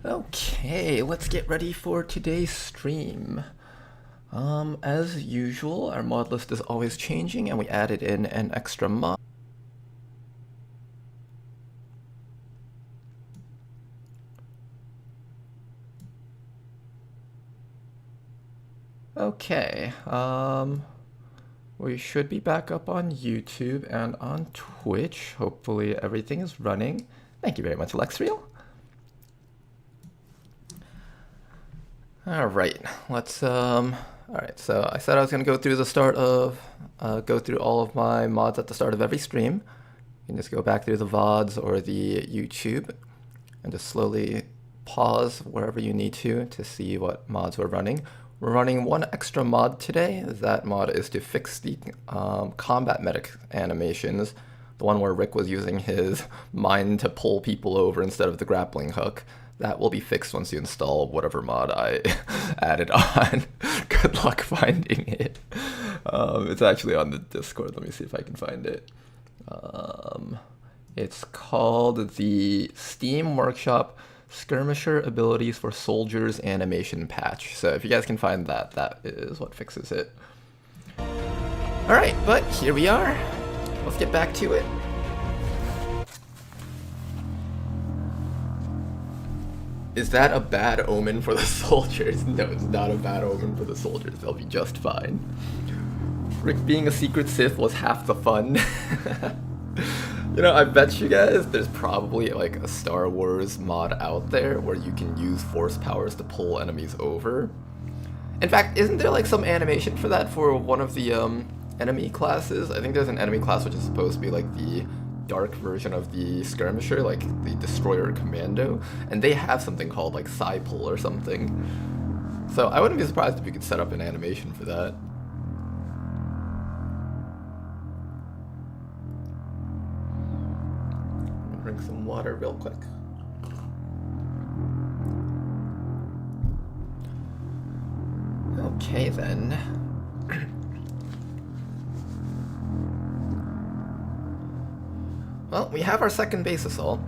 Okay, let's get ready for today's stream. As usual, our mod list is always changing and we added in an extra mod. Okay, we should be back up on YouTube and on Twitch. Hopefully everything is running. Thank you very much, Lexreal. Alright, alright, so I said I was gonna go through go through all of my mods at the start of every stream. You can just go back through the VODs or the YouTube and just slowly pause wherever you need to see what mods we're running. We're running one extra mod today. That mod is to fix the combat medic animations. The one where Rick was using his mind to pull people over instead of the grappling hook. That will be fixed once you install whatever mod I added on. Good luck finding it. It's actually on the Discord. Let me see if I can find it. It's called the Steam Workshop Skirmisher Abilities for Soldiers Animation Patch. So if you guys can find that, that is what fixes it. Alright, but here we are. Let's get back to it. Is that a bad omen for the soldiers? No, it's not a bad omen for the soldiers. They'll be just fine. Rick being a secret Sith was half the fun. You know, I bet you guys there's probably like a Star Wars mod out there where you can use force powers to pull enemies over. In fact, isn't there like some animation for that for one of the enemy classes? I think there's an enemy class which is supposed to be like the dark version of the skirmisher, like the destroyer commando, and they have something called like Psy-Pull or something. So I wouldn't be surprised if you could set up an animation for that. I'm gonna drink some water real quick. Okay then. Well, we have our second base assault,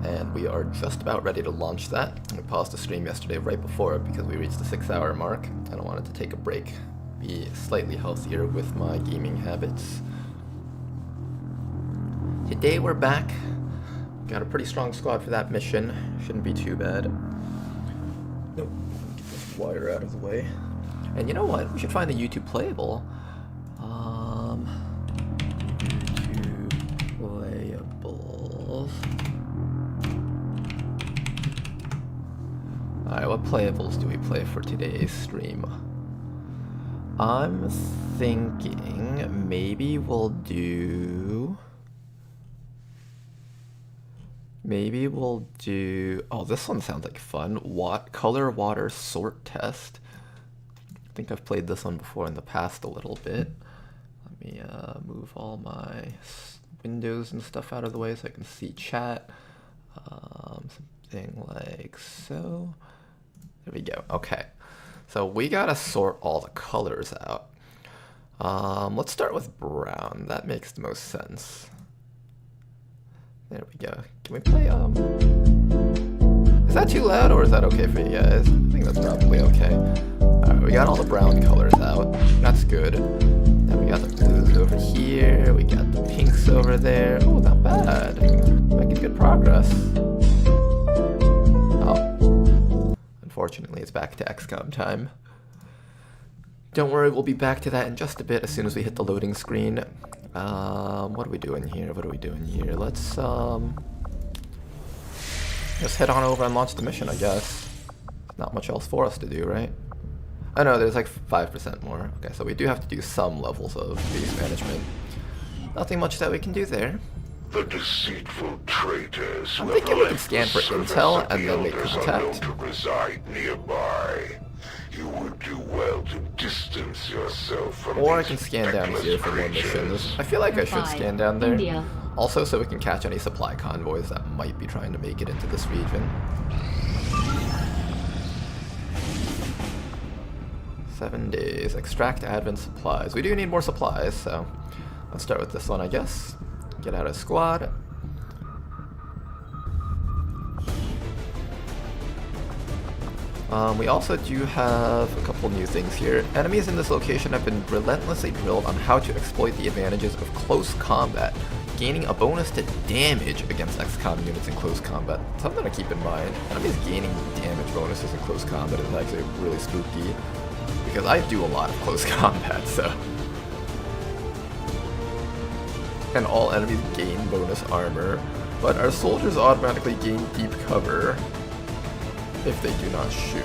and we are just about ready to launch that. We paused the stream yesterday right before it because we reached the 6-hour mark, and I wanted to take a break, be slightly healthier with my gaming habits. Today we're back. Got a pretty strong squad for that mission. Shouldn't be too bad. Nope. Get this wire out of the way. And you know what? We should find the YouTube playable. Alright, what playables do we play for today's stream? I'm thinking maybe we'll do... Oh, this one sounds like fun. Color water sort test. I think I've played this one before in the past a little bit. Let me move all my windows and stuff out of the way so I can see chat. Something like so. There we go. Okay. So we gotta sort all the colors out. Let's start with brown. That makes the most sense. There we go. Can we play, is that too loud or is that okay for you guys? I think that's probably okay. Alright, we got all the brown colors out. That's good. Then we got the blues over here. We got the pinks over there. Oh, not bad. Making good progress. Oh. Unfortunately, it's back to XCOM time. Don't worry, we'll be back to that in just a bit as soon as we hit the loading screen. What are we doing here? Let's just head on over and launch the mission, I guess. Not much else for us to do, right? Oh no, there's like 5% more. Okay, so we do have to do some levels of base management. Nothing much that we can do there. The deceitful traitors. I'm thinking we can scan for intel and then make contact. To reside nearby. You would do well to distance yourself from or I can scan down here for more missions. I feel like I should scan down there. India. Also so we can catch any supply convoys that might be trying to make it into this region. 7 days. Extract advent supplies. We do need more supplies, so let's start with this one, I guess. Get out of squad. We also do have a couple new things here. Enemies in this location have been relentlessly drilled on how to exploit the advantages of close combat, gaining a bonus to damage against XCOM units in close combat. Something to keep in mind. Enemies gaining damage bonuses in close combat is actually really spooky, because I do a lot of close combat, so. And all enemies gain bonus armor, but our soldiers automatically gain deep cover if they do not shoot.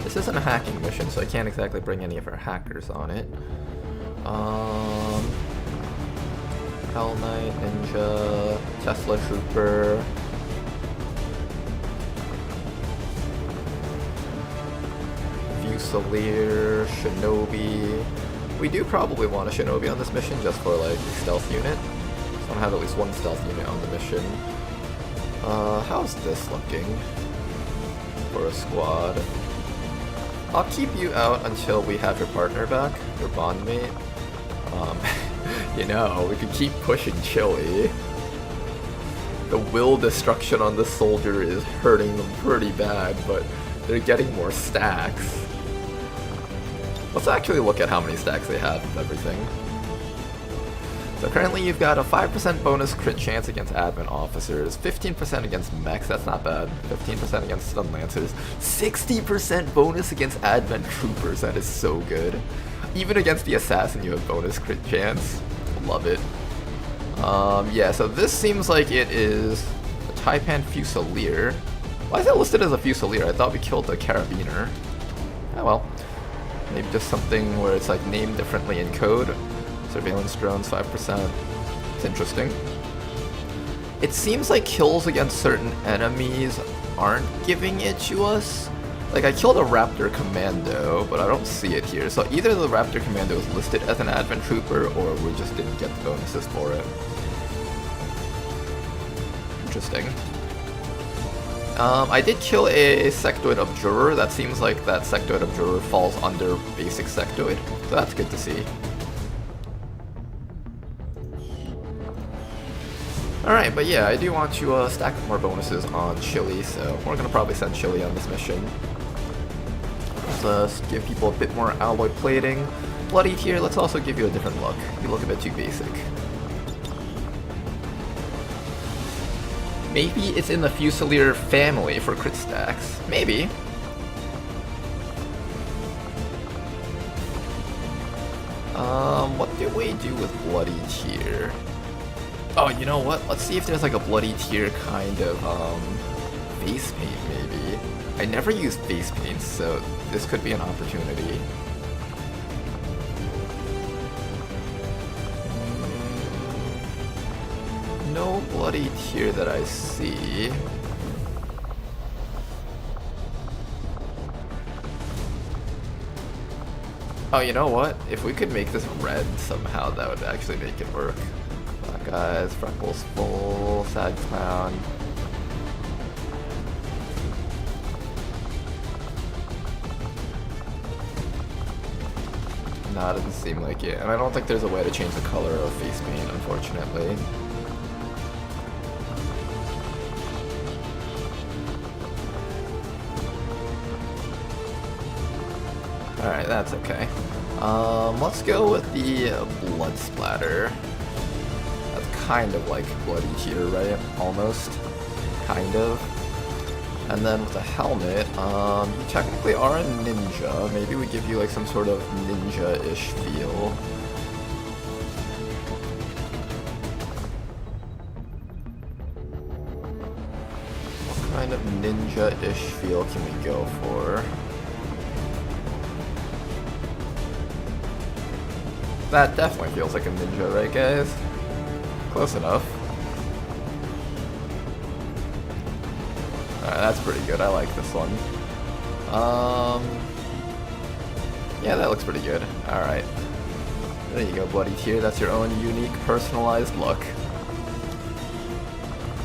This isn't a hacking mission, so I can't exactly bring any of our hackers on it. Hell Knight, Ninja, Tesla Trooper. Fusilier, Shinobi. We do probably want a Shinobi on this mission just for like stealth unit. So I want to have at least one stealth unit on the mission. How's this looking for a squad? I'll keep you out until we have your partner back, your bondmate. You know, we could keep pushing Chili. The will destruction on this soldier is hurting them pretty bad, but they're getting more stacks. Let's actually look at how many stacks they have of everything. So currently you've got a 5% bonus crit chance against admin officers, 15% against mechs, that's not bad, 15% against stun lancers, 60% bonus against admin troopers, that is so good. Even against the assassin you have bonus crit chance, love it. Yeah, so this seems like it is a Taipan Fusilier. Why is it listed as a Fusilier? I thought we killed the Carabiner. Oh well. Maybe just something where it's like named differently in code. Surveillance drones, 5%. It's interesting. It seems like kills against certain enemies aren't giving it to us. Like, I killed a Raptor Commando, but I don't see it here. So either the Raptor Commando is listed as an advent trooper, or we just didn't get the bonuses for it. Interesting. I did kill a Sectoid Abjurer. That seems like that Sectoid Abjurer falls under basic Sectoid, so that's good to see. Alright, but yeah, I do want to stack more bonuses on Chili, so we're gonna probably send Chili on this mission. Let's give people a bit more alloy plating. Bloodied here, let's also give you a different look. You look a bit too basic. Maybe it's in the Fusilier family for crit stacks. Maybe. What do we do with Bloody Tier? Oh, you know what? Let's see if there's like a Bloody Tier kind of, face paint maybe. I never use face paints, so this could be an opportunity. No Bloody Tier that I see. Oh, you know what? If we could make this red somehow, that would actually make it work. Black eyes, freckles full, sad clown. Nah, it doesn't seem like it. And I don't think there's a way to change the color of face paint, unfortunately. Alright, that's okay. Let's go with the blood splatter. That's kind of like Bloody Tier, right? Almost. Kind of. And then with a helmet, you technically are a ninja. Maybe we give you like some sort of ninja-ish feel. What kind of ninja-ish feel can we go for? That definitely feels like a ninja, right guys? Close enough. Alright, that's pretty good. I like this one. Yeah, that looks pretty good. Alright. There you go, Bloody Tier. That's your own unique, personalized look.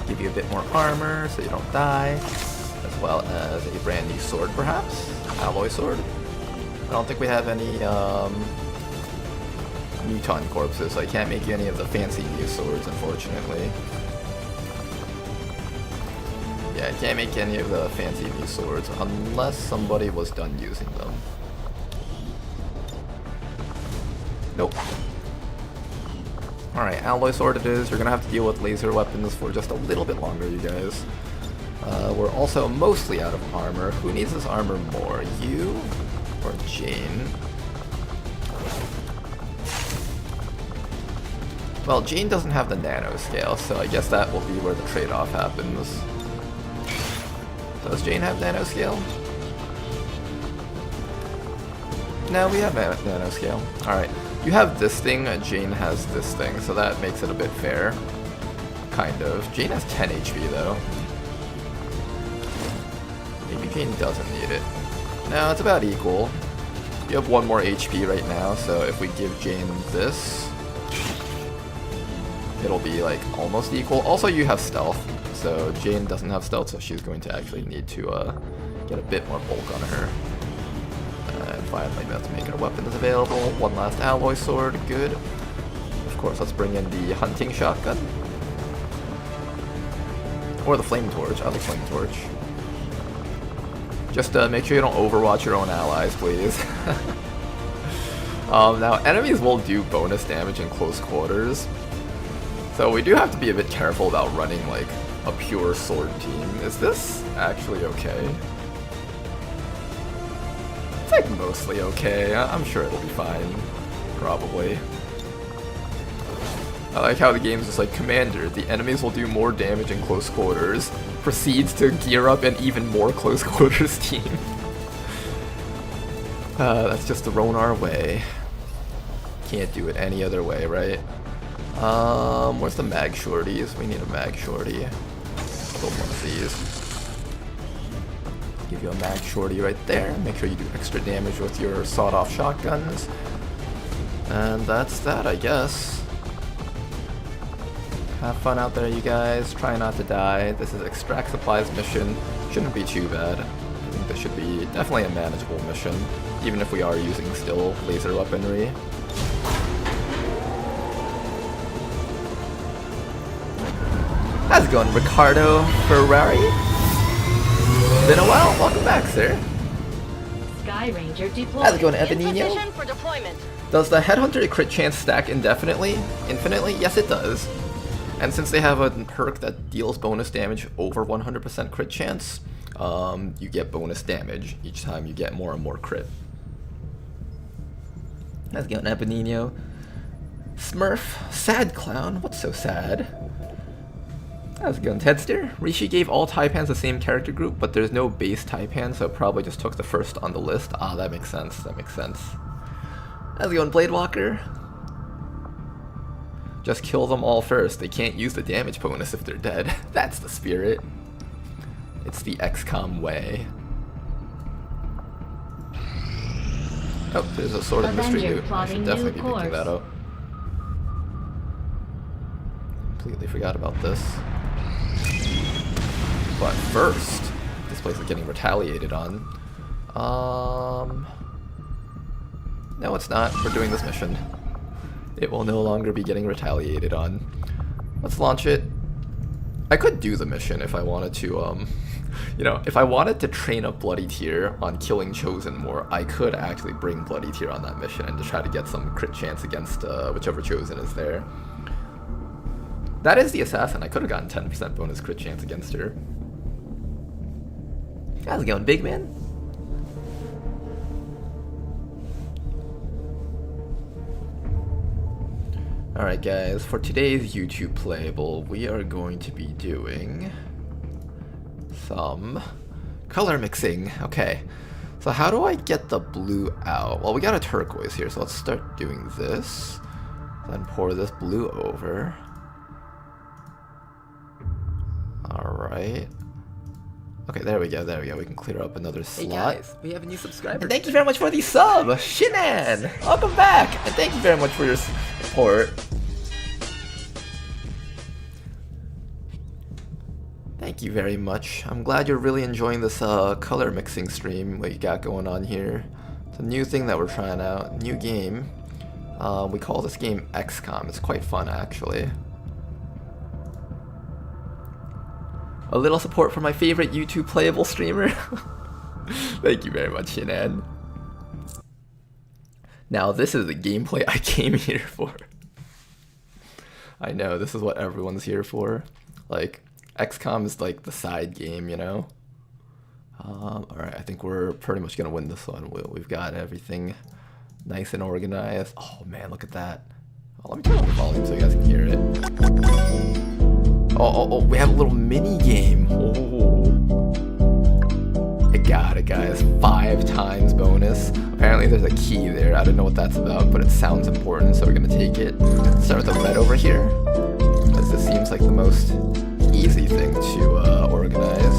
Give you a bit more armor so you don't die, as well as a brand new sword, perhaps? Alloy sword? I don't think we have any mutant corpses, so I can't make you any of the fancy new swords, unfortunately. Yeah, I can't make any of the fancy new swords unless somebody was done using them. Nope. Alright, alloy sword it is. You're gonna have to deal with laser weapons for just a little bit longer, you guys. We're also mostly out of armor. Who needs this armor more? You or Jane? Well, Jane doesn't have the nanoscale, so I guess that will be where the trade-off happens. Does Jane have nanoscale? No, we have nanoscale. Alright, you have this thing, Jane has this thing, so that makes it a bit fair. Kind of. Jane has 10 HP though. Maybe Jane doesn't need it. No, it's about equal. You have 1 more HP right now, so if we give Jane this, it'll be like almost equal. Also, you have stealth, so Jane doesn't have stealth, so she's going to actually need to get a bit more bulk on her. And finally, let's make our weapons available. 1 last alloy sword, good. Of course, let's bring in the hunting shotgun. Or the flame torch, I like flame torch. Just make sure you don't overwatch your own allies, please. Now, enemies will do bonus damage in close quarters, so we do have to be a bit careful about running like a pure sword team. Is this actually okay? It's like mostly okay. I'm sure it'll be fine. Probably. I like how the game's just like, Commander, the enemies will do more damage in close quarters. Proceeds to gear up an even more close quarters team. That's just thrown our way. Can't do it any other way, right? Where's the mag shorties? We need a mag shorty. Build one of these. Give you a mag shorty right there. Make sure you do extra damage with your sawed-off shotguns. And that's that, I guess. Have fun out there, you guys. Try not to die. This is extract supplies mission. Shouldn't be too bad. I think this should be definitely a manageable mission, even if we are using still laser weaponry. How's it going, Ricardo Ferrari? Been a while. Welcome back, sir. Sky Ranger deployed. How's it going, Ebenino? Position for deployment. Does the Headhunter crit chance stack indefinitely? Infinitely? Yes, it does. And since they have a perk that deals bonus damage over 100% crit chance, you get bonus damage each time you get more and more crit. How's it going, Ebenino? Smurf, sad clown, what's so sad? How's it going, Tedster? Rishi gave all Taipans the same character group, but there's no base Taipan, so probably just took the first on the list. Ah, that makes sense, that makes sense. How's it going, Bladewalker? Just kill them all first. They can't use the damage bonus if they're dead. That's the spirit. It's the XCOM way. Oh, there's a Sword of Mystery loot. I should definitely be picking that up. Completely forgot about this. But first, this place is getting retaliated on. No, it's not. We're doing this mission. It will no longer be getting retaliated on. Let's launch it. I could do the mission if I wanted to, you know, if I wanted to train up Bloody Tear on killing Chosen more, I could actually bring Bloody Tear on that mission and to try to get some crit chance against whichever Chosen is there. That is the assassin. I could have gotten 10% bonus crit chance against her. How's it going, big man? Alright guys, for today's YouTube playable, we are going to be doing some color mixing. Okay, so how do I get the blue out? Well, we got a turquoise here, so let's start doing this. Then pour this blue over. Alright. Okay, there we go, there we go. We can clear up another slot. Hey guys, we have a new subscriber. And thank you very much for the sub, Shinan! Welcome back! And thank you very much for your support. Thank you very much. I'm glad you're really enjoying this color mixing stream, what you got going on here. It's a new thing that we're trying out, new game. We call this game XCOM. It's quite fun, actually. A little support for my favorite YouTube playable streamer. Thank you very much, Shinan. Now, this is the gameplay I came here for. I know, this is what everyone's here for. Like, XCOM is like the side game, you know? Alright, I think we're pretty much gonna win this one. We've got everything nice and organized. Oh man, look at that. Oh, let me turn on the volume so you guys can hear it. Oh, we have a little mini game. Oh. I got it, guys. 5 times bonus. Apparently there's a key there. I don't know what that's about, but it sounds important, so we're gonna take it. Start with the red over here, because this seems like the most easy thing to organize.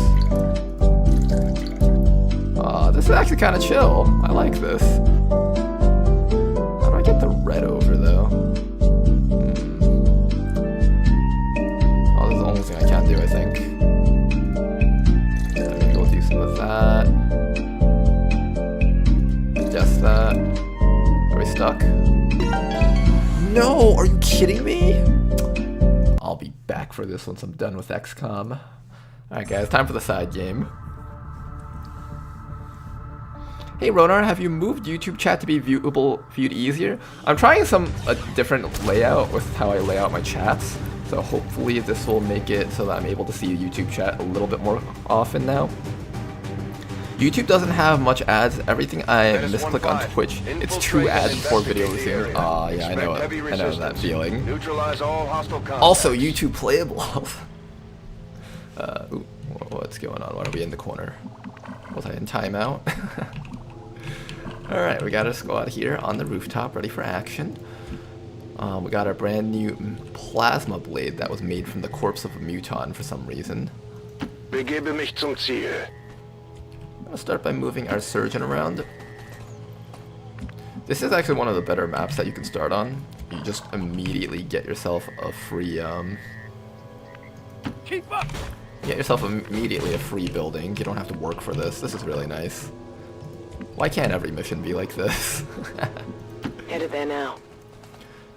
This is actually kind of chill. I like this. How do I get the red over, though? Oh, this is the only thing I can do, I think. Maybe we'll do some of that. Just that. Are we stuck? No! Are you kidding me? I'll be back for this once I'm done with XCOM. Alright guys, time for the side game. Hey Ronar, have you moved YouTube chat to be viewed easier? I'm trying a different layout with how I lay out my chats, so hopefully this will make it so that I'm able to see YouTube chat a little bit more often now. YouTube doesn't have much ads. Everything I misclick on Twitch, it's 2 ads before video resumes. Yeah, I know it. I know that feeling. Also, YouTube playable. Ooh, what's going on? Why are we in the corner? Was I in timeout? Alright, we got a squad here on the rooftop, ready for action. We got our brand new plasma blade that was made from the corpse of a muton for some reason. Begebe mich zum Ziel. I'm gonna start by moving our surgeon around. This is actually one of the better maps that you can start on. You just immediately get yourself a free, Keep up! Get yourself immediately a free building. You don't have to work for this. This is really nice. Why can't every mission be like this? Headed there now.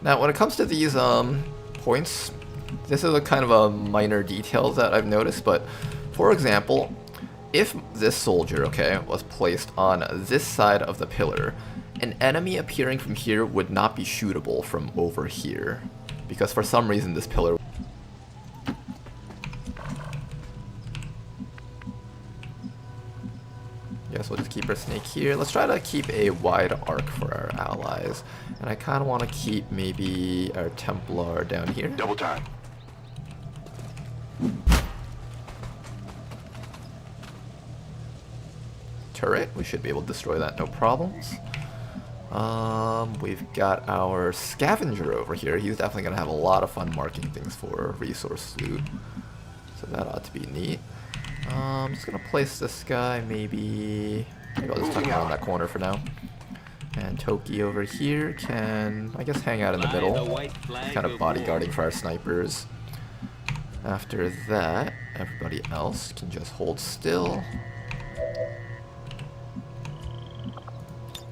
Now, when it comes to these points, this is a kind of a minor detail that I've noticed, but for example, if this soldier, okay, was placed on this side of the pillar, an enemy appearing from here would not be shootable from over here, because for some reason this pillar. Yes, we'll just keep our snake here. Let's try to keep a wide arc for our allies. And I kind of want to keep maybe our Templar down here. Double time. Turret, we should be able to destroy that, no problems. We've got our scavenger over here. He's definitely going to have a lot of fun marking things for resource loot. So that ought to be neat. I'm just going to place this guy maybe I'll just tuck him around that corner for now. And Toki over here can, I guess, hang out in the middle. Kind of bodyguarding for our snipers. After that, everybody else can just hold still.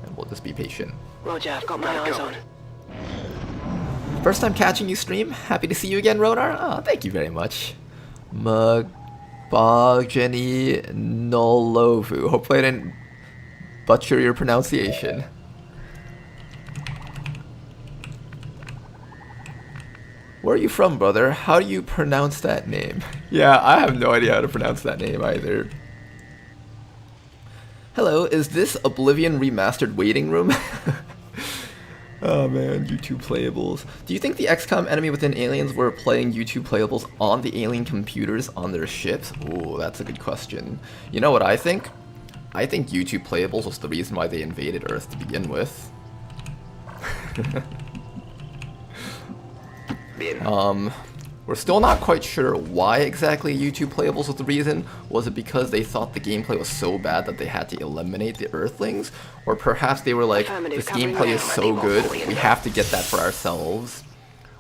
And we'll just be patient. Roger, I've got my eyes on. First time catching you stream. Happy to see you again, Ronar. Oh, thank you very much. Magbogeni Nolovu. Hopefully I didn't butcher your pronunciation. Where are you from, brother? How do you pronounce that name? Yeah, I have no idea how to pronounce that name either. Hello, is this Oblivion Remastered Waiting Room? Oh man, YouTube playables. Do you think the XCOM enemy within Aliens were playing YouTube playables on the alien computers on their ships? Ooh, that's a good question. You know what I think? I think YouTube playables was the reason why they invaded Earth to begin with. We're still not quite sure why exactly YouTube playables was the reason. Was it because they thought the gameplay was so bad that they had to eliminate the Earthlings? Or perhaps they were like, this gameplay is so good, we have to get that for ourselves.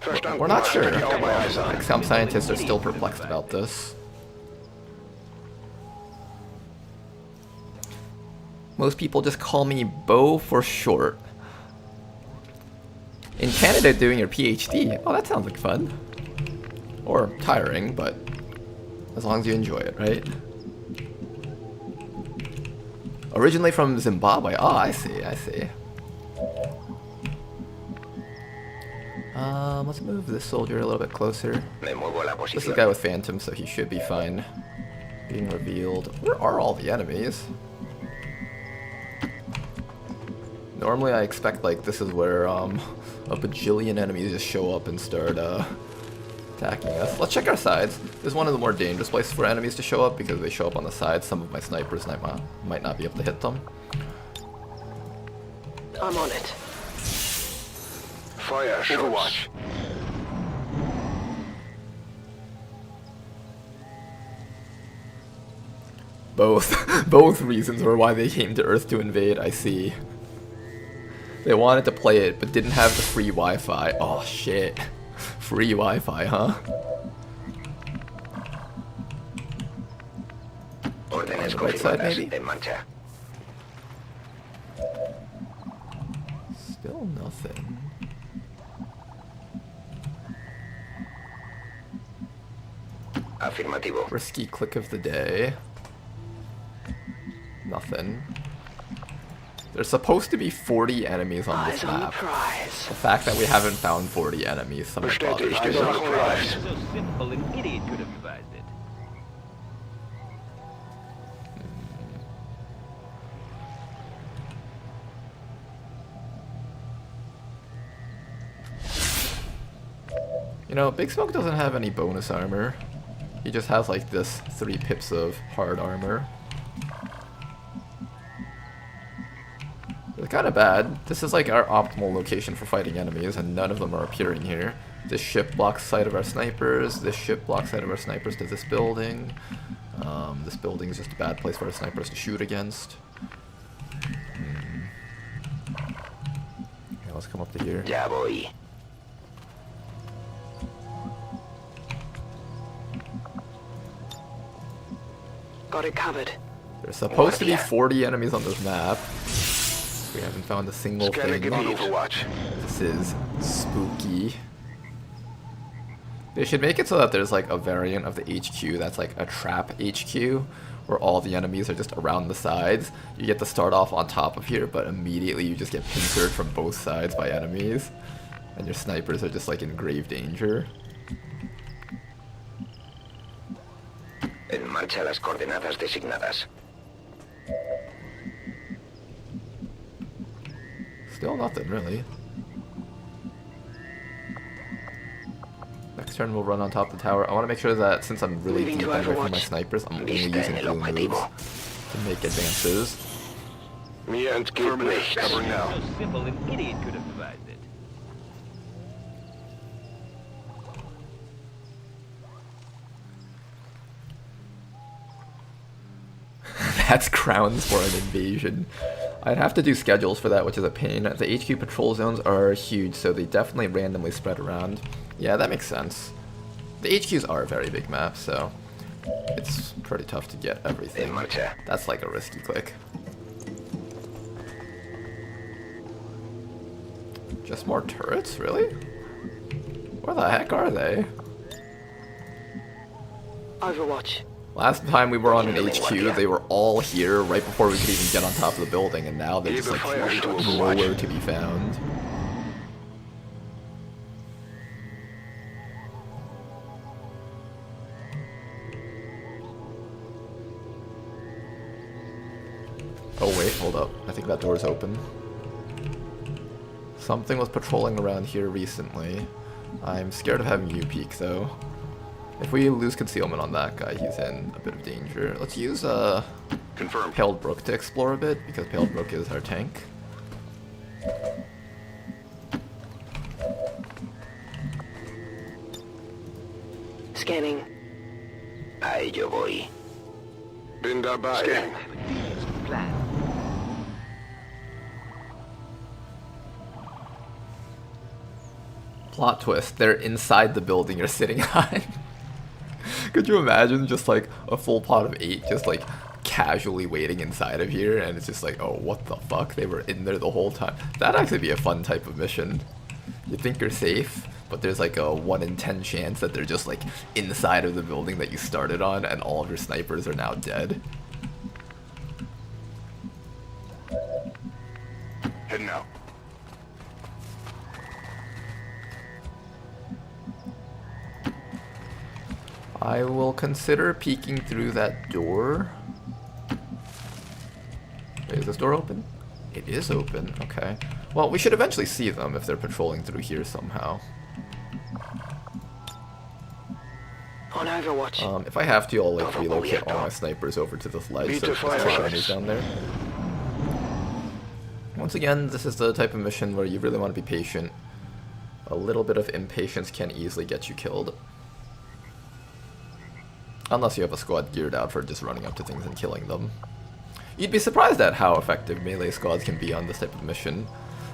We're not sure. XCOM scientists are still perplexed about this. Most people just call me Bo for short. In Canada doing your PhD. Oh, that sounds like fun. Or tiring, but as long as you enjoy it, right? Originally from Zimbabwe. Oh, I see, I see. Let's move this soldier a little bit closer. This is the guy with Phantom, so he should be fine being revealed. Where are all the enemies? Normally I expect like this is where a bajillion enemies just show up and start attacking us. Let's check our sides. This is one of the more dangerous places for enemies to show up because they show up on the sides. Some of my snipers might not be able to hit them. I'm on it. Fire shots. Both reasons were why they came to Earth to invade, I see. They wanted to play it, but didn't have the free Wi-Fi. Oh shit. Free Wi-Fi, huh? Right side, maybe? Still nothing. Afirmativo. Risky click of the day. Nothing. There's supposed to be 40 enemies on this Eyes on the map. prize. The fact that we haven't found 40 enemies somewhat bothers Bestätigt, me. dieser Prize. So simple, an idiot could have devised it. You know, Big Smoke doesn't have any bonus armor. He just has like this 3 pips of hard armor. It's kind of bad. This is like our optimal location for fighting enemies, and none of them are appearing here. This ship blocks sight of our snipers. This ship blocks sight of our snipers to this building. This building is just a bad place for our snipers to shoot against. Okay, let's come up to here. Ya voy. Got it covered. There's supposed to be 40 enemies on this map. We haven't found a single Scanning thing. gebiet. Overwatch. This is spooky. They should make it so that there's like a variant of the HQ that's like a trap HQ, where all the enemies are just around the sides. You get to start off on top of here, but immediately you just get pincered from both sides by enemies, and your snipers are just like in grave danger. En marcha las coordenadas designadas. Still nothing, really. Next turn we'll run on top of the tower. I want to make sure that since I'm really Moving deep to away from my Overwatch. snipers, I'm only Lista using en el blue moves objetivo. to make advances. Mir entgeht nichts. Cover now. So simple, an idiot could have devised it. That's grounds for an invasion. I'd have to do schedules for that, which is a pain. The HQ patrol zones are huge, so they definitely randomly spread around. Yeah, that makes sense. The HQs are a very big map, so it's pretty tough to get everything. En marcha. That's like a risky click. Just more turrets, really? Where the heck are they? Overwatch. Last time we were on an HQ, they were all here right before we could even get on top of the building, and now they're just like nowhere to be found. Oh wait, hold up. I think that door's open. Something was patrolling around here recently. I'm scared of having you peek though. If we lose concealment on that guy, he's in a bit of danger. Let's use Confirmed. Paled Brook to explore a bit, because Paled Brook is our tank. Scanning. Ahí yo voy. Bin dabei. Scanning. Plan. Plot twist, they're inside the building you're sitting on. Could you imagine just like a full pot of 8 just like casually waiting inside of here, and it's just like, oh, what the fuck? They were in there the whole time. That'd actually be a fun type of mission. You think you're safe, but there's like a 1 in 10 chance that they're just like inside of the building that you started on, and all of your snipers are now dead. Heading out. I will consider peeking through that door. Wait, is this door open? It is open, okay. Well, we should eventually see them if they're patrolling through here somehow. On Overwatch. If I have to, I'll like relocate all my snipers over to this ledge so there's no enemies down there. Once again, this is the type of mission where you really want to be patient. A little bit of impatience can easily get you killed. Unless you have a squad geared out for just running up to things and killing them. You'd be surprised at how effective melee squads can be on this type of mission.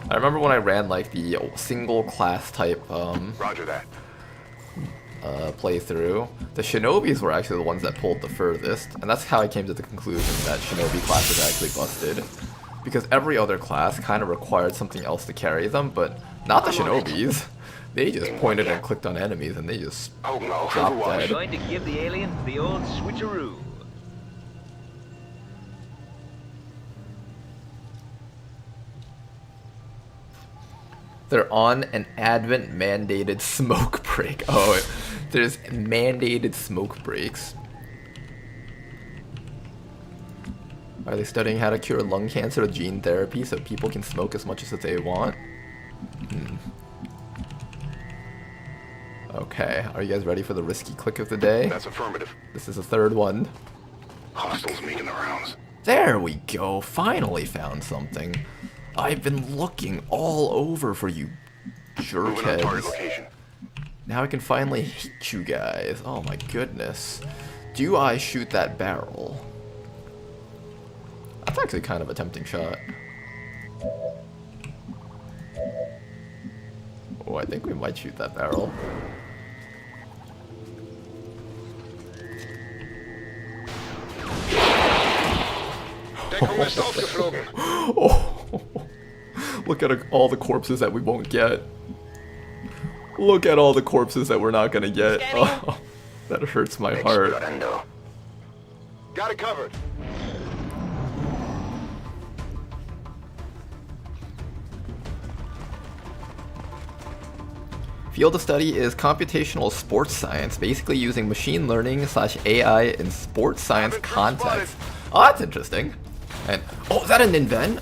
I remember when I ran like the single class type Roger that. playthrough, the Shinobis were actually the ones that pulled the furthest, and that's how I came to the conclusion that Shinobi class is actually busted. Because every other class kind of required something else to carry them, but not the Shinobis. They just pointed and clicked on enemies and they just Oh no, dropped Overwatch. dead. Going to give the aliens the old switcheroo. They're on an Advent mandated smoke break. Oh, there's mandated smoke breaks. Are they studying how to cure lung cancer with gene therapy so people can smoke as much as they want? Okay, are you guys ready for the risky click of the day? That's affirmative. This is the third one. Hostiles making the rounds. There we go, finally found something. I've been looking all over for you Moving on target jerkheads. location. Now I can finally hit you guys. Oh my goodness. Do I shoot that barrel? That's actually kind of a tempting shot. Oh, I think we might shoot that barrel. Deckung ist aufgeflogen. Oh, look at all the corpses that we won't get. Look at all the corpses that we're not gonna get. Oh, that hurts my heart. Explorando. Got it covered. Field of study is computational sports science, basically using machine learning / AI in sports science context. Oh, that's interesting. And oh, is that an invent?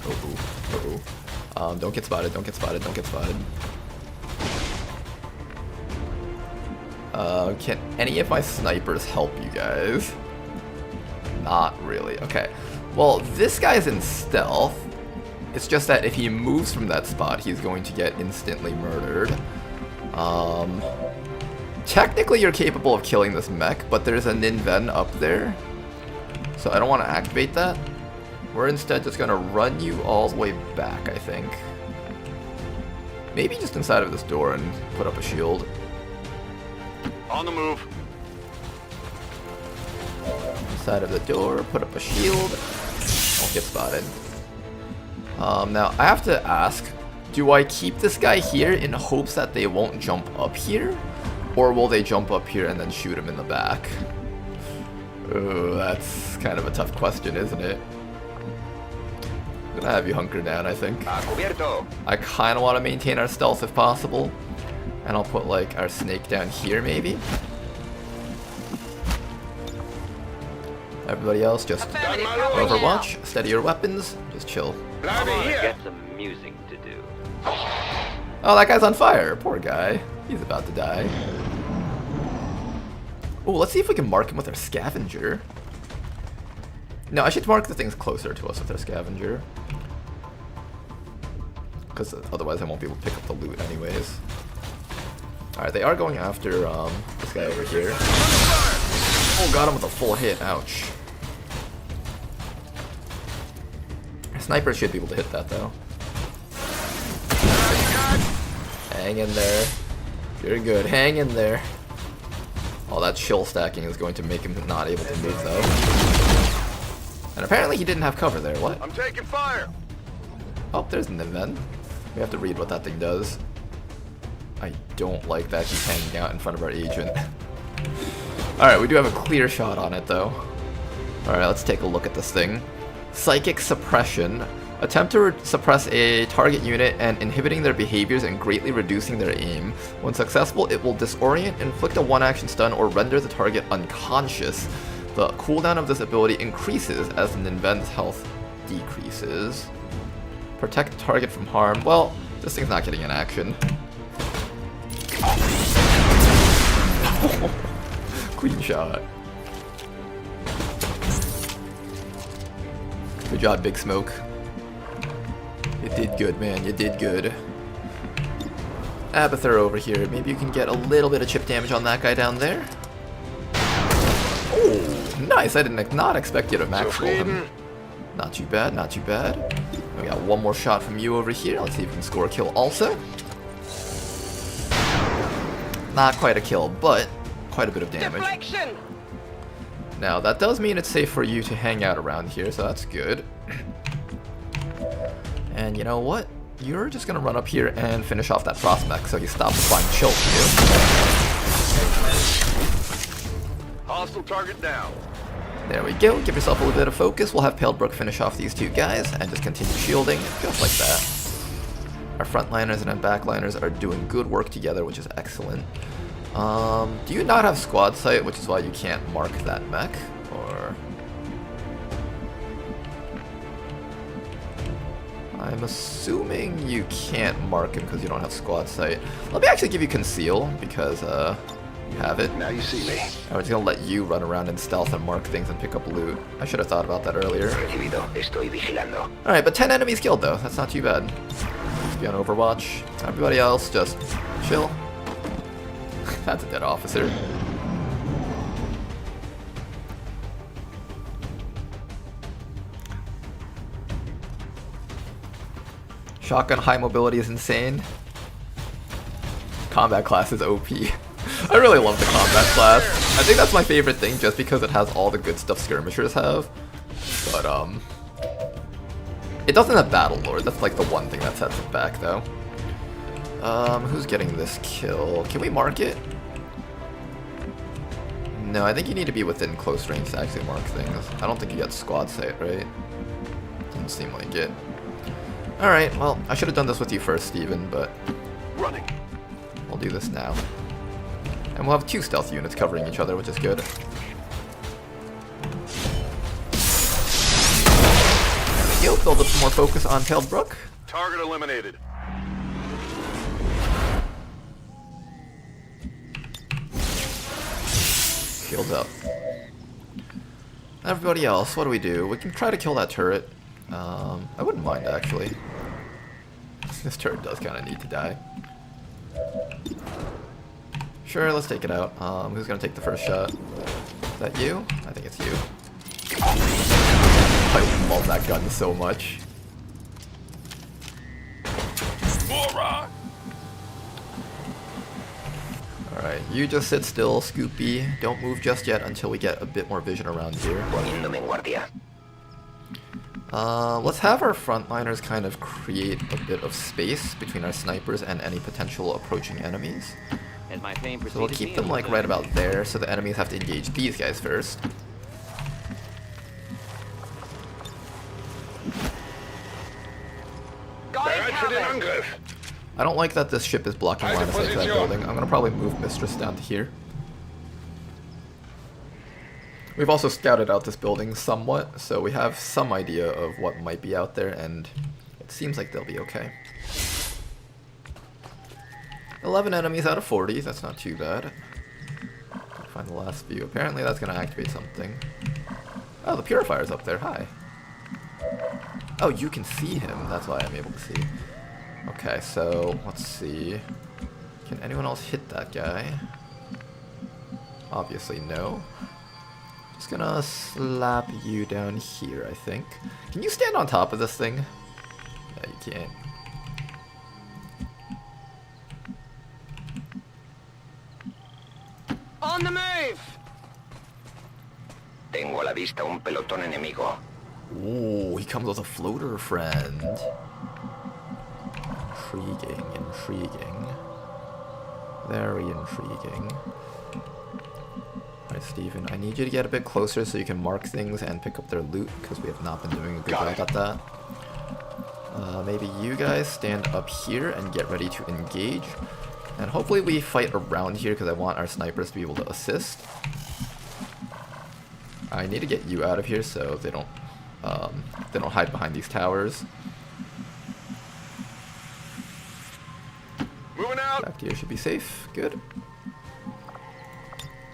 Don't get spotted. Don't get spotted. Don't get spotted. Can any of my snipers help you guys? Not really. Okay. Well, this guy's in stealth. It's just that if he moves from that spot, he's going to get instantly murdered. Technically you're capable of killing this mech, but there's a Ninven up there. So I don't want to activate that. We're instead just gonna run you all the way back, I think. Maybe just inside of this door and put up a shield. On the move. Inside of the door, put up a shield. Don't get spotted. Now I have to ask, do I keep this guy here in hopes that they won't jump up here? Or will they jump up here and then shoot him in the back? Ooh, that's kind of a tough question, isn't it? I'm gonna have you hunker down, I think. Cubierto. I kind of want to maintain our stealth if possible. And I'll put like our snake down here maybe. Everybody else just Overwatch, steady your weapons, just chill. Bleibe hier. Got some musing to do. Oh, that guy's on fire. Poor guy. He's about to die. Oh, let's see if we can mark him with our scavenger. No, I should mark the things closer to us with our scavenger. Because otherwise I won't be able to pick up the loot anyways. Alright, they are going after this guy over here. Oh, got him with a full hit. Ouch. Sniper should be able to hit that though. Hang in there. You're good. Hang in there. Oh, that chill stacking is going to make him not able to move though. And apparently he didn't have cover there. What? I'm taking fire. Oh, there's an event. We have to read what that thing does. I don't like that he's hanging out in front of our agent. Alright, we do have a clear shot on it though. Alright, let's take a look at this thing. Psychic suppression. Attempt to suppress a target unit and inhibiting their behaviors and greatly reducing their aim. When successful, it will disorient, inflict a one-action stun, or render the target unconscious. The cooldown of this ability increases as an event's health decreases. Protect the target from harm. Well, this thing's not getting an action. Queen shot. Good job, Big Smoke. You did good, man. You did good. Abathur over here. Maybe you can get a little bit of chip damage on that guy down there. Oh, nice. I did not expect you to max roll him. Not too bad, not too bad. We got one more shot from you over here. Let's see if we can score a kill also. Not quite a kill, but quite a bit of damage. Deflection! Now, that does mean it's safe for you to hang out around here, so that's good. And you know what? You're just gonna run up here and finish off that prospect, so you stop applying chill to you. Hostile target down. There we go. Give yourself a little bit of focus. We'll have Palebrook finish off these two guys and just continue shielding, just like that. Our frontliners and our backliners are doing good work together, which is excellent. Do you not have squad sight, which is why you can't mark that mech? Or... I'm assuming you can't mark him because you don't have squad sight. Let me actually give you conceal, because you have it. Now you see me. I was gonna let you run around in stealth and mark things and pick up loot. I should have thought about that earlier. Alright, but 10 enemies killed though. That's not too bad. Let's be on Overwatch. Everybody else, just chill. That's a dead officer. Shotgun high mobility is insane. Combat class is OP. I really love the combat class. I think that's my favorite thing just because it has all the good stuff skirmishers have. But it doesn't have Battle Lord. That's like the one thing that sets it back though. Who's getting this kill? Can we mark it? No, I think you need to be within close range to actually mark things. I don't think you get squad sight, right? Doesn't seem like it. Alright, well, I should have done this with you first, Steven, but... Running. We'll do this now. And we'll have 2 stealth units covering each other, which is good. There we go, build up some more focus on Palebrook. Target eliminated. Shields up. Everybody else, what do? We can try to kill that turret. I wouldn't mind, actually. This turret does kind of need to die. Sure, let's take it out. Who's gonna take the first shot? Is that you? I think it's you. I love that gun so much. Alright, you just sit still, Scoopy. Don't move just yet until we get a bit more vision around here. Let's have our frontliners kind of create a bit of space between our snipers and any potential approaching enemies. So we'll keep them like right about there, so the enemies have to engage these guys first. I don't like that this ship is blocking line of sight to that building. I'm gonna probably move Mistress down to here. We've also scouted out this building somewhat, so we have some idea of what might be out there, and it seems like they'll be okay. 11 enemies out of 40, that's not too bad. Find the last few. Apparently that's gonna activate something. Oh, the Purifier's up there, hi. Oh, you can see him, that's why I'm able to see. Okay, so, let's see. Can anyone else hit that guy? Obviously no. Just gonna slap you down here, I think. Can you stand on top of this thing? Yeah, you can't. On the move! Tengo a la vista un pelotón enemigo. Ooh, he comes with a floater friend. Intriguing, intriguing. Very intriguing. Alright, Steven, I need you to get a bit closer so you can mark things and pick up their loot, because we have not been doing a good job at that. Maybe you guys stand up here and get ready to engage. And hopefully we fight around here, because I want our snipers to be able to assist. I need to get you out of here so they don't hide behind these towers. Moving out. Back here should be safe. Good.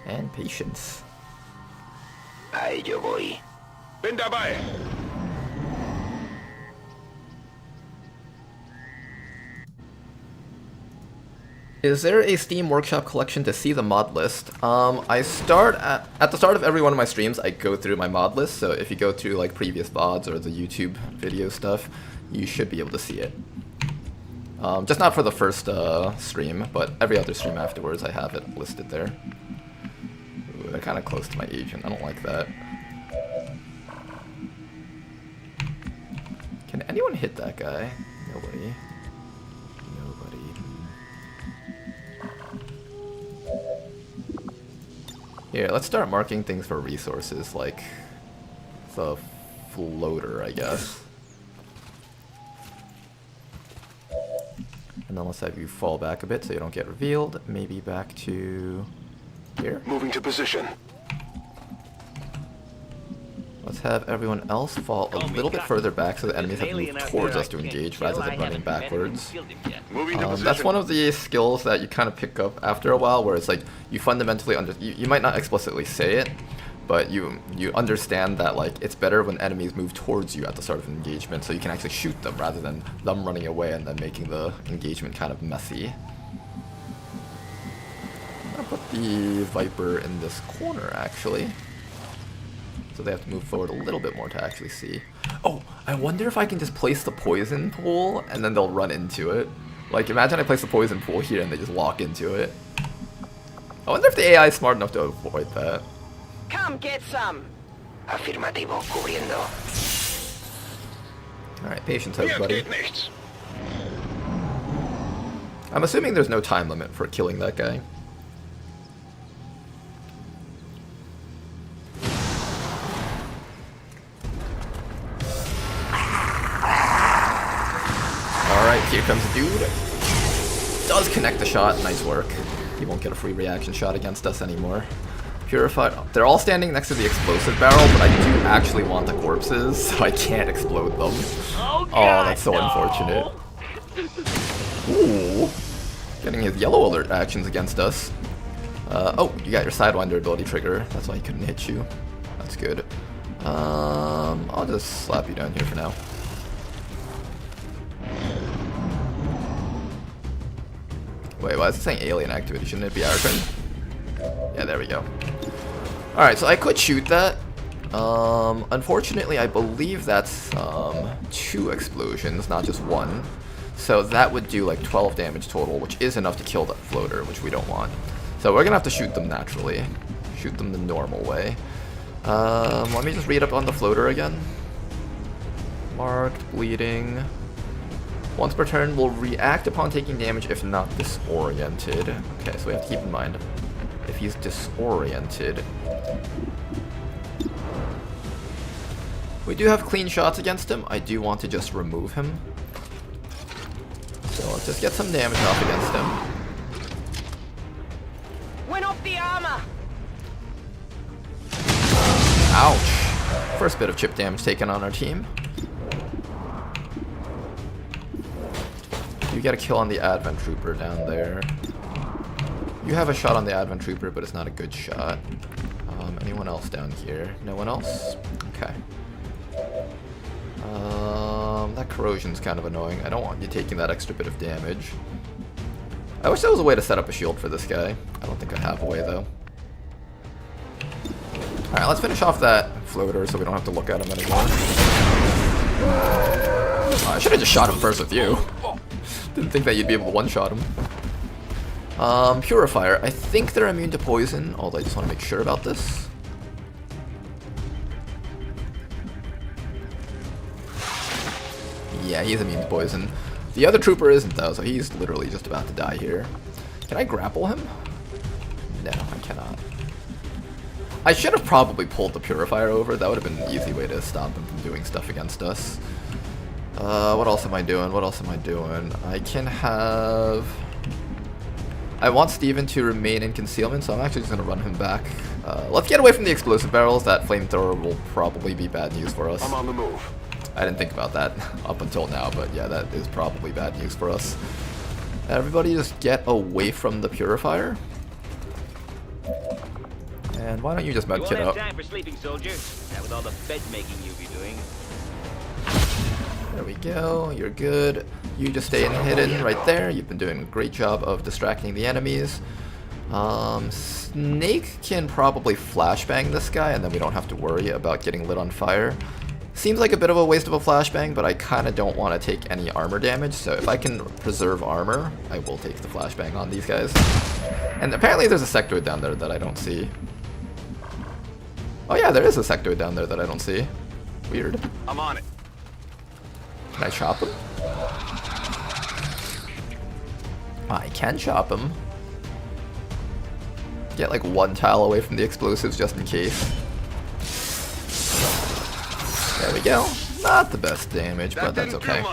And patience. Ahí yo voy. Bin dabei. Is there a Steam Workshop collection to see the mod list? I start at the start of every one of my streams, I go through my mod list, so if you go through like previous VODs or the YouTube video stuff, you should be able to see it. Just not for the first stream, but every other stream afterwards I have it listed there. Ooh, they're kind of close to my agent, I don't like that. Can anyone hit that guy? Nobody. Here, let's start marking things for resources, like the floater, I guess. And then let's have you fall back a bit so you don't get revealed. Maybe back to here. Moving to position. Let's have everyone else fall a little bit further back so the enemies have to move towards us to engage rather than running backwards. Moving to position. That's one of the skills that you kind of pick up after a while, where it's like you fundamentally you might not explicitly say it, but you understand that like it's better when enemies move towards you at the start of an engagement, so you can actually shoot them rather than them running away and then making the engagement kind of messy. I'm gonna put the Viper in this corner actually. So they have to move forward a little bit more to actually see. Oh, I wonder if I can just place the poison pool and then they'll run into it. Like, imagine I place the poison pool here and they just walk into it. I wonder if the AI is smart enough to avoid that. Come get some. Afirmativo, cubriendo. Alright, patience, Hier everybody. geht nichts. I'm assuming there's no time limit for killing that guy. Alright, here comes a dude. Does connect the shot, nice work. He won't get a free reaction shot against us anymore. Purified, they're all standing next to the explosive barrel, but I do actually want the corpses, so I can't explode them. Oh, that's so unfortunate. Ooh, getting his yellow alert actions against us. Oh, you got your Sidewinder ability trigger, that's why he couldn't hit you. That's good. I'll just slap you down here for now. Wait, why is it saying alien activity? Shouldn't it be our turn? Yeah, there we go. Alright, so I could shoot that. Unfortunately, I believe that's 2 explosions, not just 1. So that would do like 12 damage total, which is enough to kill that floater, which we don't want. So we're gonna have to shoot them naturally. Shoot them the normal way. Let me just read up on the floater again. Marked, bleeding. Once per turn, will react upon taking damage if not disoriented. Okay, so we have to keep in mind, if he's disoriented. We do have clean shots against him. I do want to just remove him. So let's just get some damage off against him. Went off the armor. Ouch. First bit of chip damage taken on our team. You get a kill on the Advent Trooper down there. You have a shot on the Advent Trooper, but it's not a good shot. Anyone else down here? No one else? Okay. That corrosion's kind of annoying. I don't want you taking that extra bit of damage. I wish there was a way to set up a shield for this guy. I don't think I have a way, though. Alright, let's finish off that floater so we don't have to look at him anymore. I should have just shot him first with you. Didn't think that you'd be able to one-shot him. Purifier. I think they're immune to poison, although I just want to make sure about this. Yeah, he's immune to poison. The other trooper isn't though, so he's literally just about to die here. Can I grapple him? No, I cannot. I should have probably pulled the Purifier over. That would have been an easy way to stop him from doing stuff against us. What else am I doing? What else am I doing? I can have... I want Steven to remain in concealment, so I'm actually just going to run him back. Let's get away from the explosive barrels. That flamethrower will probably be bad news for us. I'm on the move. I didn't think about that up until now, but yeah, that is probably bad news for us. Everybody just get away from the Purifier. And why don't you just You won't medkit have up? time for sleeping, soldier. Not with all the bed making you'll be doing. There we go, you're good. You just stay in hidden right there. You've been doing a great job of distracting the enemies. Snake can probably flashbang this guy, and then we don't have to worry about getting lit on fire. Seems like a bit of a waste of a flashbang, but I kind of don't want to take any armor damage, so if I can preserve armor, I will take the flashbang on these guys. And apparently there's a sectoid down there that I don't see. Oh yeah, there is a sectoid down there that I don't see. Weird. I'm on it. Can I chop him? I can chop him. Get like one tile away from the explosives just in case. There we go. Not the best damage, but that's okay.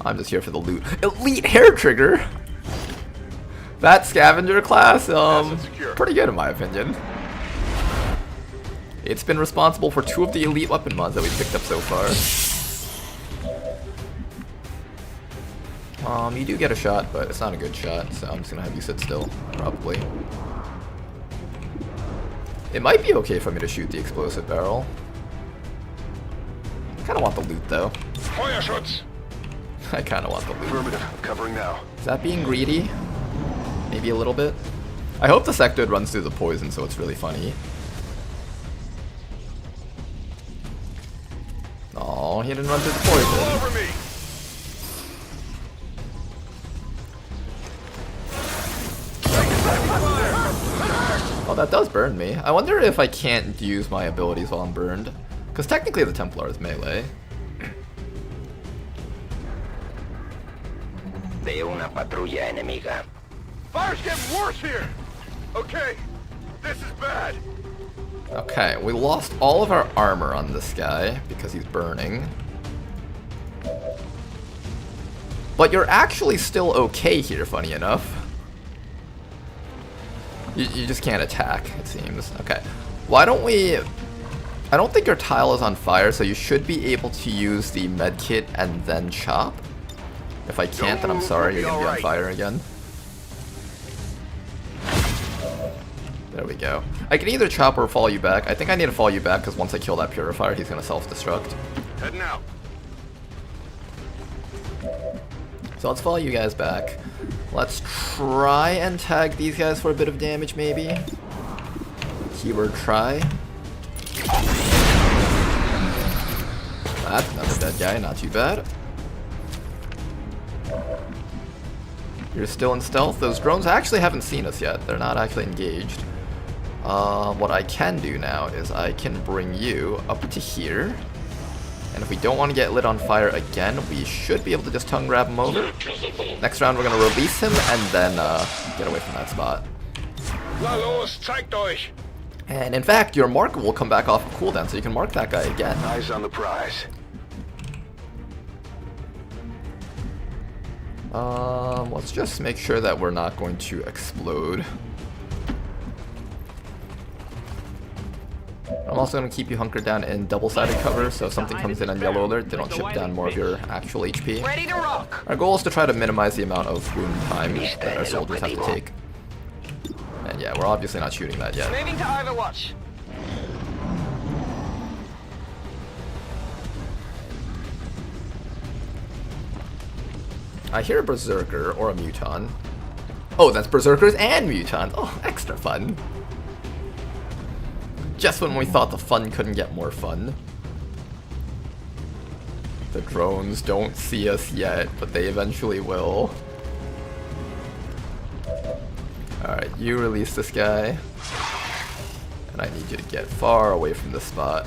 I'm just here for the loot. Elite hair trigger. That scavenger class, pretty good in my opinion. It's been responsible for 2 of the elite weapon mods that we've picked up so far. You do get a shot, but it's not a good shot, so I'm just gonna have you sit still, probably. It might be okay for me to shoot the explosive barrel. I kinda want the loot though. Feuerschutz. I kinda want the loot. Affirmative. Covering now. Is that being greedy? Maybe a little bit. I hope the sectoid runs through the poison so it's really funny. Oh, he didn't run through the poison. Over me. Oh, that does burn me. I wonder if I can't use my abilities while I'm burned. Because technically the Templar is melee. Veo una patrulla enemiga. Fire's getting worse here. Okay. This is bad. Okay, we lost all of our armor on this guy because he's burning. But you're actually still okay here, funny enough. You just can't attack, it seems. Okay, why don't we... I don't think your tile is on fire, so you should be able to use the medkit and then chop. If I can't, then I'm sorry, you're gonna be on fire again. There we go. I can either chop or fall you back. I think I need to fall you back, because once I kill that Purifier, he's gonna self-destruct. Heading out. So let's follow you guys back. Let's try and tag these guys for a bit of damage, maybe. Keyword try. That's another dead guy, not too bad. You're still in stealth. Those drones actually haven't seen us yet. They're not actually engaged. What I can do now is I can bring you up to here. And if we don't want to get lit on fire again, we should be able to just tongue grab him over. Next round we're going to release him and then get away from that spot. La los, zeigt euch. And in fact, your marker will come back off of cooldown, so you can mark that guy again. Eyes on the prize. Let's just make sure that we're not going to explode. I'm also going to keep you hunkered down in double-sided cover, so if something comes in on yellow alert, they don't chip down more of your actual HP. Ready to rock. Our goal is to try to minimize the amount of wound time that our soldiers have to take. And yeah, we're obviously not shooting that yet. Moving to Overwatch. I hear a Berserker or a Muton. Oh, that's Berserkers and Mutons. Oh, extra fun. Just when we thought the fun couldn't get more fun. The drones don't see us yet, but they eventually will. Alright, you release this guy. And I need you to get far away from this spot.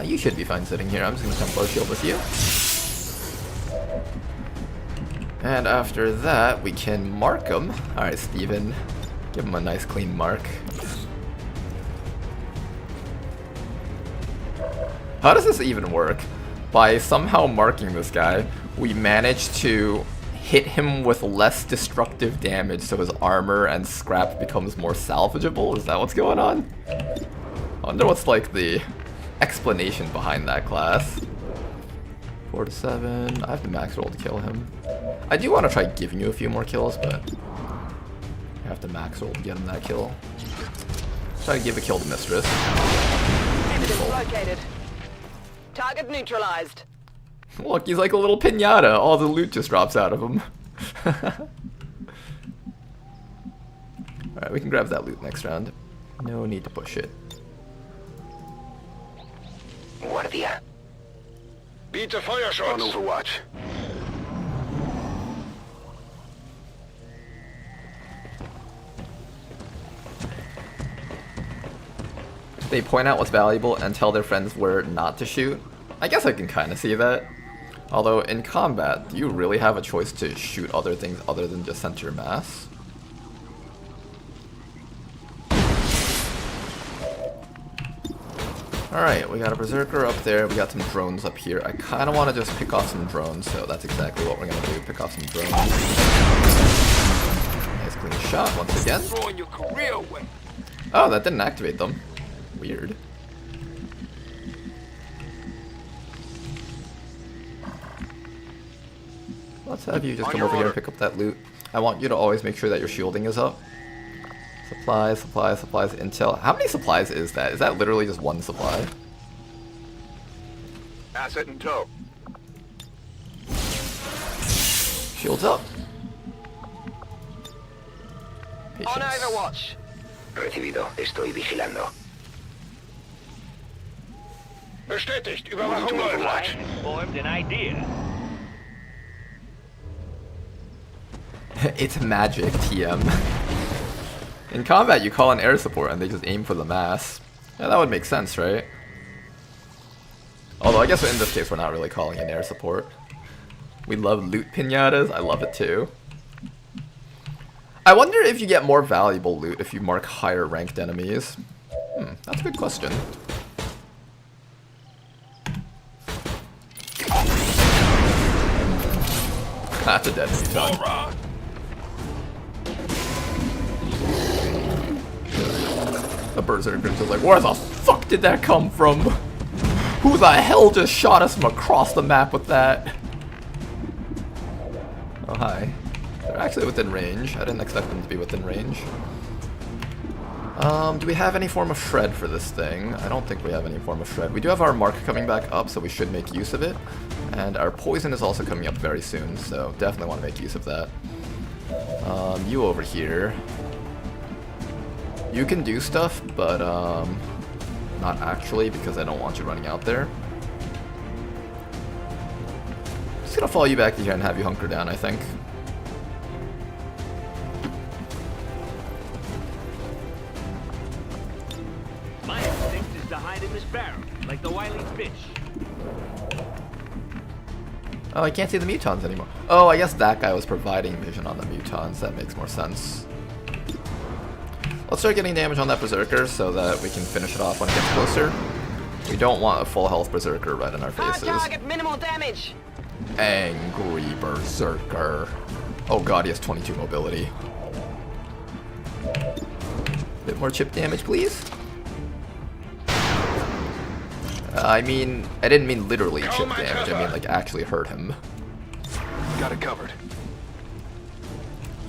You should be fine sitting here. I'm just gonna Templar Shield with you. And after that, we can mark him. Alright, Steven. Give him a nice clean mark. How does this even work? By somehow marking this guy, we manage to hit him with less destructive damage so his armor and scrap becomes more salvageable? Is that what's going on? I wonder what's like the explanation behind that class. 4 to 7. I have to max roll to kill him. I do want to try giving you a few more kills, but I have to max roll to get him that kill. Try to give a kill to Mistress. Evidence located. Target neutralized. Look, he's like a little pinata. All the loot just drops out of him. Alright, we can grab that loot next round. No need to push it. Guardia. Biete Feuerschutz. On Overwatch. They point out what's valuable and tell their friends where not to shoot. I guess I can kind of see that. Although in combat, do you really have a choice to shoot other things other than just center mass? Alright, we got a Berserker up there, we got some drones up here. I kind of want to just pick off some drones, so that's exactly what we're going to do, pick off some drones. Nice clean shot once again. Oh, that didn't activate them. Weird. Let's have you just come over here and pick up that loot. I want you to always make sure that your shielding is up. Supplies, supplies, supplies, intel. How many supplies is that? Is that literally just one supply? Asset in tow. Shields up. On Patience. Overwatch. Recibido. Estoy vigilando. Bestätigt. Moving Überwachung to läuft. Overwatch. Formed an idea. It's magic, TM. In combat, you call an air support and they just aim for the mass. Yeah, that would make sense, right? Although I guess in this case, we're not really calling an air support. We love loot pinatas. I love it too. I wonder if you get more valuable loot if you mark higher ranked enemies. That's a good question. That's a dead mutant. The Berserkers are like, where the fuck did that come from? Who the hell just shot us from across the map with that? Oh, hi. They're actually within range. I didn't expect them to be within range. Do we have any form of shred for this thing? I don't think we have any form of shred. We do have our mark coming back up, so we should make use of it. And our poison is also coming up very soon, so definitely want to make use of that. You over here. You can do stuff, but not actually, because I don't want you running out there. Just gonna follow you back to here and have you hunker down, I think. My instinct is to hide in this barrel, like the wily fish. Oh, I can't see the mutons anymore. Oh, I guess that guy was providing vision on the mutons. That makes more sense. Let's start getting damage on that Berserker so that we can finish it off when it gets closer. We don't want a full health Berserker right in our Hard faces. target, minimal damage. Angry Berserker. Oh god, he has 22 mobility. Bit more chip damage, please. I mean, I didn't mean literally chip damage. I mean like actually hurt him. Got it covered.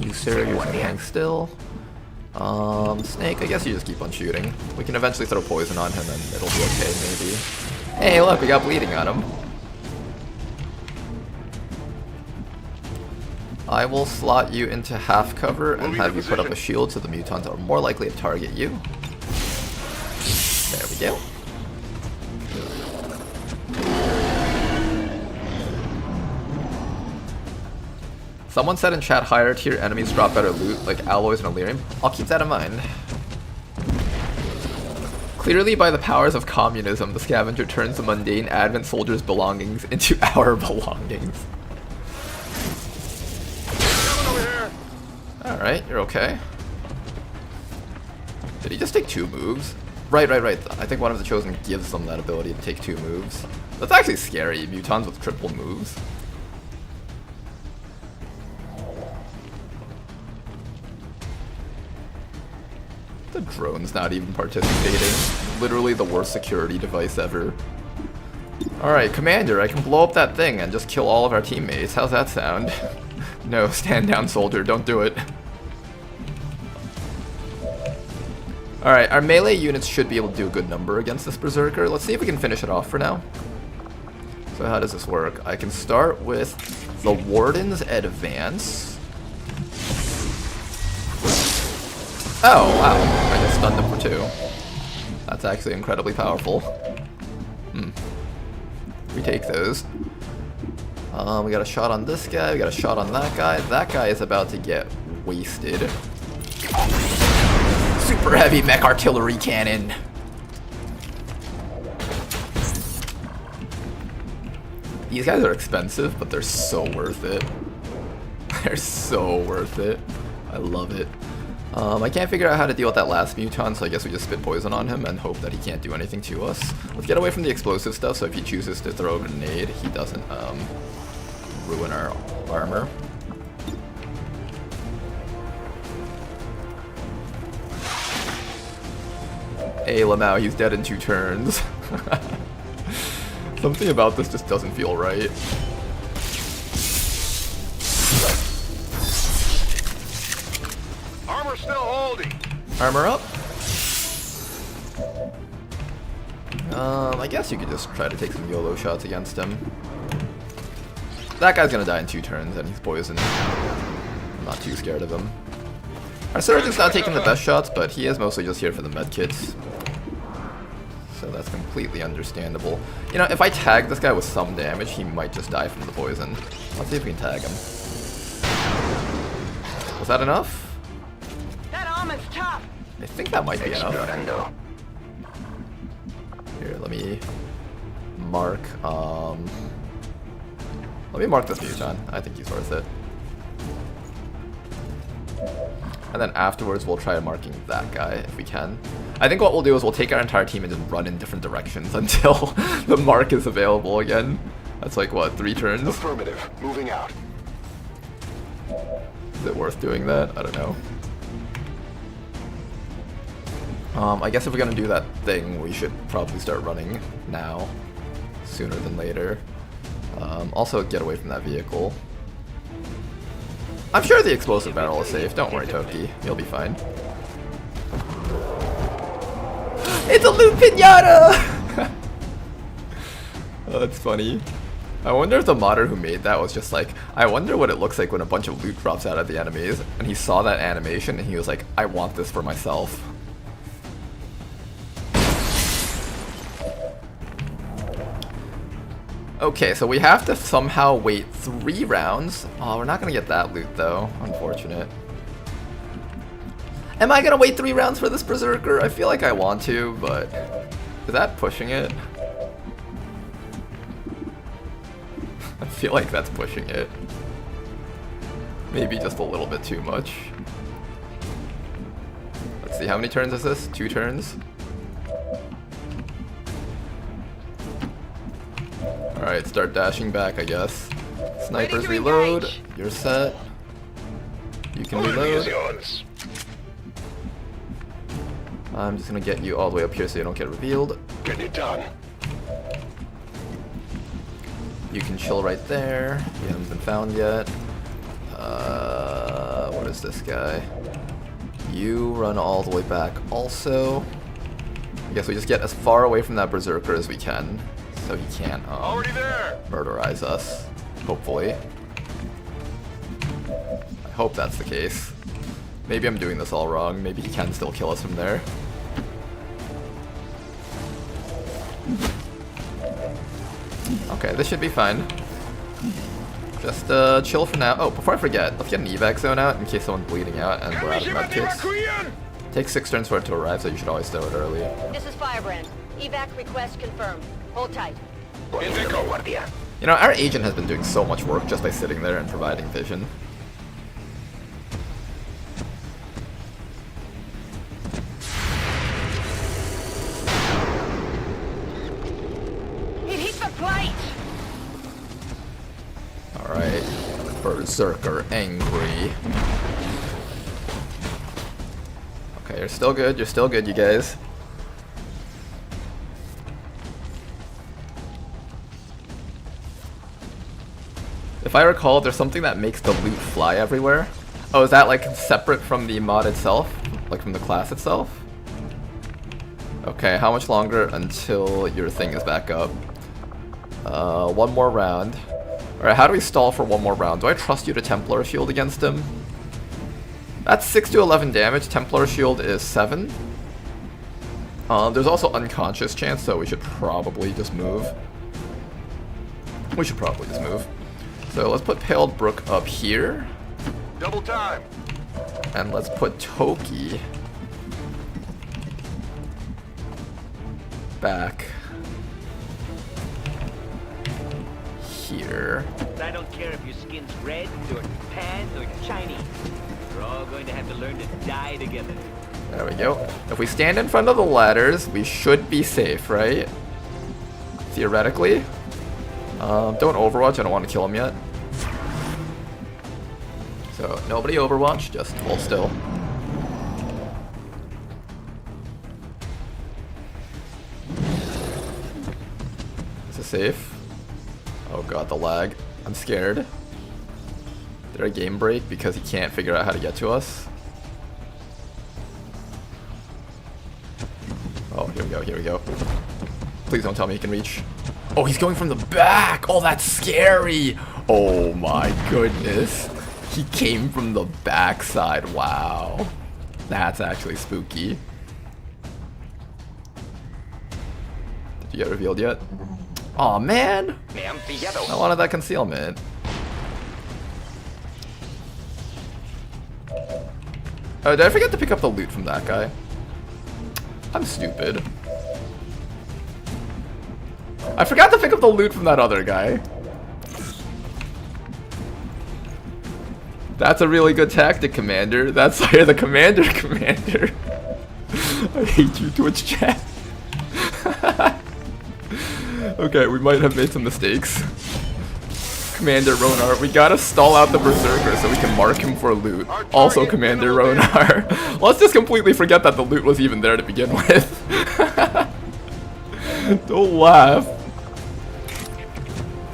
You sir, you're hang still. Snake, I guess you just keep on shooting. We can eventually throw poison on him and it'll be okay, maybe. Hey, look, we got bleeding on him. I will slot you into half cover and have you put up a shield so the mutants are more likely to target you. There we go. Someone said in chat higher tier enemies drop better loot, like alloys and Illyrium. I'll keep that in mind. Clearly, by the powers of communism, the scavenger turns the mundane Advent soldiers' belongings into our belongings. Alright, you're okay. Did he just take 2 moves? Right. I think one of the Chosen gives them that ability to take 2 moves. That's actually scary, mutons with triple moves. The drone's not even participating. Literally the worst security device ever. Alright, Commander, I can blow up that thing and just kill all of our teammates. How's that sound? No, stand down, soldier. Don't do it. Alright, our melee units should be able to do a good number against this Berserker. Let's see if we can finish it off for now. So how does this work? I can start with the Warden's Advance. Oh, wow. I just stunned him for 2. That's actually incredibly powerful. We take those. We got a shot on this guy, we got a shot on that guy. That guy is about to get wasted. Super heavy mech artillery cannon. These guys are expensive, but they're so worth it. They're so worth it. I love it. I can't figure out how to deal with that last muton, so I guess we just spit poison on him and hope that he can't do anything to us. Let's get away from the explosive stuff, so if he chooses to throw a grenade, he doesn't ruin our armor. Hey, Lamau, he's dead in 2 turns. Something about this just doesn't feel right. Armor still holding. Armor up. I guess you could just try to take some YOLO shots against him. That guy's gonna die in 2 turns, and he's poisoned. I'm not too scared of him. Our surgeon's not taking the best shots, but he is mostly just here for the medkits. So that's completely understandable. You know, if I tag this guy with some damage, he might just die from the poison. Let's see if we can tag him. Was that enough? That armor's tough. I think that might be enough. Explorando. Here, let me mark, let me mark this muton. I think he's worth it. And then afterwards, we'll try marking that guy if we can. I think what we'll do is we'll take our entire team and just run in different directions until the mark is available again. That's like, what, 3 turns? Affirmative. Moving out. Is it worth doing that? I don't know. I guess if we're gonna do that thing, we should probably start running now, sooner than later. Also, get away from that vehicle. I'm sure the explosive barrel is safe. Don't worry, Toki. You'll be fine. It's a loot pinata! Oh, that's funny. I wonder if the modder who made that was just like, I wonder what it looks like when a bunch of loot drops out of the enemies, and he saw that animation and he was like, I want this for myself. Okay, so we have to somehow wait 3 rounds. Oh, we're not gonna get that loot though. Unfortunate. Am I gonna wait 3 rounds for this Berserker? I feel like I want to, but is that pushing it? I feel like that's pushing it. Maybe just a little bit too much. Let's see, how many turns is this? 2 turns? Alright, start dashing back, I guess. Snipers reload. engage. You're set. You can Enemy is reload. yours. I'm just gonna get you all the way up here so you don't get revealed. Get it done. You can chill right there. You haven't been found yet. What is this guy? You run all the way back also. I guess we just get as far away from that Berserker as we can, so he can't Already there. murderize us, hopefully. I hope that's the case. Maybe I'm doing this all wrong. Maybe he can still kill us from there. Okay, this should be fine. Just chill for now. Oh, before I forget, let's get an evac zone out in case someone's bleeding out and we're out of medkits. Takes 6 turns for it to arrive, so you should always stow it early. This is Firebrand. Evac request confirmed. Hold tight. Poniéndome guardia. You know, our agent has been doing so much work just by sitting there and providing vision. It hit the plate! Alright. Berserker angry. Okay, you're still good, you guys. If I recall, there's something that makes the loot fly everywhere. Oh, is that like separate from the mod itself? Like from the class itself? Okay, how much longer until your thing is back up? One more round. Alright, how do we stall for one more round? Do I trust you to Templar Shield against him? That's 6 to 11 damage. Templar Shield is 7. There's also unconscious chance, so we should probably just move. So let's put Paled Brook up here. Double time. And let's put Toki back here. I don't care if your skin's red, or tan, or Chinese. We're all going to have to learn to die together. There we go. If we stand in front of the ladders, we should be safe, right? Theoretically. Don't Overwatch, I don't want to kill him yet. So, nobody Overwatch, just hold still. Is it safe? Oh god, the lag. I'm scared. Did our game break because he can't figure out how to get to us? Oh, here we go. Please don't tell me he can reach. Oh, he's going from the back! Oh, that's scary! Oh my goodness. He came from the backside. Wow. That's actually spooky. Did you get revealed yet? Aw, man! Me han pillado. I wanted that concealment. Oh, did I forget to pick up the loot from that guy? I'm stupid. I forgot to pick up the loot from that other guy. That's a really good tactic, Commander. That's why you're the Commander. I hate you, Twitch chat. Okay, we might have made some mistakes. Commander Ronar, we gotta stall out the Berserker so we can mark him for loot. Also, Commander Ronar. Let's just completely forget that the loot was even there to begin with. Don't laugh.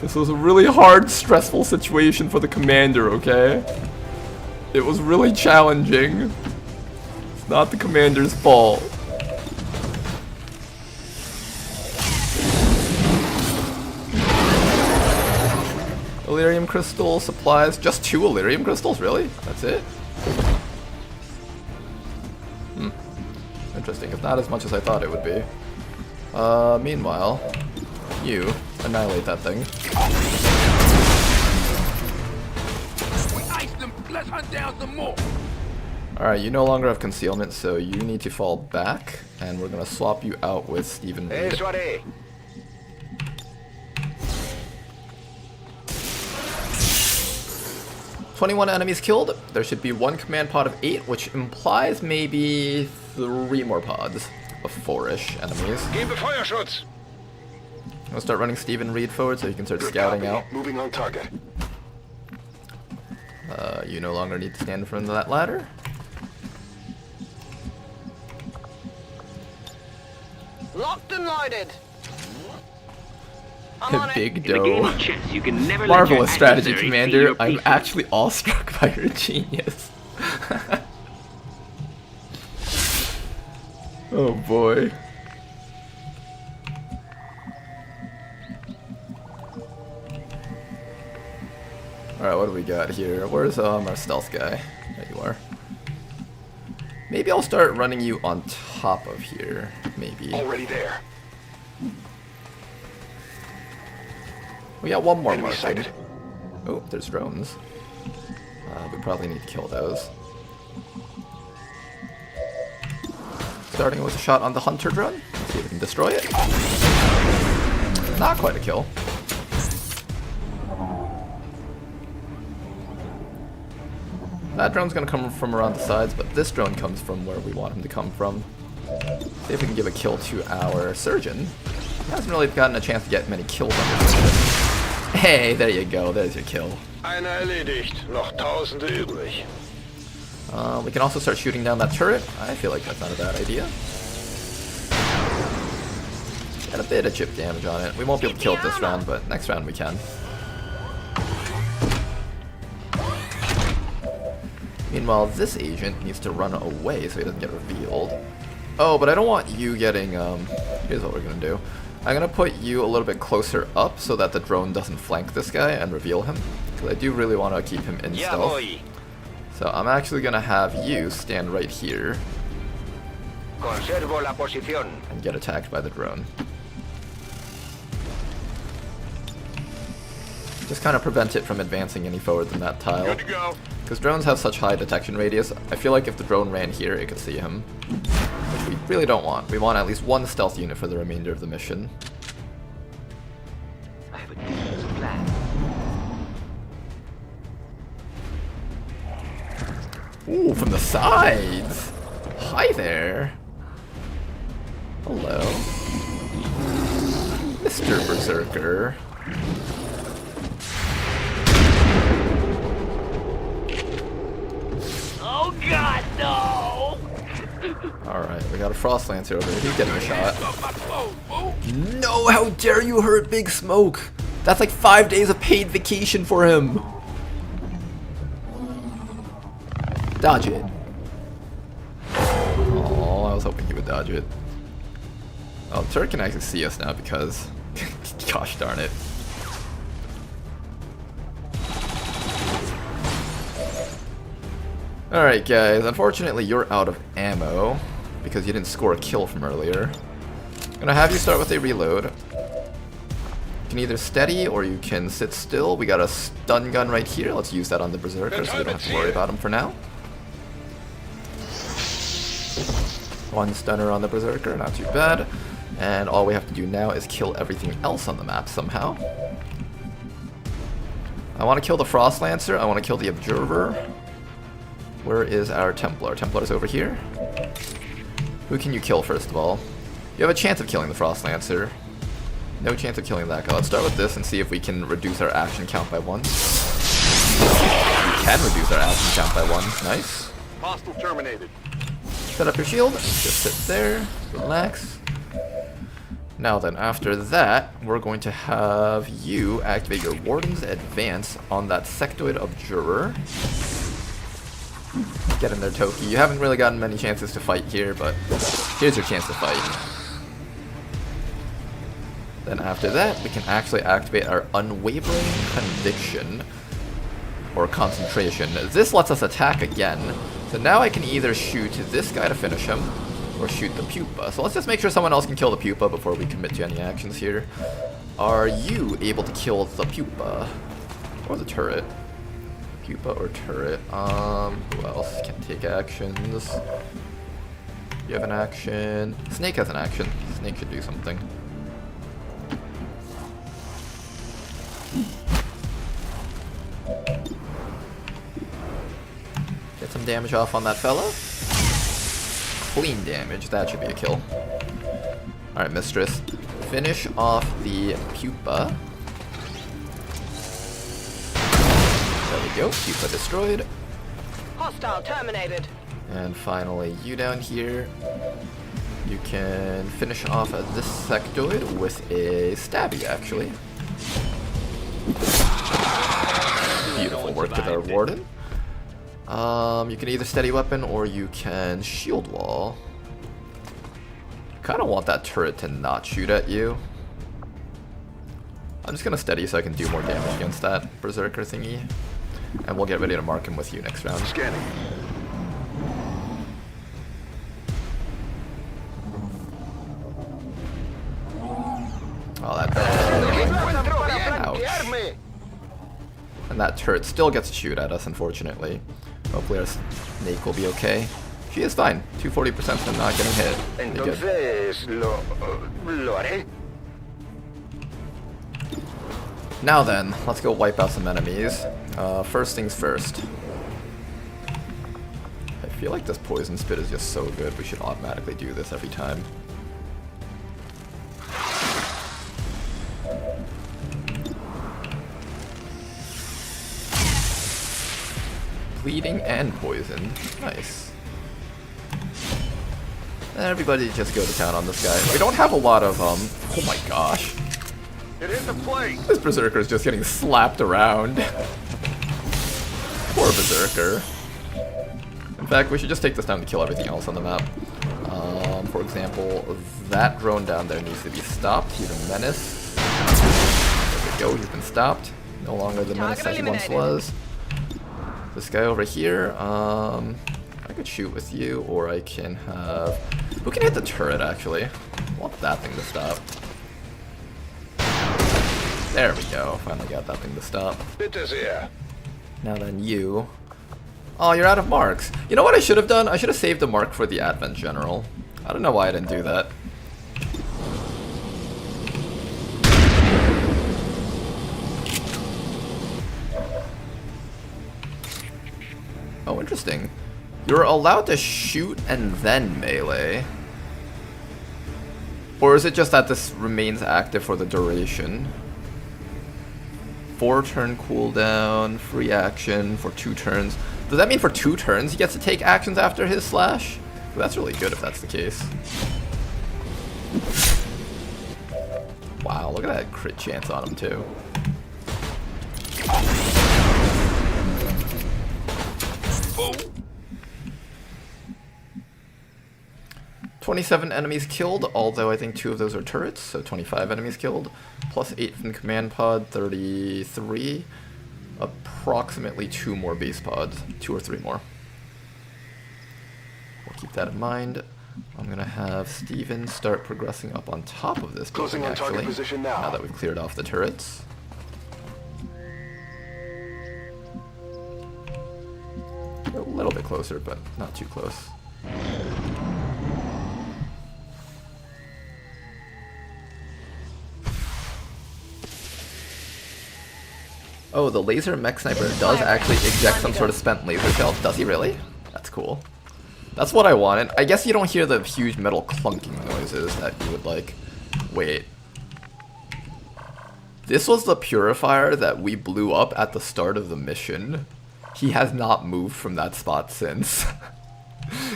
This was a really hard, stressful situation for the Commander, okay? It was really challenging. It's not the Commander's fault. Illyrium crystal supplies. Just 2 Illyrium crystals? Really? That's it? Interesting. It's not as much as I thought it would be. Meanwhile, you annihilate that thing. Let's hunt down some more. Alright, you no longer have concealment, so you need to fall back, and we're gonna swap you out with Stephen Reed. Eso haré. 21 enemies killed. There should be 1 command pod of 8, which implies maybe 3 more pods of 4-ish enemies. Gebe Feuerschutz. I'm gonna start running Stephen Reed forward so you can start Good scouting copy. out. Moving on target. You no longer need to stand in front of that ladder. Locked and loaded. I'm on it. Big In the game dough. of chess, you can never let your Marvelous strategy, adversary see Commander. your I'm pieces. actually awestruck by your genius. Oh boy. Alright, what do we got here? Where's our stealth guy? There you are. Maybe I'll start running you on top of here. Maybe. Already there. We got 1 more Enemy mark. sighted. Oh, there's drones. We probably need to kill those. Starting with a shot on the hunter drone. See if we can destroy it. Not quite a kill. That drone's gonna come from around the sides, but this drone comes from where we want him to come from. See if we can give a kill to our surgeon. He hasn't really gotten a chance to get many kills on this mission. Hey, there you go. There's your kill. Einer erledigt. Noch Tausende übrig. We can also start shooting down that turret. I feel like that's not a bad idea. Got a bit of chip damage on it. We won't be able to kill it this round, but next round we can. Meanwhile, this agent needs to run away so he doesn't get revealed. Oh, but I don't want you getting, here's what we're gonna do. I'm gonna put you a little bit closer up so that the drone doesn't flank this guy and reveal him. Because I do really want to keep him in stealth. So I'm actually gonna have you stand right here Conservo la posición. and get attacked by the drone. Just kind of prevent it from advancing any forward than that tile. Good to go. Because drones have such high detection radius, I feel like if the drone ran here, it could see him. Which we really don't want. We want at least one stealth unit for the remainder of the mission. I have a decent plan. Ooh, from the sides! Hi there! Hello. Mr. Berserker. Oh God, no! Alright, we got a Frost Lancer over here. He's getting a shot. No, how dare you hurt Big Smoke! That's like 5 days of paid vacation for him! Dodge it. Oh, I was hoping he would dodge it. Oh, the turret can actually see us now because... Gosh darn it. Alright guys, unfortunately you're out of ammo because you didn't score a kill from earlier. I'm gonna have you start with a reload. You can either steady or you can sit still. We got a stun gun right here. Let's use that on the Berserker so we don't have to worry about him for now. One stunner on the Berserker, not too bad. And all we have to do now is kill everything else on the map somehow. I want to kill the Frost Lancer, I want to kill the Observer. Where is our Templar? Templar's over here. Who can you kill first of all? You have a chance of killing the Frost Lancer. No chance of killing that guy. Let's start with this and see if we can reduce our action count by 1. We can reduce our action count by 1. Nice. Hostile terminated. Set up your shield. Just sit there. Relax. Now then, after that, we're going to have you activate your Warden's Advance on that Sectoid Observer. Get in there, Toki. You haven't really gotten many chances to fight here, but here's your chance to fight. Then after that, we can actually activate our Unwavering Conviction, or Concentration. This lets us attack again, so now I can either shoot this guy to finish him, or shoot the Pupa. So let's just make sure someone else can kill the Pupa before we commit to any actions here. Are you able to kill the Pupa? Or the turret? Pupa or turret? Who else can take actions? You have an action. Snake has an action. Snake should do something. Get some damage off on that fella. Clean damage, that should be a kill. Alright, Mistress. Finish off the Pupa. There we go, Pupa destroyed. Hostile terminated. And finally, you down here. You can finish off this sectoid with a stabby, actually. Beautiful work with our Warden. You can either steady weapon or you can shield wall. Kind of want that turret to not shoot at you. I'm just gonna steady so I can do more damage against that Berserker thingy. And we'll get ready to mark him with you next round. Scanning. Oh, that ouch. And that turret still gets to shoot at us, unfortunately. Hopefully our snake will be okay. She is fine. 240% from not getting hit. Pretty good. Entonces, lo haré. Now then, let's go wipe out some enemies. First things first. I feel like this poison spit is just so good, we should automatically do this every time. Bleeding and poisoned. Nice. Everybody just go to town on this guy. We don't have a lot of, oh my gosh. It hit the plate. This Berserker is just getting slapped around. Poor Berserker. In fact, we should just take this time to kill everything else on the map. For example, that drone down there needs to be stopped. He's a menace. There we go, he's been stopped. No longer the menace that he once was. This guy over here, I could shoot with you, or I can have... Who can hit the turret, actually? I want that thing to stop. There we go, finally got that thing to stop. Bitte sehr. Now then, you... Oh, you're out of marks. You know what I should have done? I should have saved a mark for the Advent General. I don't know why I didn't do that. Oh, interesting. You're allowed to shoot and then melee. Or is it just that this remains active for the duration? 4-turn cooldown, free action for 2 turns. Does that mean for 2 turns he gets to take actions after his slash? Well, that's really good if that's the case. Wow, look at that crit chance on him too. Oh. 27 enemies killed, although I think 2 of those are turrets, so 25 enemies killed. Plus 8 from command pod, 33. Approximately 2 more base pods, 2 or 3 more. We'll keep that in mind. I'm gonna have Steven start progressing up on top of this building, actually, now that we've cleared off the turrets. A little bit closer, but not too close. Oh, the laser mech sniper does actually eject some sort of spent laser shell. Does he really? That's cool. That's what I wanted. I guess you don't hear the huge metal clunking noises that you would like. Wait. This was the purifier that we blew up at the start of the mission. He has not moved from that spot since.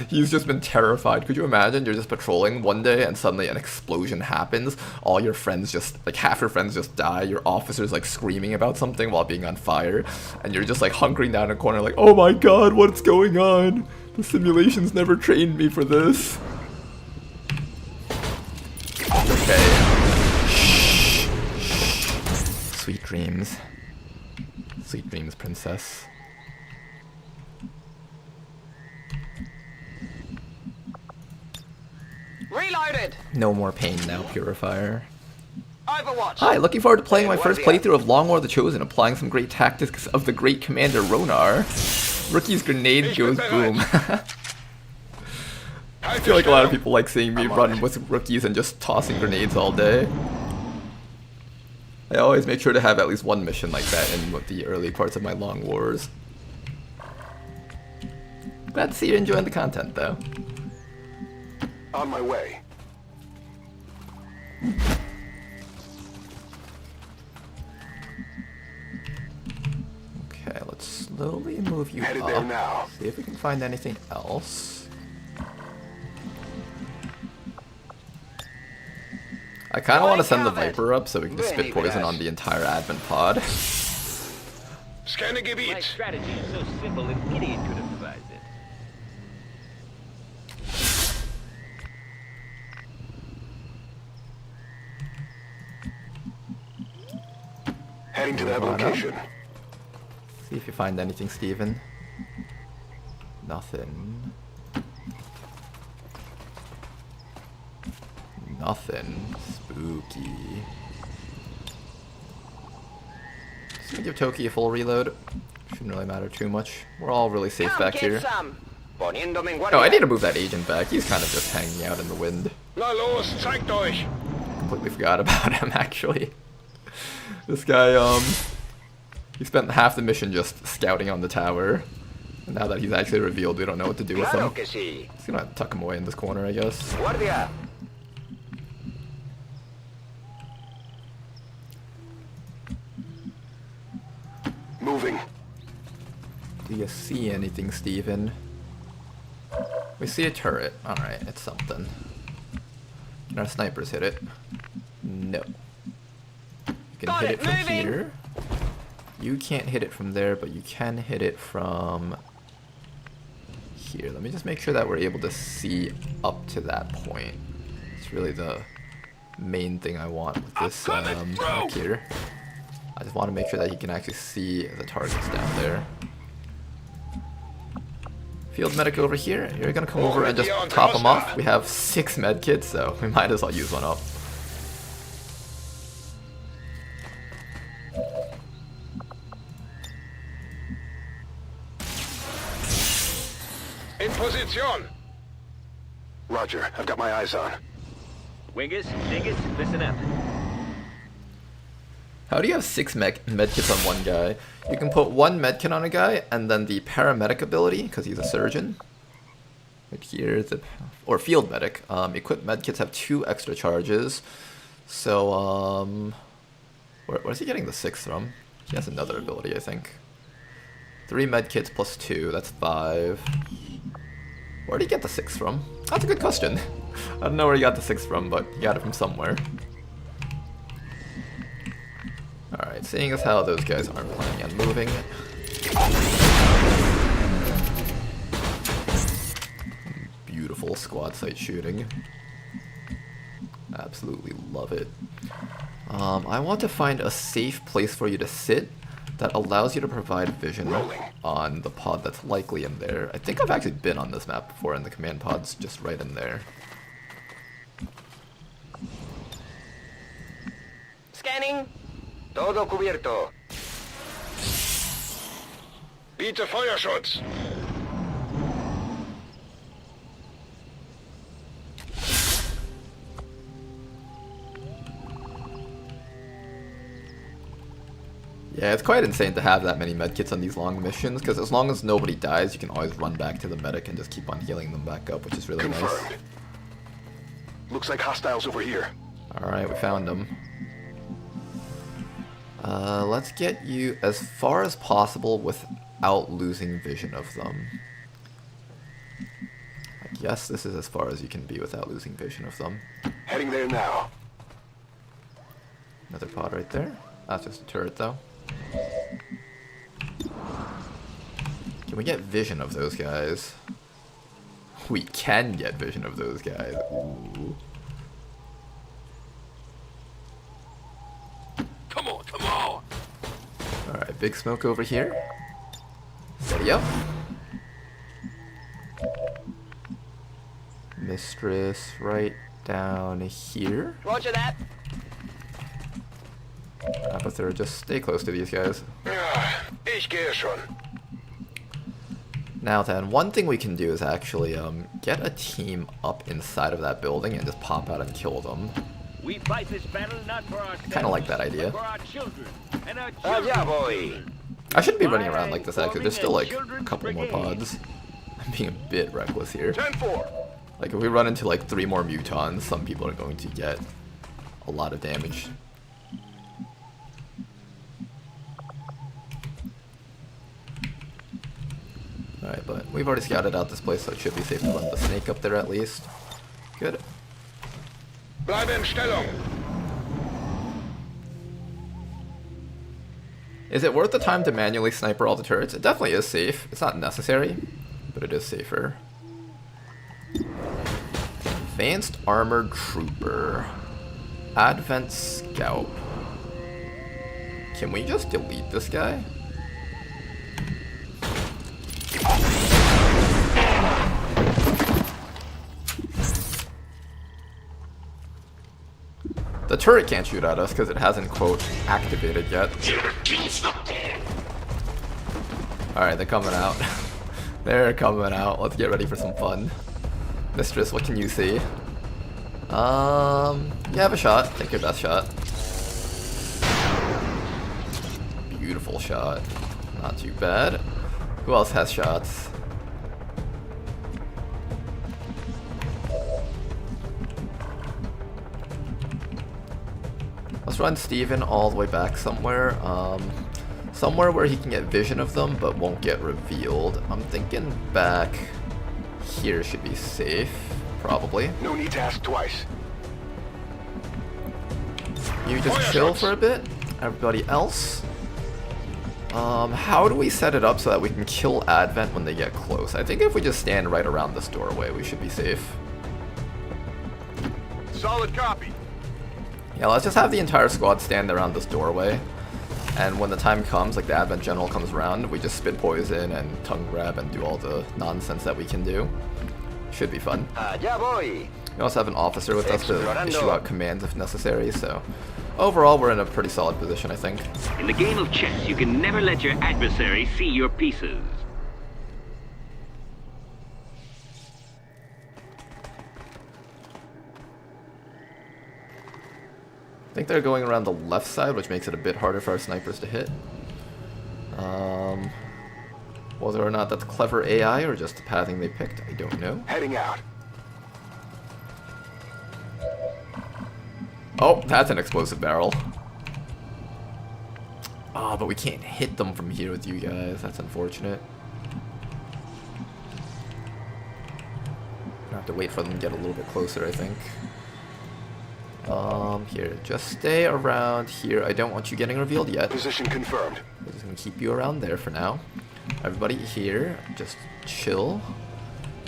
He's just been terrified. Could you imagine you're just patrolling one day and suddenly an explosion happens? All your friends just, like half your friends just die. Your officer's like screaming about something while being on fire. And you're just like hunkering down in a corner like, oh my god, what's going on? The simulations never trained me for this. Okay. Shh. Sweet dreams. Sweet dreams, princess. Reloaded. No more pain now, purifier. Overwatch. Hi, looking forward to playing my first playthrough of Long War the Chosen, applying some great tactics of the great commander Ronar. Rookie's grenade goes boom. I feel like a lot of people like seeing me run with rookies and just tossing grenades all day. I always make sure to have at least one mission like that in the early parts of my Long Wars. Glad to see you enjoying the content though. On my way. Okay, let's slowly move you Headed there up. now. See if we can find anything else. I kind of want to send the Viper up so we can just spit poison on the entire Advent pod. Scanning My Gebiet. strategy is so simple an idiot could have devised it. Heading to that location. See if you find anything, Steven. Nothing. Nothing. Spooky. Just gonna give Toki a full reload. Shouldn't really matter too much. We're all really safe Come back get here. some. Poniéndome en Oh, I guardia. need to move that agent back. He's kind of just hanging out in the wind. Na los, zeigt euch! Completely forgot about him, actually. This guy, he spent half the mission just scouting on the tower. And now that he's actually revealed, we don't know what to do with Claro him. que sí. Just gonna tuck him away in this corner, I guess. Guardia. Moving. Do you see anything, Steven? We see a turret. Alright, it's something. Can our snipers hit it? No. You can Got hit it, it from moving. here. You can't hit it from there, but you can hit it from here. Let me just make sure that we're able to see up to that point. It's really the main thing I want with this hack here. I just want to make sure that you can actually see the targets down there. Field medic over here. You're gonna come over and just top them off. We have 6 med kits, so we might as well use one up. In position! Roger, I've got my eyes on. Wingus, Dingus, listen up. How do you have 6 medkits on one guy? You can put 1 medkit on a guy, and then the paramedic ability, because he's a surgeon. Right here, or field medic. Equipped medkits have 2 extra charges. So, where's he getting the 6 from? He has another ability, I think. 3 medkits plus 2, that's 5. Where did he get the 6 from? That's a good question. I don't know where he got the 6 from, but he got it from somewhere. Alright, seeing as how those guys aren't planning on moving. Beautiful squad site shooting. Absolutely love it. I want to find a safe place for you to sit that allows you to provide vision on the pod that's likely in there. I think I've actually been on this map before, and the command pod's just right in there. Scanning. Todo cubierto. Biete Feuerschutz! Yeah, it's quite insane to have that many medkits on these long missions, because as long as nobody dies, you can always run back to the medic and just keep on healing them back up, which is really nice. Confirmed. Looks like hostiles over here. Alright, we found them. Let's get you as far as possible without losing vision of them. I guess this is as far as you can be without losing vision of them. Heading there now. Another pod right there. That's just a turret though. Can we get vision of those guys? We can get vision of those guys. Ooh. Come on, come on! Alright, big smoke over here. Steady up. Mistress right down here. Roger that. Apathur, just stay close to these guys. Ja, ich gehe schon. Now then, one thing we can do is actually get a team up inside of that building and just pop out and kill them. We fight this battle not for ourselves, Kinda like that idea. but for our children and our Allá children. voy. I shouldn't be running around like this actually. There's still like a couple more pods. I'm being a bit reckless here. 10-4. Like if we run into like 3 more mutons, some people are going to get a lot of damage. Alright, but we've already scouted out this place, so it should be safe to run the snake up there at least. Good. Bleibe in Stellung. Is it worth the time to manually sniper all the turrets? It definitely is safe. It's not necessary, but it is safer. Advanced Armored Trooper. Advent Scout. Can we just delete this guy? The turret can't shoot at us because it hasn't, quote, activated yet. Alright, they're coming out. They're coming out. Let's get ready for some fun. Mistress, what can you see? You have a shot. Take your best shot. Beautiful shot. Not too bad. Who else has shots? Let's run Steven all the way back somewhere. Somewhere where he can get vision of them but won't get revealed. I'm thinking back here should be safe, probably. No need to ask twice. You just chill for a bit. Everybody else. How do we set it up so that we can kill Advent when they get close? I think if we just stand right around this doorway, we should be safe. Solid copy. Yeah, let's just have the entire squad stand around this doorway. And when the time comes, like the Advent General comes around, we just spit poison and tongue grab and do all the nonsense that we can do. Should be fun. Allá voy. We also have an officer with us to issue out commands if necessary, so overall we're in a pretty solid position, I think. In the game of chess, you can never let your adversary see your pieces. I think they're going around the left side, which makes it a bit harder for our snipers to hit. Whether or not that's clever AI or just the pathing they picked, I don't know. Heading out. Oh, that's an explosive barrel. Ah, but we can't hit them from here with you guys. That's unfortunate. Gonna have to wait for them to get a little bit closer, I think. Here, just stay around here. I don't want you getting revealed yet. Position confirmed. We're just gonna keep you around there for now. Everybody here, just chill.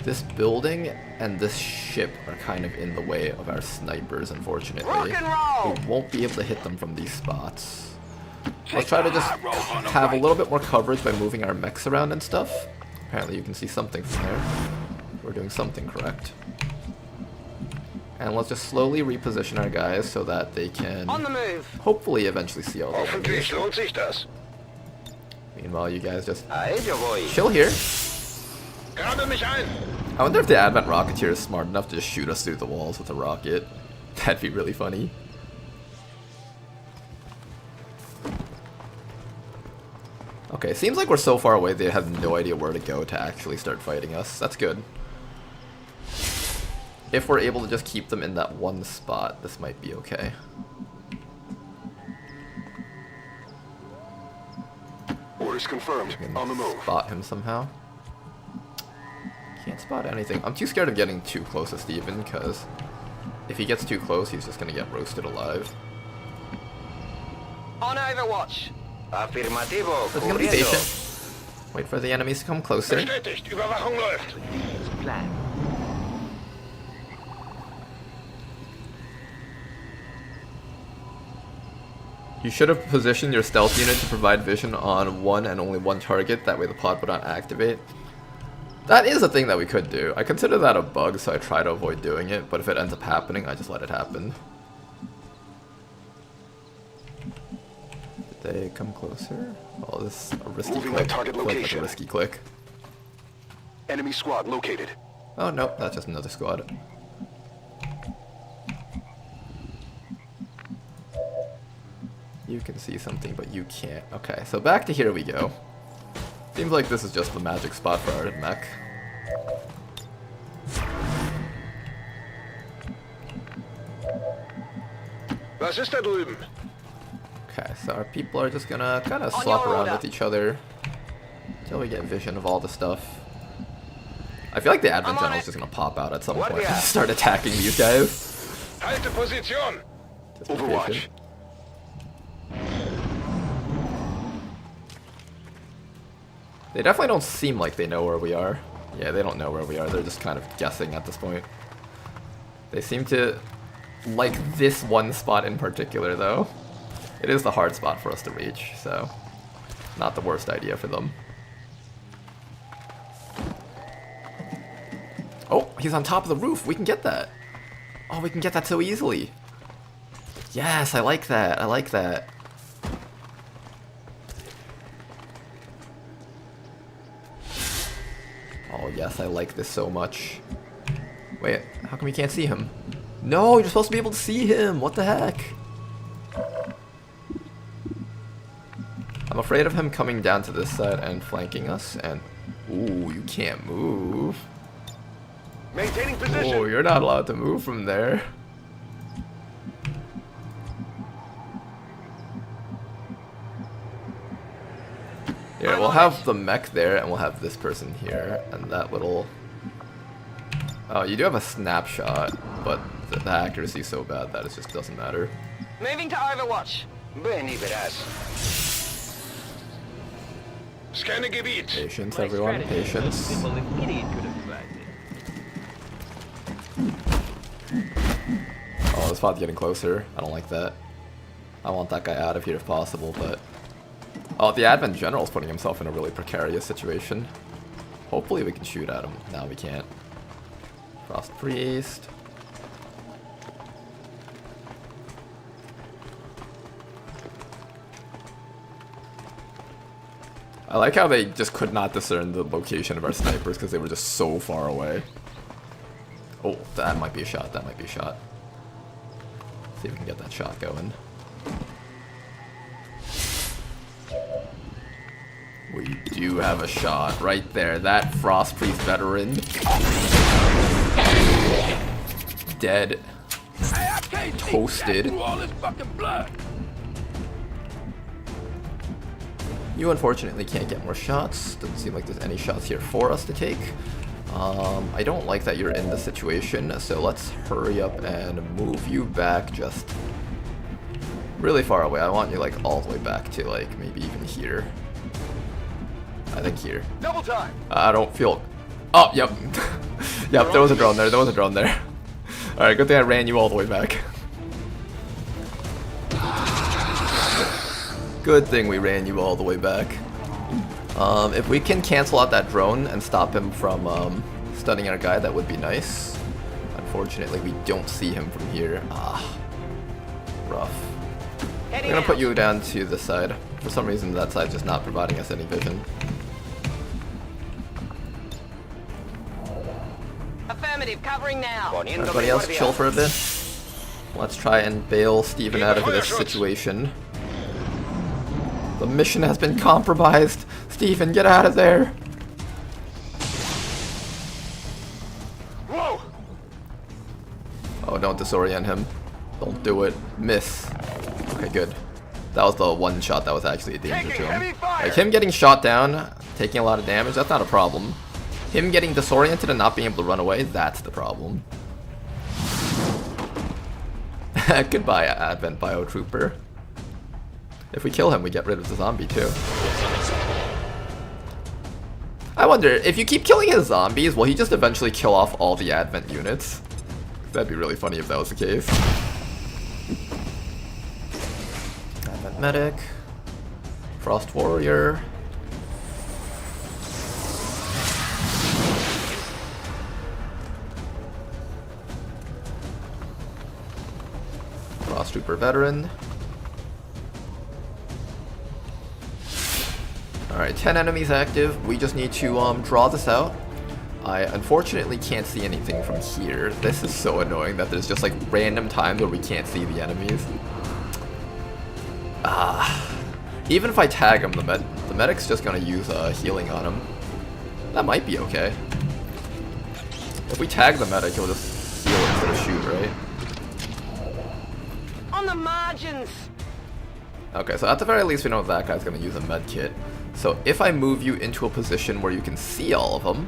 This building and this ship are kind of in the way of our snipers, unfortunately. Rock and roll! We won't be able to hit them from these spots. Let's try to just have a little bit more coverage by moving our mechs around and stuff. Apparently you can see something from there. We're doing something correct. And let's just slowly reposition our guys so that they can On the move. hopefully eventually see all the enemies. Hoffentlich lohnt sich das. Meanwhile, you guys just A ello voy. chill here. Grabe mich ein. I wonder if the Advent Rocketeer is smart enough to just shoot us through the walls with a rocket. That'd be really funny. Okay, seems like we're so far away they have no idea where to go to actually start fighting us. That's good. If we're able to just keep them in that one spot, this might be okay. Orders confirmed. On the move. Spot him somehow. Can't spot anything. I'm too scared of getting too close to Steven, because if he gets too close, he's just gonna get roasted alive. On Overwatch. Afirmativo. So he's gonna be Cubriendo. patient. Wait for the enemies to come closer. Bestätigt. Überwachung läuft. It's planned. You should have positioned your stealth unit to provide vision on one and only one target, that way the pod would not activate. That is a thing that we could do. I consider that a bug, so I try to avoid doing it, but if it ends up happening, I just let it happen. Did they come closer? Oh, this is a risky Moving click. on target Feels like a location. risky click. Enemy squad located. Oh, no, that's just another squad. You can see something, but you can't. Okay, so back to here we go. Seems like this is just the magic spot for our mech. Was ist da drüben? Okay, so our people are just gonna kind of On swap your around order. with each other until we get vision of all the stuff. I feel like the Advent I'm on General is it. just gonna pop out at some What point we and have? start attacking these guys. Halte Position. Just be Overwatch. patient. They definitely don't seem like they know where we are. Yeah, they don't know where we are. They're just kind of guessing at this point. They seem to like this one spot in particular, though. It is the hard spot for us to reach, so not the worst idea for them. Oh, he's on top of the roof. We can get that. Oh, we can get that so easily. Yes, I like that. I like that. yes, I like this so much. Wait, how come you can't see him? No, you're supposed to be able to see him! What the heck? I'm afraid of him coming down to this side and flanking us, and... Ooh, you can't move. Maintaining position. Oh, you're not allowed to move from there. Yeah, we'll have the mech there, and we'll have this person here, and that little... Oh, you do have a snapshot, but the accuracy is so bad that it just doesn't matter. Moving to Overwatch. Ven y verás. Scanning Gebiet. Patience, My everyone, strategy is so patience. simple an idiot could have devised it. Oh, this pod's getting closer. I don't like that. I want that guy out of here if possible, but... Oh, the Advent General's putting himself in a really precarious situation. Hopefully we can shoot at him. No, we can't. Frost Priest. I like how they just could not discern the location of our snipers because they were just so far away. Oh, that might be a shot. That might be a shot. See if we can get that shot going. We do have a shot right there. That Frost Priest veteran. Dead. Toasted. You unfortunately can't get more shots. Doesn't seem like there's any shots here for us to take. I don't like that you're in this situation, so let's hurry up and move you back just really far away. I want you like all the way back to like maybe even here. I think here. Double time. I don't feel... Oh, yep. Yep, there was a drone there. There was a drone there. Alright, good thing I ran you all the way back. Good thing we ran you all the way back. If we can cancel out that drone and stop him from stunning our guy, that would be nice. Unfortunately, we don't see him from here. Ah, rough. I'm gonna put you down to the side. For some reason, that side's just not providing us any vision. Affirmative, covering now. Poniendo Everybody mi else guardia. chill for a bit. Let's try and bail Steven out of this situation. The mission has been compromised. Steven, get out of there. Whoa. Oh, don't disorient him. Don't do it. Miss. Okay, good. That was the one shot that was actually a danger to him. Like, him getting shot down, taking a lot of damage, that's not a problem. Him getting disoriented and not being able to run away, that's the problem. Goodbye, Advent Biotrooper. If we kill him, we get rid of the zombie too. I wonder, if you keep killing his zombies, will he just eventually kill off all the Advent units? That'd be really funny if that was the case. Advent Medic. Frost Warrior. Frost Trooper Veteran. Alright, 10 enemies active. We just need to draw this out. I unfortunately can't see anything from here. This is so annoying that there's just like random times where we can't see the enemies. Even if I tag him, the medic's just gonna use healing on him. That might be okay. If we tag the medic, he'll just heal instead of shoot, right? On the margins. Okay, so at the very least we know that guy's gonna use a med kit. So if I move you into a position where you can see all of them,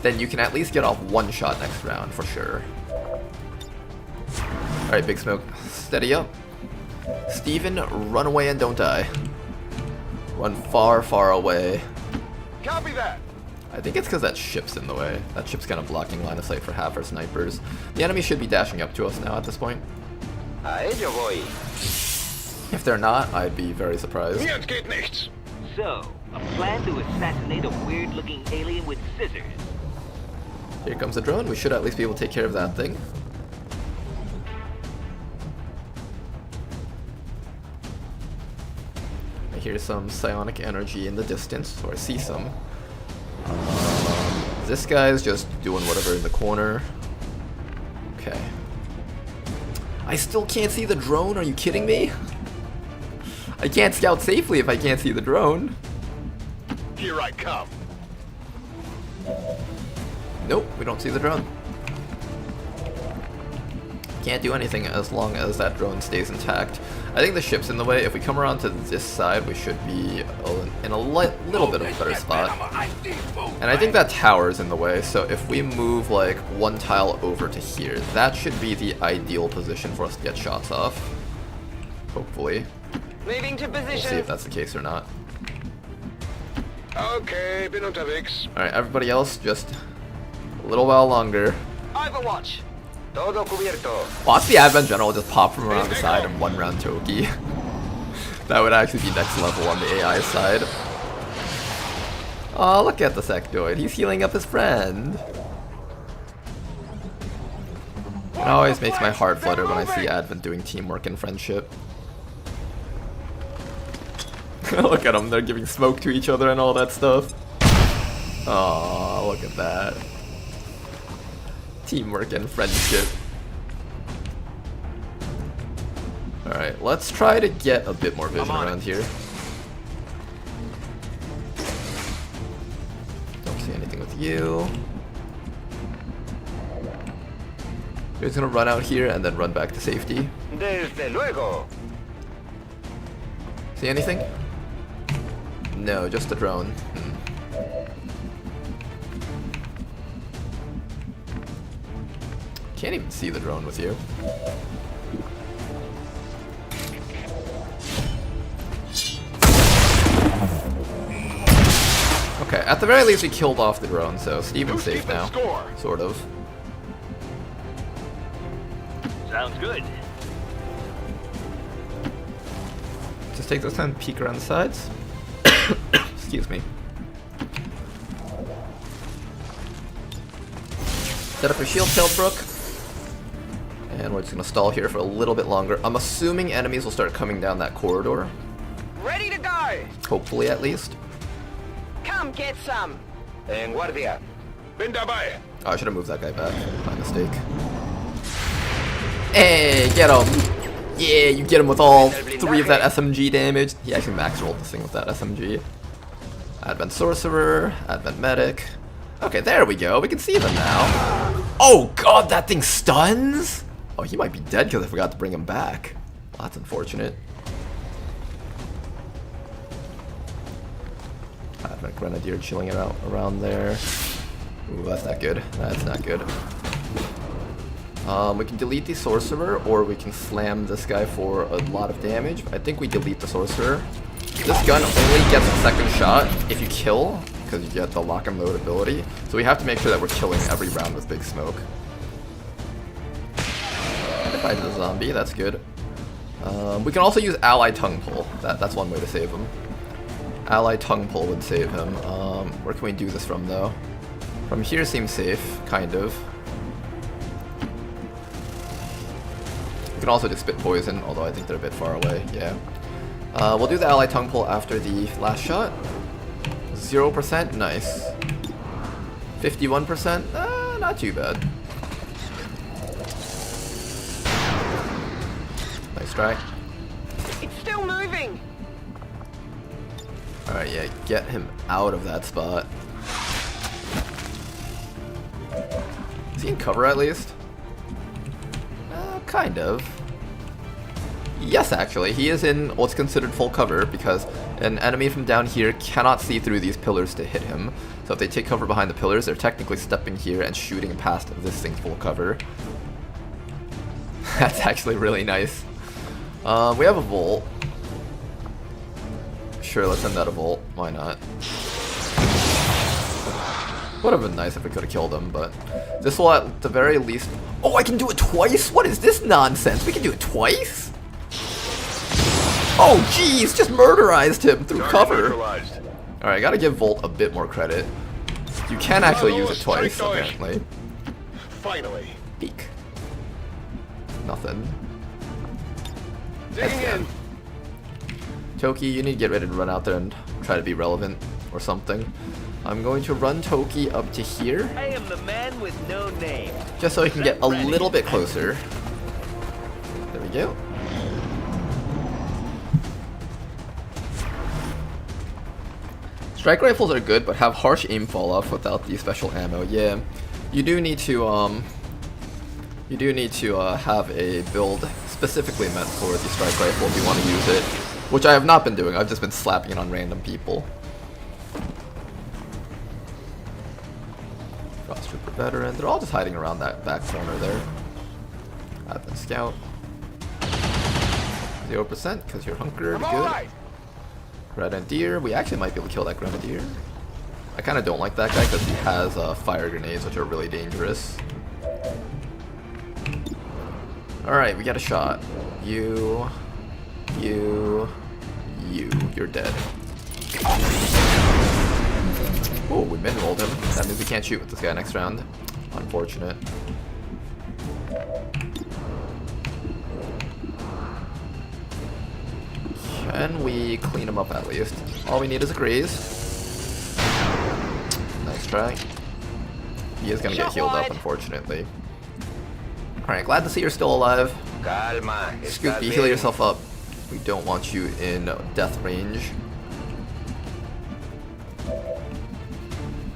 then you can at least get off one shot next round for sure. Alright, Big Smoke, steady up. Steven, run away and don't die. Run far, far away. Copy that. I think it's because that ship's in the way. That ship's kind of blocking line of sight for half our snipers. The enemy should be dashing up to us now at this point. A ello voy. If they're not, I'd be very surprised. Mir entgeht nichts. So, a plan to assassinate a weird-looking alien with scissors. Here comes the drone. We should at least be able to take care of that thing. I hear some psionic energy in the distance, or I see some. This guy's just doing whatever in the corner. Okay. I still can't see the drone, are you kidding me? I can't scout safely if I can't see the drone. Here I come. Nope, we don't see the drone. Can't do anything as long as that drone stays intact. I think the ship's in the way. If we come around to this side, we should be in a little bit of a better spot. And I think that tower's in the way, so if we move like one tile over to here, that should be the ideal position for us to get shots off. Hopefully. Moving to We'll see position. if that's the case or not. Okay, been on topics. Alright, everybody else, just a little while longer. Overwatch. Todo cubierto. Watch the Advent General just pop from around the side and one round Toki. That would actually be next level on the AI side. Oh, look at the sectoid. He's healing up his friend. It always makes my heart flutter when I see Advent doing teamwork and friendship. Look at them, they're giving smoke to each other and all that stuff. Oh, look at that. Teamwork and friendship. Alright, let's try to get a bit more vision around here. Don't see anything with you. You're just gonna run out here and then run back to safety. Desde luego. See anything? No, just the drone. Can't even see the drone with you. Okay, at the very least we killed off the drone, so Steven's safe now. Sort of. Sounds good. Just take this time, peek around the sides. Excuse me. Set up your shield, Tailbrook. And we're just gonna stall here for a little bit longer. I'm assuming enemies will start coming down that corridor. Ready to go. Hopefully, at least. Come get some. En guardia. Been dabei. Oh, I should have moved that guy back. My mistake. Hey, get him! Yeah, you get him with all 3 of that SMG damage. He actually max rolled this thing with that SMG. Advent Sorcerer, Advent Medic. Okay, there we go. We can see them now. Oh god, that thing stuns? Oh, he might be dead because I forgot to bring him back. Well, that's unfortunate. Advent Grenadier chilling it out around there. Ooh, that's not good. That's not good. We can delete the Sorcerer, or we can slam this guy for a lot of damage. I think we delete the Sorcerer. This gun only gets a second shot if you kill, because you get the lock and load ability. So we have to make sure that we're killing every round with Big Smoke. Goodbye to the zombie, that's good. We can also use Ally Tongue Pull. That's one way to save him. Ally Tongue Pull would save him. Where can we do this from, though? From here seems safe, kind of. We can also just spit poison, although I think they're a bit far away, yeah. We'll do the Ally Tongue Pull after the last shot. 0%, nice. 51%, not too bad. Nice try. It's still moving. Alright, yeah, get him out of that spot. Is he in cover at least? Kind of. Yes, actually, he is in what's considered full cover because an enemy from down here cannot see through these pillars to hit him. So if they take cover behind the pillars, they're technically stepping here and shooting past this thing full cover. That's actually really nice. We have a Volt. Sure, let's send that a Volt. Why not? Would have been nice if we could have killed him, but this will at the very least... Oh, I can do it twice? What is this nonsense? We can do it twice? Oh, jeez, just murderized him through cover. Alright, I gotta give Volt a bit more credit. You can actually use it twice, apparently. Finally. Peek. Nothing. Digging in. Toki, you need to get ready to run out there and try to be relevant or something. I'm going to run Toki up to here, I am the man with no name. just so he can get a little bit closer. There we go. Strike rifles are good, but have harsh aim fall off without the special ammo. Yeah, you do need to have a build specifically meant for the strike rifle if you want to use it, which I have not been doing. I've just been slapping it on random people. Frost Trooper veteran. They're all just hiding around that back corner there. Advent Scout. 0% because you're hunkered. Good. Grenadier. We actually might be able to kill that Grenadier. I kind of don't like that guy because he has fire grenades, which are really dangerous. Alright, we got a shot. You're dead. Oh, we min-rolled him. That means we can't shoot with this guy next round. Unfortunate. Can we clean him up at least? All we need is a graze. Nice try. He is gonna get healed up, unfortunately. Alright, glad to see you're still alive. Calma. Scoopy, heal yourself up. We don't want you in death range.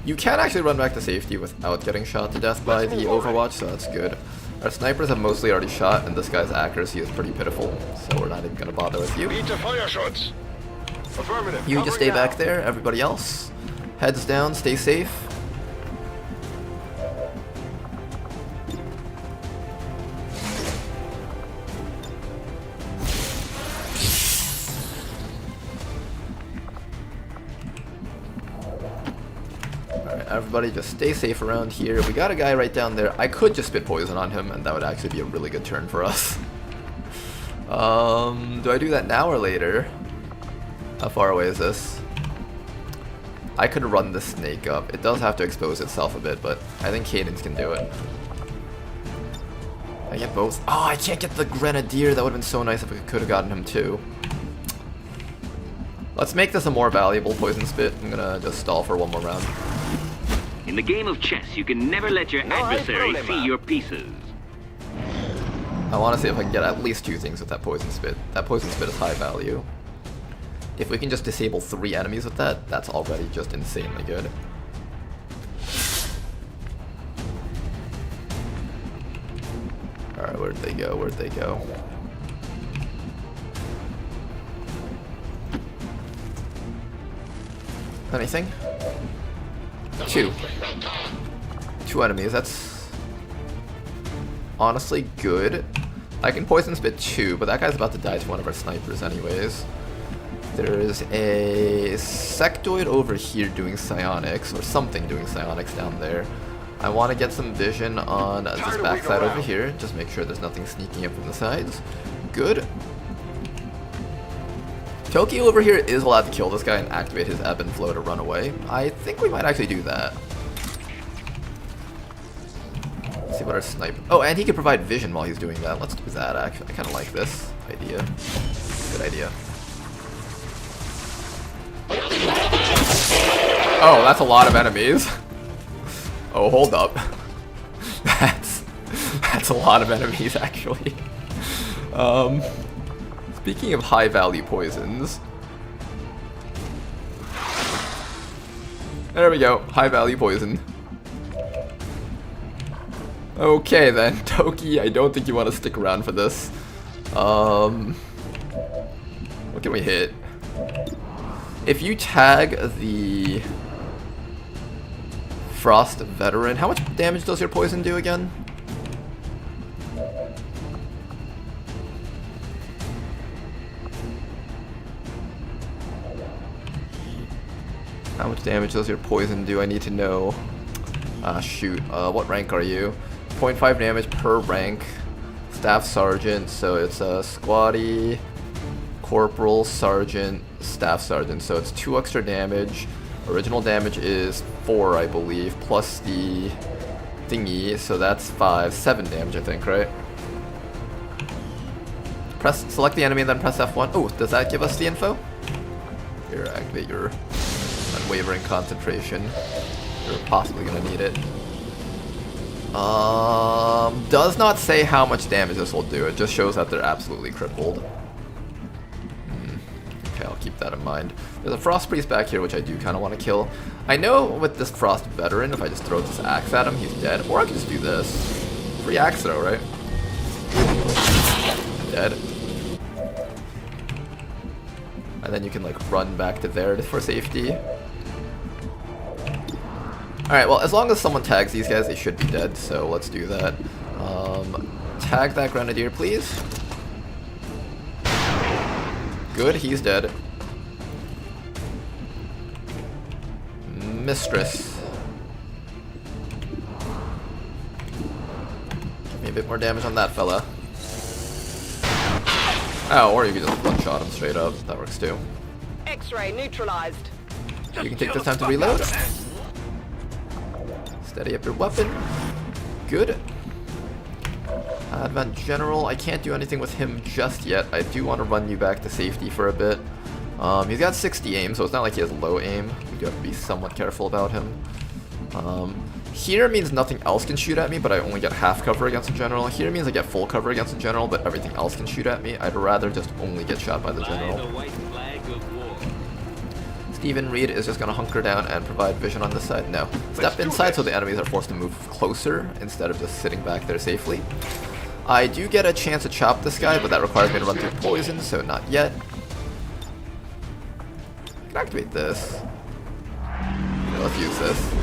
You can actually run back to safety without getting shot to death by the Overwatch, so that's good. Our snipers have mostly already shot, and this guy's accuracy is pretty pitiful, so we're not even going to bother with you. Need to fire shots. Affirmative. You just stay back there, everybody else. Heads down, stay safe. Everybody just stay safe around here. We got a guy right down there. I could just spit poison on him, and that would actually be a really good turn for us. Do I do that now or later? How far away is this? I could run the snake up. It does have to expose itself a bit, but I think Cadence can do it. I get both. Oh, I can't get the Grenadier. That would have been so nice if we could have gotten him too. Let's make this a more valuable poison spit. I'm gonna just stall for one more round. In the game of chess, you can never let your adversary see your pieces. I want to see if I can get at least 2 things with that poison spit. That poison spit is high value. If we can just disable 3 enemies with that, that's already just insanely good. Alright, where'd they go? Where'd they go? Anything? 2 enemies, that's honestly good. I can poison spit 2, but that guy's about to die to one of our snipers anyways. There's a sectoid over here doing psionics, or something doing psionics down there. I want to get some vision on this backside over here, just make sure there's nothing sneaking up from the sides. Good. Toki over here is allowed to kill this guy and activate his ebb and flow to run away. I think we might actually do that. Let's see what our snipe... Oh, and he can provide vision while he's doing that. Let's do that, actually. I kind of like this idea. Good idea. Oh, that's a lot of enemies. Oh, hold up. That's a lot of enemies, actually. Speaking of high-value poisons... There we go, high-value poison. Okay then, Toki, I don't think you want to stick around for this. What can we hit? If you tag the Frost Veteran, how much damage does your poison do again? How much damage does your poison do? I need to know. Shoot. What rank are you? 0.5 damage per rank. Staff Sergeant, so it's a Squatty, Corporal, Sergeant, Staff Sergeant. So it's 2 extra damage. Original damage is 4, I believe, plus the thingy, so that's 7 damage, I think, right? Select the enemy and then press F1. Oh, does that give us the info? Here, activate your... unwavering concentration. We're possibly gonna need it. Does not say how much damage this will do. It just shows that they're absolutely crippled. Okay, I'll keep that in mind. There's a Frost Priest back here, which I do kind of want to kill. I know with this Frost Veteran, if I just throw this axe at him, he's dead. Or I can just do this. Free axe throw, right? Dead. And then you can like run back to there for safety. Alright, well, as long as someone tags these guys, they should be dead, so let's do that. Tag that Grenadier, please. Good, he's dead. Mistress. Give me a bit more damage on that fella. Oh, or you can just one-shot him straight up. That works too. X-ray neutralized. You can take this time to reload. Steady up your weapon. Good. Advent General, I can't do anything with him just yet. I do want to run you back to safety for a bit. He's got 60 aim, so it's not like he has low aim. We do have to be somewhat careful about him. Here means nothing else can shoot at me, but I only get half cover against a general. Here means I get full cover against a general, but everything else can shoot at me. I'd rather just only get shot by the general. Stephen Reed is just going to hunker down and provide vision on this side. No. Step inside so the enemies are forced to move closer instead of just sitting back there safely. I do get a chance to chop this guy, but that requires me to run through poison, so not yet. I can activate this. Okay, let's use this.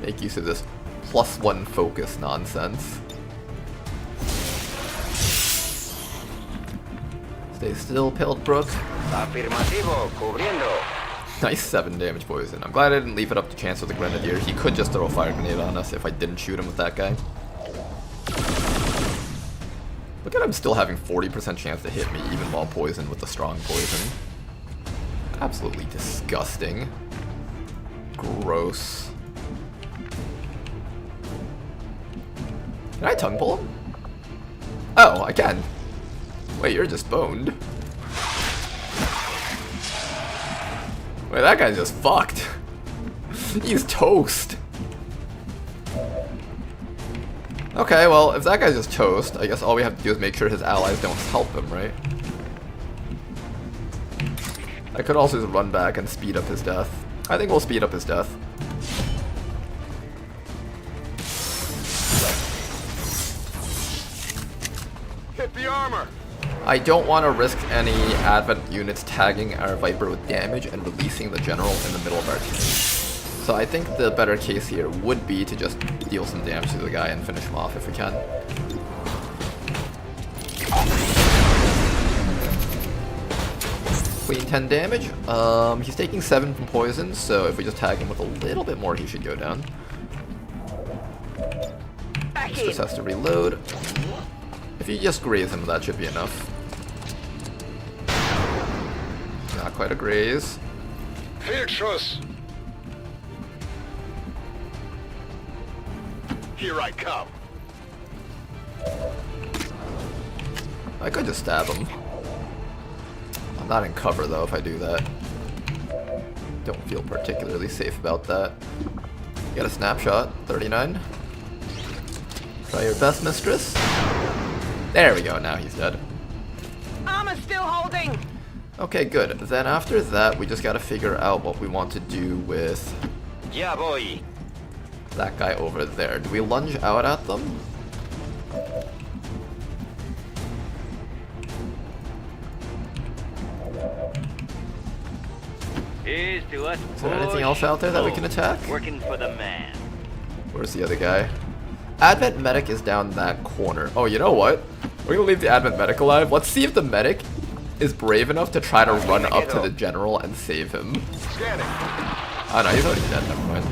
Make use of this +1 focus nonsense. Stay still, Paled Brook. Afirmativo, cubriendo. Nice 7 damage poison. I'm glad I didn't leave it up to chance with the Grenadier. He could just throw a fire grenade on us if I didn't shoot him with that guy. Look at him still having 40% chance to hit me even while poisoned with the strong poison. Absolutely disgusting. Gross. Can I tongue pull him? Oh, I can. Wait, you're just boned. Wait, that guy's just fucked. He's toast. Okay, well, if that guy's just toast, I guess all we have to do is make sure his allies don't help him, right? I could also just run back and speed up his death. I think we'll speed up his death. Hit the armor! I don't want to risk any Advent units tagging our Viper with damage and releasing the General in the middle of our turn. So I think the better case here would be to just deal some damage to the guy and finish him off if we can. Clean 10 damage. He's taking 7 from poison, so if we just tag him with a little bit more, he should go down. Just has to reload. If you just graze him, that should be enough. Not quite a graze. Fehlschuss! Here I come. I could just stab him. I'm not in cover though if I do that. Don't feel particularly safe about that. Get a snapshot, 39. Try your best, mistress. There we go, now he's dead. Armor still holding. Okay, good. Then after that, we just gotta figure out what we want to do with Ya voy. that guy over there. Do we lunge out at them? Here's to us. Is there anything else out there that we can attack? Working for the man. Where's the other guy? Advent Medic is down that corner. Oh, you know what? We're gonna leave the Advent Medic alive. Let's see if the Medic is brave enough to try to run up to the General and save him. Scanning. Oh no, he's already dead, never mind.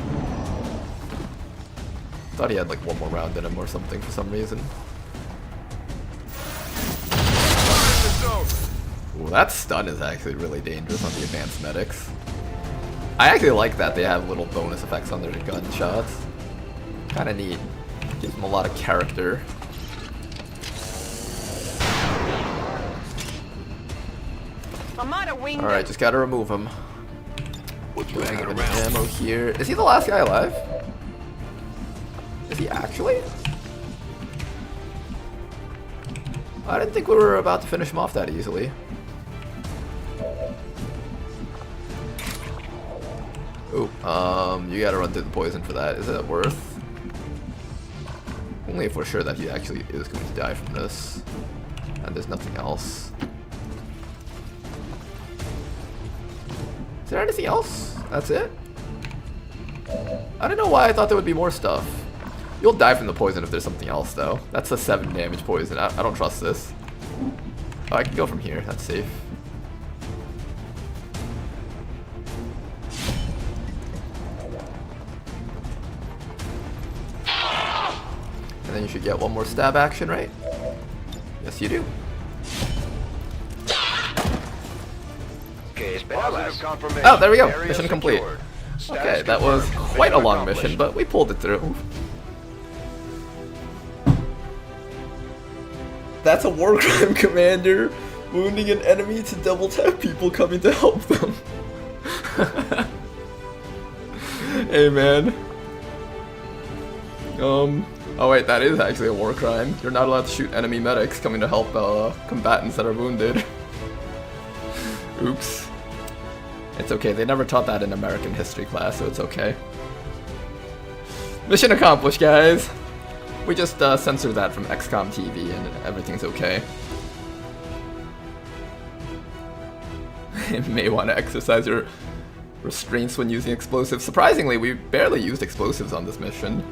Thought he had like one more round in him or something for some reason. Ooh, that stun is actually really dangerous on the advanced medics. I actually like that they have little bonus effects on their gunshots. Kinda neat. Gives them a lot of character. I might have winged Alright, just gotta remove him. Do I have any ammo here? Is he the last guy alive? Is he actually? I didn't think we were about to finish him off that easily. Ooh, you gotta run through the poison for that. Is it worth? Only if we're sure that he actually is going to die from this. And there's nothing else. Is there anything else? That's it? I don't know why I thought there would be more stuff. You'll die from the poison if there's something else, though. That's a 7 damage poison. I don't trust this. Oh, I can go from here. That's safe. And then you should get one more stab action, right? Yes, you do. Oh, there we go. Mission complete. Okay, that was quite a long mission, but we pulled it through. That's a war crime, Commander. Wounding an enemy to double tap people coming to help them. Hey, man. Oh wait, that is actually a war crime. You're not allowed to shoot enemy medics coming to help combatants that are wounded. Oops. It's okay, they never taught that in American history class, so it's okay. Mission accomplished, guys! We just censored that from XCOM TV and everything's okay. You may want to exercise your restraints when using explosives. Surprisingly, we barely used explosives on this mission.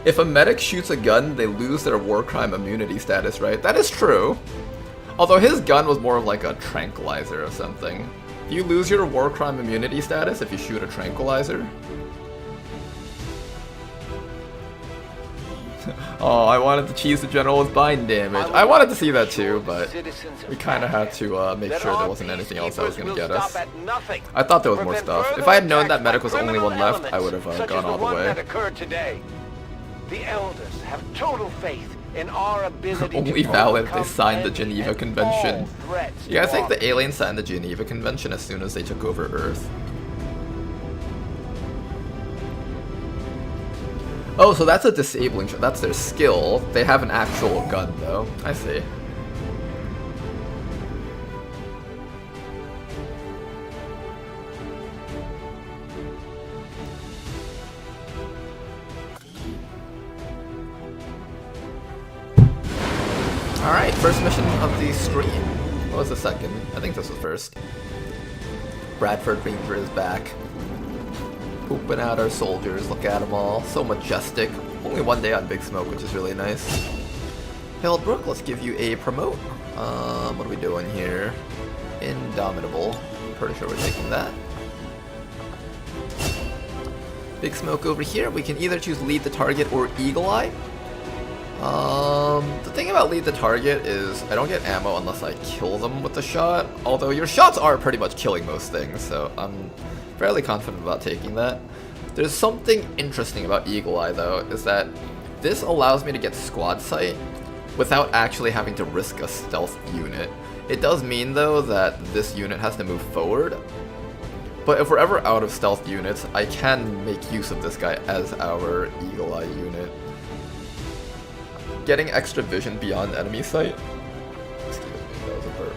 If a medic shoots a gun, they lose their war crime immunity status, right? That is true. Although his gun was more of like a tranquilizer or something. Do you lose your war crime immunity status if you shoot a tranquilizer? Oh, I wanted to cheese the general with bind damage. I wanted to see that too, but we kind of had to make sure there wasn't anything else that was going to get us. I thought there was more stuff. If I had known that medic was the only one left, I would have gone all the way. The elders have total faith in our ability Only to valid if they overcome signed the and Geneva defeat Convention. all threats You guys to think our the aliens signed the Geneva Convention as soon as they took over Earth? Oh, so that's a disabling shot. That's their skill. They have an actual gun, though. I see. Alright, first mission of the stream. What was the second? I think this was first. Bradford Ranger is back. Pooping out our soldiers, look at them all. So majestic. Only one day on Big Smoke, which is really nice. Hildbrook, let's give you a promote. What are we doing here? Indomitable. Pretty sure we're taking that. Big Smoke over here. We can either choose Lead the Target or Eagle Eye. The thing about Lead the Target is I don't get ammo unless I kill them with the shot, although your shots are pretty much killing most things, so I'm fairly confident about taking that. There's something interesting about Eagle Eye though, is that this allows me to get squad sight without actually having to risk a stealth unit. It does mean though that this unit has to move forward, but if we're ever out of stealth units, I can make use of this guy as our Eagle Eye unit. Getting extra vision beyond enemy sight, excuse me, that was a burp,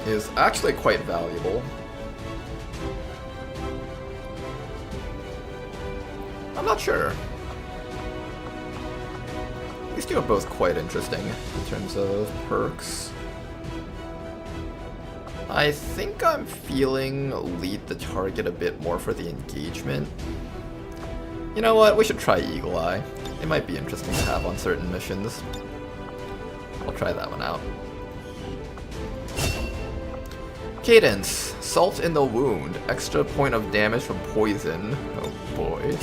is actually quite valuable. I'm not sure. These two are both quite interesting in terms of perks. I think I'm feeling Lead the Target a bit more for the engagement. You know what, we should try Eagle Eye. It might be interesting to have on certain missions. I'll try that one out. Cadence. Salt in the wound. Extra point of damage from poison. Oh boy.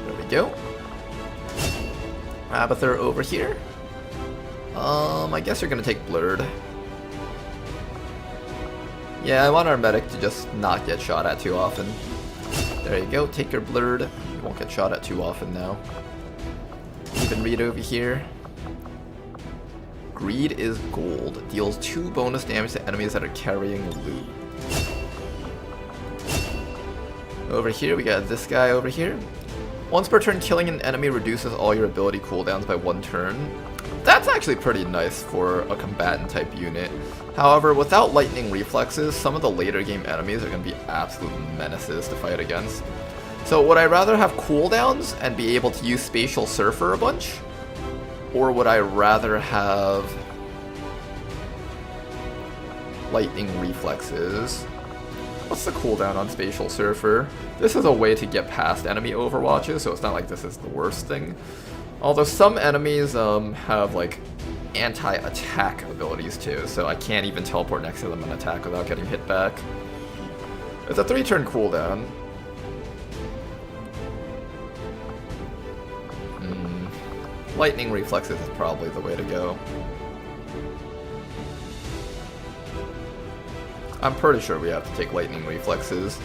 There we go. Abathur over here. I guess you're gonna take Blurred. Yeah, I want our medic to just not get shot at too often. There you go, take your Blurred. You won't get shot at too often now. weapon read over here. Greed is gold. Deals 2 bonus damage to enemies that are carrying loot. Over here, we got this guy over here. Once per turn, killing an enemy reduces all your ability cooldowns by 1 turn. That's actually pretty nice for a combatant type unit. However, without lightning reflexes, some of the later game enemies are going to be absolute menaces to fight against. So would I rather have cooldowns and be able to use Spatial Surfer a bunch? Or would I rather have lightning reflexes? What's the cooldown on Spatial Surfer? This is a way to get past enemy overwatches, so it's not like this is the worst thing. Although some enemies have like anti-attack abilities too, so I can't even teleport next to them and attack without getting hit back. It's a 3-turn cooldown. Lightning reflexes is probably the way to go. I'm pretty sure we have to take lightning reflexes.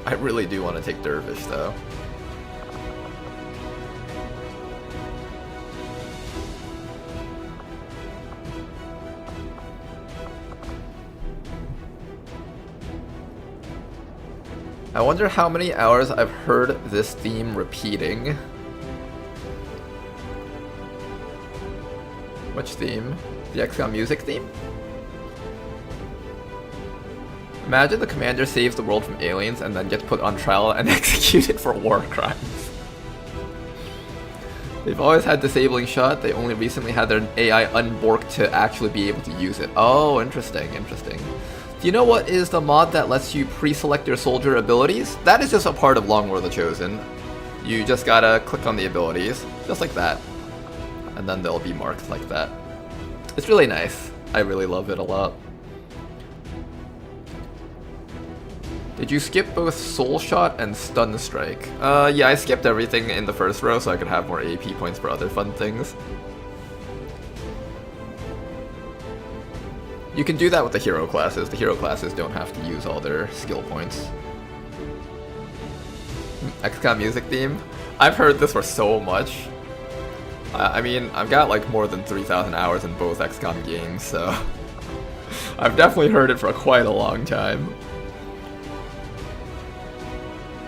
I really do want to take Dervish though. I wonder how many hours I've heard this theme repeating. Which theme? The XCOM music theme? Imagine the commander saves the world from aliens and then gets put on trial and executed for war crimes. They've always had disabling shot, they only recently had their AI unborked to actually be able to use it. Oh, interesting, interesting. Do you know what is the mod that lets you pre-select your soldier abilities? That is just a part of Long War the Chosen. You just gotta click on the abilities, just like that. And then they'll be marked like that. It's really nice. I really love it a lot. Did you skip both Soul Shot and Stun Strike? Yeah, I skipped everything in the first row so I could have more AP points for other fun things. You can do that with the hero classes. The hero classes don't have to use all their skill points. XCOM music theme? I've heard this for so much. I mean, I've got like more than 3,000 hours in both XCOM games, so I've definitely heard it for quite a long time.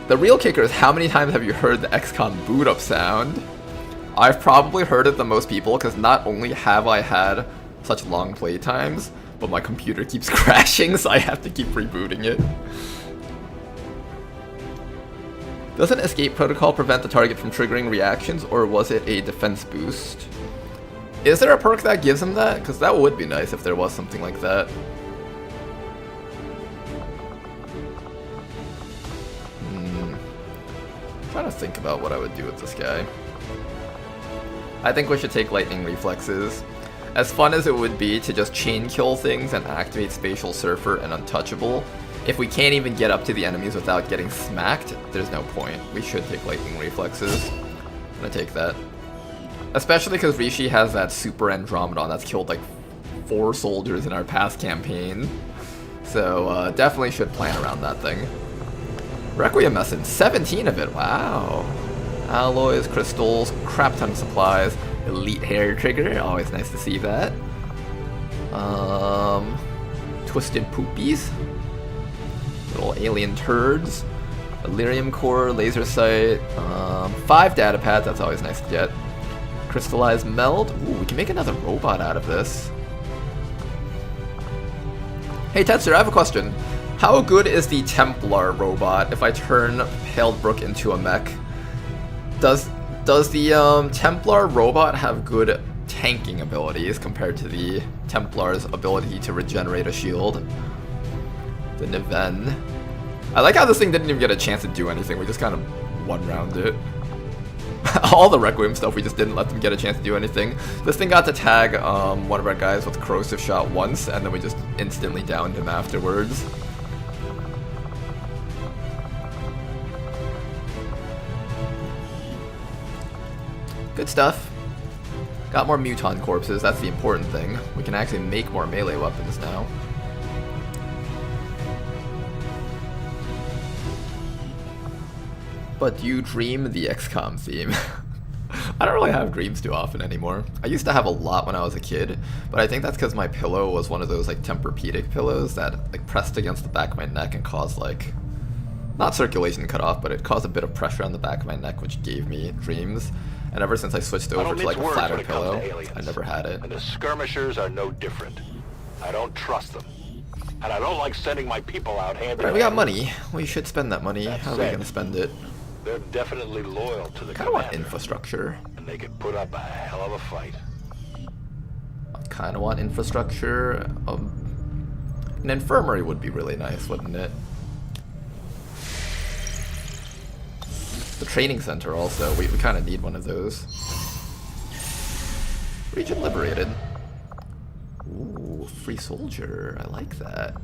The real kicker is how many times have you heard the XCOM boot up sound? I've probably heard it the most people because not only have I had such long play times, but my computer keeps crashing, so I have to keep rebooting it. Doesn't escape protocol prevent the target from triggering reactions, or was it a defense boost? Is there a perk that gives him that? Because that would be nice if there was something like that. I'm trying to think about what I would do with this guy. I think we should take lightning reflexes. As fun as it would be to just chain kill things and activate Spatial Surfer and Untouchable, if we can't even get up to the enemies without getting smacked, there's no point. We should take lightning reflexes. I'm gonna take that. Especially because Rishi has that Super Andromedon that's killed like 4 soldiers in our past campaign. So definitely should plan around that thing. Requiem Essence, 17 of it, wow. Alloys, crystals, crap ton of supplies. Elite hair trigger, always nice to see that. Twisted poopies. Little alien turds. Illyrium core, laser sight. 5 data pads, that's always nice to get. Crystallized meld. Ooh, we can make another robot out of this. Hey Tetzer, I have a question. How good is the Templar robot if I turn Paledbrook into a mech? Does the Templar robot have good tanking abilities compared to the Templar's ability to regenerate a shield? The Niven. I like how this thing didn't even get a chance to do anything, we just kind of one-round it. All the Requiem stuff, we just didn't let them get a chance to do anything. This thing got to tag one of our guys with Corrosive Shot once, and then we just instantly downed him afterwards. Good stuff. Got more Muton corpses, that's the important thing. We can actually make more melee weapons now. but do you dream the XCOM theme? I don't really have dreams too often anymore. I used to have a lot when I was a kid, but I think that's because my pillow was one of those like Tempur-Pedic pillows that like pressed against the back of my neck and caused like, not circulation cut off, but it caused a bit of pressure on the back of my neck, which gave me dreams. And ever since I switched over to like a flatter pillow, I never had it. And the skirmishers are no different. I don't trust them. And I don't like sending my people out hand-in-hand. Right, we got money. We should spend that money. How are we gonna spend it? They're definitely loyal to the Kind of want commander, infrastructure. and they could put up a hell of a fight. I kind of want infrastructure. An infirmary would be really nice, wouldn't it? The training center also. We kind of need one of those. Region liberated. Ooh, free soldier. I like that.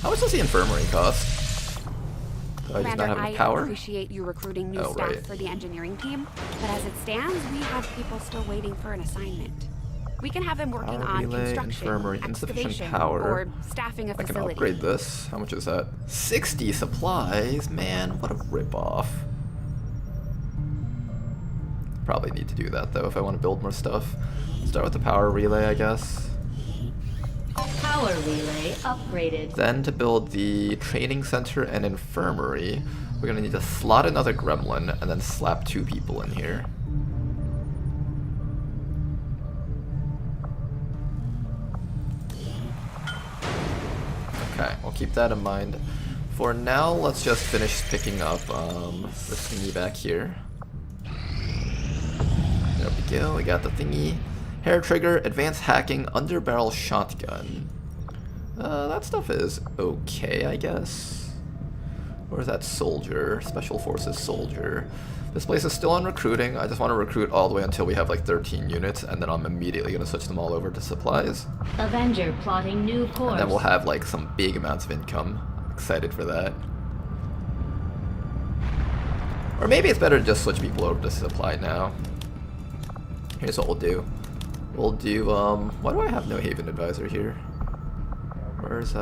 How much does the infirmary cost? Do I just not have enough power? I appreciate you recruiting new staff right. for the engineering team, but as it stands, we have people still waiting for an assignment. We can have them working Power on relay, construction, infirmary, insufficient excavation, power. or staffing a I can facility. upgrade this. How much is that? 60 supplies? Man, what a ripoff. Probably need to do that though if I want to build more stuff. Start with the power relay, I guess. Power relay upgraded. Then to build the training center and infirmary, we're gonna need to slot another gremlin and then slap 2 people in here. Okay, we'll keep that in mind. For now, let's just finish picking up this thingy back here. There we go, we got the thingy. Hair trigger, advanced hacking, underbarrel shotgun. That stuff is okay, I guess. Or is that soldier? Special forces soldier. This place is still on recruiting. I just want to recruit all the way until we have like 13 units, and then I'm immediately going to switch them all over to supplies. Avenger plotting new course. And then we'll have like some big amounts of income. I'm excited for that. Or maybe it's better to just switch people over to supply now. Here's what we'll do. We'll do, why do I have no Haven Advisor here? Where's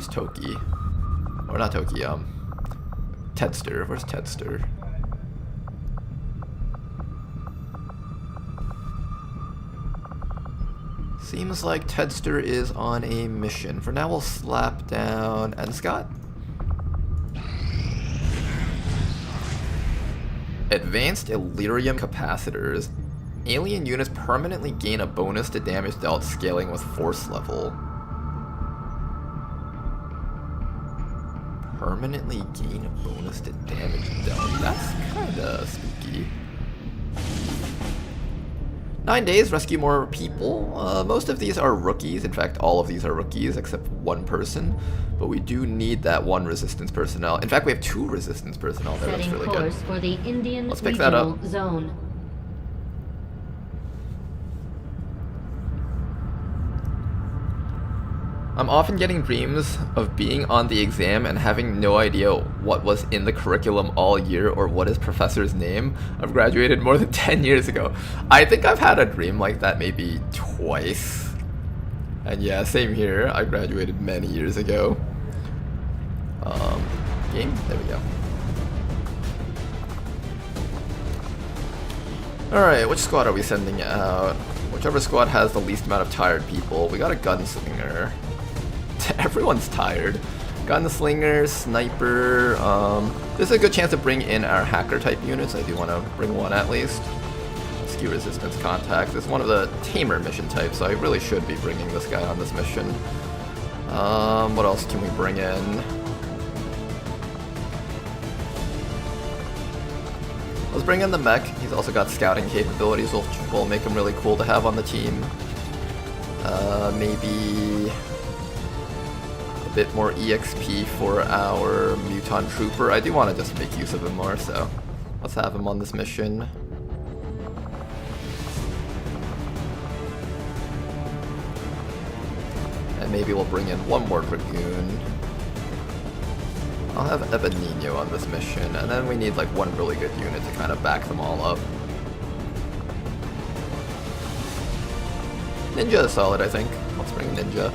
Toki? Or not Toki, Tedster. Where's Tedster? Seems like Tedster is on a mission. For now, we'll slap down and Scott. Advanced Illyrium capacitors. Alien units permanently gain a bonus to damage dealt scaling with force level. Permanently gain a bonus to damage dealt. That's kinda spooky. 9 days, rescue more people. Most of these are rookies. In fact, all of these are rookies except one person. But we do need that one resistance personnel. In fact, we have 2 resistance personnel there. That's really good. For the Indian Let's pick that up. Zone. I'm often getting dreams of being on the exam and having no idea what was in the curriculum all year or what is professor's name. I've graduated more than 10 years ago. I think I've had a dream like that maybe twice. And yeah, same here. I graduated many years ago. Game? There we go. Alright, which squad are we sending out? Whichever squad has the least amount of tired people. We got a gunslinger. Everyone's tired. Gunslinger, sniper. This is a good chance to bring in our hacker type units. I do want to bring one at least. Skew resistance contacts. It's one of the tamer mission types, so I really should be bringing this guy on this mission. What else can we bring in? Let's bring in the mech. He's also got scouting capabilities, which will make him really cool to have on the team. Maybe a bit more EXP for our Muton Trooper. I do want to just make use of him more, so let's have him on this mission. And maybe we'll bring in one more Dragoon. I'll have Ebenino on this mission, and then we need like one really good unit to kind of back them all up. Ninja is solid, I think. Let's bring Ninja.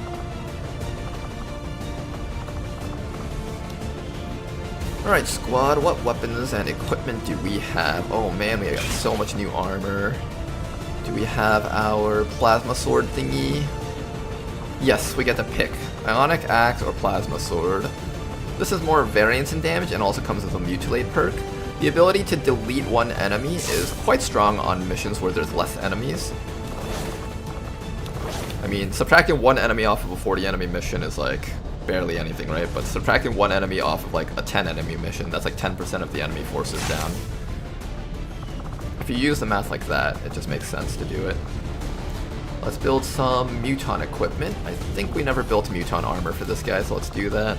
Alright, squad, what weapons and equipment do we have? Oh man, we got so much new armor. Do we have our plasma sword thingy? Yes, we get to pick Ionic Axe or Plasma Sword. This is more variance in damage and also comes with a Mutilate perk. The ability to delete one enemy is quite strong on missions where there's less enemies. I mean, subtracting one enemy off of a 40 enemy mission is like barely anything, right? But subtracting one enemy off of like a 10 enemy mission, that's like 10% of the enemy forces down. If you use the math like that, it just makes sense to do it. Let's build some Muton equipment. I think we never built Muton armor for this guy, so let's do that.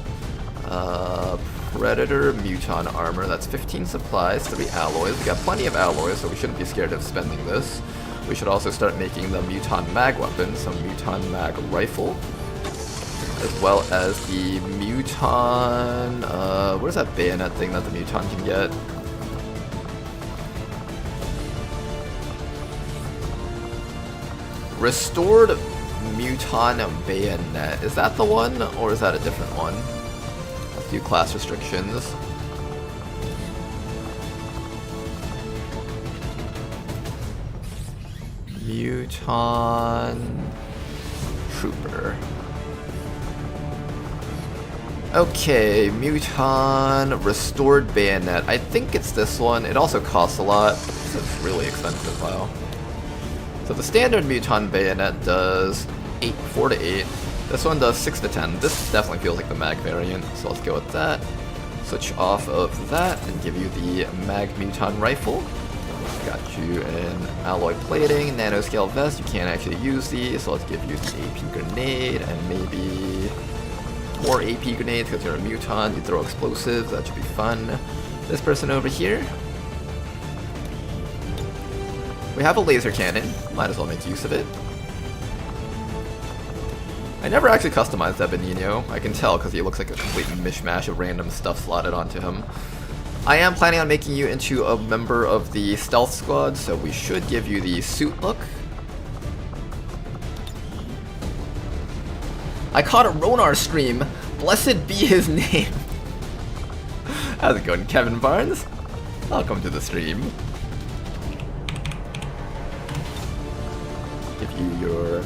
Predator Muton armor, that's 15 supplies, 3 alloys. We got plenty of alloys, so we shouldn't be scared of spending this. We should also start making the Muton mag weapon, some Muton mag rifle, as well as the Muton, where's that bayonet thing that the Muton can get? Restored Muton bayonet. Is that the one, or is that a different one? Let's do class restrictions. Muton Trooper. Okay, Muton Restored Bayonet. I think it's this one. It also costs a lot. It's really expensive, wow. So the standard Muton Bayonet does 4 to 8. This one does 6 to 10. This definitely feels like the mag variant, so let's go with that. Switch off of that and give you the Mag Muton Rifle. Got you in alloy plating, nanoscale vest. You can't actually use these, so let's give you the AP grenade and maybe more AP grenades because you're a Muton. You throw explosives, that should be fun. This person over here. We have a laser cannon, might as well make use of it. I never actually customized that Benigno. I can tell because he looks like a complete mishmash of random stuff slotted onto him. I am planning on making you into a member of the stealth squad, so we should give you the suit look. I caught a Ronar stream. Blessed be his name. How's it going, Kevin Barnes? Welcome to the stream. Give you your...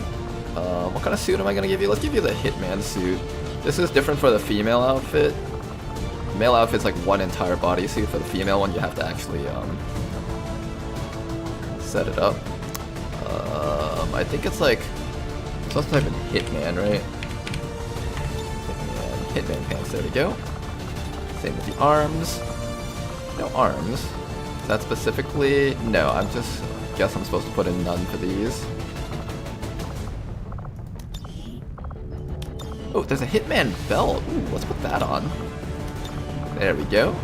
what kind of suit am I gonna give you? Let's give you the Hitman suit. This is different for the female outfit. The male outfit's like one entire bodysuit. For the female one, you have to actually set it up. I think it's like it's supposed to type in Hitman, right? Hitman pants. There we go. Same with the arms. No arms. Is that specifically? No. I'm just guess I'm supposed to put in none for these. Oh, there's a Hitman belt. Ooh, let's put that on. There we go.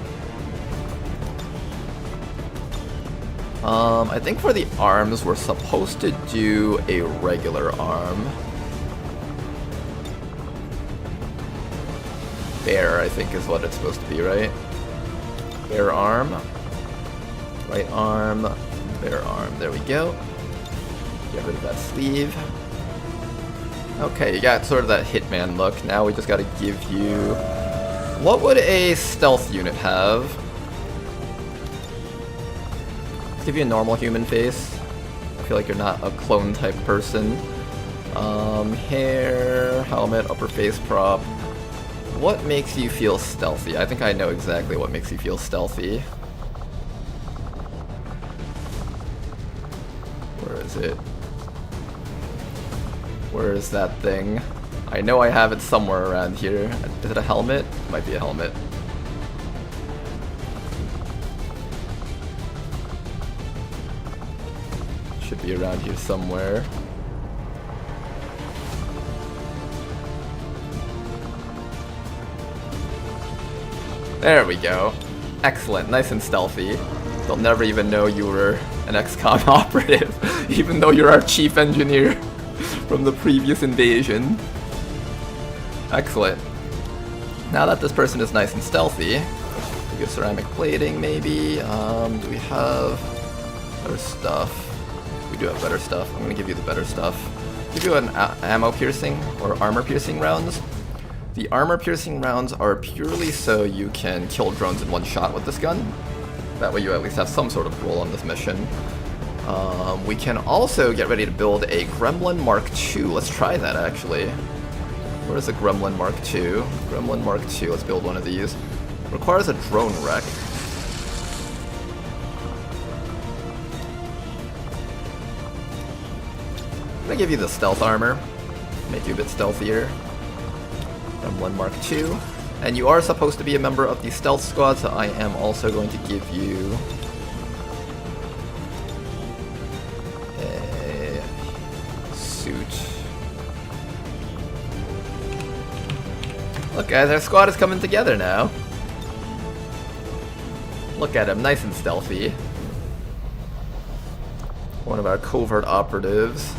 I think for the arms, we're supposed to do a regular arm. Bear, I think, is what it's supposed to be, right? Bear arm. Right arm. Bear arm. There we go. Get rid of that sleeve. Okay, you got sort of that Hitman look. Now we just gotta give you... What would a stealth unit have? Let's give you a normal human face. I feel like you're not a clone type person. Hair, helmet, upper face prop. What makes you feel stealthy? I think I know exactly what makes you feel stealthy. Where is it? Where is that thing? I know I have it somewhere around here. Is it a helmet? Might be a helmet. Should be around here somewhere. There we go. Excellent, nice and stealthy. They'll never even know you were an XCOM operative, even though you're our chief engineer from the previous invasion. Excellent. Now that this person is nice and stealthy, we get ceramic plating maybe. Do we have better stuff? We do have better stuff. I'm gonna give you the better stuff. Give you an ammo piercing or armor piercing rounds. The armor-piercing rounds are purely so you can kill drones in one shot with this gun. That way you at least have some sort of role on this mission. We can also get ready to build a Gremlin Mark II. Let's try that, actually. Where's the Gremlin Mark II? Gremlin Mark II, let's build one of these. Requires a drone wreck. I'm gonna give you the stealth armor. Make you a bit stealthier. Gremlin Mark II. And you are supposed to be a member of the stealth squad, so I am also going to give you a suit. Look guys, our squad is coming together now. Look at him, nice and stealthy. One of our covert operatives.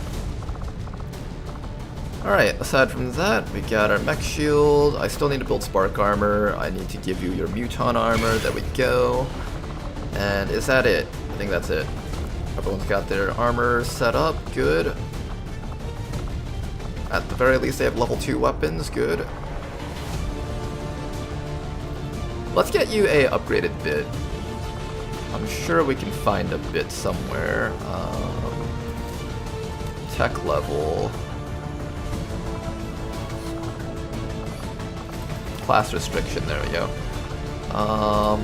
Alright, aside from that, we got our mech shield. I still need to build spark armor. I need to give you your muton armor. There we go. And is that it? I think that's it. Everyone's got their armor set up. Good. At the very least, they have level 2 weapons. Good. Let's get you a upgraded bit. I'm sure we can find a bit somewhere. Tech level. Class restriction, there we go.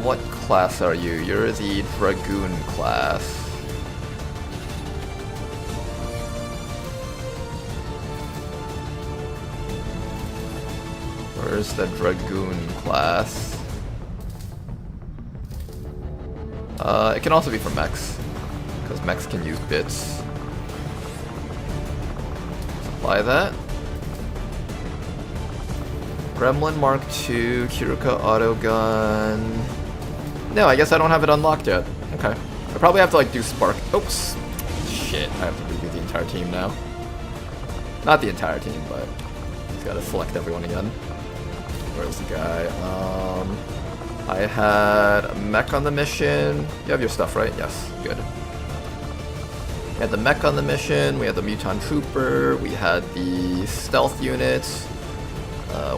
What class are you? You're the Dragoon class. Where's the Dragoon class? It can also be for mechs, because mechs can use bits. Supply that. Gremlin Mark II, Kiruka auto gun. No, I guess I don't have it unlocked yet. Okay. I probably have to like do spark. Oops. Shit, I have to redo the entire team now. Not the entire team, but just gotta select everyone again. Where's the guy? I had a mech on the mission. You have your stuff, right? Yes, good. We had the mech on the mission, we had the Muton Trooper, we had the stealth units.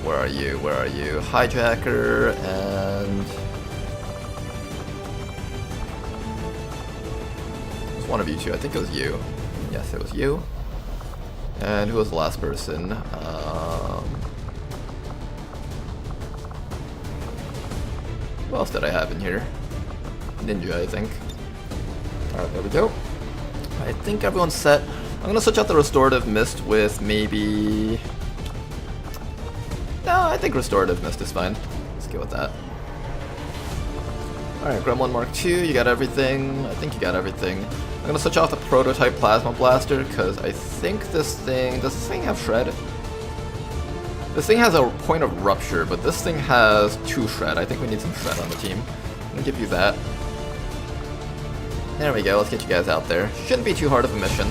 Where are you? Where are you? Hijacker and... It was one of you two. I think it was you. Yes, it was you. And who was the last person? Who else did I have in here? Ninja, I think. Alright, there we go. I think everyone's set. I'm gonna switch out the Restorative Mist with maybe... No, I think Restorative Mist is fine. Let's go with that. Alright, Gremlin Mark II, you got everything. I think you got everything. I'm gonna switch off the Prototype Plasma Blaster, because I think this thing... Does this thing have Shred? This thing has a point of rupture, but this thing has 2 Shred. I think we need some Shred on the team. I'm gonna give you that. There we go, let's get you guys out there. Shouldn't be too hard of a mission.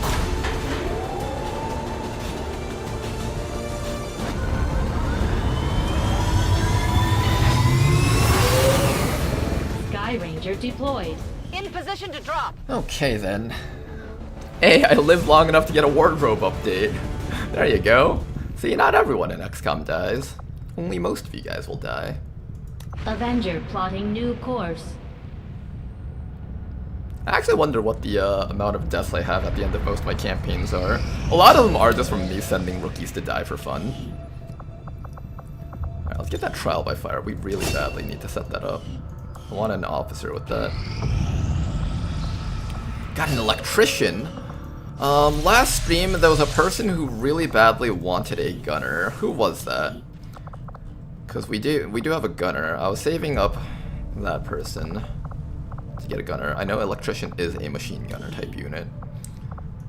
Ranger deployed. In position to drop. Okay then. Hey, I lived long enough to get a wardrobe update. There you go. See, not everyone in XCOM dies. Only most of you guys will die. Avenger plotting new course. I actually wonder what the amount of deaths I have at the end of most of my campaigns are. A lot of them are just from me sending rookies to die for fun. Alright, let's get that trial by fire. We really badly need to set that up. I want an officer with that. Got an electrician. Last stream there was a person who really badly wanted a gunner. Who was that? Because we do have a gunner. I was saving up that person to get a gunner. I know electrician is a machine gunner type unit.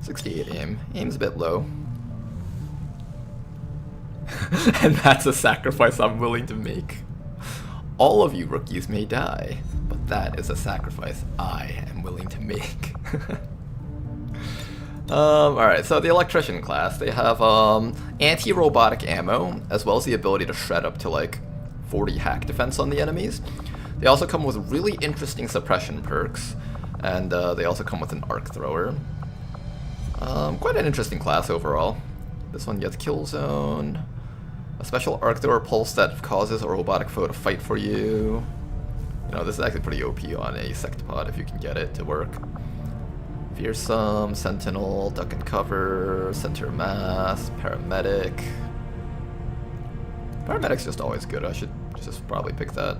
68 aim. Aim's a bit low. And that's a sacrifice I'm willing to make. All of you rookies may die, but that is a sacrifice I am willing to make. Alright, so the electrician class, they have anti-robotic ammo, as well as the ability to shred up to like 40 hack defense on the enemies. They also come with really interesting suppression perks, and they also come with an arc thrower. Quite an interesting class overall. This one gets kill zone. A special arc thrower pulse that causes a robotic foe to fight for you. You know, this is actually pretty OP on a sectopod if you can get it to work. Fearsome, Sentinel, Duck and Cover, Center Mass, Paramedic. Paramedic's just always good. I should just probably pick that.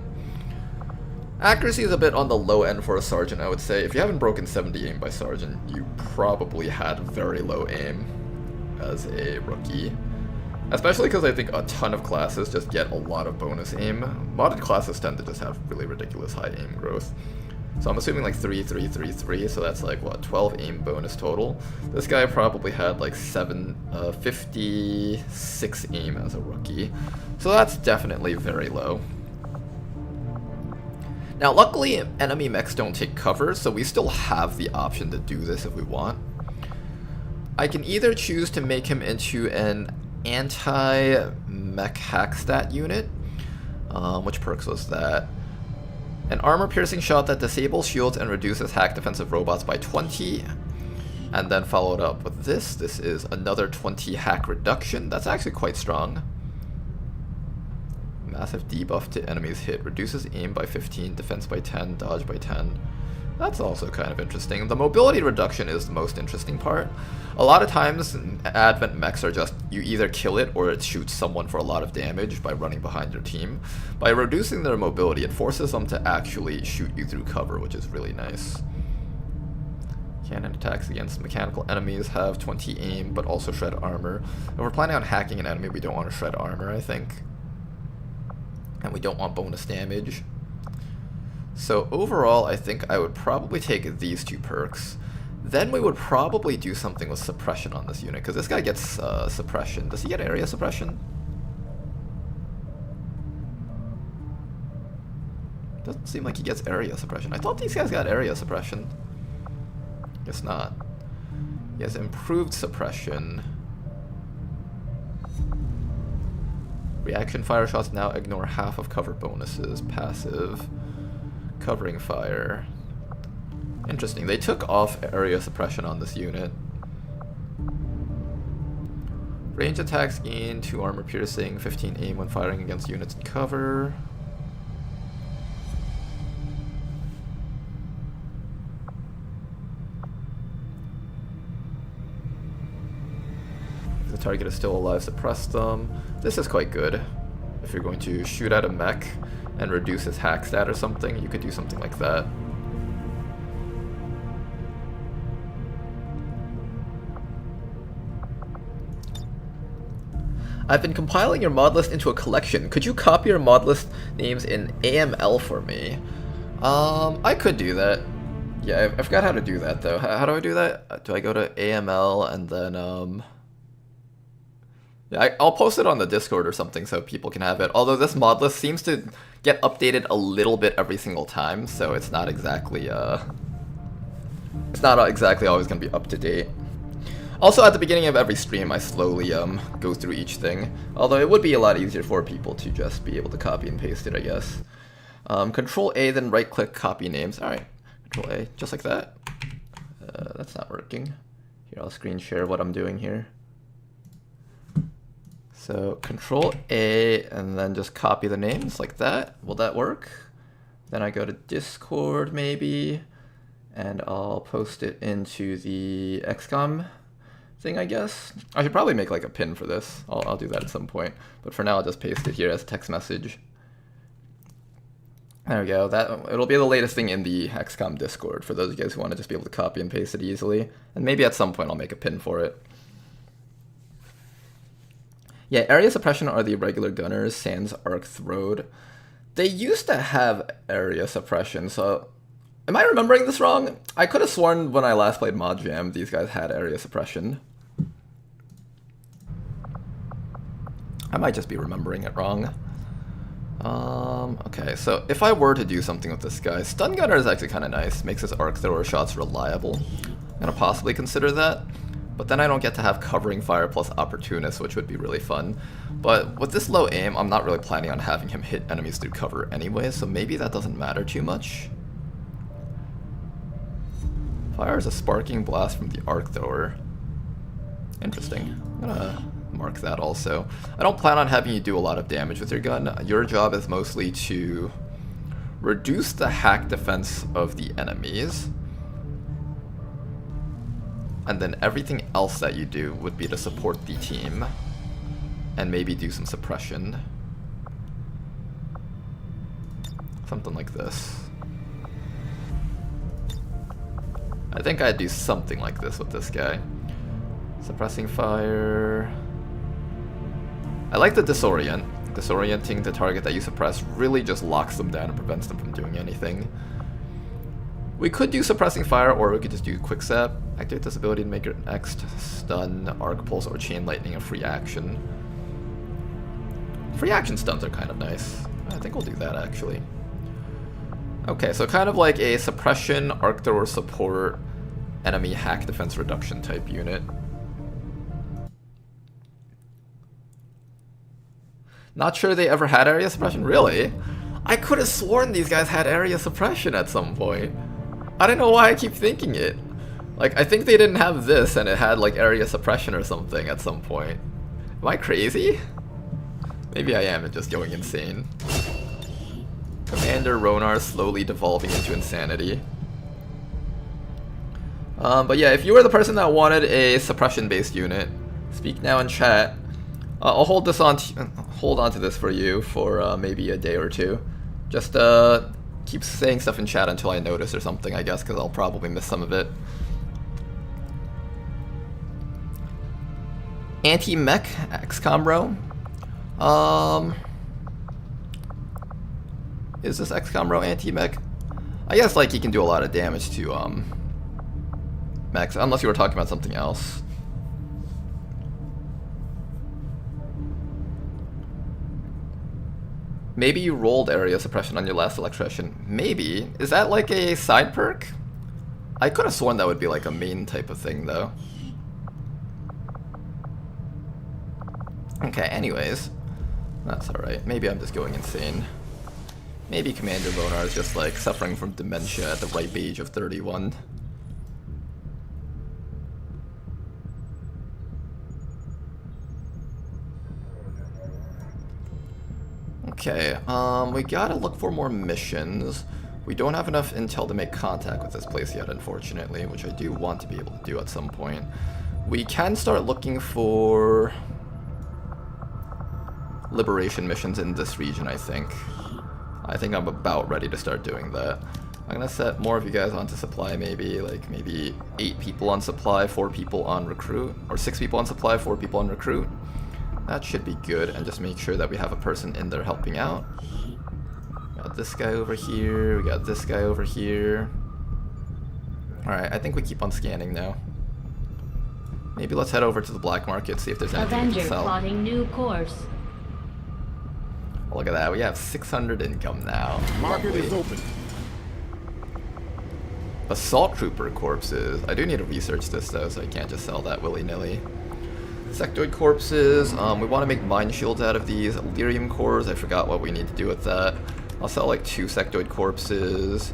Accuracy is a bit on the low end for a Sergeant, I would say. If you haven't broken 70 aim by Sergeant, you probably had very low aim as a rookie. Especially because I think a ton of classes just get a lot of bonus aim. Modded classes tend to just have really ridiculous high aim growth. So I'm assuming like 3, 3, 3, 3, so that's like, what, 12 aim bonus total? This guy probably had like 56 aim as a rookie. So that's definitely very low. Now luckily enemy mechs don't take cover, so we still have the option to do this if we want. I can either choose to make him into an anti-mech hack stat unit. Which perks was that? An armor-piercing shot that disables shields and reduces hack defensive robots by 20. And then followed up with this. This is another 20 hack reduction. That's actually quite strong. Massive debuff to enemies hit. Reduces aim by 15, defense by 10, dodge by 10. That's also kind of interesting. The mobility reduction is the most interesting part. A lot of times, Advent mechs are just, you either kill it or it shoots someone for a lot of damage by running behind your team. By reducing their mobility, it forces them to actually shoot you through cover, which is really nice. Cannon attacks against mechanical enemies have 20 aim, but also shred armor. If we're planning on hacking an enemy, we don't want to shred armor, I think. And we don't want bonus damage. So overall, I think I would probably take these two perks. Then we would probably do something with suppression on this unit, because this guy gets suppression. Does he get area suppression? Doesn't seem like he gets area suppression. I thought these guys got area suppression. Guess not. He has improved suppression. Reaction fire shots now ignore half of cover bonuses. Passive. Covering fire. Interesting. They took off area suppression on this unit. Range attacks gain 2 armor piercing, 15 aim when firing against units in cover. If the target is still alive, suppress them. This is quite good. If you're going to shoot at a mech and reduce his hack stat or something, you could do something like that. I've been compiling your mod list into a collection. Could you copy your mod list names in AML for me? I could do that. Yeah, I forgot how to do that though. How do I do that? Do I go to AML and then yeah, I'll post it on the Discord or something so people can have it. Although this mod list seems to get updated a little bit every single time, so it's not exactly always going to be up to date. Also, at the beginning of every stream, I slowly go through each thing. Although it would be a lot easier for people to just be able to copy and paste it, I guess. Control A, then right-click, copy names. All right, Control A, just like that. That's not working. Here, I'll screen share what I'm doing here. So Control A and then just copy the names like that. Will that work? Then I go to Discord maybe, and I'll post it into the XCOM thing, I guess. I should probably make like a pin for this. I'll do that at some point. But for now, I'll just paste it here as a text message. There we go. It'll be the latest thing in the XCOM Discord for those of you guys who want to just be able to copy and paste it easily. And maybe at some point I'll make a pin for it. Yeah, area suppression are the regular gunners, sans arc throwed. They used to have area suppression, so am I remembering this wrong? I could have sworn when I last played Mod Jam, these guys had area suppression. I might just be remembering it wrong. Okay, so if I were to do something with this guy, stun gunner is actually kind of nice. Makes his arc thrower shots reliable. I'm gonna possibly consider that. But then I don't get to have covering fire plus opportunist, which would be really fun. But with this low aim, I'm not really planning on having him hit enemies through cover anyway, so maybe that doesn't matter too much. Fires a sparking blast from the arc thrower. Interesting. I'm gonna mark that also. I don't plan on having you do a lot of damage with your gun. Your job is mostly to reduce the hack defense of the enemies. And then everything else that you do would be to support the team. And maybe do some suppression. Something like this. I think I'd do something like this with this guy. Suppressing fire. I like the disorient. Disorienting the target that you suppress really just locks them down and prevents them from doing anything. We could do suppressing fire, or we could just do quick zap. Activate this ability to make your next stun, arc pulse, or chain lightning a free action. Free action stuns are kind of nice. I think we'll do that actually. Okay, so kind of like a suppression, arc thrower support, enemy hack defense reduction type unit. Not sure they ever had area suppression? Really? I could have sworn these guys had area suppression at some point. I don't know why I keep thinking it. Like, I think they didn't have this and it had like area suppression or something at some point. Am I crazy? Maybe I am and just going insane. Commander Ronar slowly devolving into insanity. But yeah, if you were the person that wanted a suppression-based unit, speak now in chat. I'll hold on to this for you for maybe a day or two. Just keep saying stuff in chat until I notice or something, I guess, because I'll probably miss some of it. Anti-mech XCOM row. Is this XCOM row anti-mech? I guess like he can do a lot of damage to mechs, unless you were talking about something else. Maybe you rolled area suppression on your last electrician. Maybe. Is that like a side perk? I could have sworn that would be like a main type of thing though. Okay, anyways. That's alright. Maybe I'm just going insane. Maybe Commander Ronar is just like suffering from dementia at the ripe age of 31. Okay, we gotta look for more missions. We don't have enough intel to make contact with this place yet, unfortunately, which I do want to be able to do at some point. We can start looking for liberation missions in this region, I think. I think I'm about ready to start doing that. I'm gonna set more of you guys onto supply, maybe 8 people on supply, 4 people on recruit, or 6 people on supply, 4 people on recruit. That should be good, and just make sure that we have a person in there helping out. Got this guy over here, we got this guy over here. Alright, I think we keep on scanning now. Maybe let's head over to the black market, see if there's anything we Avenger can sell. plotting new course. Look at that, we have 600 income now. Market is open. Assault trooper corpses. I do need to research this though, so I can't just sell that willy-nilly. Sectoid corpses. We want to make mine shields out of these. Lyrium cores, I forgot what we need to do with that. I'll sell like 2 sectoid corpses.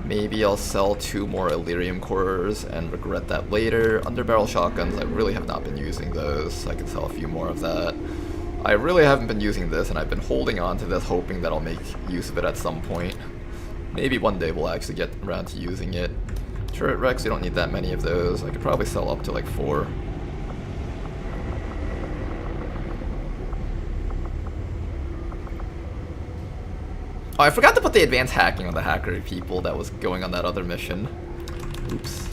Maybe I'll sell 2 more Illyrium cores and regret that later. Underbarrel shotguns, I really have not been using those, so I can sell a few more of that. I really haven't been using this, and I've been holding on to this, hoping that I'll make use of it at some point. Maybe one day we'll actually get around to using it. Turret wrecks, we don't need that many of those. I could probably sell up to like 4. Oh, I forgot to put the advanced hacking on the hacker people that was going on that other mission. Oops.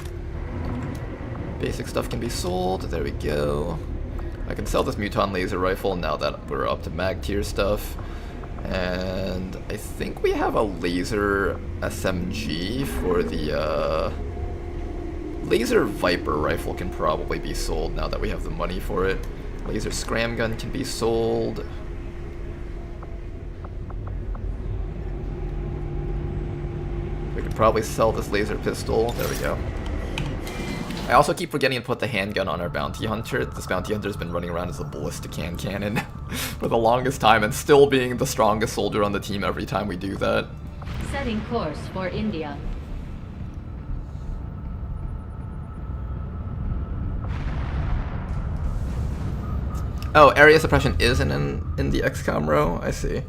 Basic stuff can be sold. There we go. I can sell this Muton laser rifle now that we're up to mag tier stuff. And I think we have a laser SMG for the laser Viper rifle can probably be sold now that we have the money for it. Laser scram gun can be sold. We could probably sell this laser pistol. There we go. I also keep forgetting to put the handgun on our bounty hunter. This bounty hunter's been running around as a ballistic hand cannon for the longest time and still being the strongest soldier on the team every time we do that. Setting course for India. Oh, area suppression isn't in the XCOM row? I see.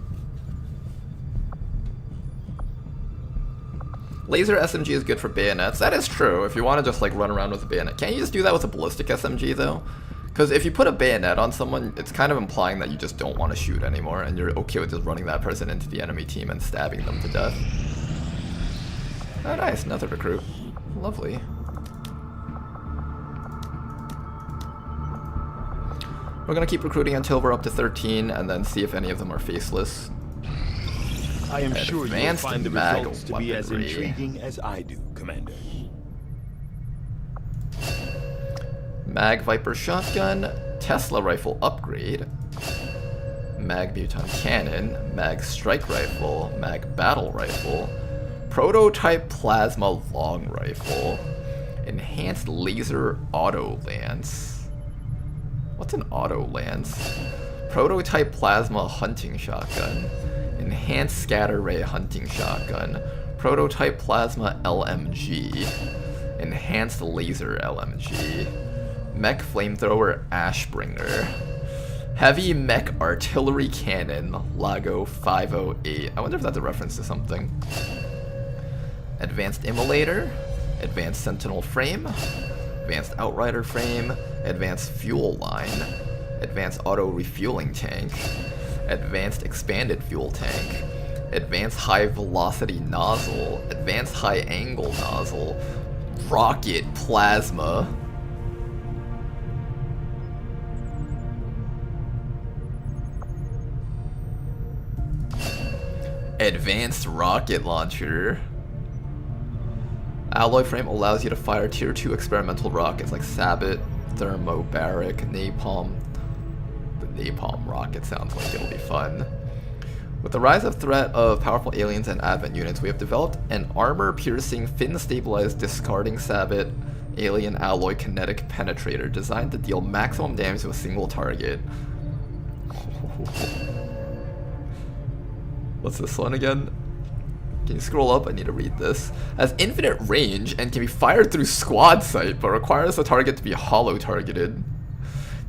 Laser SMG is good for bayonets. That is true, if you want to just like run around with a bayonet. Can't you just do that with a ballistic SMG though? Because if you put a bayonet on someone, it's kind of implying that you just don't want to shoot anymore, and you're okay with just running that person into the enemy team and stabbing them to death. Oh nice, another recruit. Lovely. We're gonna keep recruiting until we're up to 13, and then see if any of them are faceless. I am sure you'll Advanced find the mag results to be as weaponry. intriguing as I do, Commander. Mag Viper shotgun, Tesla rifle upgrade, Mag Muton cannon, Mag strike rifle, Mag battle rifle, prototype plasma long rifle, enhanced laser auto lance. What's an auto lance? Prototype plasma hunting shotgun, enhanced scatter ray hunting shotgun, prototype plasma LMG, enhanced laser LMG, mech flamethrower Ashbringer, heavy mech artillery cannon Lago 508. I wonder if that's a reference to something. Advanced immolator, advanced sentinel frame, advanced outrider frame, advanced fuel line, advanced auto refueling tank, advanced expanded fuel tank, advanced high velocity nozzle, advanced high angle nozzle, rocket plasma. Advanced rocket launcher. Alloy frame allows you to fire tier 2 experimental rockets like Sabot, Thermobaric, Napalm. The Napalm rocket sounds like it'll be fun. With the rise of threat of powerful aliens and advent units, we have developed an armor-piercing, fin-stabilized, discarding Sabot alien alloy kinetic penetrator designed to deal maximum damage to a single target. What's this one again? Can you scroll up? I need to read this. Has infinite range and can be fired through squad sight, but requires the target to be hollow targeted.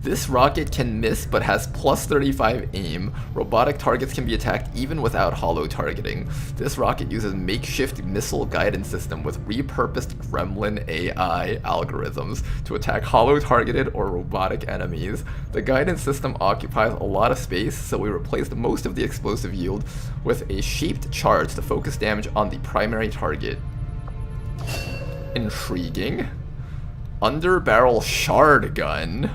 This rocket can miss but has plus 35 aim. Robotic targets can be attacked even without hollow targeting. This rocket uses makeshift missile guidance system with repurposed gremlin AI algorithms to attack hollow targeted or robotic enemies. The guidance system occupies a lot of space, so we replaced most of the explosive yield with a shaped charge to focus damage on the primary target. Intriguing. Underbarrel shard gun.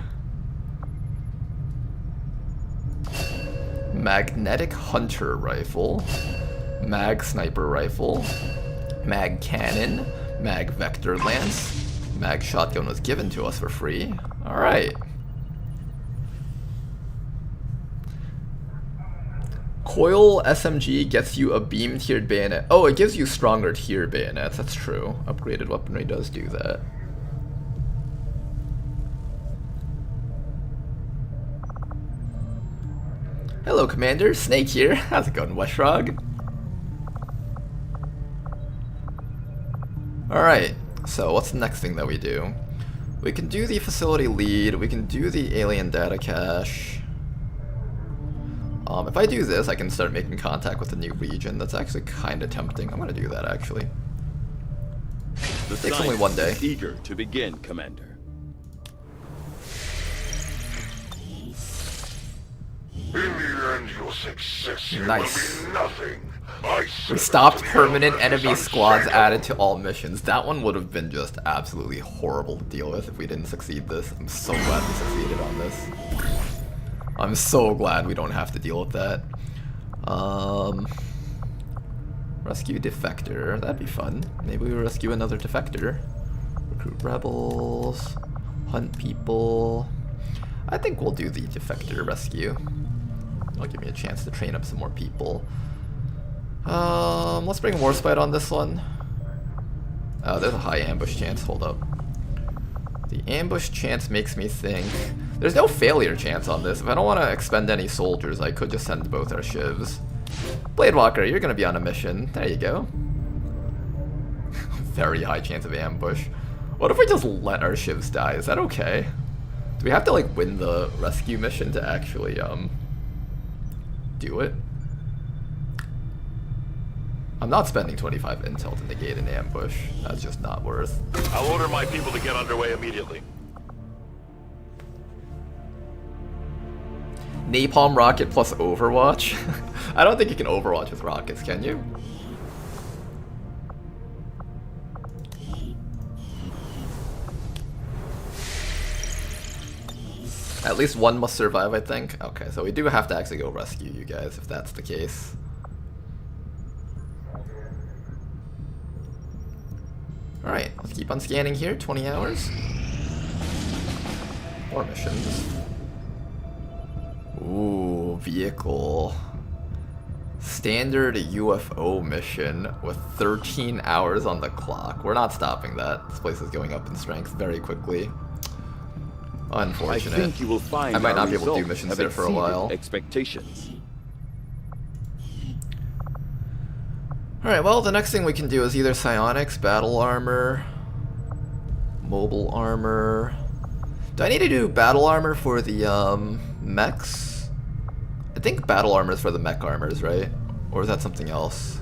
Magnetic hunter rifle, mag sniper rifle, mag cannon, mag vector lance, mag shotgun was given to us for free. Alright. Coil SMG gets you a beam tiered bayonet. Oh, it gives you stronger tier bayonets, that's true. Upgraded weaponry does do that. Hello, Commander. Snake here. How's it going, Westrog? Alright, so what's the next thing that we do? We can do the facility lead, we can do the alien data cache. If I do this, I can start making contact with a new region. That's actually kind of tempting. I'm going to do that, actually. The takes only one day. is eager to begin, Commander. In the end, your success here Nice. will be nothing. I We stopped permanent enemy squads added to all missions. That one would have been just absolutely horrible to deal with if we didn't succeed this. I'm so glad we succeeded on this. I'm so glad we don't have to deal with that. Rescue defector. That'd be fun. Maybe we rescue another defector. Recruit rebels. Hunt people. I think we'll do the defector rescue. It'll give me a chance to train up some more people. Let's bring Warspite on this one. Oh, there's a high ambush chance. Hold up. The ambush chance makes me think... There's no failure chance on this. If I don't want to expend any soldiers, I could just send both our shivs. Bladewalker, you're going to be on a mission. There you go. Very high chance of ambush. What if we just let our shivs die? Is that okay? Do we have to like win the rescue mission to actually do it? I'm not spending 25 intel to negate an ambush. That's just not worth. I'll order my people to get underway immediately. Napalm rocket plus Overwatch? I don't think you can Overwatch with rockets, can you? At least one must survive, I think. Okay, so we do have to actually go rescue you guys if that's the case. Alright, let's keep on scanning here. 20 hours. More missions. Ooh, vehicle. Standard UFO mission with 13 hours on the clock. We're not stopping that. This place is going up in strength very quickly. Unfortunate. I think you will find I might not our be able to do results missions have there for a exceeded while. Expectations. Alright, well, the next thing we can do is either psionics, battle armor, mobile armor. Do I need to do battle armor for the mechs? I think battle armor is for the mech armors, right? Or is that something else?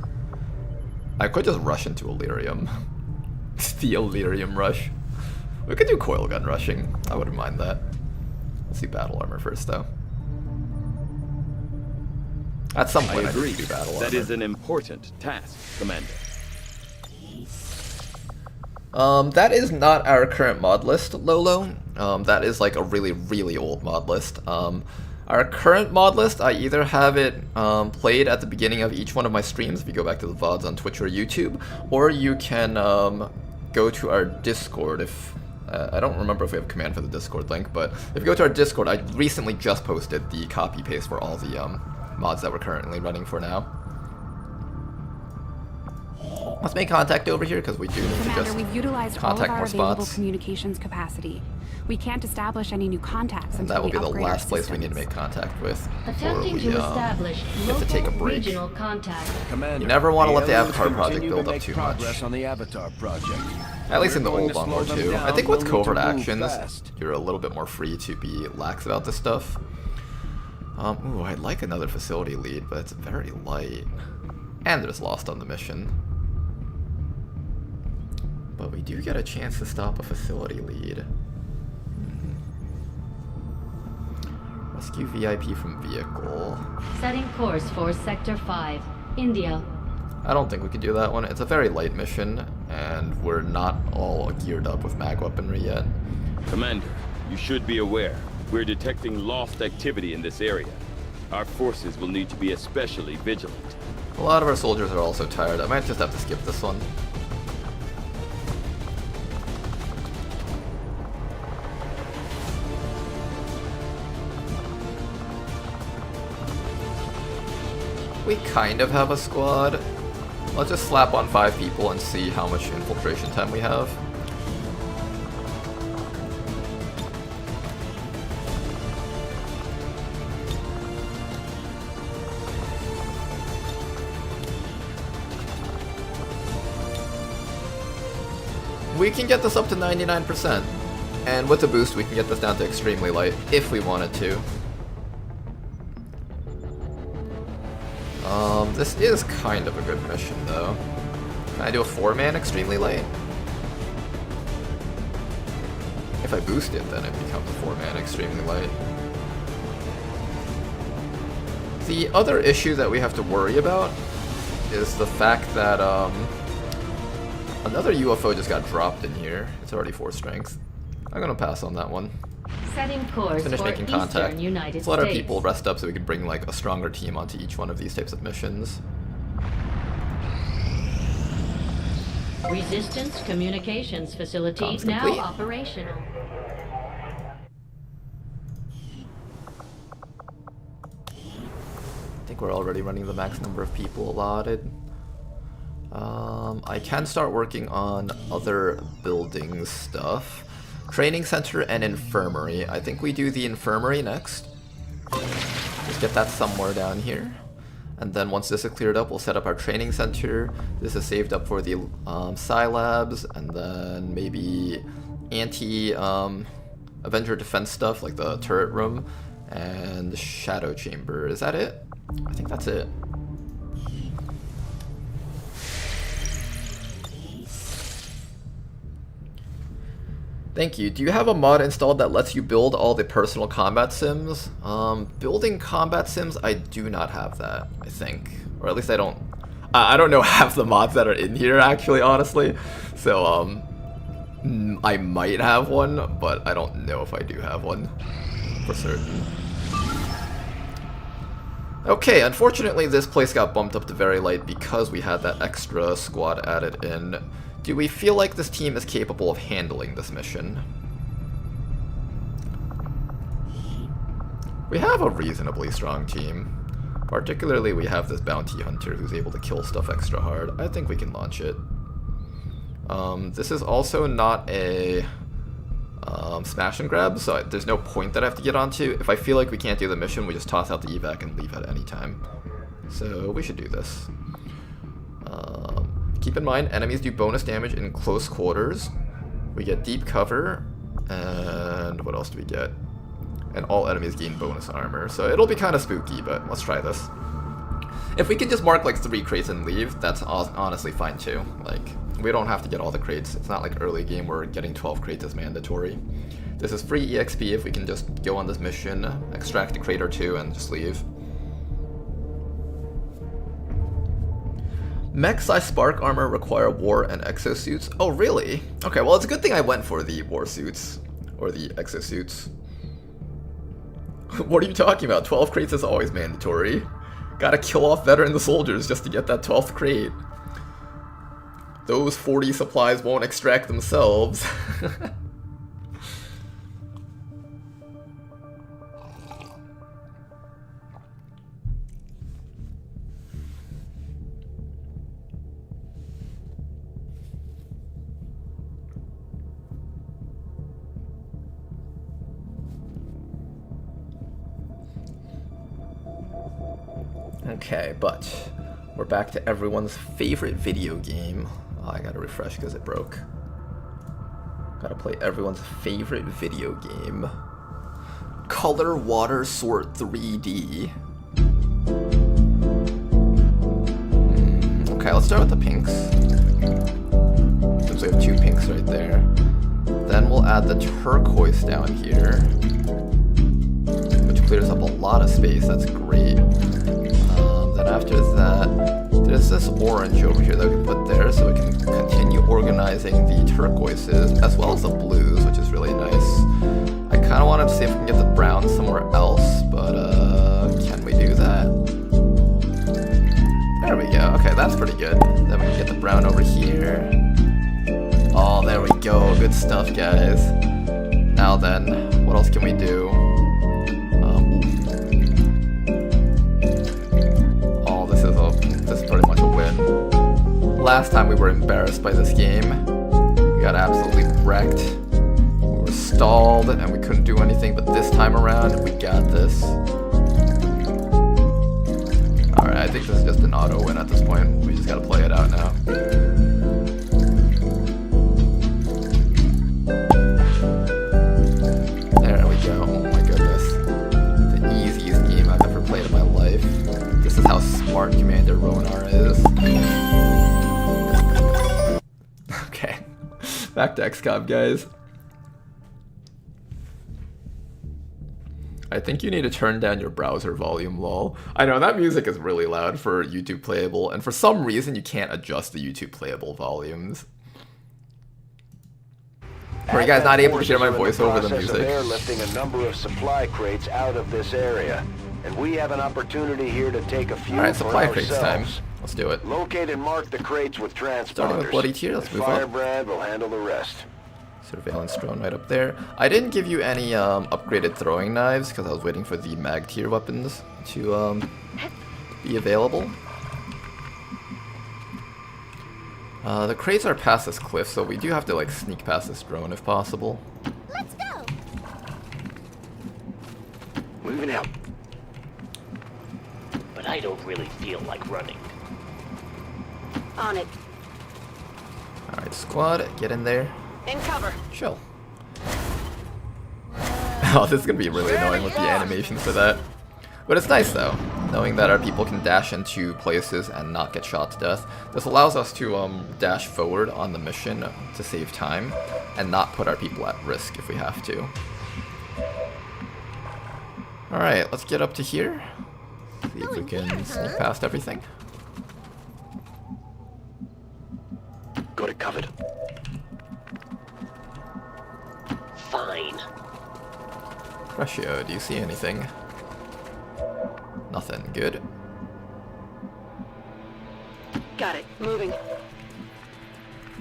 I could just rush into Illyrium. The Illyrium rush. We could do coil gun rushing. I wouldn't mind that. Let's do battle armor first, though. At some point, I agree. need to do battle armor. That is an important task, Commander. That is not our current mod list, Lolo. That is like a really, really old mod list. Our current mod list, I either have it played at the beginning of each one of my streams, if you go back to the VODs on Twitch or YouTube, or you can go to our Discord if... I don't remember if we have a command for the Discord link, but if you go to our Discord, I recently just posted the copy-paste for all the mods that we're currently running for now. Let's make contact over here, because we do need to Commander, just we've utilized all of contact our more available spots. communications capacity. We can't establish any new contacts And until that will we be the upgrade our last place we need to systems. make contact with before Attempting we to establish get to take a local break. regional contact. Commander, You never want to let the aliens Avatar project continue build to up make too progress much. on the Avatar project. At least in the We're old going to Long War slow them 2. I down, think with we'll need covert to move actions, fast. you're a little bit more free to be lax about this stuff. Ooh, I'd like another facility lead, but it's very light. And there's Lost on the mission. But we do get a chance to stop a facility lead. Rescue VIP from vehicle. Setting course for Sector 5, India. I don't think we could do that one. It's a very light mission, and we're not all geared up with mag weaponry yet. Commander, you should be aware. We're detecting lost activity in this area. Our forces will need to be especially vigilant. A lot of our soldiers are also tired. I might just have to skip this one. We kind of have a squad. Let's just slap on 5 people and see how much infiltration time we have. We can get this up to 99%. And with the boost, we can get this down to extremely light if we wanted to. This is kind of a good mission, though. Can I do a 4-man extremely light? If I boost it, then it becomes a 4-man extremely light. The other issue that we have to worry about is the fact that, another UFO just got dropped in here. It's already 4 strength. I'm gonna pass on that one. Setting course Finish for making Eastern contact. United Let's let our States. people rest up so we can bring like a stronger team onto each one of these types of missions. Resistance Communications Facility Comms now complete. operational. I think we're already running the max number of people allotted. I can start working on other building stuff. Training center and infirmary. I think we do the infirmary next. Just get that somewhere down here. And then once this is cleared up, we'll set up our training center. This is saved up for the Psi labs, and then maybe anti-ability Avenger defense stuff, like the turret room, and the shadow chamber. Is that it? I think that's it. Thank you. Do you have a mod installed that lets you build all the personal combat sims? Building combat sims, I do not have that, I think. Or at least I don't know half the mods that are in here, actually, honestly. So, I might have one, but I don't know if I do have one for certain. Okay, unfortunately this place got bumped up to very light because we had that extra squad added in. Do we feel like this team is capable of handling this mission? We have a reasonably strong team. Particularly we have this bounty hunter who's able to kill stuff extra hard. I think we can launch it. This is also not a smash and grab, so there's no point that I have to get onto. If I feel like we can't do the mission, we just toss out the evac and leave at any time. So we should do this. Keep in mind, enemies do bonus damage in close quarters. We get deep cover, and what else do we get? And all enemies gain bonus armor. So it'll be kind of spooky, but let's try this. If we could just mark like 3 crates and leave, that's honestly fine too. Like, we don't have to get all the crates. It's not like early game where getting 12 crates is mandatory. This is free EXP if we can just go on this mission, extract a crate or 2, and just leave. Mech-size spark armor require war and exosuits. Oh, really? Okay, well, it's a good thing I went for the war suits. Or the exosuits. What are you talking about? 12 crates is always mandatory. Gotta kill off veteran soldiers just to get that 12th crate. Those 40 supplies won't extract themselves. Okay, but we're back to everyone's favorite video game. Oh, I gotta refresh because it broke. Gotta play everyone's favorite video game. Color Water Sort 3D. Okay, let's start with the pinks. Since we have 2 pinks right there. Then we'll add the turquoise down here, which clears up a lot of space. That's great. Then after that, there's this orange over here that we can put there, so we can continue organizing the turquoises as well as the blues, which is really nice. I kind of wanted to see if we can get the brown somewhere else, but can we do that? There we go. Okay, that's pretty good. Then we can get the brown over here. Oh, there we go. Good stuff, guys. Now then, what else can we do? This is pretty much a win. Last time we were embarrassed by this game. We got absolutely wrecked. We were stalled and we couldn't do anything, but this time around, we got this. Alright, I think this is just an auto win at this point. We just gotta play it out now. There we go. Oh my goodness. The easiest game I've ever played in my life. This is how smart Commander Ronar is. Okay, back to XCOM, guys. I think you need to turn down your browser volume, lol. I know, that music is really loud for YouTube playable, and for some reason you can't adjust the YouTube playable volumes. Are you guys not able to hear my voice over the music? They're lifting a number of supply crates out of this area. And we have an opportunity here to take a few. Alright, supply crates time. Let's do it. Locate and mark the crates with transponders. Starting with Bloody Tier, let's move up. Firebrand will handle the rest. Surveillance drone right up there. I didn't give you any upgraded throwing knives because I was waiting for the mag tier weapons to be available. The crates are past this cliff, so we do have to like sneak past this drone if possible. Let's go. Moving out. But I don't really feel like running. On it. Alright, squad, get in there. In cover. Chill. Oh, this is gonna be really annoying with the animations for that. But it's nice though, knowing that our people can dash into places and not get shot to death. This allows us to dash forward on the mission to save time and not put our people at risk if we have to. Alright, let's get up to here. See if we can sneak past everything. Got it covered. Fine. Ratio, do you see anything? Nothing. Good. Got it. Moving.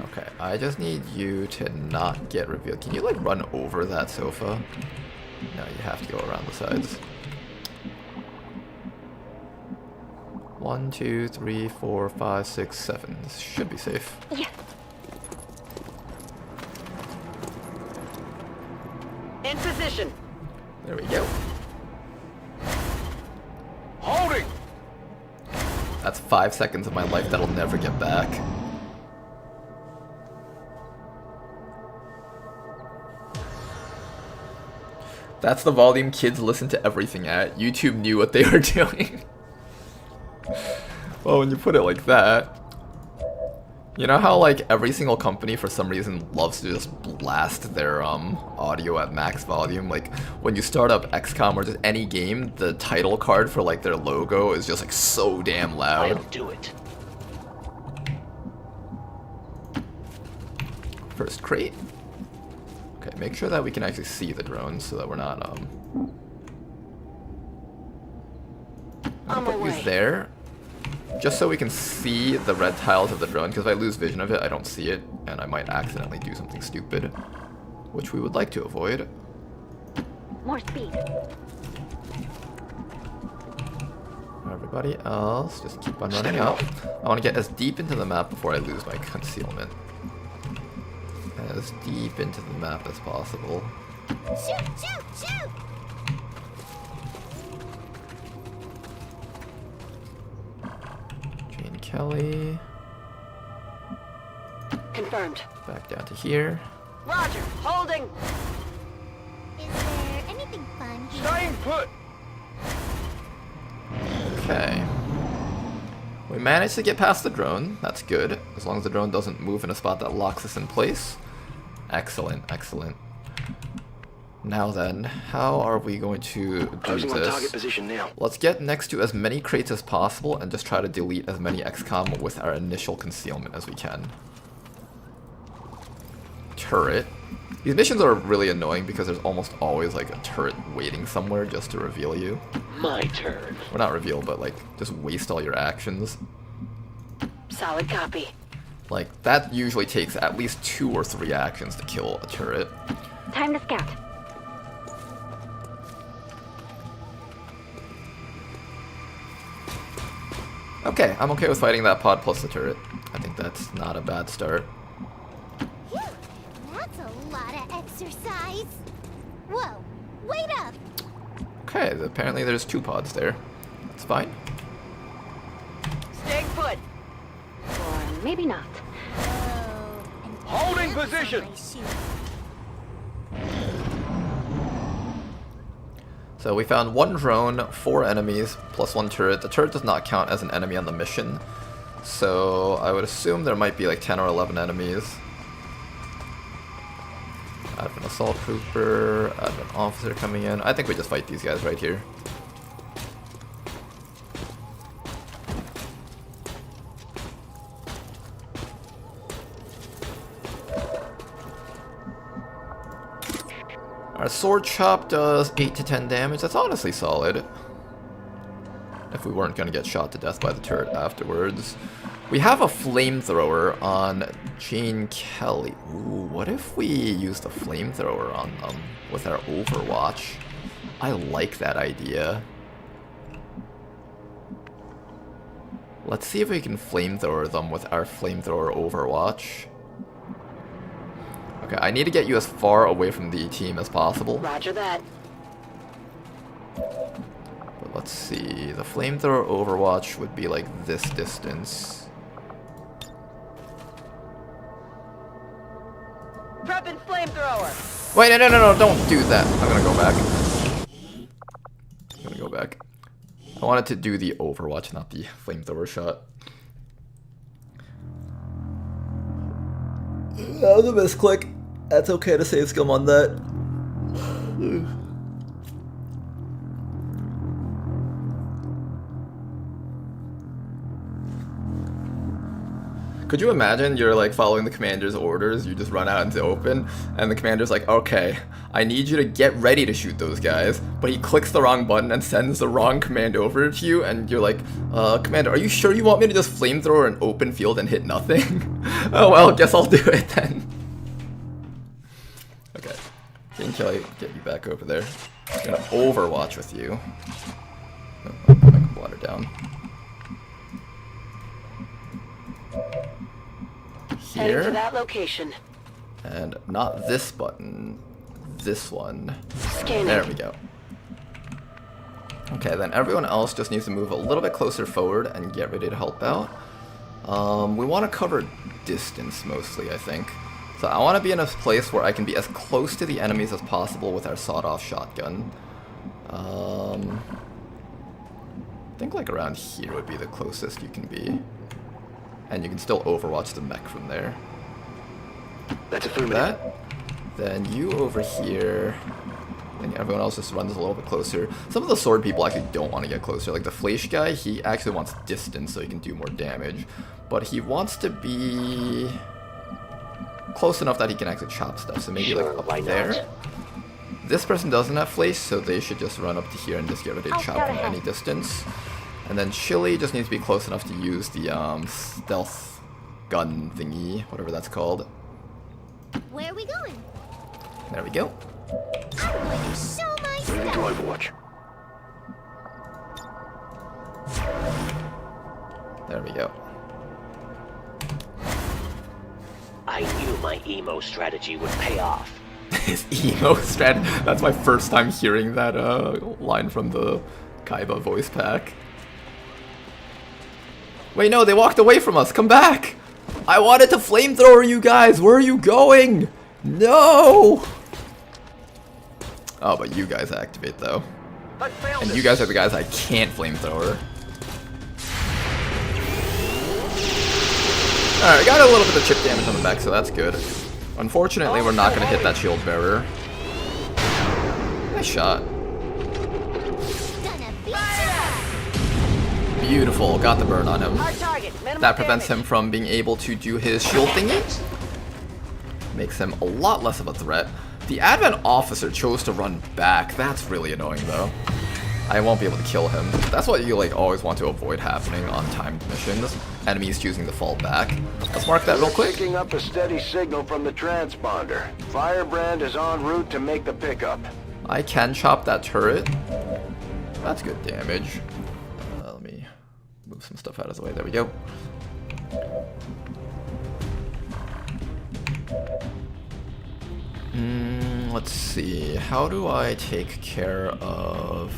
Okay, I just need you to not get revealed. Can you like run over that sofa? No, you have to go around the sides. 1, 2, 3, 4, 5, 6, 7. This should be safe. Yeah. In position. There we go. Holding! That's 5 seconds of my life that'll never get back. That's the volume kids listen to everything at. YouTube knew what they were doing. Well, when you put it like that, you know how like every single company for some reason loves to just blast their audio at max volume? Like when you start up XCOM or just any game, the title card for like their logo is just like so damn loud. I'll do it. First crate. Okay, make sure that we can actually see the drones so that we're not On my put way. these there. Just so we can see the red tiles of the drone, because if I lose vision of it, I don't see it, and I might accidentally do something stupid, which we would like to avoid. More speed. Everybody else, just keep on running up. I want to get as deep into the map before I lose my concealment. As deep into the map as possible. Shoot! Shoot! Shoot! Jane Kelly. Confirmed. Back down to here. Roger. Holding. Is there anything fun here? Staying put! Okay. We managed to get past the drone. That's good. As long as the drone doesn't move in a spot that locks us in place. Excellent, excellent. Now then, how are we going to do Closing on target this? position now. Let's get next to as many crates as possible and just try to delete as many XCOM with our initial concealment as we can. Turret. These missions are really annoying because there's almost always like a turret waiting somewhere just to reveal you. My turn. Well, not reveal, but like just waste all your actions. Solid copy. Like that usually takes at least 2 or 3 actions to kill a turret. Time to scout. Okay, I'm okay with fighting that pod plus the turret. I think that's not a bad start. Phew, that's a lot of exercise. Whoa, wait up. Okay, apparently there's 2 pods there. That's fine. Staying put. Or maybe not. Oh, and Holding clamps on position. my shoe. So we found 1 drone, 4 enemies, plus 1 turret. The turret does not count as an enemy on the mission. So I would assume there might be like 10 or 11 enemies. Advent assault trooper, advent officer coming in. I think we just fight these guys right here. Our sword chop does 8 to 10 damage. That's honestly solid. If we weren't going to get shot to death by the turret afterwards. We have a flamethrower on Jane Kelly. Ooh, what if we use the flamethrower on them with our Overwatch? I like that idea. Let's see if we can flamethrower them with our flamethrower Overwatch. Okay, I need to get you as far away from the team as possible. Roger that. But let's see, the flamethrower Overwatch would be like this distance. Prepping flamethrower. Wait, no, don't do that. I'm gonna go back. I wanted to do the Overwatch, not the flamethrower shot. That was a misclick. That's okay to save scum on that. Could you imagine you're like following the commander's orders, you just run out into open, and the commander's like, okay, I need you to get ready to shoot those guys, but he clicks the wrong button and sends the wrong command over to you, and you're like, Commander, are you sure you want me to just flamethrower an open field and hit nothing? Oh well, guess I'll do it then. Okay, King Kelly, get you back over there. I'm gonna Overwatch with you. Oh, I'm putting water down. Heading Here. to that location. And not this button, this one. Scanning. There we go. Okay, then everyone else just needs to move a little bit closer forward and get ready to help out. We want to cover distance mostly, I think. So I want to be in a place where I can be as close to the enemies as possible with our sawed-off shotgun. I think like around here would be the closest you can be. And you can still Overwatch the mech from there. That's affirmative. That. Then you over here. I think everyone else just runs a little bit closer. Some of the sword people actually don't want to get closer. Like the Fleisch guy, he actually wants distance so he can do more damage. But he wants to be close enough that he can actually chop stuff. So maybe like up there. This person doesn't have Fleisch, so they should just run up to here and just get ready to chop from any distance. And then Chili just needs to be close enough to use the stealth gun thingy, whatever that's called. Where are we going? There we go. I'm going to show my Moving to stuff. Overwatch. There we go. I knew my emo strategy would pay off. His emo strat. That's my first time hearing that line from the Kaiba voice pack. Wait, no, they walked away from us. Come back. I wanted to flamethrower you guys. Where are you going? No. Oh, but you guys activate though. And you guys are the guys I can't flamethrower. Alright, got a little bit of chip damage on the back, so that's good. Unfortunately, we're not going to hit that shield bearer. Nice shot. Gonna beat ya. Beautiful, got the burn on him. Hard target. Minimal That prevents damage. him from being able to do his shield thingy. Makes him a lot less of a threat. The Advent officer chose to run back. That's really annoying though. I won't be able to kill him. That's what you like always want to avoid happening on timed missions. Enemies choosing to fall back. Let's mark that real quick. Picking up a steady signal from the transponder. Firebrand is en route to make the pickup. I can chop that turret. That's good damage. Let me move some stuff out of the way. There we go. Let's see. How do I take care of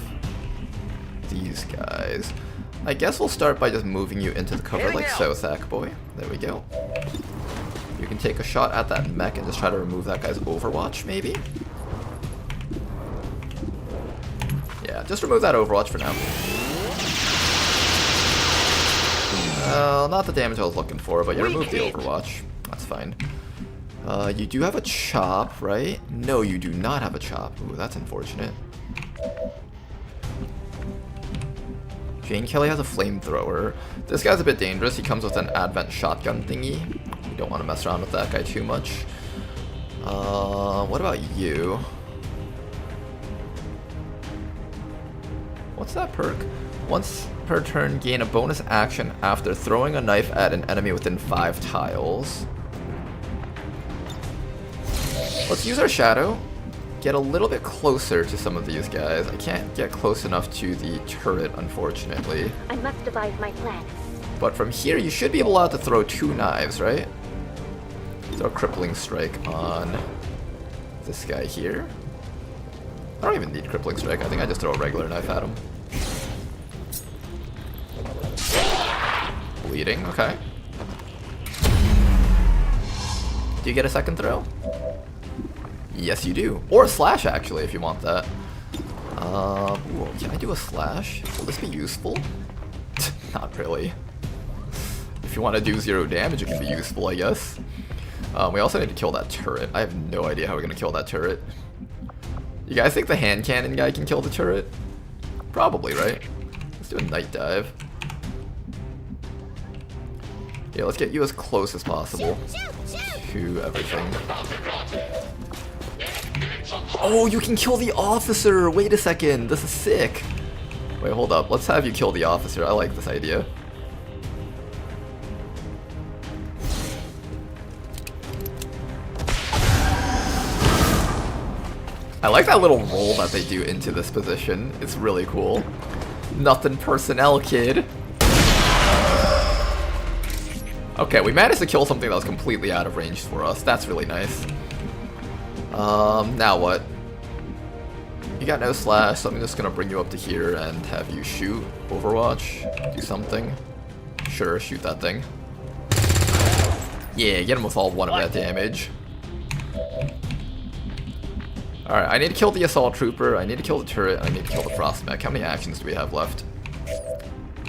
these guys? I guess we'll start by just moving you into the cover like so, Sackboy. There we go. You can take a shot at that mech and just try to remove that guy's Overwatch, maybe? Yeah, just remove that Overwatch for now. Not the damage I was looking for, but you removed the Overwatch. That's fine. You do have a chop, right? No, you do not have a chop. Ooh, that's unfortunate. Jane Kelly has a flamethrower. This guy's a bit dangerous. He comes with an Advent shotgun thingy. We don't want to mess around with that guy too much. What about you? What's that perk? Once per turn, gain a bonus action after throwing a knife at an enemy within 5 tiles. Let's use our shadow. Get a little bit closer to some of these guys. I can't get close enough to the turret, unfortunately. I must devise my plan. But from here, you should be allowed to throw 2 knives, right? Throw a crippling strike on this guy here. I don't even need crippling strike. I think I just throw a regular knife at him. Bleeding, okay. Do you get a second throw? Yes, you do. Or a slash, actually, if you want that. Ooh, can I do a slash? Will this be useful? Not really. If you want to do 0 damage, it can be useful, I guess. We also need to kill that turret. I have no idea how we're going to kill that turret. You guys think the hand cannon guy can kill the turret? Probably, right? Let's do a night dive. Yeah, let's get you as close as possible to everything. Oh, you can kill the officer! Wait a second, this is sick. Wait, hold up. Let's have you kill the officer. I like this idea. I like that little roll that they do into this position. It's really cool. Nothing personnel, kid. Okay, we managed to kill something that was completely out of range for us. That's really nice. Now what? You got no slash, so I'm just gonna bring you up to here and have you shoot Overwatch. Do something. Sure, shoot that thing. Yeah, get him with all 1 of that damage. Alright, I need to kill the assault trooper, I need to kill the turret, I need to kill the frost mech. How many actions do we have left?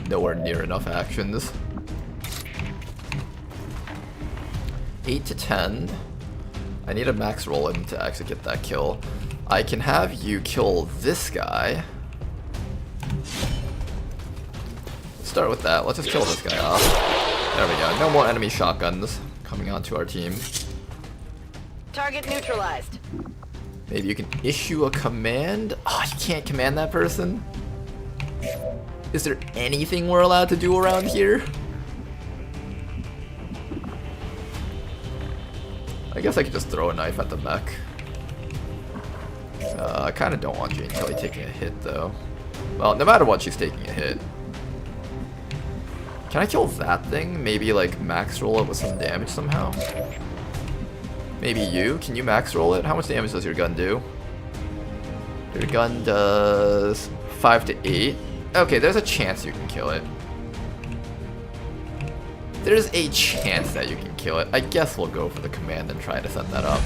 Nowhere near enough actions. 8 to 10. I need a max roll him to actually get that kill. I can have you kill this guy. Let's start with that. Let's just kill this guy off. There we go. No more enemy shotguns coming onto our team. Target neutralized. Maybe you can issue a command? Oh, you can't command that person? Is there anything we're allowed to do around here? I guess I could just throw a knife at the mech. I kind of don't want Jane Kelly taking a hit, though. Well, no matter what, she's taking a hit. Can I kill that thing? Maybe, like, max roll it with some damage somehow? Maybe you? Can you max roll it? How much damage does your gun do? Your gun does 5 to 8. Okay, there's a chance you can kill it. There's a chance that you can kill it. I guess we'll go for the command and try to set that up.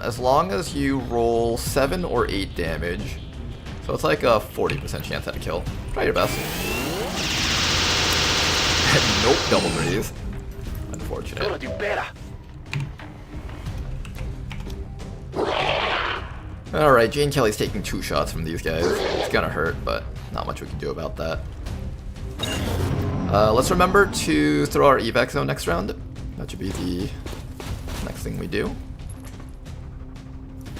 As long as you roll 7 or 8 damage, so it's like a 40% chance at a kill. Try your best. Nope, double breeze. Unfortunate. Gotta do better. Alright, Jane Kelly's taking 2 shots from these guys. It's gonna hurt, but not much we can do about that. Let's remember to throw our evac zone next round. That should be the next thing we do.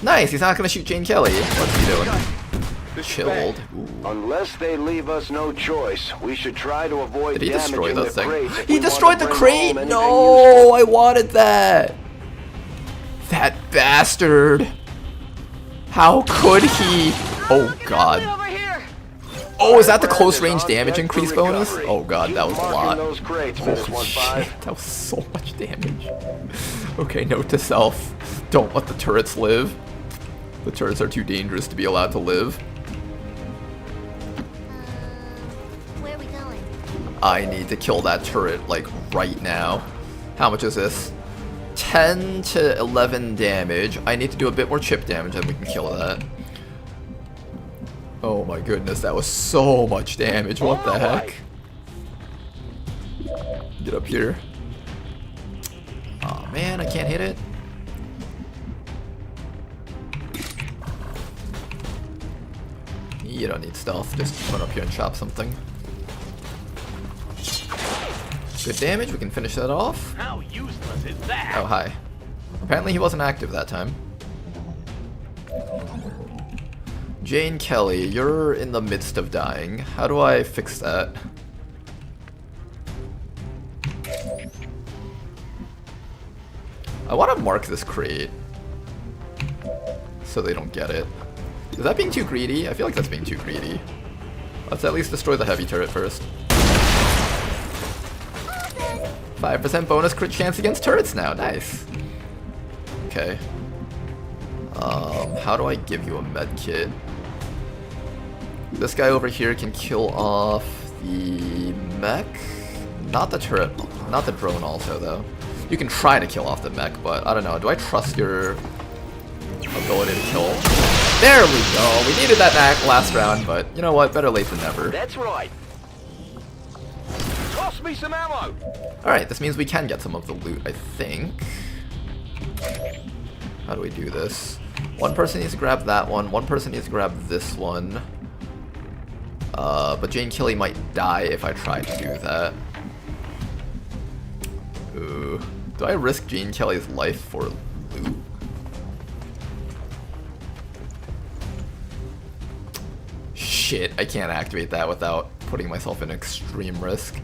Nice, he's not gonna shoot Jane Kelly. What's he doing? Chilled. Ooh. Unless they leave us no choice, we should try to avoid Did he destroy damaging the thing? crates if He we destroyed want to the bring crate! home anything No, useful. I wanted that! That bastard! How could he? Oh god. Oh, is that the close range damage increase bonus? Oh god, that was a lot. Those crates, Holy Miss shit, that was so much damage. Okay, note to self, don't let the turrets live. The turrets are too dangerous to be allowed to live. Where are we going? I need to kill that turret, like, right now. How much is this? 10 to 11 damage. I need to do a bit more chip damage and we can kill that. Oh my goodness, that was so much damage. What the heck? Get up here. Oh man, I can't hit it. You don't need stealth, just run up here and chop something. Good damage, we can finish that off. How useless is that? Oh, hi. Apparently he wasn't active that time. Jane Kelly, you're in the midst of dying. How do I fix that? I want to mark this crate so they don't get it. Is that being too greedy? I feel like that's being too greedy. Let's at least destroy the heavy turret first. 5% bonus crit chance against turrets now. Nice. Okay. How do I give you a med kit? This guy over here can kill off the mech? Not the turret, not the drone also though. You can try to kill off the mech, but I don't know. Do I trust your ability to kill? There we go. We needed that last round, but you know what? Better late than never. That's right. Toss me some ammo. Alright, this means we can get some of the loot, I think. How do we do this? One person needs to grab that one person needs to grab this one. But Jane Kelly might die if I try to do that. Ooh. Do I risk Jane Kelly's life for loot? Shit, I can't activate that without putting myself in extreme risk.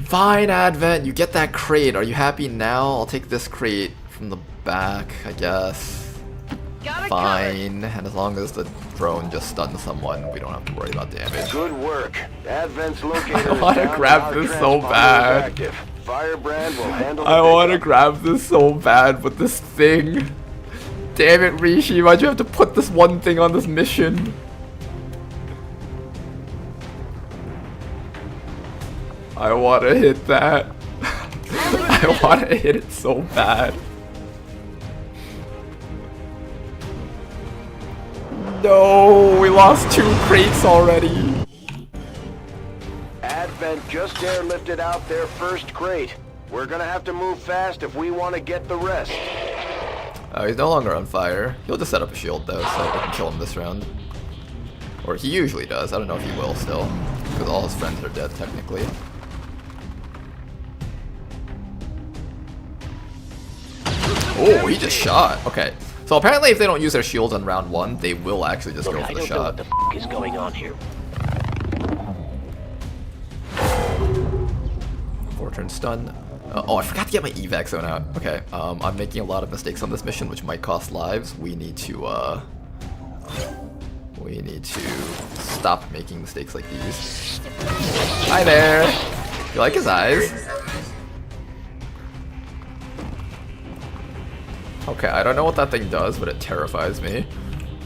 Fine, Advent, you get that crate. Are you happy now? I'll take this crate from the back, I guess. Fine, and as long as the drone just stuns someone, we don't have to worry about damage. Good work. Advent's locator I want to grab this so bad. Firebrand will handle I want to grab this so bad, but this thing... Damn it, Rishi, why'd you have to put this one thing on this mission? I want to hit that. I want to hit it so bad. No, we lost 2 crates already. Advent just airlifted out their first crate. We're gonna have to move fast if we want to get the rest. He's no longer on fire. He'll just set up a shield though, so we can kill him this round. Or he usually does. I don't know if he will still, because all his friends are dead technically. Oh, he just shot. Okay. So apparently if they don't use their shields on round 1, they will actually just go for the shot. What the f is going on here? 4-turn stun. Oh, I forgot to get my evac zone out. Okay, I'm making a lot of mistakes on this mission, which might cost lives. We need to stop making mistakes like these. Hi there! You like his eyes? Okay, I don't know what that thing does, but it terrifies me.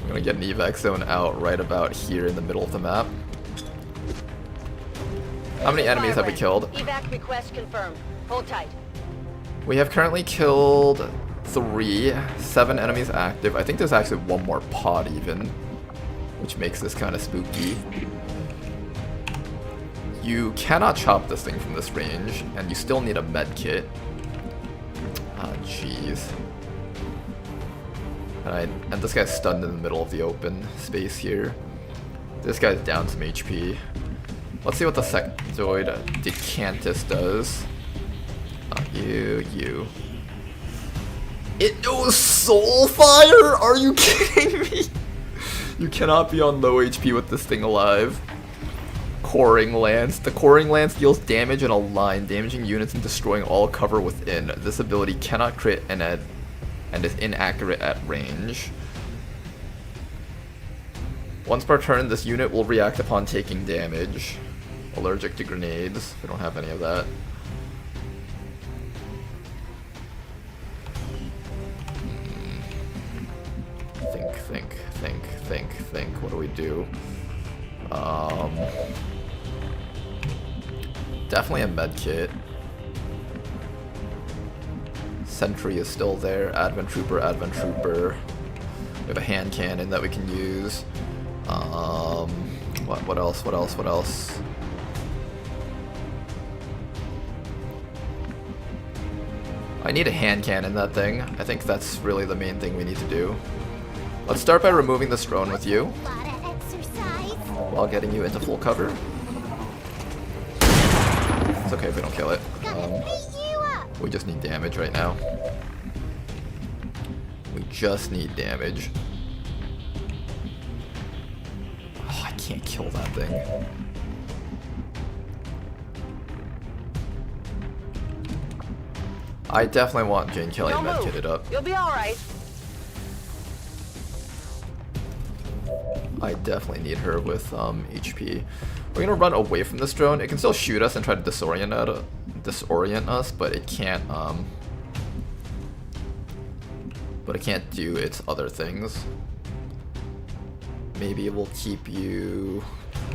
I'm gonna get an evac zone out right about here in the middle of the map. How many enemies have we killed? Evac request confirmed. Hold tight. We have currently killed 3, 7 enemies active. I think there's actually one more pod even, which makes this kind of spooky. You cannot chop this thing from this range, and you still need a med kit. Ah, jeez. And this guy's stunned in the middle of the open space here. This guy's down some HP. Let's see what the Sectoid Decantus does. Not you. It knows Soulfire? Are you kidding me? You cannot be on low HP with this thing alive. Coring Lance. The Coring Lance deals damage in a line, damaging units and destroying all cover within. This ability cannot crit and is inaccurate at range. Once per turn, this unit will react upon taking damage. Allergic to grenades. We don't have any of that. Think. What do we do? Definitely a med kit. Sentry is still there. Advent Trooper. We have a hand cannon that we can use. What else? I need a hand cannon, that thing. I think that's really the main thing we need to do. Let's start by removing this drone with you, while getting you into full cover. It's okay if we don't kill it. We just need damage right now. We just need damage. Oh, I can't kill that thing. I definitely want Jane Kelly med-kitted up. You'll be alright. I definitely need her with HP. We're gonna run away from this drone. It can still shoot us and try to disorient us, but it can't do its other things. Maybe we'll keep you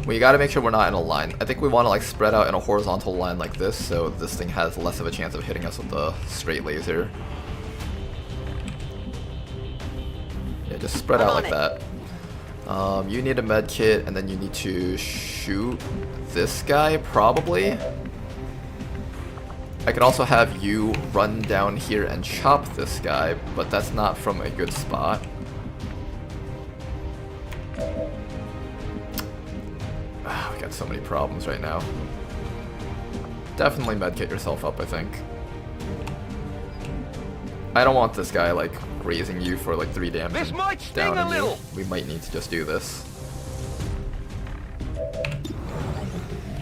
We gotta make sure we're not in a line. I think we want to like spread out in a horizontal line like this, so this thing has less of a chance of hitting us with the straight laser. Yeah, just spread out like that. You need a med kit, and then you need to shoot this guy, probably. I can also have you run down here and chop this guy, but that's not from a good spot. We got so many problems right now. Definitely medkit yourself up, I think. I don't want this guy like grazing you for like 3 damage. This might sting down a on little. you. We might need to just do this.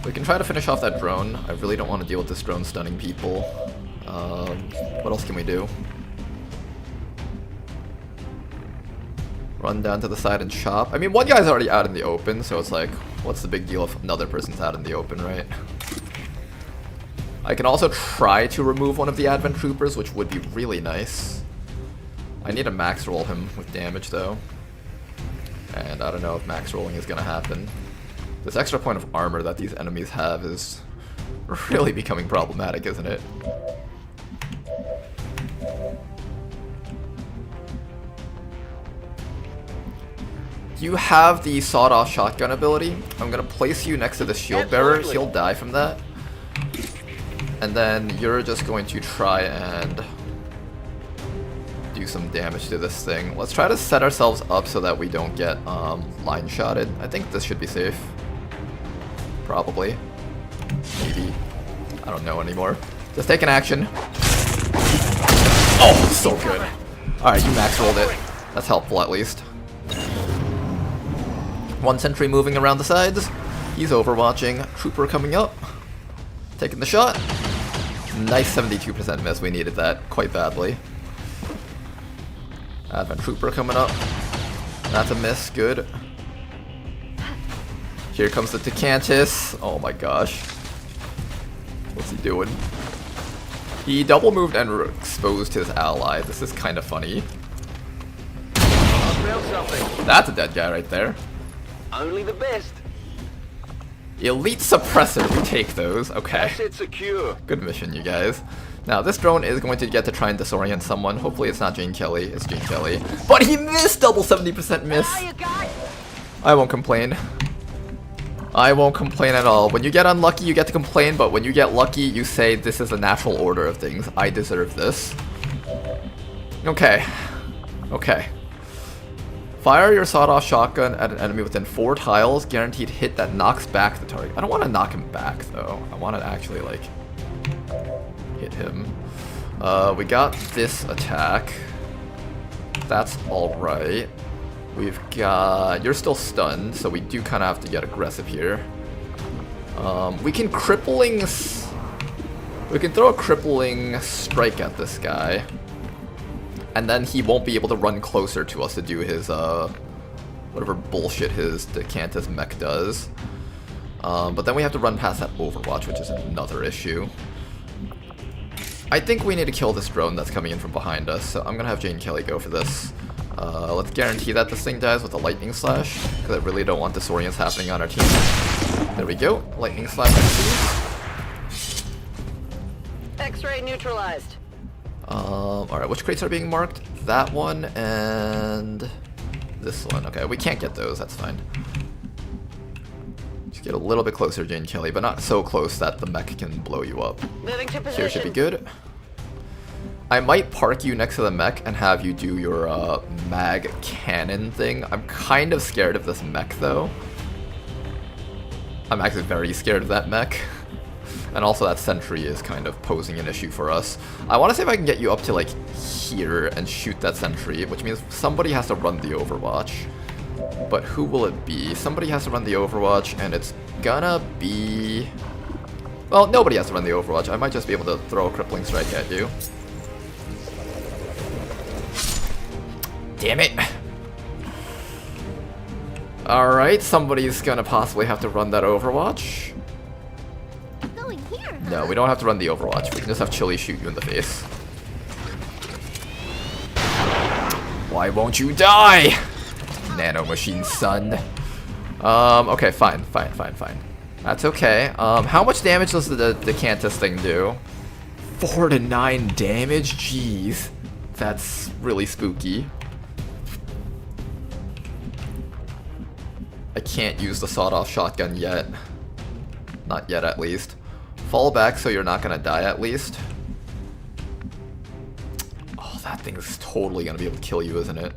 We can try to finish off that drone. I really don't want to deal with this drone stunning people. What else can we do? Run down to the side and chop. I mean, one guy's already out in the open, so it's like, what's the big deal if another person's out in the open, right? I can also try to remove one of the advent troopers, which would be really nice. I need to max roll him with damage, though. And I don't know if max rolling is going to happen. This extra point of armor that these enemies have is really becoming problematic, isn't it? You have the sawed-off shotgun ability. I'm going to place you next to the shield bearer. He'll die from that. And then you're just going to try and do some damage to this thing. Let's try to set ourselves up so that we don't get line shotted. I think this should be safe. Probably. Maybe. I don't know anymore. Just take an action. Oh, so good. Alright, you max rolled it. That's helpful at least. One sentry moving around the sides. He's overwatching. Trooper coming up. Taking the shot. Nice 72% miss. We needed that quite badly. Advent Trooper coming up. That's a miss. Good. Here comes the Decantus. Oh my gosh. What's he doing? He double moved and exposed his ally. This is kind of funny. That's a dead guy right there. Only the best. Elite Suppressor. We take those. Okay. Asset secure. Good mission, you guys. Now, this drone is going to get to try and disorient someone. Hopefully it's not Jane Kelly. It's Jane Kelly. But he missed! Double 70% miss. I won't complain. I won't complain at all. When you get unlucky, you get to complain, but when you get lucky, you say, this is a natural order of things. I deserve this. Okay. Okay. Fire your sawed-off shotgun at an enemy within 4 tiles, guaranteed hit that knocks back the target. I don't want to knock him back, though. I want to actually, like, hit him. We got this attack. That's alright. We've got... You're still stunned, so we do kind of have to get aggressive here. We can crippling... We can throw a crippling strike at this guy. And then he won't be able to run closer to us to do his, whatever bullshit his Decantus mech does. But then we have to run past that Overwatch, which is another issue. I think we need to kill this drone that's coming in from behind us, so I'm gonna have Jane Kelly go for this. Let's guarantee that this thing dies with a Lightning Slash, because I really don't want disorients happening on our team. There we go. Lightning Slash. X-ray neutralized. Alright, which crates are being marked? That one and this one. Okay, we can't get those, that's fine. Just get a little bit closer, Jane Kelly, but not so close that the mech can blow you up. Moving to position. Here should be good. I might park you next to the mech and have you do your mag cannon thing. I'm kind of scared of this mech, though. I'm actually very scared of that mech. And also that sentry is kind of posing an issue for us. I want to see if I can get you up to like here and shoot that sentry, which means somebody has to run the Overwatch. But who will it be? Somebody has to run the Overwatch, and it's gonna be... Well, nobody has to run the Overwatch. I might just be able to throw a crippling strike at you. Damn it! Alright, somebody's gonna possibly have to run that Overwatch. No, we don't have to run the Overwatch. We can just have Chili shoot you in the face. Why won't you die? Nano machine, son. Okay, fine. That's okay. How much damage does the Decantus thing do? 4 to 9 damage? Jeez. That's really spooky. I can't use the sawed-off shotgun yet. Not yet, at least. Fall back so you're not gonna die, at least. Oh, that thing is totally gonna be able to kill you, isn't it?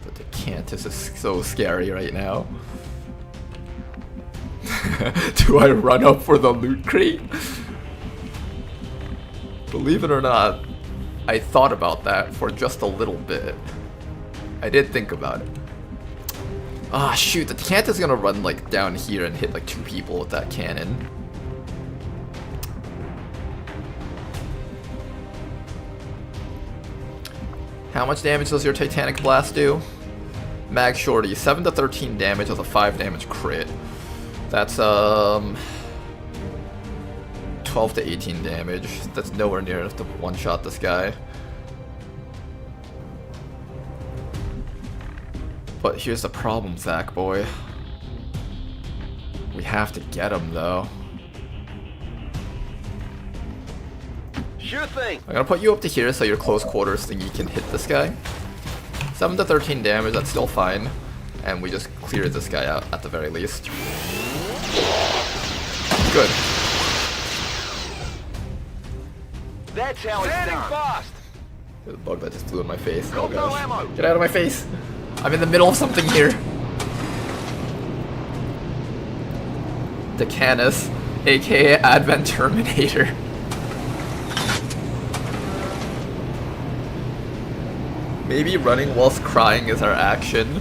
The Decantus is so scary right now. Do I run up for the loot crate? Believe it or not, I thought about that for just a little bit. I did think about it. Ah, shoot, the Decantus is gonna run like down here and hit like 2 people with that cannon. How much damage does your Titanic Blast do? Mag Shorty, 7 to 13 damage with a 5 damage crit. That's 12 to 18 damage. That's nowhere near enough to one-shot this guy. But here's the problem, Zach boy. We have to get him though. Sure thing. I'm gonna put you up to here so your close quarters thingy can hit this guy. 7 to 13 damage, that's still fine. And we just cleared this guy out at the very least. Good. That's how it's done. Fast. There's a bug that just flew in my face. Oh gosh. Get out of my face. I'm in the middle of something here. Decanus, aka Advent Terminator. Maybe running whilst crying is our action.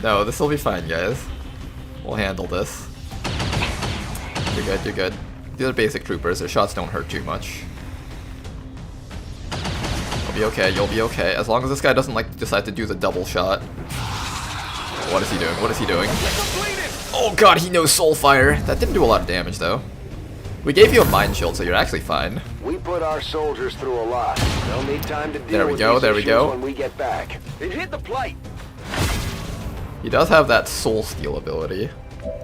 No, this will be fine, guys. We'll handle this. You're good, you're good. These are basic troopers, their shots don't hurt too much. You'll be okay, you'll be okay. As long as this guy doesn't like decide to do the double shot. What is he doing? What is he doing? Oh god, he knows Soulfire. That didn't do a lot of damage though. We gave you a mind shield, so you're actually fine. We put our soldiers through a lot. They'll need time to deal There we with go, these there we issues go. when we get back. It hit the plate. He does have that soul steal ability.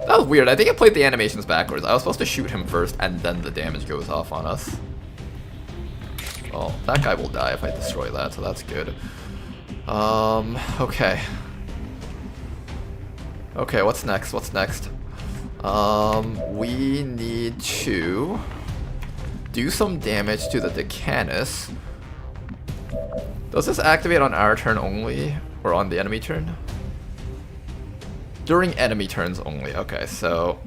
That was weird. I think I played the animations backwards. I was supposed to shoot him first and then the damage goes off on us. Well, that guy will die if I destroy that, so that's good. Okay. Okay, what's next? What's next? We need to do some damage to the Decanus. Does this activate on our turn only? Or on the enemy turn? During enemy turns only. Okay, so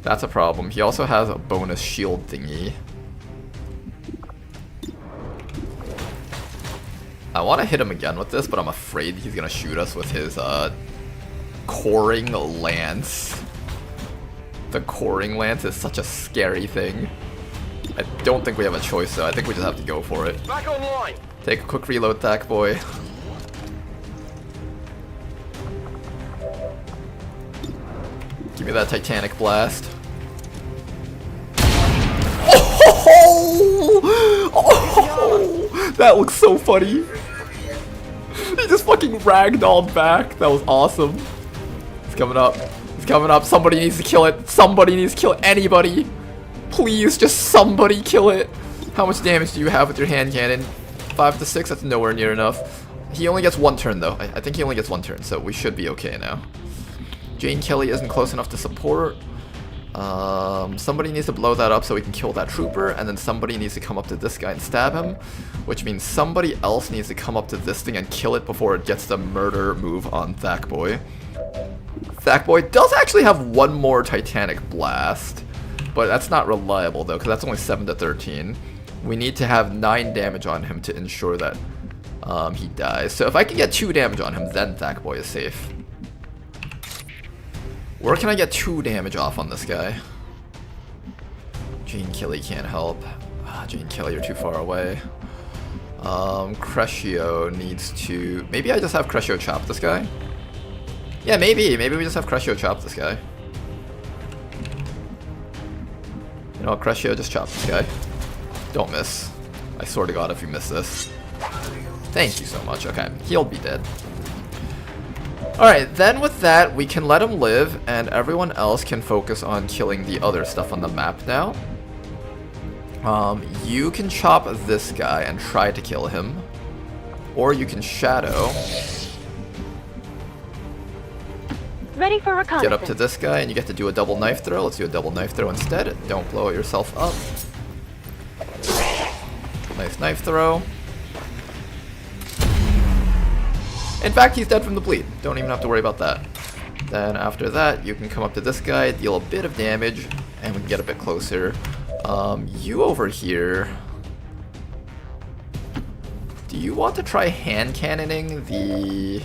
that's a problem. He also has a bonus shield thingy. I want to hit him again with this, but I'm afraid he's going to shoot us with his coring lance. The coring lance is such a scary thing. I don't think we have a choice though. I think we just have to go for it. Back online. Take a quick reload, Thack boy. Give me that Titanic Blast. Oh! That looks so funny. He just fucking ragdolled back. That was awesome. He's coming up. He's coming up. Somebody needs to kill it. Somebody needs to kill it. Anybody. Please, just somebody kill it. How much damage do you have with your hand cannon? 5 to 6? That's nowhere near enough. He only gets 1 turn though. I think he only gets 1 turn, so we should be okay now. Jane Kelly isn't close enough to support. Somebody needs to blow that up so we can kill that trooper, and then somebody needs to come up to this guy and stab him, which means somebody else needs to come up to this thing and kill it before it gets the murder move on Thack boy. Thack boy does actually have 1 more Titanic Blast, but that's not reliable though, because that's only 7 to 13. We need to have 9 damage on him to ensure that he dies. So if I can get 2 damage on him, then Thack boy is safe. Where can I get 2 damage off on this guy? Jane Kelly can't help. Jane Kelly, you're too far away. Crescio needs to... Maybe I just have Crescio chop this guy? Yeah, maybe. Maybe we just have Crescio chop this guy. You know what, Crescio, just chop this guy. Don't miss. I swear to God if you miss this. Thank you so much. Okay, he'll be dead. Alright, then with that, we can let him live, and everyone else can focus on killing the other stuff on the map now. You can chop this guy and try to kill him. Or you can shadow. Ready for reconnaissance. Get up to this guy, and you get to do a double knife throw. Let's do a double knife throw instead. Don't blow yourself up. Nice knife throw. In fact, he's dead from the bleed. Don't even have to worry about that. Then after that, you can come up to this guy, deal a bit of damage, and we can get a bit closer. You over here... Do you want to try hand cannoning the...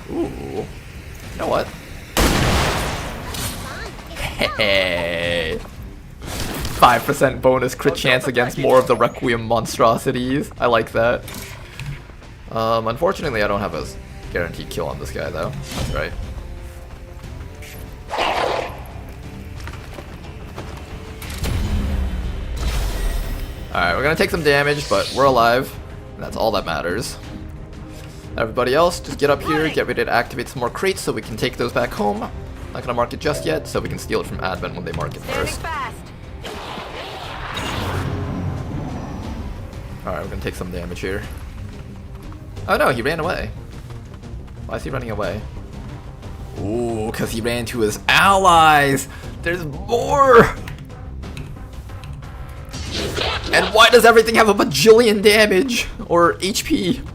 Ooh. You know what? Hey. 5% bonus crit chance against more of the Requiem monstrosities. I like that. Unfortunately, I don't have a guaranteed kill on this guy, though. That's right. Alright, we're gonna take some damage, but we're alive. And that's all that matters. Everybody else, just get up here, get ready to activate some more crates so we can take those back home. Not gonna mark it just yet, so we can steal it from Advent when they mark it first. Alright, we're gonna take some damage here. Oh no, he ran away. Why is he running away? Ooh, because he ran to his allies! There's more! And why does everything have a bajillion damage? Or HP?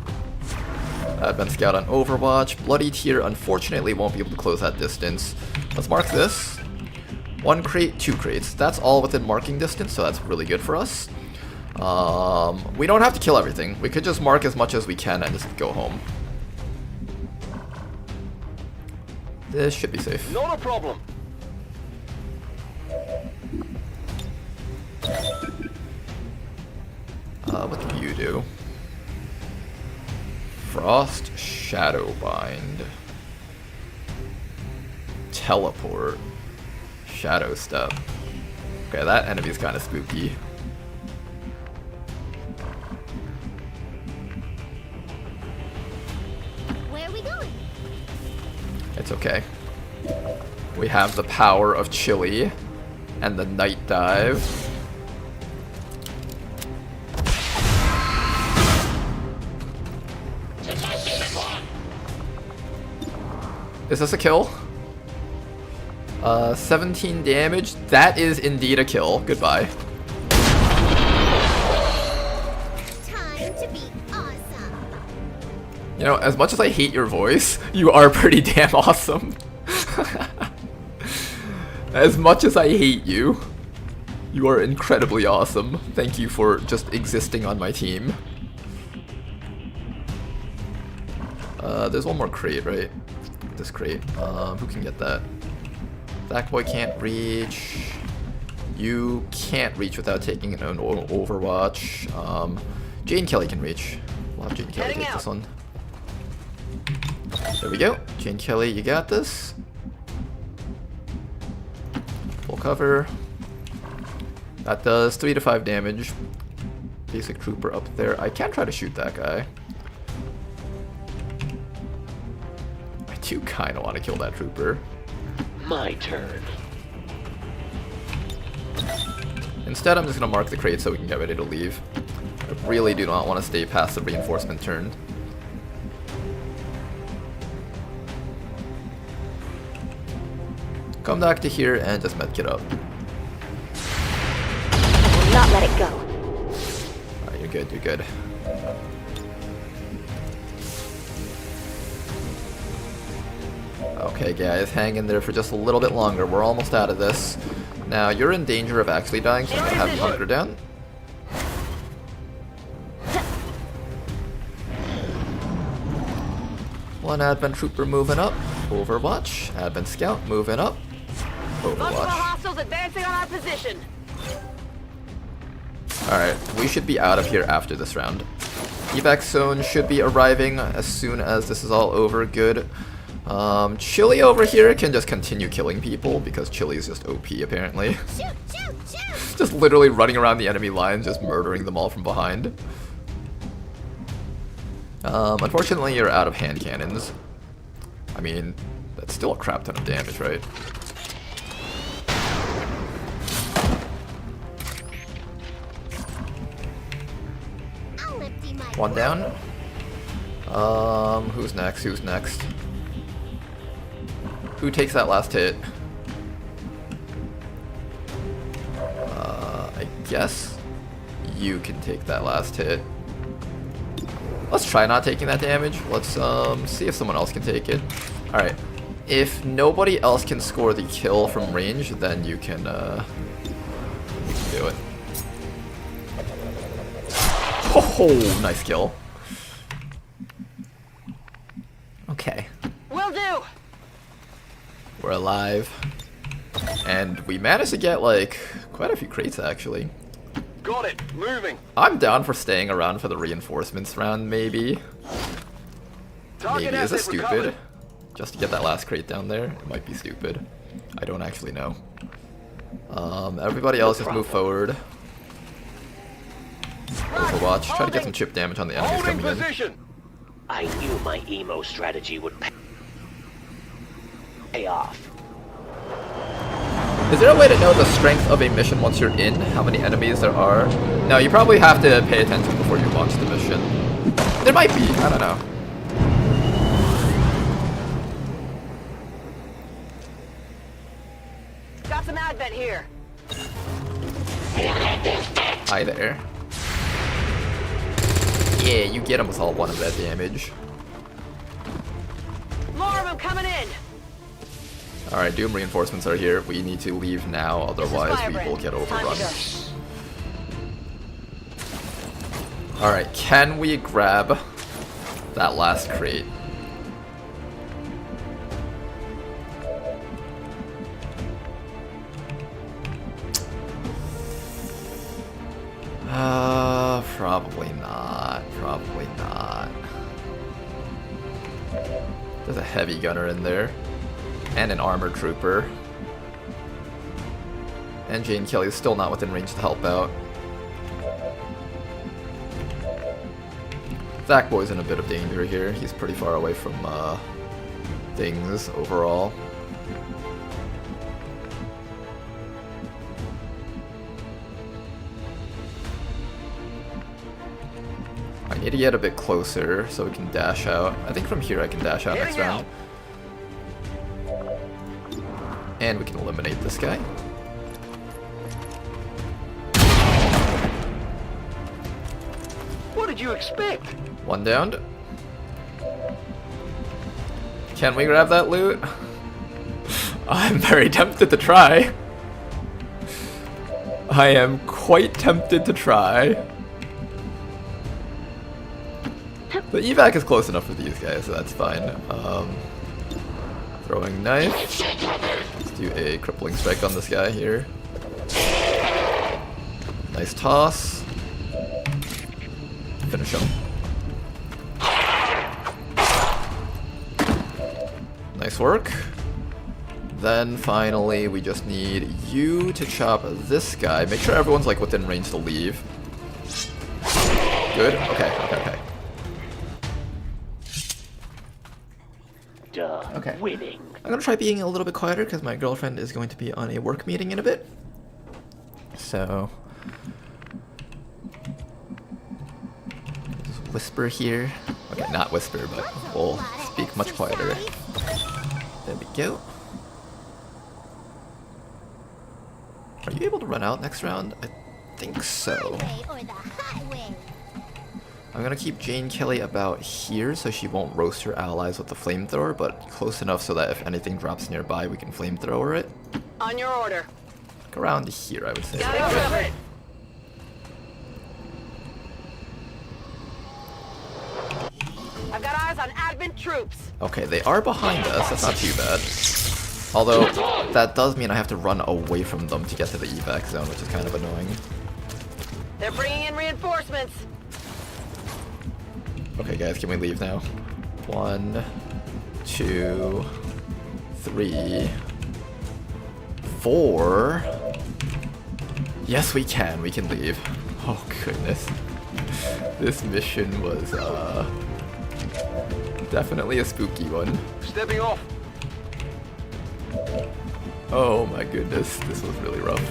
Advent Scout on Overwatch. Bloody Tear unfortunately won't be able to close that distance. Let's mark this. 1 crate, 2 crates. That's all within marking distance, so that's really good for us. We don't have to kill everything. We could just mark as much as we can and just go home. This should be safe. Not a problem. What do you do? Frost Shadowbind. Teleport. Shadow Step. Okay, that enemy's kind of spooky. Where are we going? It's okay. We have the power of Chili and the Night Dive. Is this a kill? 17 damage. That is indeed a kill. Goodbye. Time to be awesome. You know, as much as I hate your voice, you are pretty damn awesome. As much as I hate you, you are incredibly awesome. Thank you for just existing on my team. There's one more crate, right? This crate. Who can get that? Zackboy can't reach. You can't reach without taking an Overwatch. Jane Kelly can reach. We'll have Jane Kelly take this one. There we go. Jane Kelly, you got this. Full cover. That does 3 to 5 damage. Basic trooper up there. I can try to shoot that guy. I do kind of want to kill that trooper. My turn. Instead, I'm just going to mark the crate so we can get ready to leave. I really do not want to stay past the reinforcement turn. Come back to here and just medkit up. I will not let it go. Alright, you're good, you're good. Okay guys, hang in there for just a little bit longer. We're almost out of this. Now, you're in danger of actually dying, so I'm going to have you hunker down. One Advent Trooper moving up. Overwatch. Advent Scout moving up. Multiple Overwatch. hostiles advancing on our position. Alright, we should be out of here after this round. Evac zone should be arriving as soon as this is all over. Good. Chili over here can just continue killing people because Chili is just OP apparently. Shoot, shoot, shoot. Just literally running around the enemy lines, just murdering them all from behind. Unfortunately, you're out of hand cannons. I mean, that's still a crap ton of damage, right? I'll empty my One down. Who's next? Who's next? Who takes that last hit? I guess you can take that last hit. Let's try not taking that damage. Let's see if someone else can take it. Alright. If nobody else can score the kill from range, then you can do it. Oh, nice kill. Okay. Will do. We're alive. And we managed to get, like, quite a few crates, actually. Got it. Moving. I'm down for staying around for the reinforcements round, maybe. Target Maybe. Is this asset stupid? recovered. Just to get that last crate down there? It might be stupid. I don't actually know. Everybody else just move forward. Overwatch. Try to get some chip damage on the enemies Holding coming in. position. I knew my emo strategy would pay off. Is there a way to know the strength of a mission once you're in? How many enemies there are? No, you probably have to pay attention before you launch the mission. There might be. I don't know. Got some advent here. Hi there. Yeah, you get them with all one of that damage. More of them coming in. Alright, Doom reinforcements are here. We need to leave now, otherwise we will get overrun. Alright, can we grab that last crate? Probably not. Probably not. There's a heavy gunner in there. And an armored trooper. And Jane Kelly is still not within range to help out. Zach Boy's in a bit of danger here. He's pretty far away from things overall. I need to get a bit closer so we can dash out. I think from here I can dash out next round. And we can eliminate this guy. What did you expect? One downed. Can we grab that loot? I'm very tempted to try. I am quite tempted to try. The evac is close enough for these guys, so that's fine. Throwing knife. Let's do a crippling strike on this guy here. Nice toss. Finish him. Nice work. Then finally we just need you to chop this guy. Make sure everyone's like within range to leave. Good? Okay. Okay. Winning. I'm gonna try being a little bit quieter because my girlfriend is going to be on a work meeting in a bit. So just whisper here. Okay, not whisper, but we'll speak much quieter. There we go. Are you able to run out next round? I think so. I'm gonna keep Jane Kelly about here so she won't roast her allies with the flamethrower, but close enough so that if anything drops nearby, we can flamethrower it. On your order. Like around here, I would say. Got it covered. I've got eyes on advent troops. Okay, they are behind us. That's not too bad. Although, that does mean I have to run away from them to get to the evac zone, which is kind of annoying. They're bringing in reinforcements. Okay, guys, can we leave now? 1, 2, 3, 4. Yes, we can. We can leave. Oh, goodness. This mission was, Definitely a spooky one. Stepping off. Oh my goodness, this was really rough.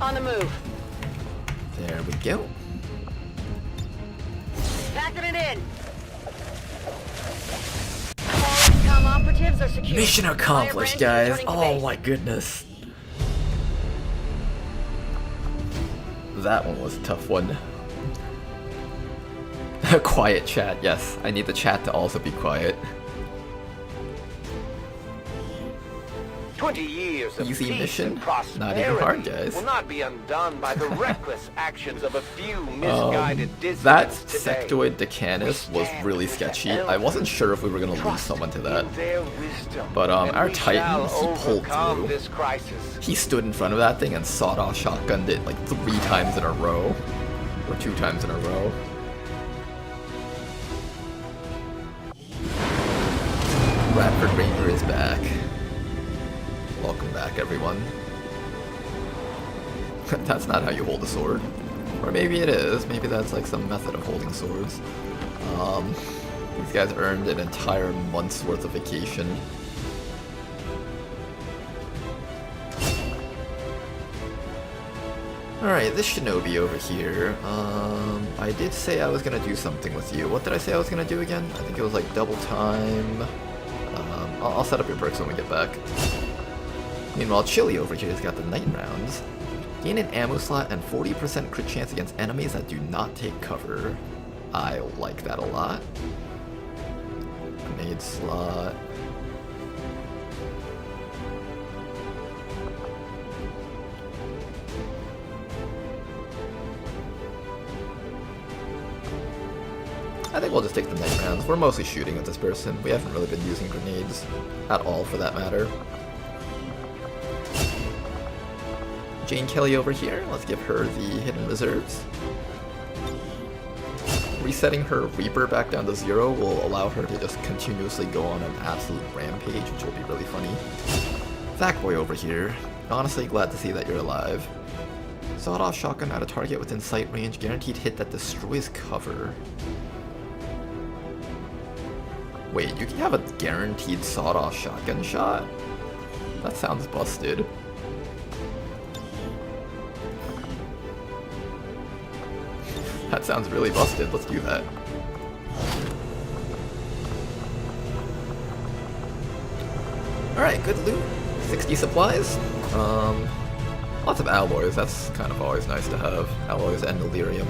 On the move. There we go. Packing it in. All XCOM operatives are secure. Mission accomplished, guys. Oh my goodness. That one was a tough one. Quiet chat, yes. I need the chat to also be quiet. 20 years of Easy peace mission? and prosperity Not even hard, guys. will not be undone by the reckless actions of a few misguided dissidents That today. sectoid Decanus was really sketchy. I wasn't sure if we were gonna lose someone to that. In their wisdom, But and our we Titan, shall he pulled overcome through. this crisis. He stood in front of that thing and sawed-off shotgunned it like 3 times in a row. Or 2 times in a row. Radford Ranger is back. Welcome back, everyone. That's not how you hold a sword. Or maybe it is. Maybe that's like some method of holding swords. These guys earned an entire month's worth of vacation. Alright, this shinobi over here. I did say I was gonna do something with you. What did I say I was gonna do again? I think it was like double time. I'll set up your perks when we get back. Meanwhile, Chili over here has got the night rounds. Gain an ammo slot and 40% crit chance against enemies that do not take cover. I like that a lot. Grenade slot. I think we'll just take the night rounds. We're mostly shooting at this person. We haven't really been using grenades at all, for that matter. Jane Kelly over here. Let's give her the hidden reserves. Resetting her Reaper back down to 0 will allow her to just continuously go on an absolute rampage, which will be really funny. Zachboy over here. Honestly, glad to see that you're alive. Sawed-off shotgun at a target within sight range. Guaranteed hit that destroys cover. Wait, you can have a guaranteed sawed-off shotgun shot? That sounds busted. That sounds really busted. Let's do that. Alright, good loot. 60 supplies. Lots of alloys. That's kind of always nice to have. Alloys and delirium.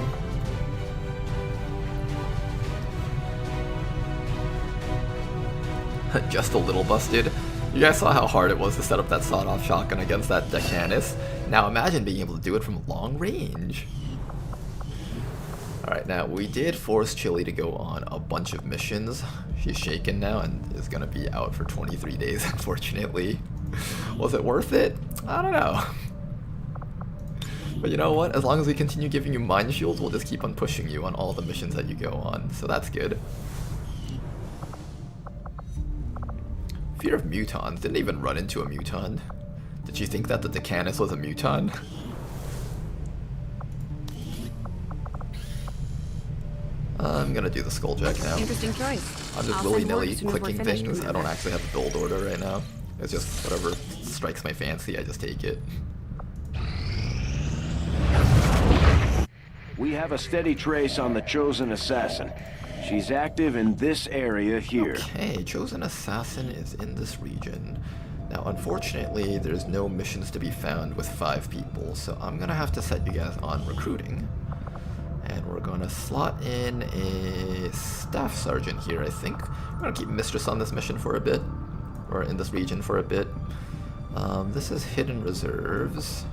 Just a little busted. You guys saw how hard it was to set up that sawed-off shotgun against that Decanus. Now imagine being able to do it from long range. Alright, now we did force Chili to go on a bunch of missions. She's shaken now and is gonna be out for 23 days, unfortunately. Was it worth it? I don't know. But you know what? As long as we continue giving you mine shields, we'll just keep on pushing you on all the missions that you go on. So that's good. Fear of mutons. Didn't even run into a muton. Did you think that the Decanus was a muton? I'm gonna do the Skulljack now. Interesting choice. I'm just willy-nilly clicking things. I don't actually have a build order right now. It's just whatever strikes my fancy, I just take it. We have a steady trace on the Chosen Assassin. She's active in this area here. Okay, Chosen Assassin is in this region. Now, unfortunately, there's no missions to be found with 5 people, so I'm gonna have to set you guys on recruiting. And we're gonna slot in a staff sergeant here, I think. We're gonna keep Mistress on this mission for a bit, or in this region for a bit. This is hidden reserves.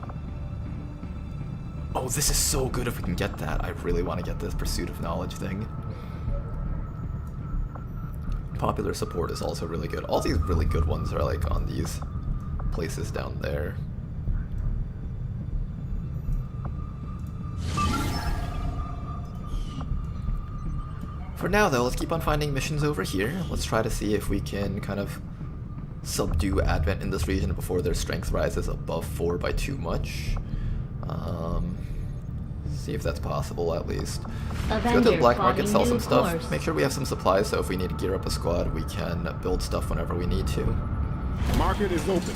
Oh, this is so good if we can get that. I really want to get this Pursuit of Knowledge thing. Popular support is also really good. All these really good ones are like on these places down there. For now though, let's keep on finding missions over here. Let's try to see if we can kind of subdue Advent in this region before their strength rises above 4 by too much. See if that's possible, at least. Let's go to Avenger the black market, spotting sell some new stuff. course. Make sure we have some supplies, so if we need to gear up a squad, we can build stuff whenever we need to. Market is open.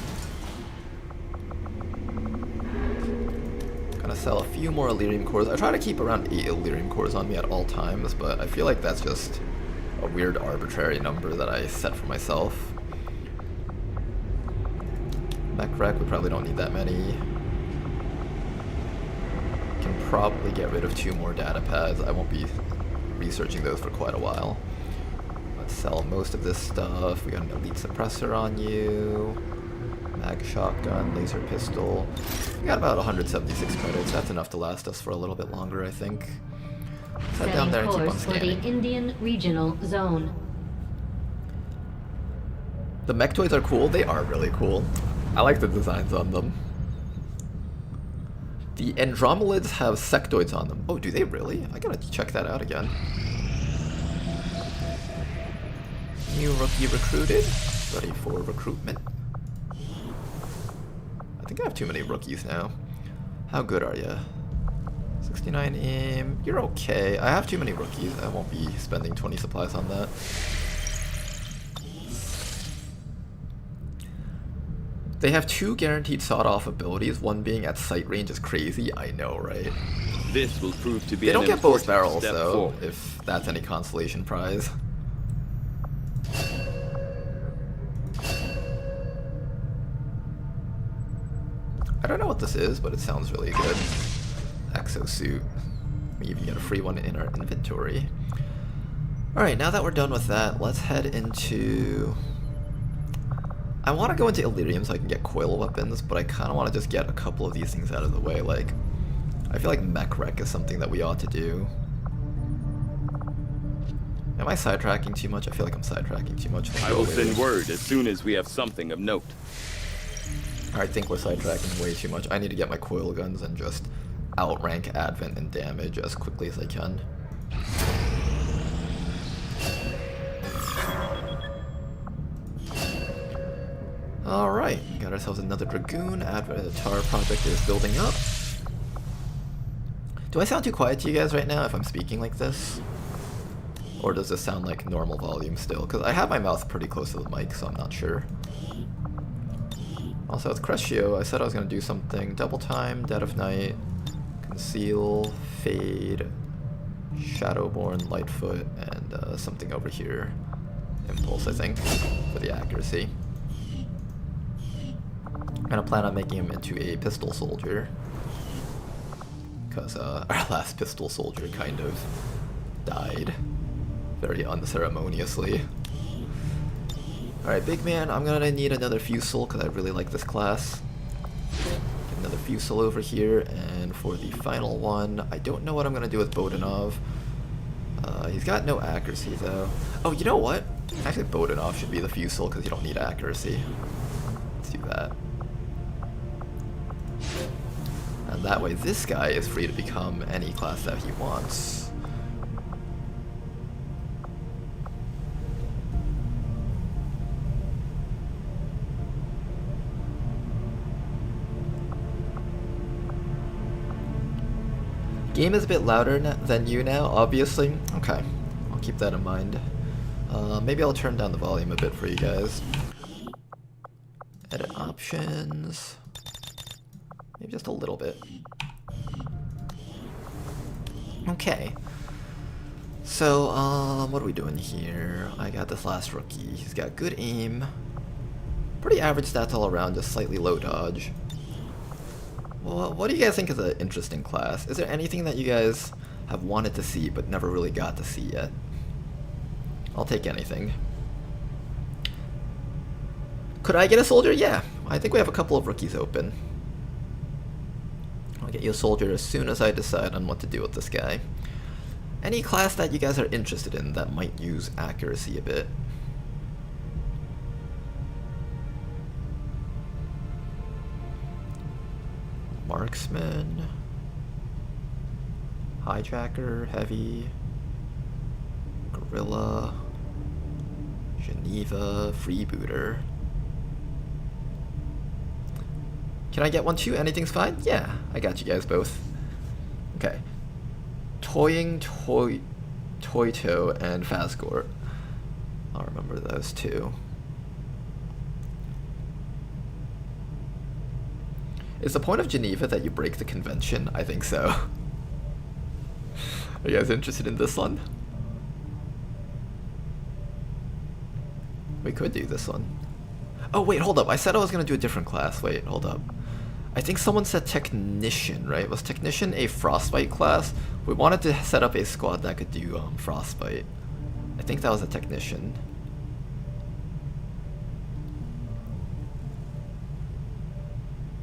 Gonna sell a few more Illyrium cores. I try to keep around 8 Illyrium cores on me at all times, but I feel like that's just a weird arbitrary number that I set for myself. Mech wreck, we probably don't need that many. Can probably get rid of 2 more data pads. I won't be researching those for quite a while. Let's sell most of this stuff. We got an elite suppressor on you. Mag shotgun, laser pistol. We got about 176 credits. That's enough to last us for a little bit longer, I think. Let's head down there and keep on Course for the scanning. Indian Regional Zone. The mech toys are cool. They are really cool. I like the designs on them. The Andromelids have sectoids on them. Oh, do they really? I gotta check that out again. New rookie recruited. Ready for recruitment. I think I have too many rookies now. How good are you? 69 aim. You're okay. I have too many rookies. I won't be spending 20 supplies on that. They have 2 guaranteed sawed-off abilities, one being at sight range is crazy, I know, right? This will prove to be They don't an get both important barrels, step though, forward. if that's any consolation prize. I don't know what this is, but it sounds really good. Exosuit. We even get a free one in our inventory. Alright, now that we're done with that, let's head into... I want to go into Illyrium so I can get coil weapons, but I kind of want to just get a couple of these things out of the way. Like, I feel like mech wreck is something that we ought to do. Am I sidetracking too much? I feel like I'm sidetracking too much. I will send word as soon as we have something of note. I think we're sidetracking way too much. I need to get my coil guns and just outrank Advent in damage as quickly as I can. Alright, got ourselves another Dragoon. Avatar project is building up. Do I sound too quiet to you guys right now if I'm speaking like this? Or does this sound like normal volume still? Because I have my mouth pretty close to the mic, so I'm not sure. Also, with Crescio, I said I was going to do something. Double time, Dead of Night, Conceal, Fade, Shadowborn, Lightfoot, and something over here. Impulse, I think, for the accuracy. I'm gonna plan on making him into a pistol soldier. Because our last pistol soldier kind of died very unceremoniously. Alright, big man, I'm gonna need another Fusel because I really like this class. Get another Fusel over here, and for the final one, I don't know what I'm gonna do with Bodanov. He's got no accuracy though. Oh, you know what? Actually, Bodanov should be the Fusel because you don't need accuracy. Let's do that. And that way this guy is free to become any class that he wants. Game is a bit louder than you now, obviously. Okay, I'll keep that in mind. Maybe I'll turn down the volume a bit for you guys. Edit options. Maybe just a little bit. Okay. So, what are we doing here? I got this last rookie. He's got good aim. Pretty average stats all around, just slightly low dodge. Well, what do you guys think is an interesting class? Is there anything that you guys have wanted to see but never really got to see yet? I'll take anything. Could I get a soldier? Yeah. I think we have a couple of rookies open. I'll get you a soldier as soon as I decide on what to do with this guy. Any class that you guys are interested in that might use accuracy a bit? Marksman, Hijacker, Heavy, Gorilla, Geneva, Freebooter. Can I get one too? Anything's fine? Yeah, I got you guys both. Okay, Toito, and Fazgor. I'll remember those two. Is the point of Geneva that you break the convention? I think so. Are you guys interested in this one? We could do this one. Oh wait, hold up. I said I was gonna do a different class. Wait, hold up. I think someone said Technician, right? Was Technician a Frostbite class? We wanted to set up a squad that could do Frostbite. I think that was a Technician.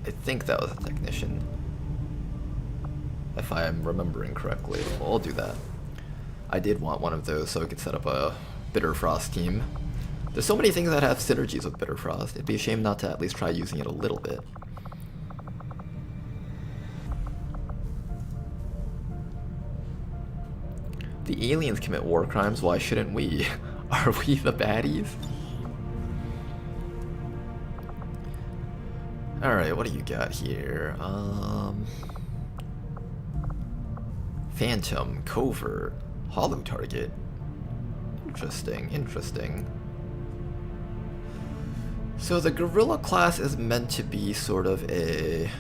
I think that was a Technician. If I am remembering correctly. Well, I'll do that. I did want one of those so we could set up a Bitter Frost team. There's so many things that have synergies with Bitter Frost. It'd be a shame not to at least try using it a little bit. The aliens commit war crimes, why shouldn't we? Are we the baddies? Alright, what do you got here? Phantom, Covert, Hollow Target. Interesting, interesting. So the Guerrilla class is meant to be sort of a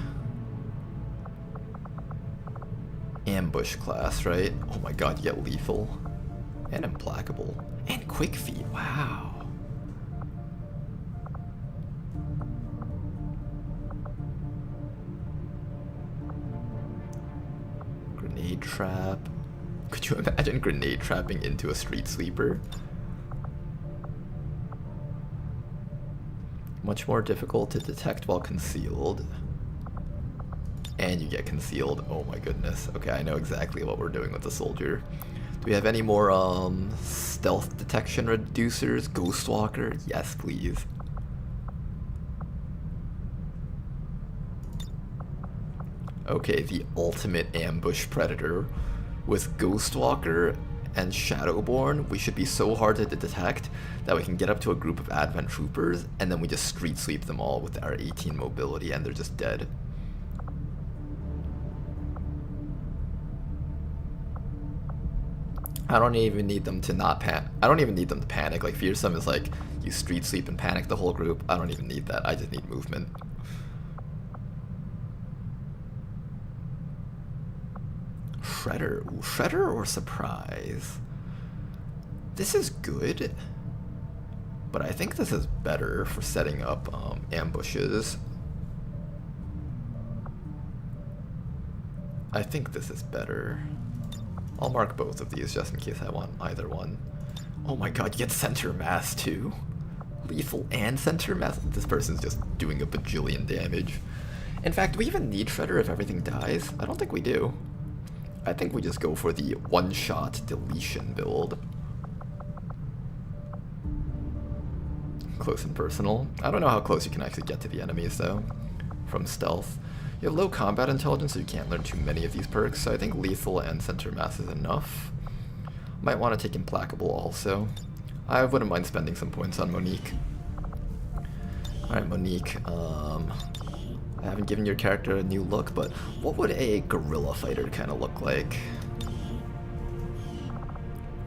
ambush class, right? Oh my god, you get Lethal and Implacable and Quick Feet, wow. Grenade Trap. Could you imagine grenade trapping into a street sweeper? Much more difficult to detect while concealed. And you get concealed. Oh my goodness. Okay, I know exactly what we're doing with the soldier. Do we have any more stealth detection reducers? Ghostwalker? Yes, please. Okay, the ultimate ambush predator. With Ghostwalker and Shadowborn, we should be so hard to detect that we can get up to a group of Advent troopers and then we just street sweep them all with our 18 mobility and they're just dead. I don't even need them to not panic. I don't even need them to panic. Like Fearsome is like, you street sweep and panic the whole group. I don't even need that. I just need movement. Shredder. Ooh, Shredder or Surprise? This is good, but I think this is better for setting up ambushes. I think this is better. I'll mark both of these just in case I want either one. Oh my god, you get Center Mass too? Lethal and Center Mass? This person's just doing a bajillion damage. In fact, do we even need Shredder if everything dies? I don't think we do. I think we just go for the one-shot deletion build. Close and personal. I don't know how close you can actually get to the enemies though, from stealth. You have low combat intelligence, so you can't learn too many of these perks, so I think Lethal and Center Mass is enough. Might want to take Implacable also. I wouldn't mind spending some points on Monique. Alright, Monique, I haven't given your character a new look, but what would a guerrilla fighter kind of look like?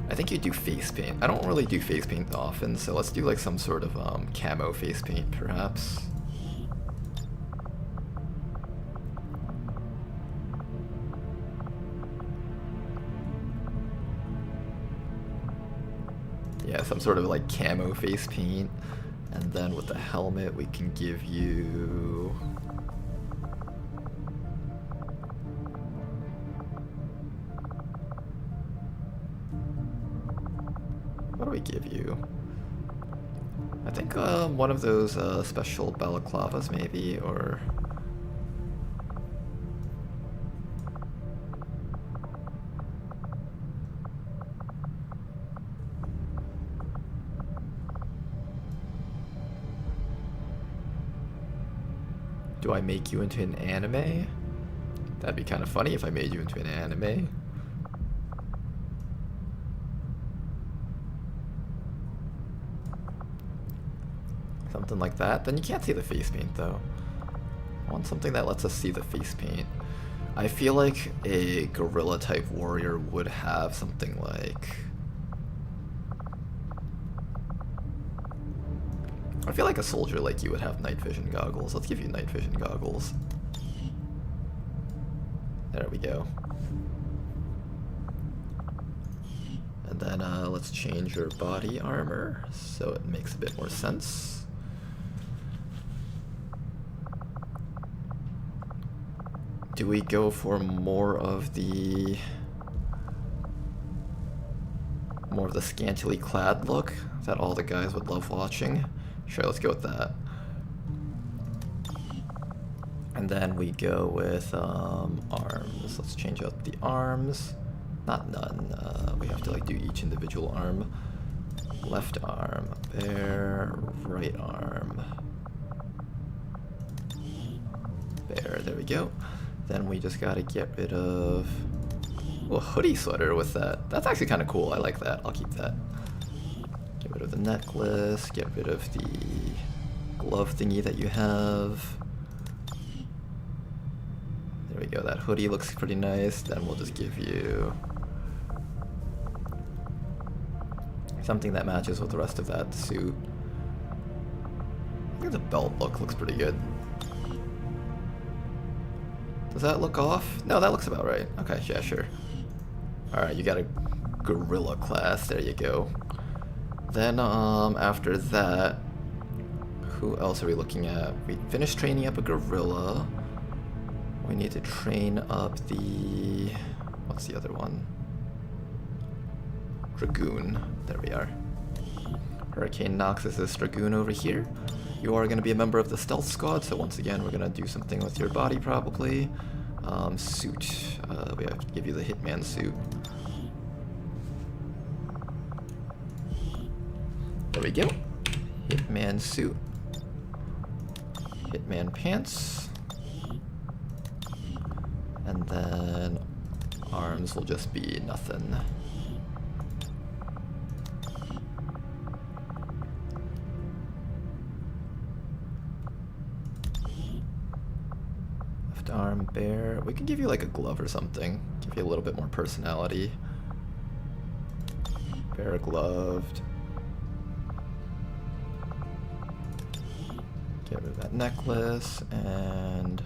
I think you do face paint. I don't really do face paint often, so let's do like some sort of camo face paint, perhaps. Yeah, some sort of like camo face paint. And then with the helmet, we can give you... What do we give you? I think one of those special balaclavas maybe, or... Do I make you into an anime? That'd be kind of funny if I made you into an anime. Something like that. Then you can't see the face paint though. I want something that lets us see the face paint. I feel like a guerrilla type warrior would have something like... I feel like a soldier like you would have night vision goggles. Let's give you night vision goggles. There we go. And then let's change your body armor so it makes a bit more sense. Do we go for more of the scantily clad look that all the guys would love watching? Sure, let's go with that. And then we go with arms. Let's change up the arms. Not none. We have to like do each individual arm. Left arm, bear, right arm, bear. There we go. Then we just gotta get rid of a hoodie sweater with that. That's actually kind of cool. I like that. I'll keep that. Get rid of the necklace. Get rid of the glove thingy that you have. There we go. That hoodie looks pretty nice. Then we'll just give you something that matches with the rest of that suit. I think the belt looks pretty good. Does that look off? No, that looks about right. Okay, yeah, sure. Alright, you got a gorilla class. There you go. Then, after that, who else are we looking at? We finished training up a gorilla. We need to train up the... what's the other one? Dragoon. There we are. Hurricane Nox is this Dragoon over here. You are going to be a member of the stealth squad, so once again we're going to do something with your body probably. Suit. We have to give you the Hitman suit. There we go. Hitman suit. Hitman pants. And then arms will just be nothing. Left arm, bear. We can give you like a glove or something. Give you a little bit more personality. Bear gloved. Get rid of that necklace and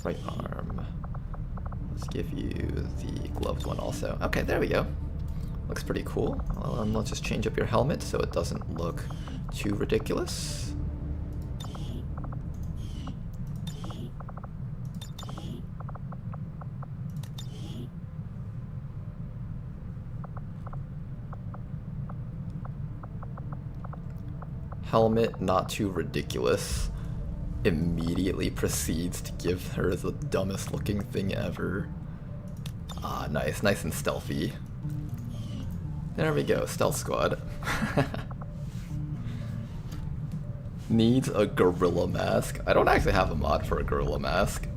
right arm. Let's give you the gloved one also. Okay, there we go. Looks pretty cool. Let's just change up your helmet so it doesn't look too ridiculous. Helmet, not too ridiculous. Immediately proceeds to give her the dumbest looking thing ever. Ah, nice. Nice and stealthy. There we go. Stealth squad. Needs a gorilla mask. I don't actually have a mod for a gorilla mask.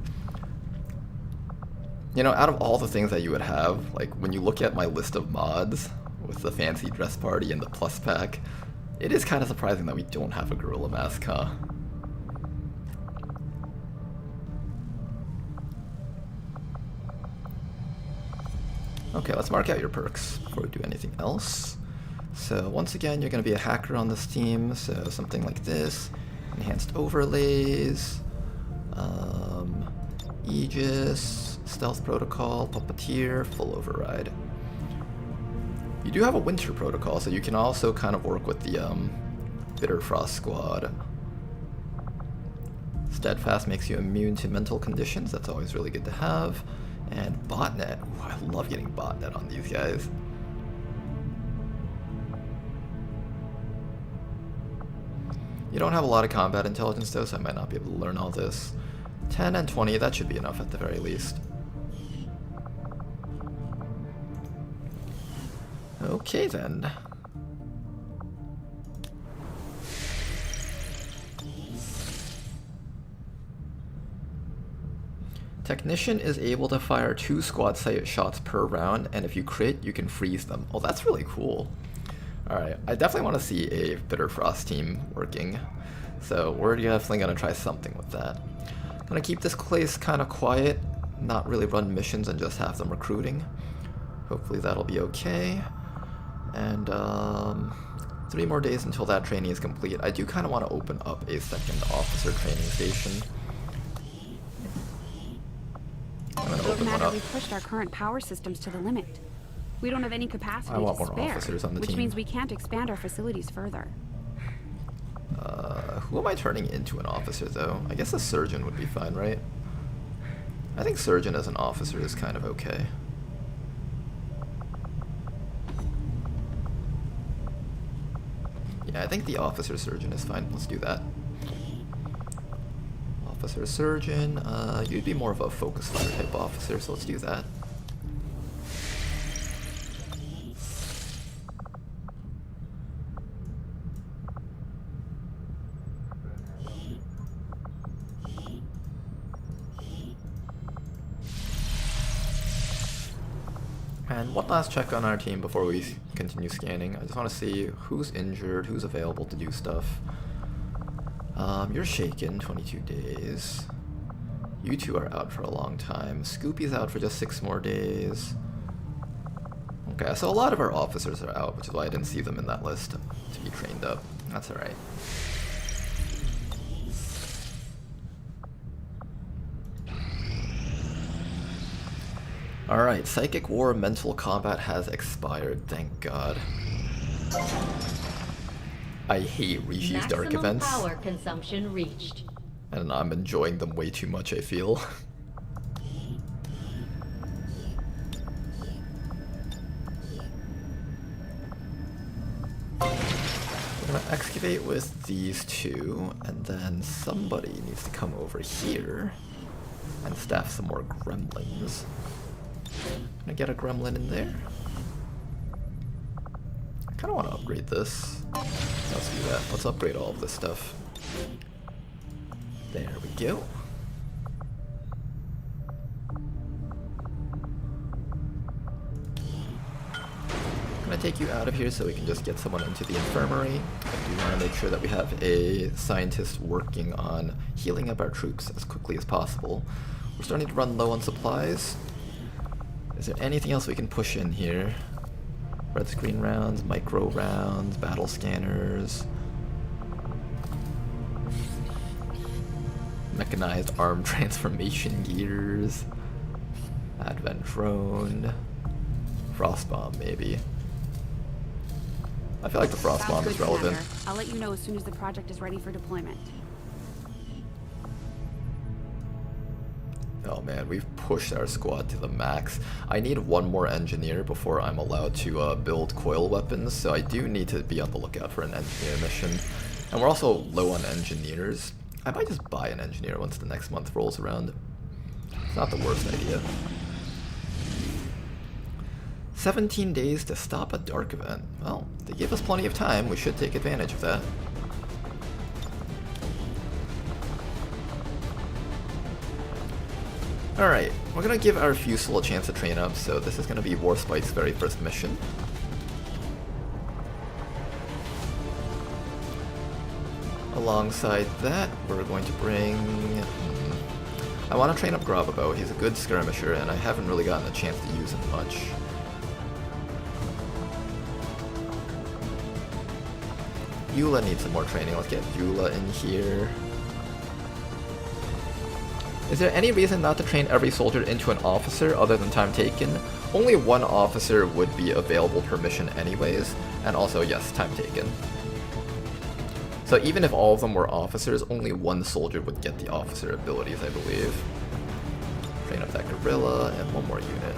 You know, out of all the things that you would have, like when you look at my list of mods with the fancy dress party and the plus pack, it is kind of surprising that we don't have a gorilla mask, huh? Okay, let's mark out your perks before we do anything else. So once again, you're going to be a hacker on this team, so something like this. Enhanced overlays, Aegis, stealth protocol, puppeteer, full override. You do have a winter protocol, so you can also kind of work with the Bitter Frost squad. Steadfast makes you immune to mental conditions. That's always really good to have. And botnet. Ooh, I love getting botnet on these guys. You don't have a lot of combat intelligence though, so I might not be able to learn all this. 10 and 20, that should be enough at the very least. Okay then. Technician is able to fire 2 squad sight shots per round, and if you crit, you can freeze them. Oh, that's really cool. Alright, I definitely want to see a Bitter Frost team working, so we're definitely going to try something with that. Gonna keep this place kind of quiet, not really run missions and just have them recruiting. Hopefully that'll be okay. And 3 more days until that training is complete. I do kind of want to open up a second officer training station. I'm gonna open one up. We pushed our current power systems to the limit. We don't have any capacity I want to more spare, officers on the which team. means we can't expand our facilities further. Who am I turning into an officer, though? I guess a surgeon would be fine, right? I think surgeon as an officer is kind of okay. Yeah, I think the officer surgeon is fine. Let's do that. Officer surgeon, you'd be more of a focus fire type officer, so let's do that. And one last check on our team before we continue scanning. I just want to see who's injured, who's available to do stuff. You're shaken, 22 days. You two are out for a long time. Scoopy's out for just 6 more days. Okay, so a lot of our officers are out, which is why I didn't see them in that list to be trained up. That's alright. Alright, Psychic War Mental Combat has expired, thank God. I hate Rishi's dark events. Power consumption reached. And I'm enjoying them way too much, I feel. We're gonna excavate with these two, and then somebody needs to come over here and staff some more gremlins. Can I get a gremlin in there? I kind of want to upgrade this. Let's do that. Let's upgrade all of this stuff. There we go. I'm gonna take you out of here so we can just get someone into the infirmary. I do want to make sure that we have a scientist working on healing up our troops as quickly as possible. We're starting to run low on supplies. Is there anything else we can push in here? Red screen rounds, micro rounds, battle scanners, mechanized arm transformation gears, advent drone, frost bomb maybe. I feel like the frost bomb is relevant. I'll let you know as soon as the project is ready for deployment. Oh man, we've pushed our squad to the max. I need one more engineer before I'm allowed to build coil weapons, so I do need to be on the lookout for an engineer mission. And we're also low on engineers. I might just buy an engineer once the next month rolls around. It's not the worst idea. 17 days to stop a dark event. Well, they give us plenty of time. We should take advantage of that. Alright, we're gonna give our Fusel a chance to train up, so this is gonna be Warspite's very first mission. Alongside that, we're going to bring... I want to train up Grababo. He's a good skirmisher, and I haven't really gotten a chance to use him much. Eula needs some more training. Let's get Eula in here. Is there any reason not to train every soldier into an officer other than time taken? Only one officer would be available per mission anyways, and also, yes, time taken. So even if all of them were officers, only one soldier would get the officer abilities, I believe. Train up that gorilla, and one more unit.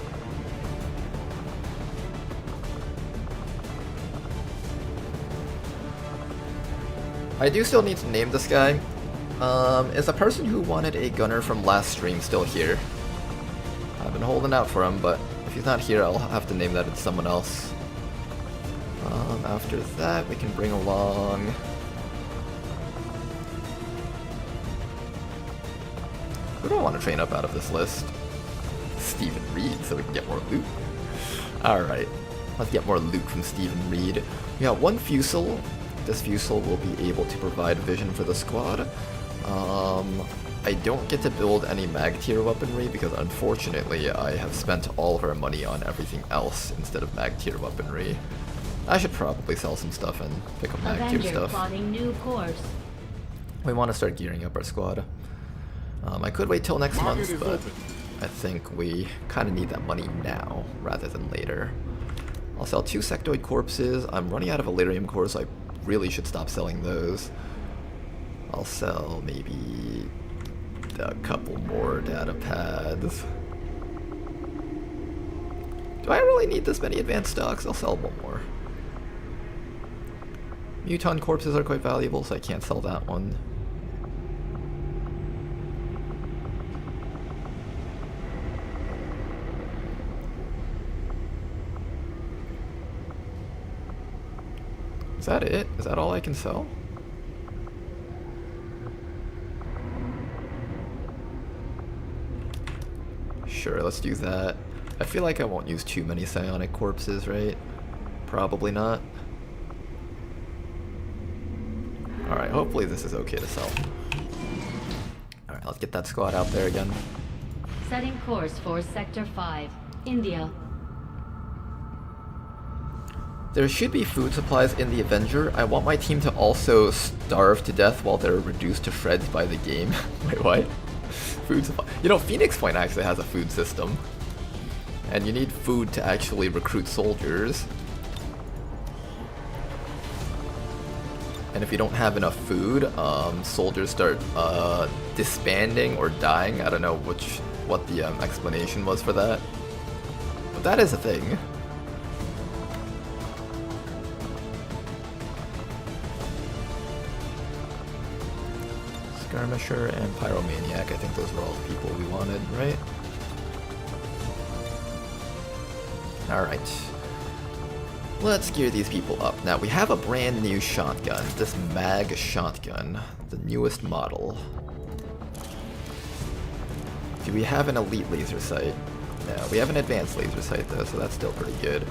I do still need to name this guy. Is the person who wanted a gunner from last stream still here? I've been holding out for him, but if he's not here, I'll have to name that as someone else. After that, we can bring along... Who do I want to train up out of this list? Stephen Reed, so we can get more loot. Alright, let's get more loot from Stephen Reed. We got one Fusel. This Fusel will be able to provide vision for the squad. I I don't get to build any mag tier weaponry because unfortunately I have spent all of our money on everything else instead of mag tier weaponry. I should probably sell some stuff and pick up mag tier stuff. Plotting new course. We want to start gearing up our squad. I could wait till next month, but open. I think we kind of need that money now rather than later. I'll sell 2 sectoid corpses. I'm running out of Illyrium cores, so I really should stop selling those. I'll sell maybe a couple more data pads. Do I really need this many advanced stocks? I'll sell one more. Muton corpses are quite valuable, so I can't sell that one. Is that it? Is that all I can sell? Sure, let's do that. I feel like I won't use too many psionic corpses, right? Probably not. Alright, hopefully this is okay to sell. Alright, let's get that squad out there again. Setting course for Sector 5, India. There should be food supplies in the Avenger. I want my team to also starve to death while they're reduced to shreds by the game. Wait, what? Food supply. You know, Phoenix Point actually has a food system. And you need food to actually recruit soldiers. And if you don't have enough food, soldiers start disbanding or dying. I don't know what the explanation was for that. But that is a thing. Skirmisher and Pyromaniac, I think those were all the people we wanted, right? Alright. Let's gear these people up. Now, we have a brand new shotgun, this mag shotgun, the newest model. Do we have an elite laser sight? No, we have an advanced laser sight though, so that's still pretty good.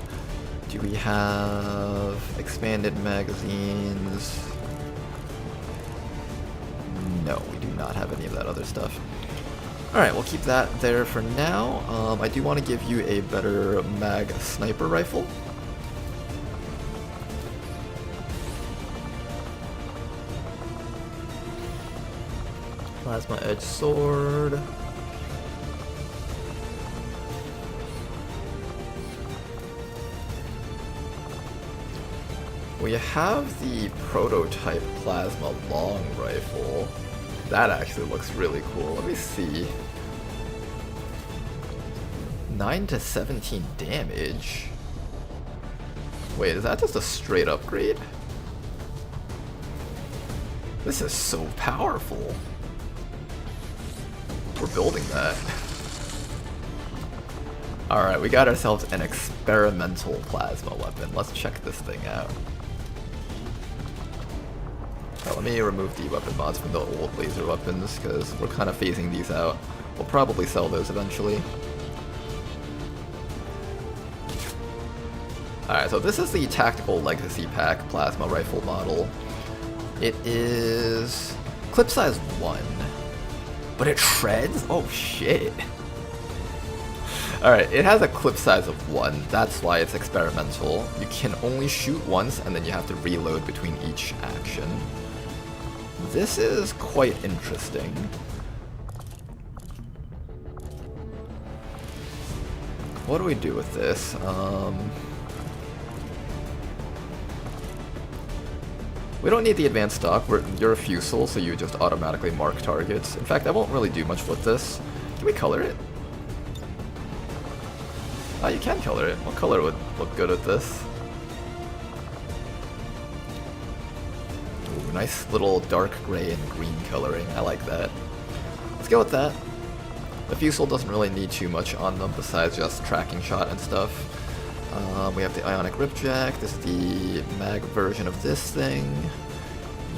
Do we have expanded magazines? No, we do not have any of that other stuff. Alright, we'll keep that there for now. I do want to give you a better mag sniper rifle. Plasma edge sword. We have the prototype plasma long rifle. That actually looks really cool. Let me see. 9 to 17 damage. Wait, is that just a straight upgrade? This is so powerful. We're building that. Alright, we got ourselves an experimental plasma weapon. Let's check this thing out. Let me remove the weapon mods from the old laser weapons, because we're kind of phasing these out. We'll probably sell those eventually. Alright, so this is the Tactical Legacy Pack plasma rifle model. It is clip size 1, but it shreds? Oh shit. Alright, it has a clip size of 1, that's why it's experimental. You can only shoot once and then you have to reload between each action. This is quite interesting. What do we do with this? We don't need the advanced stock. You're a Fusel, so you just automatically mark targets. In fact, I won't really do much with this. Can we color it? Ah, you can color it. What color would look good with this? Ooh, nice little dark gray and green coloring. I like that. Let's go with that. The Fusel doesn't really need too much on them besides just tracking shot and stuff. We have the Ionic Ripjack. This is the mag version of this thing.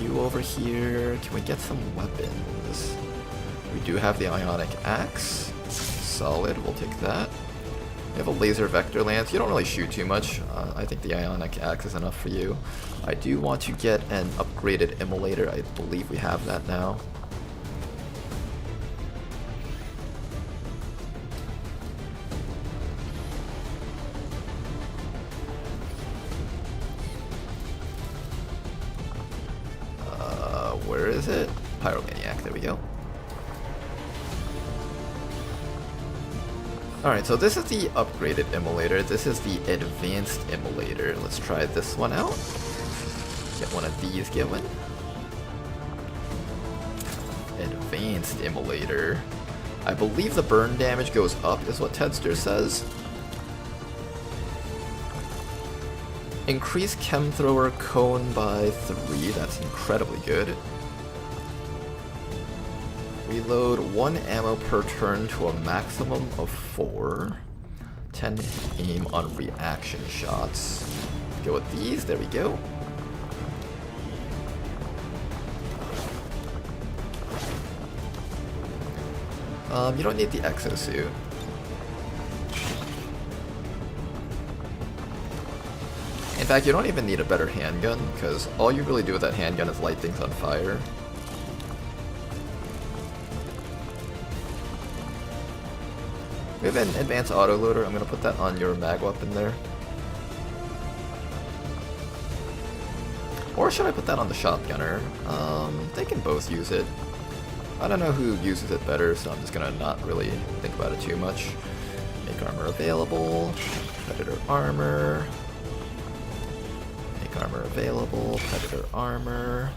You over here. Can we get some weapons? We do have the Ionic Axe. Solid, we'll take that. We have a laser vector lance. You don't really shoot too much. I think the Ionic Axe is enough for you. I do want to get an upgraded immolator. I believe we have that now. is it? Pyromaniac, there we go. Alright, so this is the upgraded immolator. This is the advanced immolator. Let's try this one out. Get one of these going. Advanced immolator. I believe the burn damage goes up, is what Tedster says. Increase chem thrower cone by 3. That's incredibly good. Reload 1 ammo per turn to a maximum of 4. 10 aim on reaction shots. Go with these, there we go. You don't need the exosuit. In fact, you don't even need a better handgun, because all you really do with that handgun is light things on fire. We have an advanced autoloader. I'm going to put that on your mag weapon there. Or should I put that on the shotgunner? They can both use it. I don't know who uses it better, so I'm just going to not really think about it too much. Make armor available. Predator armor. Make armor available. Predator armor.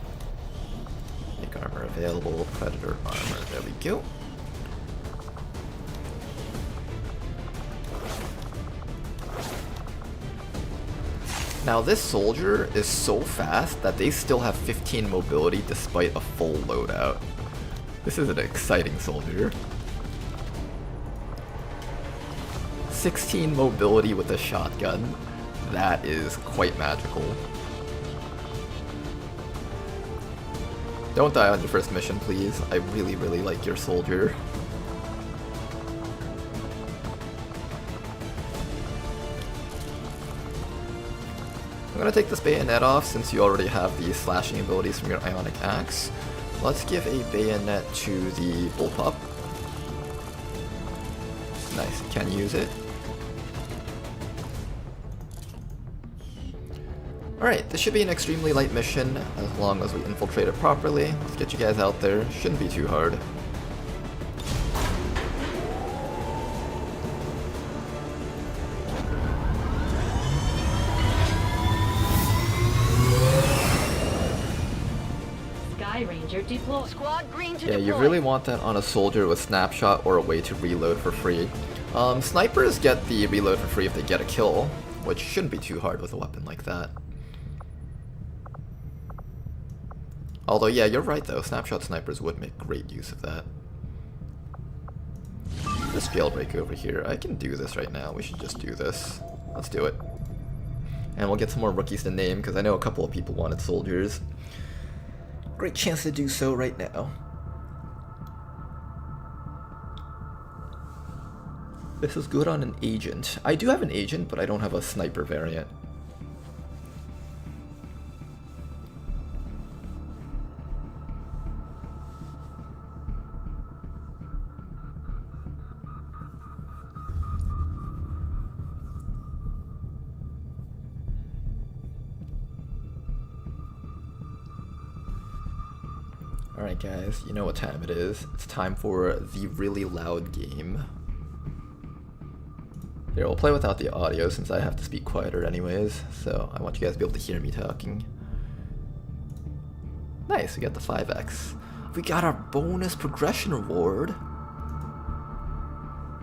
Make armor available. Predator armor. There we go. Now this soldier is so fast that they still have 15 mobility despite a full loadout. This is an exciting soldier. 16 mobility with a shotgun. That is quite magical. Don't die on your first mission, please. I really, really like your soldier. I'm gonna take this bayonet off since you already have the slashing abilities from your ionic axe. Let's give a bayonet to the bullpup. Nice, you can use it. Alright, this should be an extremely light mission as long as we infiltrate it properly. Let's get you guys out there. Shouldn't be too hard. Ranger deployed. Squad green to Yeah, you really want that on a soldier with snapshot or a way to reload for free. Snipers get the reload for free if they get a kill, which shouldn't be too hard with a weapon like that. Although, yeah, you're right though, snapshot snipers would make great use of that. This jailbreak over here, I can do this right now, we should just do this. Let's do it. And we'll get some more rookies to name, because I know a couple of people wanted soldiers. Great chance to do so right now. This is good on an agent. I do have an agent, but I don't have a sniper variant. Alright guys, you know what time it is. It's time for the really loud game. Here, we'll play without the audio since I have to speak quieter anyways, so I want you guys to be able to hear me talking. Nice, we got the 5x. We got our bonus progression reward.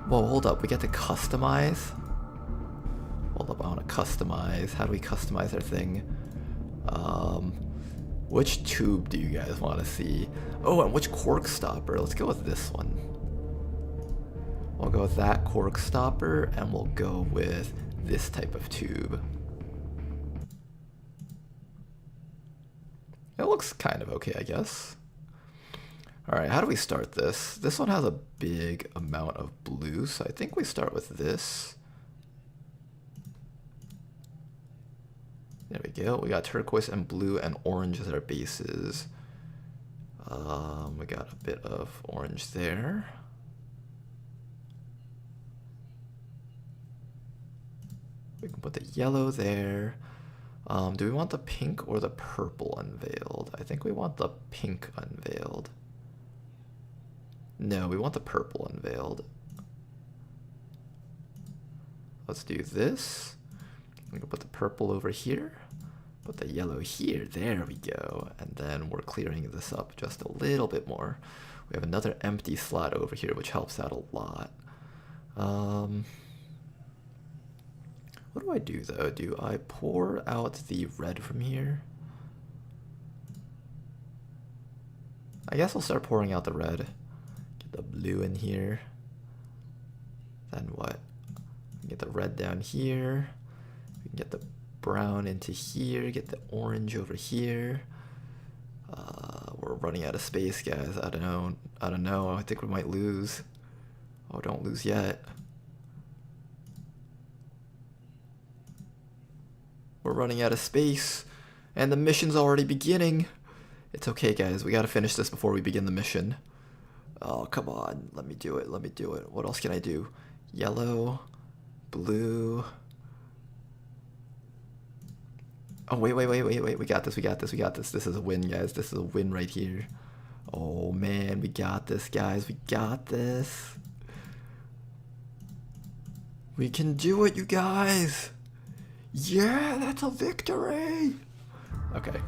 Whoa, hold up, we get to customize? Hold up, I want to customize. How do we customize our thing? Which tube do you guys want to see? Oh, and which cork stopper? Let's go with this one. We'll go with that cork stopper, and we'll go with this type of tube. It looks kind of okay, I guess. Alright, how do we start this? This one has a big amount of blue, so I think we start with this. There we go. We got turquoise and blue and orange as our bases. We got a bit of orange there. We can put the yellow there. Do we want the pink or the purple unveiled? I think we want the pink unveiled. No, we want the purple unveiled. Let's do this. We can put the purple over here. Put the yellow here. There we go. And then we're clearing this up just a little bit more. We have another empty slot over here, which helps out a lot. What do I do though? Do I pour out the red from here? I guess I'll start pouring out the red. Get the blue in here. Then what? Get the red down here. We can get the brown into here. Get the orange over here. We're running out of space, guys. I don't know. I think we might lose. Oh, don't lose yet. We're running out of space, and the mission's already beginning. It's okay, guys. We gotta finish this before we begin the mission. Oh, come on. Let me do it. Let me do it. What else can I do? Yellow, blue. Oh, wait. We got this. This is a win, guys. This is a win right here. Oh, man. We got this, guys. We got this. We can do it, you guys. Yeah, that's a victory. Okay.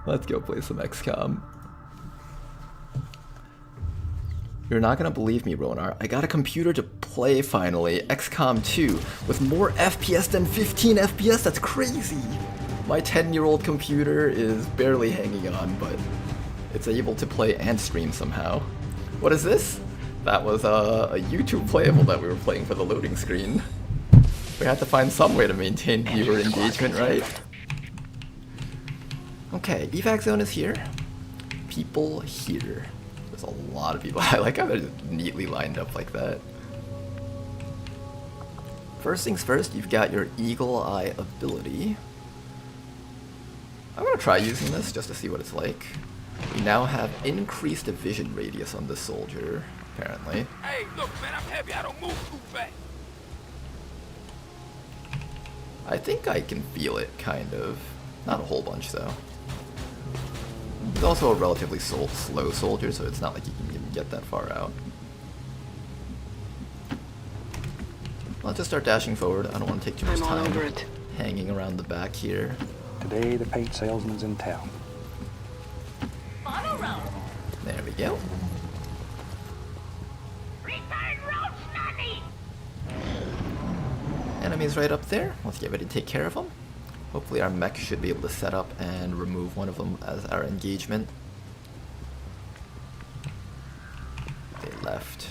Let's go play some XCOM. You're not gonna believe me, Ronar. I got a computer to play finally, XCOM 2, with more FPS than 15 FPS. That's crazy. My 10-year-old computer is barely hanging on, but it's able to play and stream somehow. What is this? That was a YouTube playable that we were playing for the loading screen. We had to find some way to maintain viewer engagement, right? Okay, evac zone is here. People here. There's a lot of people. I like how they're just neatly lined up like that. First things first, you've got your Eagle Eye ability. I'm gonna try using this just to see what it's like. We now have increased vision radius on this soldier, apparently. Hey, look, man, I'm heavy. I don't move too fast. I think I can feel it, kind of. Not a whole bunch, though. He's also a relatively slow soldier, so it's not like you can even get that far out. Let's just start dashing forward. I don't want to take too much time hanging around the back here. Today, the paint salesman's in town. There we go. Enemies right up there. Let's get ready to take care of them. Hopefully our mech should be able to set up and remove one of them as our engagement. They left.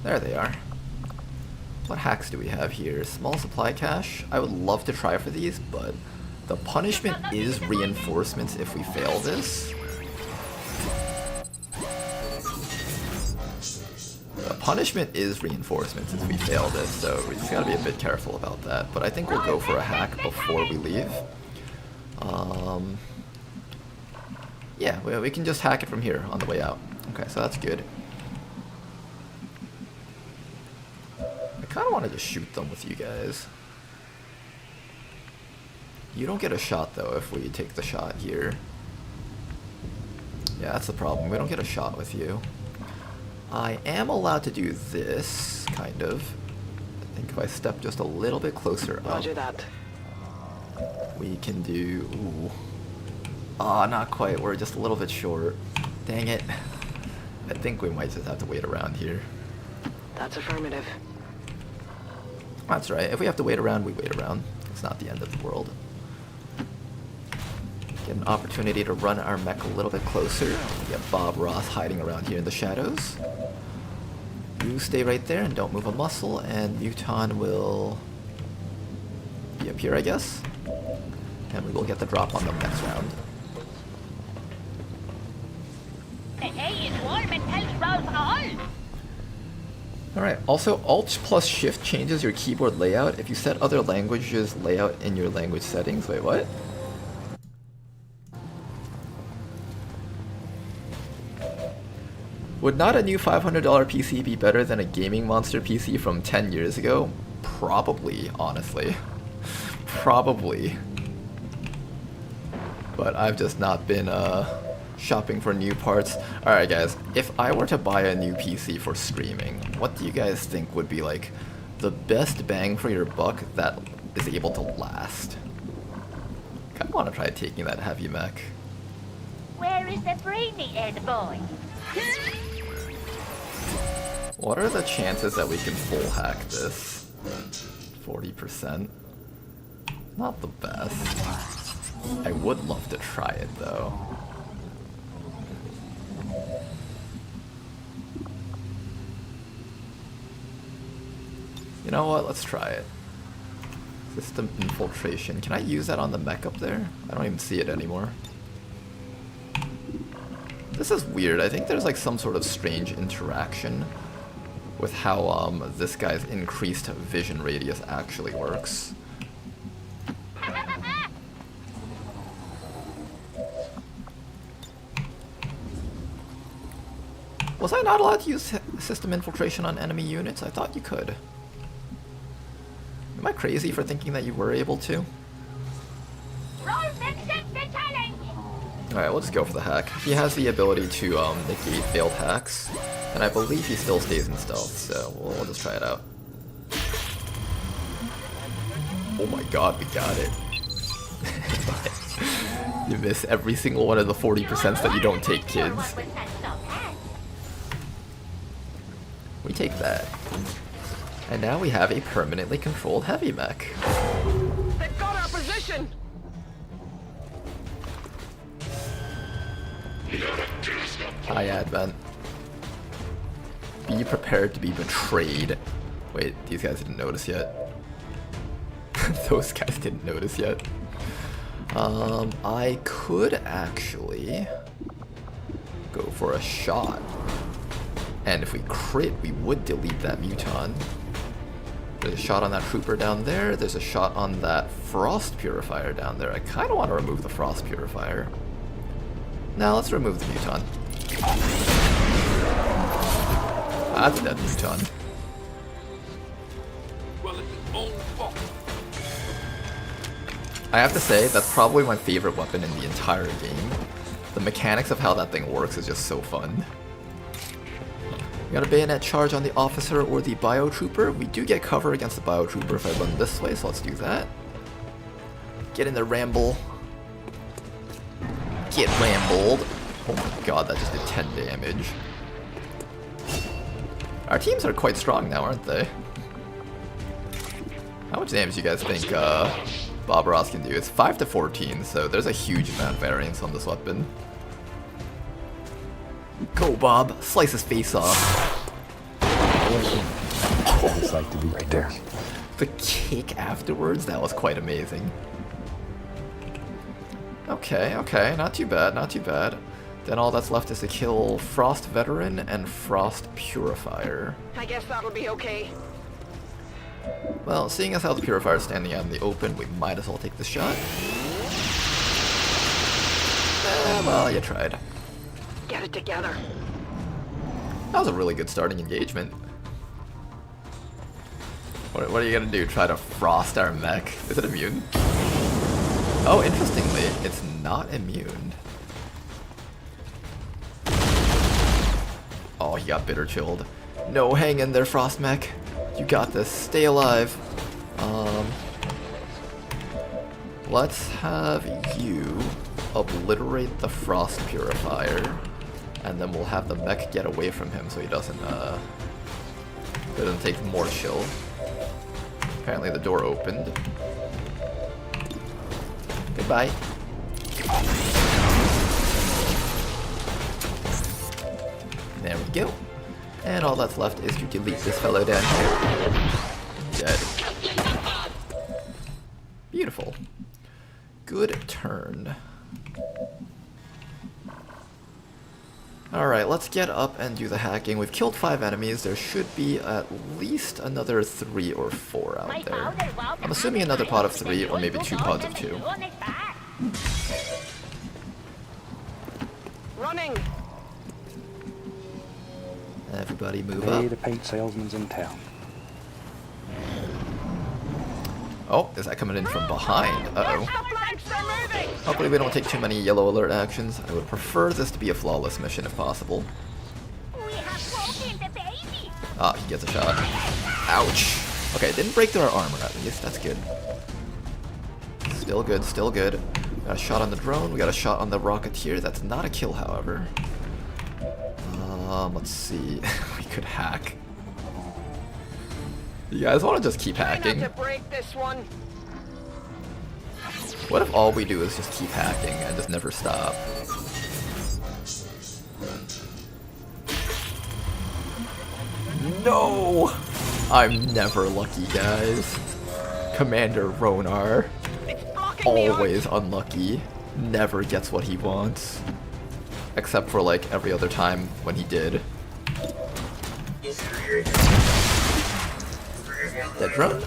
There they are. What hacks do we have here? Small supply cache. I would love to try for these, but the punishment is reinforcements if we fail this. The punishment is reinforcements if we fail this, so we just gotta be a bit careful about that. But I think we'll go for a hack before we leave. Yeah, we can just hack it from here on the way out. Okay, so that's good. I kind of want to just shoot them with you guys. You don't get a shot though if we take the shot here. Yeah, that's the problem. We don't get a shot with you. I am allowed to do this, kind of. I think if I step just a little bit closer up, Roger that. We can do... Ooh. Ah, not quite. We're just a little bit short. Dang it. I think we might just have to wait around here. That's affirmative. That's right. If we have to wait around, we wait around. It's not the end of the world. Get an opportunity to run our mech a little bit closer. We get Bob Ross hiding around here in the shadows. You stay right there and don't move a muscle, and Muton will be up here, I guess. And we will get the drop on them next round. Alright, also Alt plus Shift changes your keyboard layout if you set other languages layout in your language settings. Wait, what? Would not a new $500 PC be better than a Gaming Monster PC from 10 years ago? Probably, honestly. Probably. But I've just not been shopping for new parts. Alright guys, if I were to buy a new PC for streaming, what do you guys think would be like the best bang for your buck that is able to last? Kinda wanna try taking that heavy mech. Where is the brainy-head boy? What are the chances that we can full hack this? 40%. Not the best. I would love to try it though. You know what? Let's try it. System infiltration. Can I use that on the mech up there? I don't even see it anymore. This is weird. I think there's like some sort of strange interaction with how this guy's increased vision radius actually works. Was I not allowed to use system infiltration on enemy units? I thought you could. Am I crazy for thinking that you were able to? Alright, we'll just go for the hack. He has the ability to negate failed hacks, and I believe he still stays in stealth, so we'll just try it out. Oh my god, we got it. You miss every single one of the 40% that you don't take, kids. We take that. And now we have a permanently controlled heavy mech. They've got our position! Hi, Advent. Be prepared to be betrayed. Wait, these guys didn't notice yet. Those guys didn't notice yet. I could actually go for a shot. And if we crit, we would delete that muton. There's a shot on that trooper down there. There's a shot on that frost purifier down there. I kind of want to remove the frost purifier. Now let's remove the muton. That's a dead muton. I have to say, that's probably my favorite weapon in the entire game. The mechanics of how that thing works is just so fun. We got a bayonet charge on the officer or the biotrooper. We do get cover against the biotrooper if I run this way, so let's do that. Get in there, Ramble. Get rambled. Oh my god, that just did 10 damage. Our teams are quite strong now, aren't they? How much damage do you guys think Bob Ross can do? It's 5 to 14, so there's a huge amount of variance on this weapon. Go, Bob. Slice his face off. It's like to be right there. The kick afterwards, that was quite amazing. Okay, okay, not too bad, not too bad. Then all that's left is to kill Frost Veteran and Frost Purifier. I guess that'll be okay. Well, seeing as how the Purifier is standing out in the open, we might as well take the shot. Well, you tried. Get it together. That was a really good starting engagement. What are you gonna do? Try to frost our mech? Is it immune? Oh, interestingly, it's not immune. Oh, he got bitter chilled. No, hang in there, Frost Mech. You got this. Stay alive. Let's have you obliterate the Frost Purifier, and then we'll have the mech get away from him so he doesn't take more chill. Apparently the door opened. Goodbye. There we go. And all that's left is to delete this fellow down here. Dead. Beautiful. Good turn. Alright, let's get up and do the hacking. We've killed 5 enemies. There should be at least another 3 or 4 out there. I'm assuming another pod of 3 or maybe 2 pods of 2. Running. Everybody move Today up. the paint salesman's in town. Oh, is that coming in from behind? Uh-oh. Hopefully we don't take too many yellow alert actions. I would prefer this to be a flawless mission if possible. Ah, he gets a shot. Ouch. Okay, didn't break through our armor at least. That's good. Still good, still good. Got a shot on the drone. We got a shot on the Rocketeer. That's not a kill, however. Let's see. We could hack. You guys want to just keep hacking? What if all we do is just keep hacking and just never stop? No! I'm never lucky, guys. Commander Ronar. Always unlucky. Never gets what he wants. Except for like every other time when he did. Dead drone?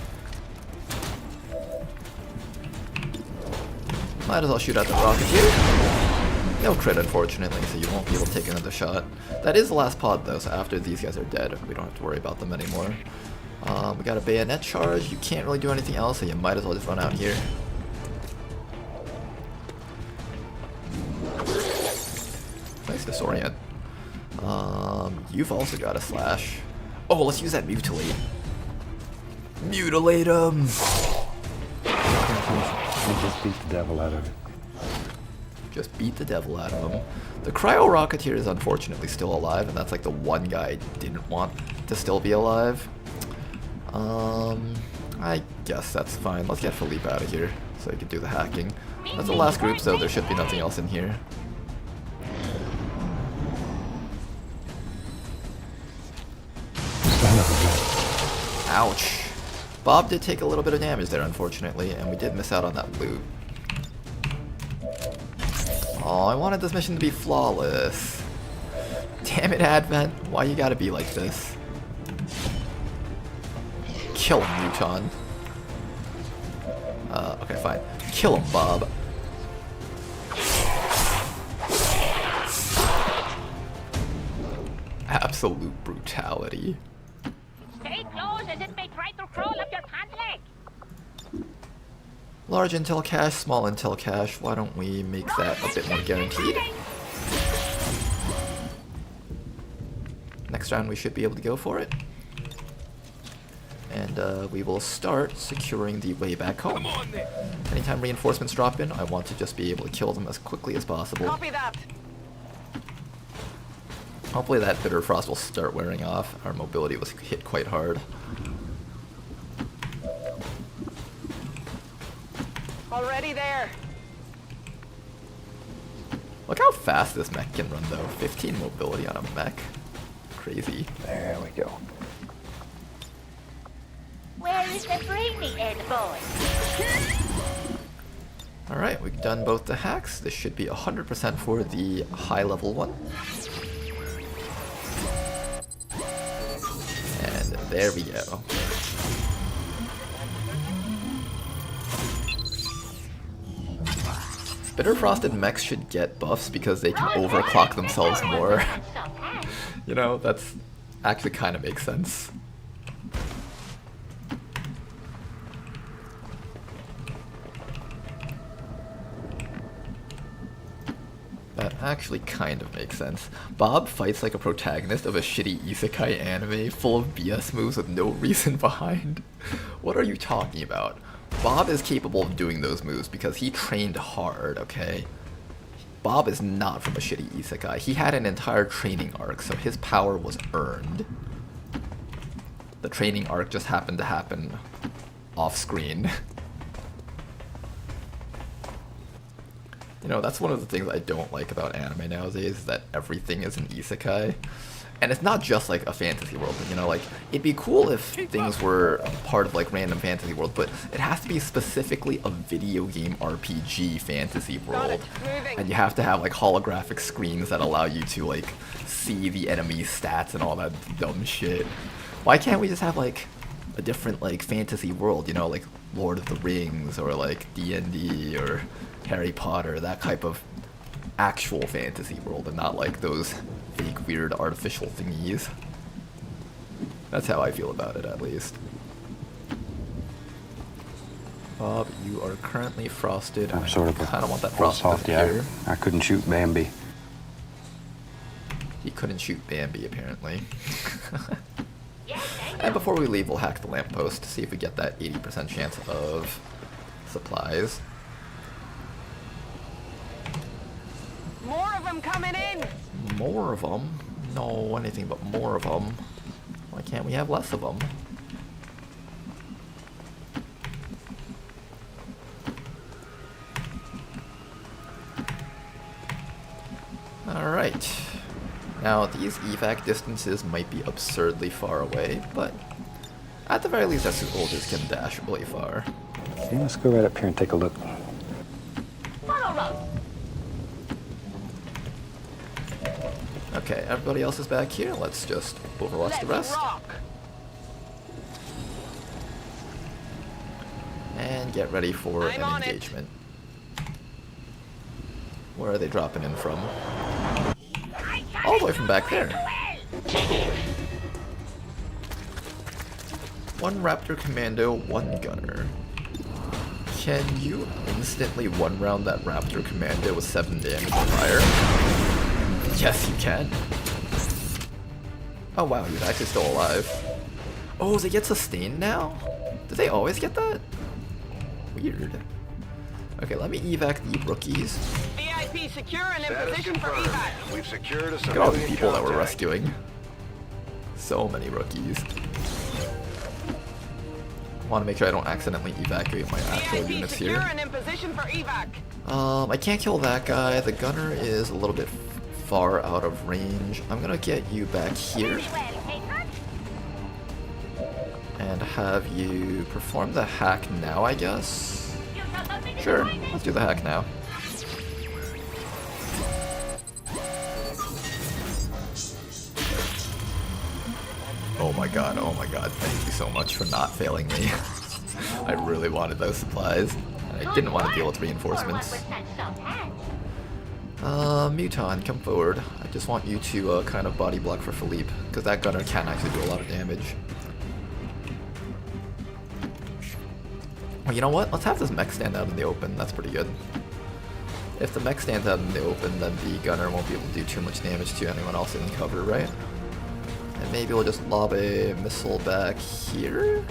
Might as well shoot at the Rocketeer. No crit, unfortunately, so you won't be able to take another shot. That is the last pod, though, so after these guys are dead, we don't have to worry about them anymore. We got a bayonet charge. You can't really do anything else, so you might as well just run out here. Nice disorient. You've also got a slash. Oh, let's use that mutilate. Mutilate him! We just beat the devil out of it. Just beat the devil out of him. The Cryo Rocketeer is unfortunately still alive, and that's like the one guy I didn't want to still be alive. I guess that's fine. Let's get Philippe out of here so he can do the hacking. That's the last group, so there should be nothing else in here. Ouch. Bob did take a little bit of damage there, unfortunately, and we did miss out on that loot. Oh, I wanted this mission to be flawless. Damn it, Advent. Why you gotta be like this? Kill him, Muton. Okay, fine. Kill him, Bob. Absolute brutality. Stay close as it may try to crawl up your pant leg. Large intel cache, small intel cache. Why don't we make that a bit more guaranteed? Next round we should be able to go for it. And we will start securing the way back home. Anytime reinforcements drop in, I want to just be able to kill them as quickly as possible. Copy that. Hopefully that Bitter Frost will start wearing off. Our mobility was hit quite hard. Already there. Look how fast this mech can run though. 15 mobility on a mech. Crazy. There we go. Where is the brainy head boy? Alright, we've done both the hacks. This should be 100% for the high level one. And there we go. Bitter Frosted mechs should get buffs because they can overclock themselves more. You know, that's actually kind of makes sense. That actually kind of makes sense. Bob fights like a protagonist of a shitty isekai anime full of BS moves with no reason behind. What are you talking about? Bob is capable of doing those moves because he trained hard, okay? Bob is not from a shitty isekai. He had an entire training arc, so his power was earned. The training arc just happened to happen off screen. You know, that's one of the things I don't like about anime nowadays, is that everything is an isekai. And it's not just like a fantasy world, you know, like, it'd be cool if things were part of like random fantasy world, but it has to be specifically a video game RPG fantasy world. And you have to have like holographic screens that allow you to like see the enemy stats and all that dumb shit. Why can't we just have like a different like fantasy world, you know, like Lord of the Rings or like D&D or Harry Potter, that type of actual fantasy world, and not like those fake weird artificial thingies. That's how I feel about it, at least. Bob, you are currently frosted. I'm sort of I don't want that little frost softy. I couldn't shoot Bambi. He couldn't shoot Bambi, apparently. And before we leave, we'll hack the lamppost to see if we get that 80% chance of supplies. More of them coming in! More of them? No, anything but more of them. Why can't we have less of them? Alright. Now, these evac distances might be absurdly far away, but at the very least, our soldiers can dash really far. Yeah, let's go right up here and take a look. Okay, everybody else is back here. Let's just overwatch the rest. And get ready for an engagement. Where are they dropping in from? All the way from back there. One Raptor Commando, one Gunner. Can you instantly one-round that Raptor Commando with 7 damage or higher? Yes, you can. Oh wow, he's actually still alive. Oh, does it get sustained now? Do they always get that? Weird. Okay, let me evac the rookies. VIP secure and in position for evac. We've secured a Look at all the civilian people that we're contact. rescuing. So many rookies. I want to make sure I don't accidentally evacuate my actual VIP units secure here. and in position for evac. I can't kill that guy. The gunner is a little bit far out of range. I'm gonna get you back here and have you perform the hack now, I guess. Sure, let's do the hack now. Oh my god, thank you so much for not failing me. I really wanted those supplies, and I didn't want to deal with reinforcements. Muton, come forward. I just want you to kind of body block for Philippe, because that gunner can actually do a lot of damage. Well, you know what? Let's have this mech stand out in the open. That's pretty good. If the mech stands out in the open, then the gunner won't be able to do too much damage to anyone else in cover, right? And maybe we'll just lob a missile back here?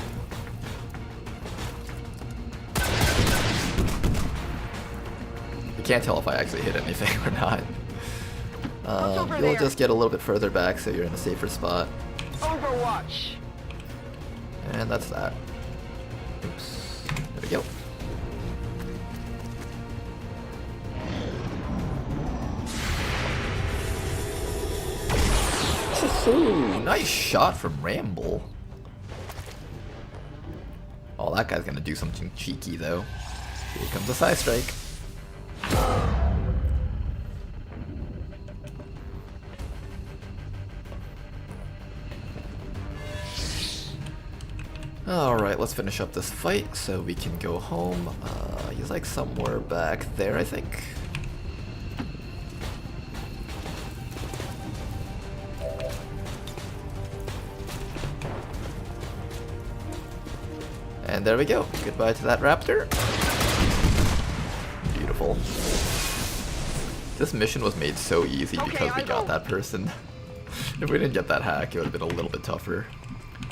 You can't tell if I actually hit anything or not. You'll just get a little bit further back so you're in a safer spot. Overwatch. And that's that. Oops. There we go. Ooh, nice shot from Ramble. Oh, that guy's gonna do something cheeky though. Here comes a side strike. Alright, let's finish up this fight so we can go home. He's like somewhere back there, I think. And there we go. Goodbye to that raptor. Beautiful. This mission was made so easy because we got that person. If we didn't get that hack, it would have been a little bit tougher.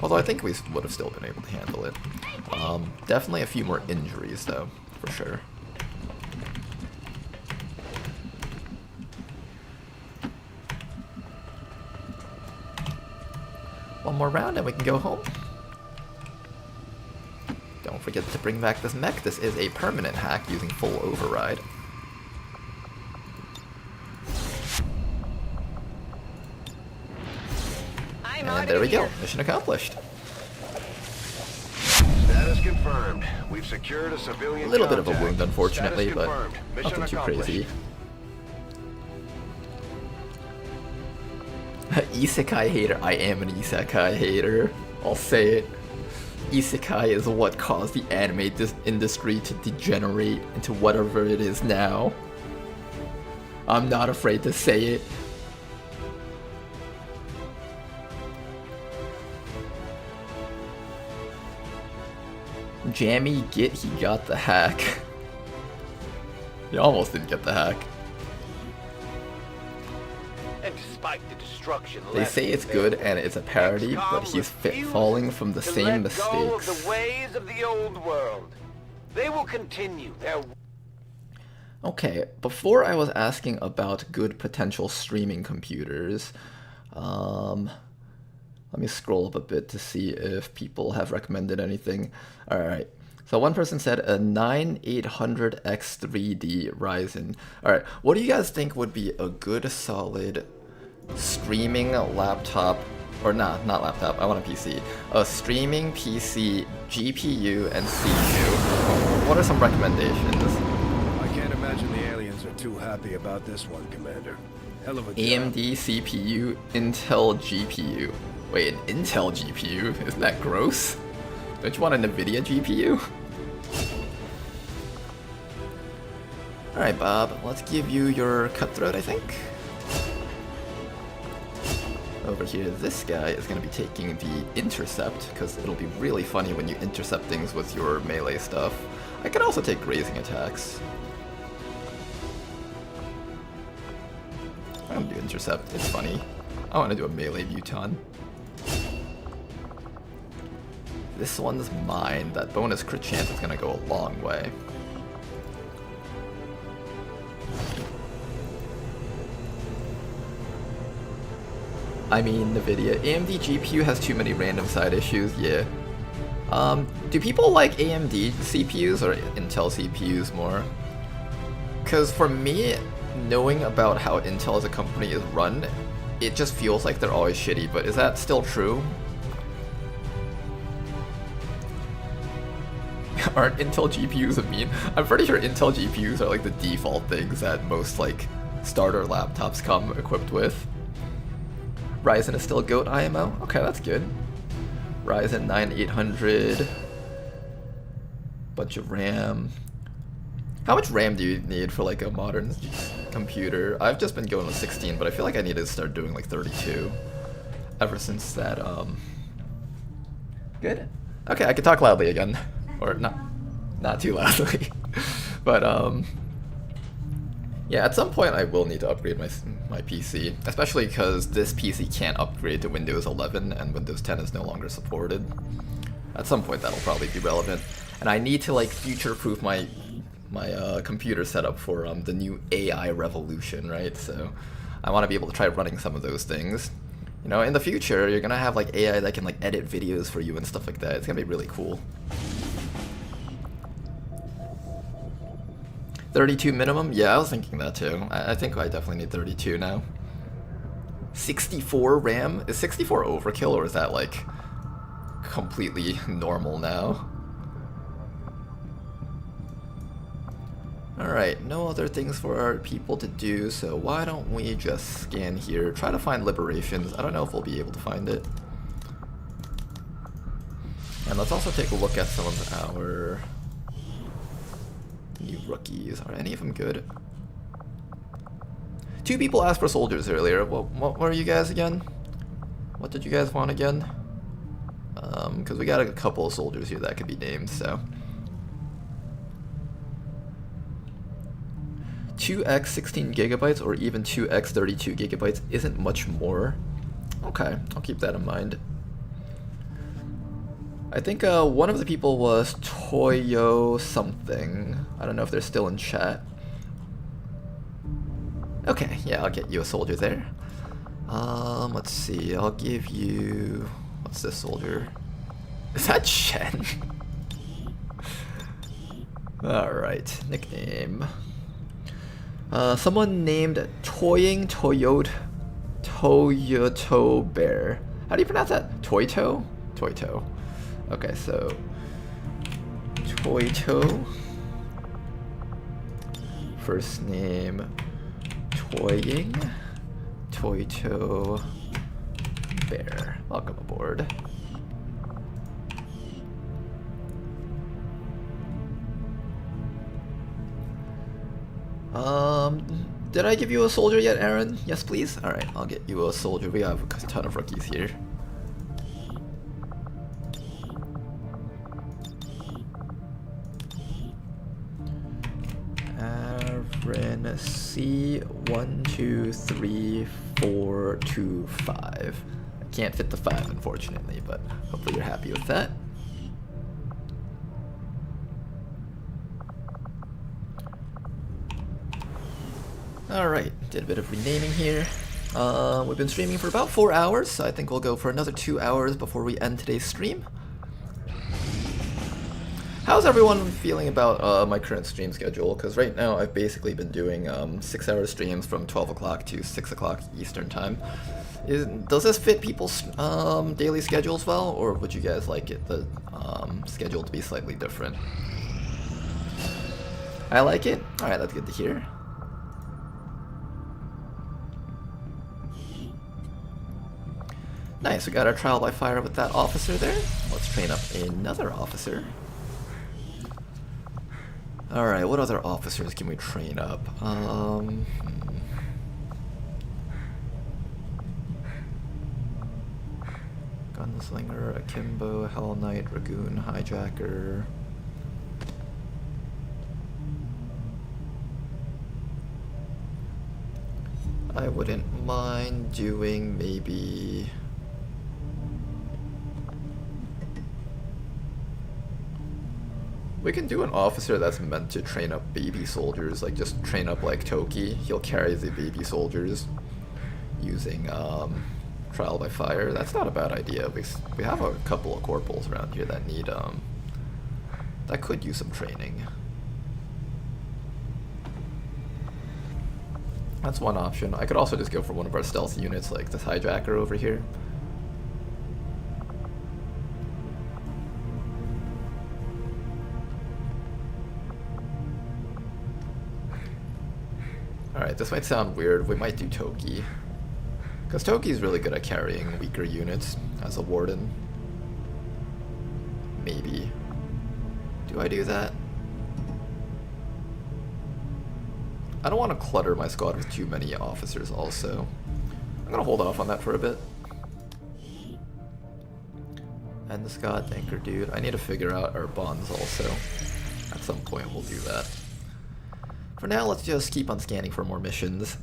Although I think we would have still been able to handle it. Definitely a few more injuries though, for sure. One more round and we can go home. Don't forget to bring back this mech. This is a permanent hack using full override. And there we go. Mission accomplished. Status confirmed. We've secured a civilian A little bit of contact. a wound, unfortunately, Status but confirmed. Mission nothing too accomplished. crazy. Isekai hater. I am an isekai hater. I'll say it. Isekai is what caused the anime industry to degenerate into whatever it is now. I'm not afraid to say it. Jammy get he got the hack. He almost didn't get the hack. And despite the destruction They say it's good and it's a parody, but he's falling from the same mistakes. Go of the ways of the old world. They will continue their. Okay, before I was asking about good potential streaming computers, let me scroll up a bit to see if people have recommended anything. Alright, so one person said a 9800X3D Ryzen. Alright, what do you guys think would be a good solid streaming laptop, or not laptop, I want a PC. A streaming PC, GPU, and CPU. What are some recommendations? I can't imagine the aliens are too happy about this one, Commander. Hell of a job. AMD CPU, Intel GPU. Wait, an Intel GPU? Isn't that gross? Don't you want a NVIDIA GPU? Alright, Bob, let's give you your cutthroat, I think. Over here, this guy is going to be taking the intercept, because it'll be really funny when you intercept things with your melee stuff. I could also take grazing attacks. I'm going to do intercept, it's funny. I want to do a melee Muton. This one's mine. That bonus crit chance is going to go a long way. I mean, NVIDIA. AMD GPU has too many random side issues, yeah. Do people like AMD CPUs or Intel CPUs more? Because for me, knowing about how Intel as a company is run, it just feels like they're always shitty, but is that still true? Aren't Intel GPUs a meme? I'm pretty sure Intel GPUs are like the default things that most like starter laptops come equipped with. Ryzen is still GOAT IMO? Okay, that's good. Ryzen 9800. Bunch of RAM. How much RAM do you need for like a modern computer? I've just been going with 16, but I feel like I need to start doing like 32. Ever since that, Good? Okay, I can talk loudly again. Or not too loudly. But, yeah, at some point I will need to upgrade my PC, especially because this PC can't upgrade to Windows 11 and Windows 10 is no longer supported. At some point that'll probably be relevant, and I need to like future-proof my computer setup for the new AI revolution, right? So I want to be able to try running some of those things. You know, in the future you're gonna have like AI that can like edit videos for you and stuff like that. It's gonna be really cool. 32 minimum? Yeah, I was thinking that too. I think I definitely need 32 now. 64 RAM? Is 64 overkill or is that like completely normal now? Alright, no other things for our people to do, so why don't we just scan here, try to find liberations. I don't know if we'll be able to find it. And let's also take a look at some of our new rookies. Are any of them good? 2 people asked for soldiers earlier. What were you guys again? What did you guys want again? Because we got a couple of soldiers here that could be named, so. 2x 16 gigabytes or even 2x 32 gigabytes isn't much more. Okay, I'll keep that in mind. I think one of the people was Toyo something. I don't know if they're still in chat. Okay, yeah, I'll get you a soldier there. Let's see, I'll give you... What's this soldier? Is that Shen? Alright, nickname. Someone named Toying Toyoto Bear. How do you pronounce that? Toito? Toito. Okay, so Toito. First name Toying Toito Bear. Welcome aboard. Did I give you a soldier yet, Aaron? Yes, please? Alright, I'll get you a soldier. We have a ton of rookies here. C12345. I can't fit the 5 unfortunately, but hopefully you're happy with that. Alright, did a bit of renaming here. We've been streaming for about 4 hours, so I think we'll go for another 2 hours before we end today's stream. How's everyone feeling about my current stream schedule? Because right now I've basically been doing 6-hour streams from 12 o'clock to 6 o'clock Eastern time. Does this fit people's daily schedules well, or would you guys like the schedule to be slightly different? I like it. Alright, that's good to hear. Nice, we got our trial by fire with that officer there. Let's train up another officer. Alright, what other officers can we train up? Gunslinger, Akimbo, Hell Knight, Dragoon, Hijacker. I wouldn't mind doing maybe... We can do an officer that's meant to train up baby soldiers, like just train up like Toki. He'll carry the baby soldiers using trial by fire. That's not a bad idea. We have a couple of corporals around here that need that could use some training. That's one option. I could also just go for one of our stealth units like this hijacker over here. Alright, this might sound weird. We might do Toki. Because Toki's really good at carrying weaker units as a warden. Maybe. Do I do that? I don't want to clutter my squad with too many officers also. I'm going to hold off on that for a bit. And the Scott Anchor dude. I need to figure out our bonds also. At some point we'll do that. For now, let's just keep on scanning for more missions.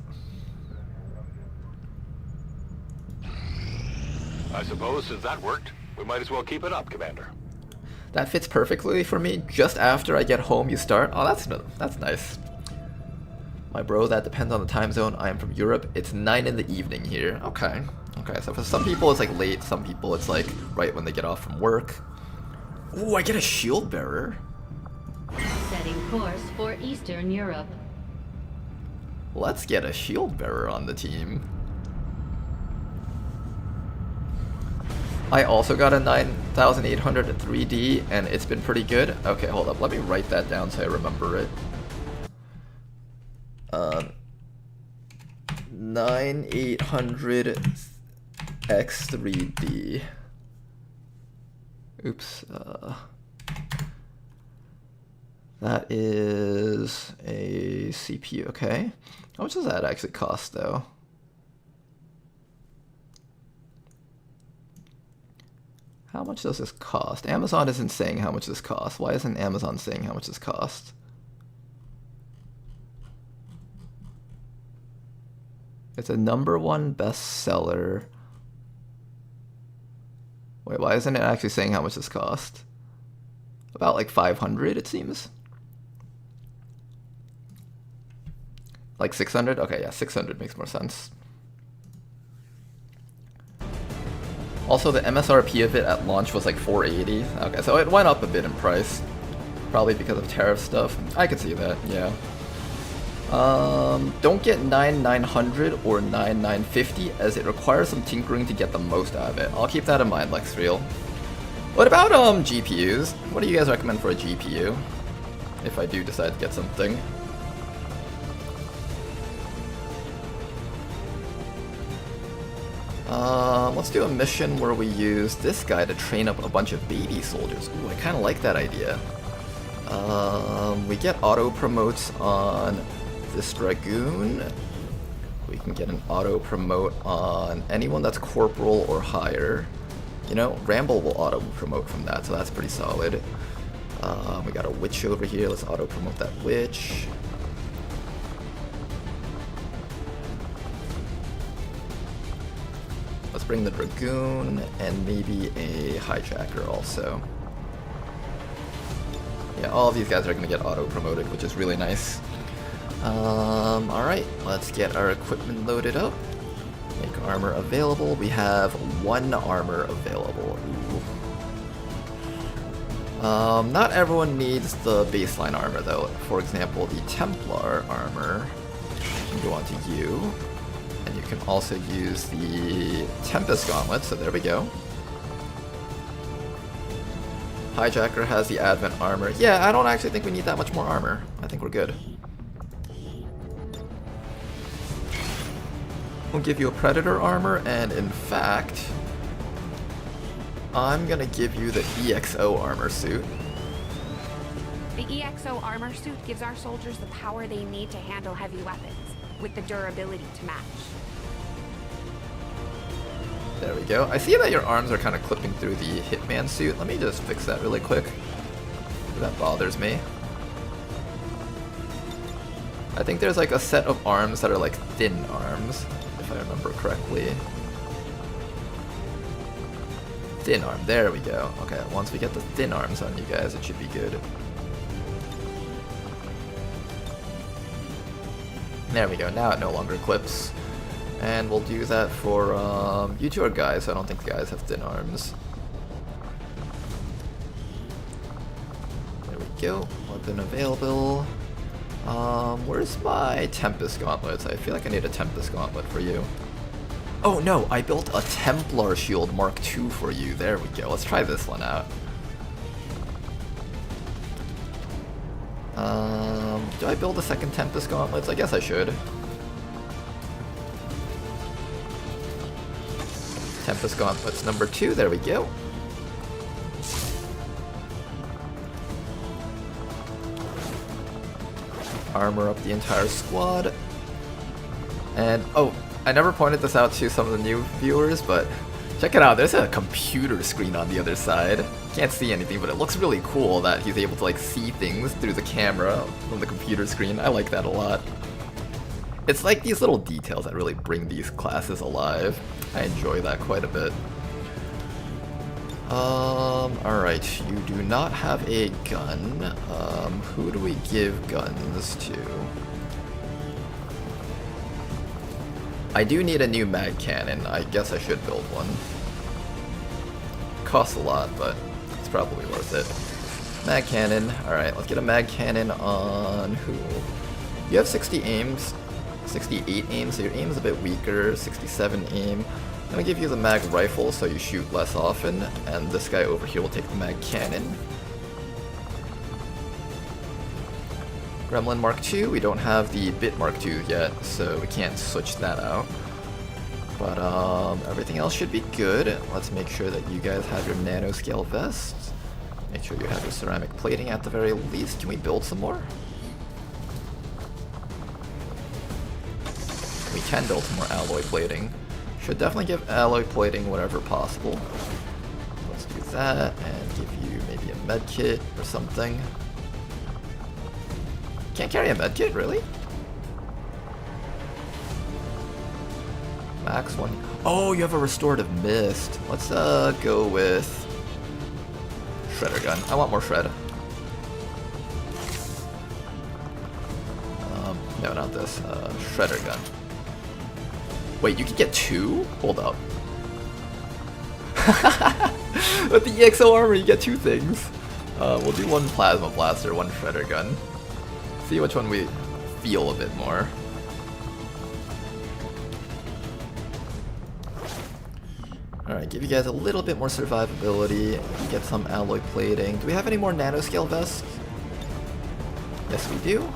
I suppose since that worked, we might as well keep it up, Commander. That fits perfectly for me. Just after I get home, you start. Oh, that's nice. My bro, that depends on the time zone. I am from Europe. It's 9 in the evening here. Okay. Okay, so for some people it's like late. Some people it's like right when they get off from work. Ooh, I get a shield bearer. Setting course for Eastern Europe. Let's get a shield bearer on the team. I also got a 9800 3D and it's been pretty good. Okay, hold up. Let me write that down so I remember it. 9800 X3D. Oops. That is a CPU, okay. How much does that actually cost though? How much does this cost? Amazon isn't saying how much this costs. Why isn't Amazon saying how much this costs? It's a #1 bestseller. Wait, why isn't it actually saying how much this cost? About like 500 it seems. Like 600? Okay, yeah, 600 makes more sense. Also, the MSRP of it at launch was like 480. Okay, so it went up a bit in price. Probably because of tariff stuff. I could see that, yeah. Don't get 9900 or 9950 as it requires some tinkering to get the most out of it. I'll keep that in mind, Lexreal. What about GPUs? What do you guys recommend for a GPU? If I do decide to get something. Let's do a mission where we use this guy to train up a bunch of baby soldiers. Ooh, I kind of like that idea. We get auto promotes on this Dragoon. We can get an auto promote on anyone that's corporal or higher. You know, Ramble will auto promote from that, so that's pretty solid. We got a witch over here. Let's auto promote that witch. Let's bring the Dragoon and maybe a Hijacker also. Yeah, all of these guys are going to get auto-promoted, which is really nice. Alright, let's get our equipment loaded up. Make armor available. We have 1 armor available. Ooh. Not everyone needs the baseline armor though. For example, the Templar armor can go onto you. And you can also use the Tempest Gauntlet, so there we go. Hijacker has the Advent armor. Yeah, I don't actually think we need that much more armor. I think we're good. We'll give you a Predator armor, and in fact, I'm gonna give you the EXO armor suit. The EXO armor suit gives our soldiers the power they need to handle heavy weapons, with the durability to match. There we go. I see that your arms are kind of clipping through the Hitman suit. Let me just fix that really quick. That bothers me. I think there's like a set of arms that are like thin arms, if I remember correctly. Thin arm, there we go. Okay, once we get the thin arms on you guys, it should be good. There we go, now it no longer clips. And we'll do that for, you two are guys, so I don't think the guys have thin arms. There we go, weapon available. Where's my Tempest Gauntlets? I feel like I need a Tempest Gauntlet for you. Oh no, I built a Templar Shield Mark II for you. There we go, let's try this one out. Do I build a second Tempest Gauntlets? I guess I should. Tempest Gauntlets number 2, there we go. Armor up the entire squad. And, oh, I never pointed this out to some of the new viewers, but check it out, there's a computer screen on the other side. Can't see anything, but it looks really cool that he's able to like see things through the camera from the computer screen. I like that a lot. It's like these little details that really bring these classes alive. I enjoy that quite a bit. Alright, you do not have a gun. Who do we give guns to? I do need a new mag cannon. I guess I should build one. Costs a lot, but it's probably worth it. Mag cannon. Alright, let's get a mag cannon on who? You have 60 aims. 68 aim, so your aim is a bit weaker. 67 aim. I'm gonna give you the mag rifle so you shoot less often, and this guy over here will take the mag cannon. Gremlin Mark II, we don't have the Bit Mark II yet, so we can't switch that out. But everything else should be good. Let's make sure that you guys have your nanoscale vests. Make sure you have your ceramic plating at the very least. Can we build some more? We can build some more alloy plating. Should definitely give alloy plating whenever possible. Let's do that and give you maybe a med kit or something. Can't carry a med kit, really? Max 1. Oh, you have a restorative mist. Let's go with Shredder gun. I want more shred. No, not this. Shredder gun. Wait, you can get 2? Hold up. With the EXO armor, you get 2 things. We'll do 1 plasma blaster, 1 shredder gun. See which one we feel a bit more. Alright, give you guys a little bit more survivability. Get some alloy plating. Do we have any more nanoscale vests? Yes, we do.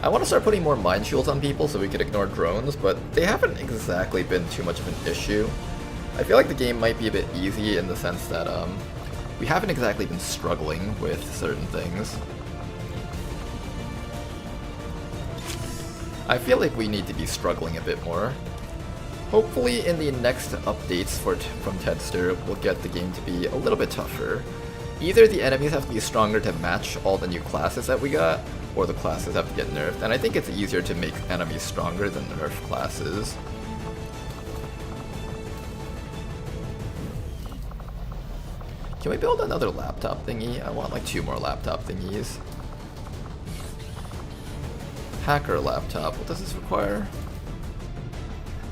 I want to start putting more mine shields on people so we could ignore drones, but they haven't exactly been too much of an issue. I feel like the game might be a bit easy in the sense that we haven't exactly been struggling with certain things. I feel like we need to be struggling a bit more. Hopefully in the next updates from Tedster, we'll get the game to be a little bit tougher. Either the enemies have to be stronger to match all the new classes that we got, or the classes have to get nerfed. And I think it's easier to make enemies stronger than nerf classes. Can we build another laptop thingy? I want like 2 more laptop thingies. Hacker laptop. What does this require?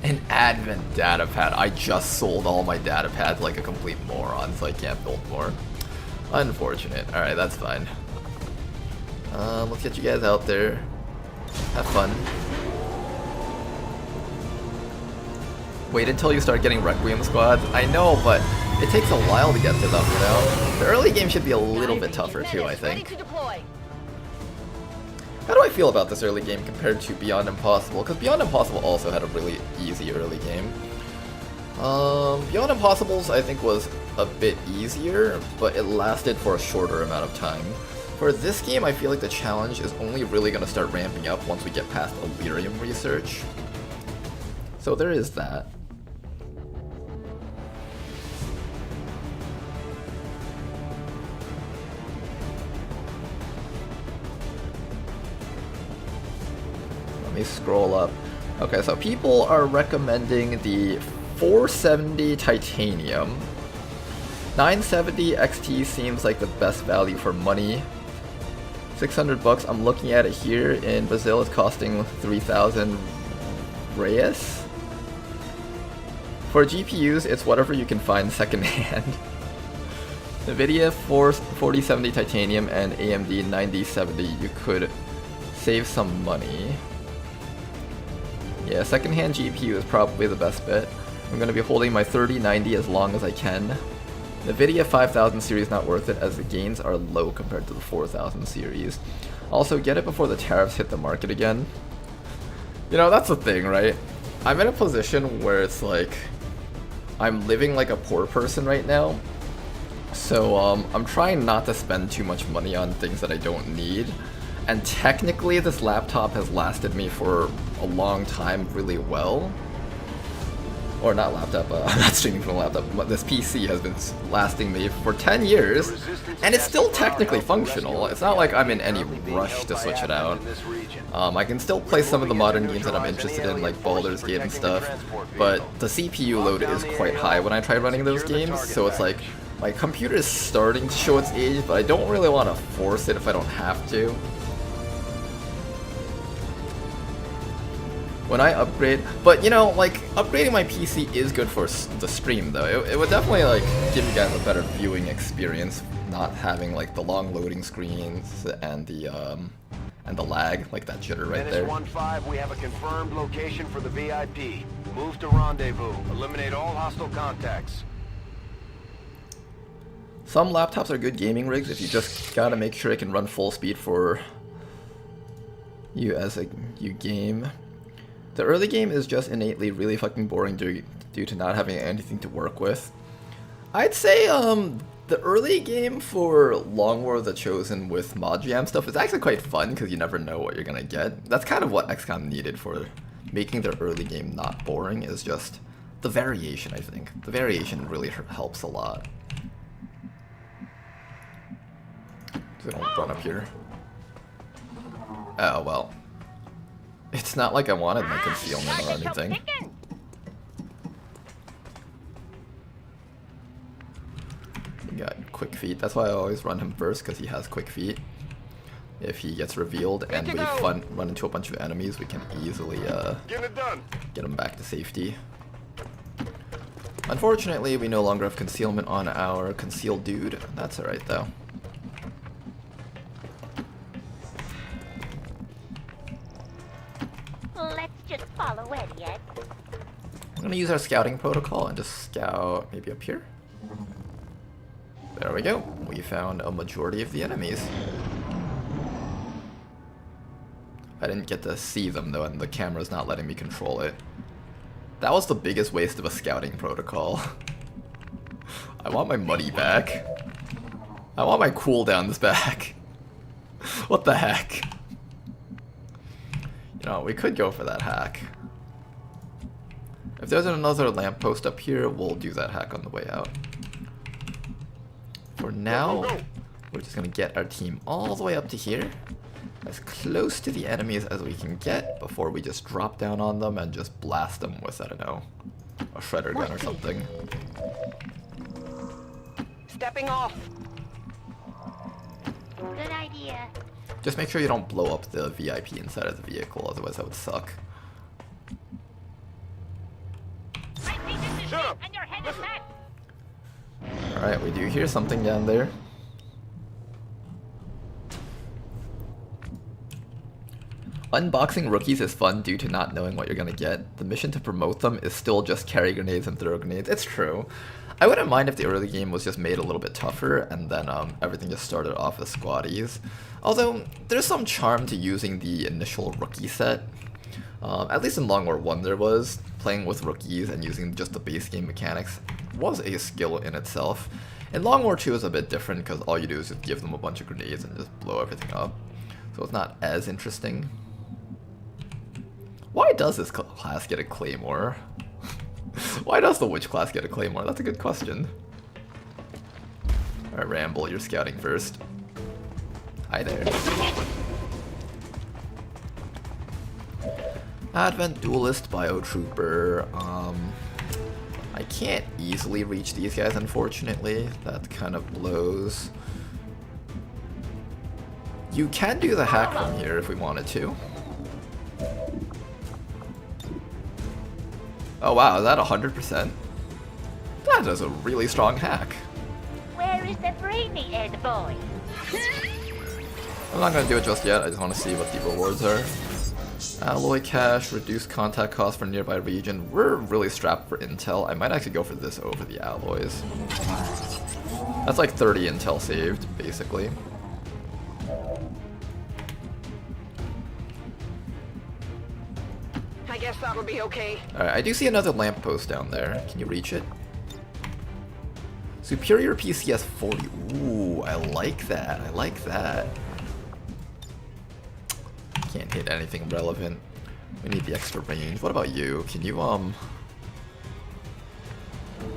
An advent data pad. I just sold all my data pads like a complete moron, so I can't build more. Unfortunate. Alright, that's fine. Let's get you guys out there. Have fun. Wait until you start getting Requiem squads. I know, but it takes a while to get to them, you know? The early game should be a little bit tougher too, I think. How do I feel about this early game compared to Beyond Impossible? Because Beyond Impossible also had a really easy early game. Beyond Impossible's I think was a bit easier, but it lasted for a shorter amount of time. For this game, I feel like the challenge is only really going to start ramping up once we get past Elerium research. So there is that. Let me scroll up. Okay, so people are recommending the 470 titanium. 970 XT seems like the best value for money. 600 bucks, I'm looking at it here. In Brazil, it's costing 3,000 reais. For GPUs, it's whatever you can find secondhand. NVIDIA 4070 titanium and AMD 9070, you could save some money. Yeah, secondhand GPU is probably the best bet. I'm going to be holding my 3090 as long as I can. NVIDIA 5000 series not worth it as the gains are low compared to the 4000 series. Also, get it before the tariffs hit the market again. You know, that's the thing, right? I'm in a position where it's like, I'm living like a poor person right now. So I'm trying not to spend too much money on things that I don't need. And technically this laptop has lasted me for a long time really well. Or not laptop, I'm not streaming from a laptop, but this PC has been lasting me for 10 years, and it's still technically functional. It's not like I'm in any rush to switch it out. I can still play some of the modern games that I'm interested in, like Baldur's Gate and stuff, but the CPU load is quite high when I try running those games, so it's like, my computer is starting to show its age, but I don't really want to force it if I don't have to. When I upgrade, but you know, like, upgrading my PC is good for the stream though. It would definitely like give you guys a better viewing experience, not having like the long loading screens and the lag, like that jitter right there. Menace 1-5, we have a confirmed location for the VIP. Move to rendezvous. Eliminate all hostile contacts. Some laptops are good gaming rigs if you just gotta make sure it can run full speed for you as you game. The early game is just innately really fucking boring due to not having anything to work with. I'd say the early game for Long War of the Chosen with mod jam stuff is actually quite fun because you never know what you're gonna get. That's kind of what XCOM needed for making their early game not boring, is just the variation, I think. The variation really helps a lot. So don't run up here. Oh, well. It's not like I wanted my concealment or anything. He got quick feet. That's why I always run him first, because he has quick feet. If he gets revealed and we run into a bunch of enemies, we can easily get him back to safety. Unfortunately, we no longer have concealment on our concealed dude. That's alright though. Let's just follow Eddie. I'm gonna use our scouting protocol and just scout maybe up here. There we go. We found a majority of the enemies. I didn't get to see them though, and the camera's not letting me control it. That was the biggest waste of a scouting protocol. I want my money back. I want my cooldowns back. What the heck? You know, we could go for that hack. If there's another lamppost up here, we'll do that hack on the way out. For now, we're just gonna get our team all the way up to here. as close to the enemies as we can get before we just drop down on them and just blast them with, I don't know, a shredder gun or something. Stepping off. Good idea. Just make sure you don't blow up the VIP inside of the vehicle, otherwise that would suck. Alright, we do hear something down there. Unboxing rookies is fun due to not knowing what you're gonna get. The mission to promote them is still just carry grenades and throw grenades. It's true. I wouldn't mind if the early game was just made a little bit tougher and then everything just started off as squaddies. Although, there's some charm to using the initial rookie set. At least in Long War 1 there was. Playing with rookies and using just the base game mechanics was a skill in itself. In Long War 2 is a bit different because all you do is just give them a bunch of grenades and just blow everything up. So it's not as interesting. Why does this class get a claymore? Why does the witch class get a claymore? That's a good question. Alright, Ramble, you're scouting first. Hi there. Advent Duelist Biotrooper. I can't easily reach these guys, unfortunately. That kind of blows. You can do the hack from here if we wanted to. Oh wow, is that 100%? That is a really strong hack. Where is the brainy-haired boy? I'm not gonna do it just yet, I just want to see what the rewards are. Alloy cache, reduced contact cost for nearby region. We're really strapped for intel. I might actually go for this over the alloys. That's like 30 intel saved, basically. I guess that'll be okay. Alright, I do see another lamppost down there. Can you reach it? Superior PCS 40. Ooh, I like that. I like that. Can't hit anything relevant. We need the extra range. What about you? Can you,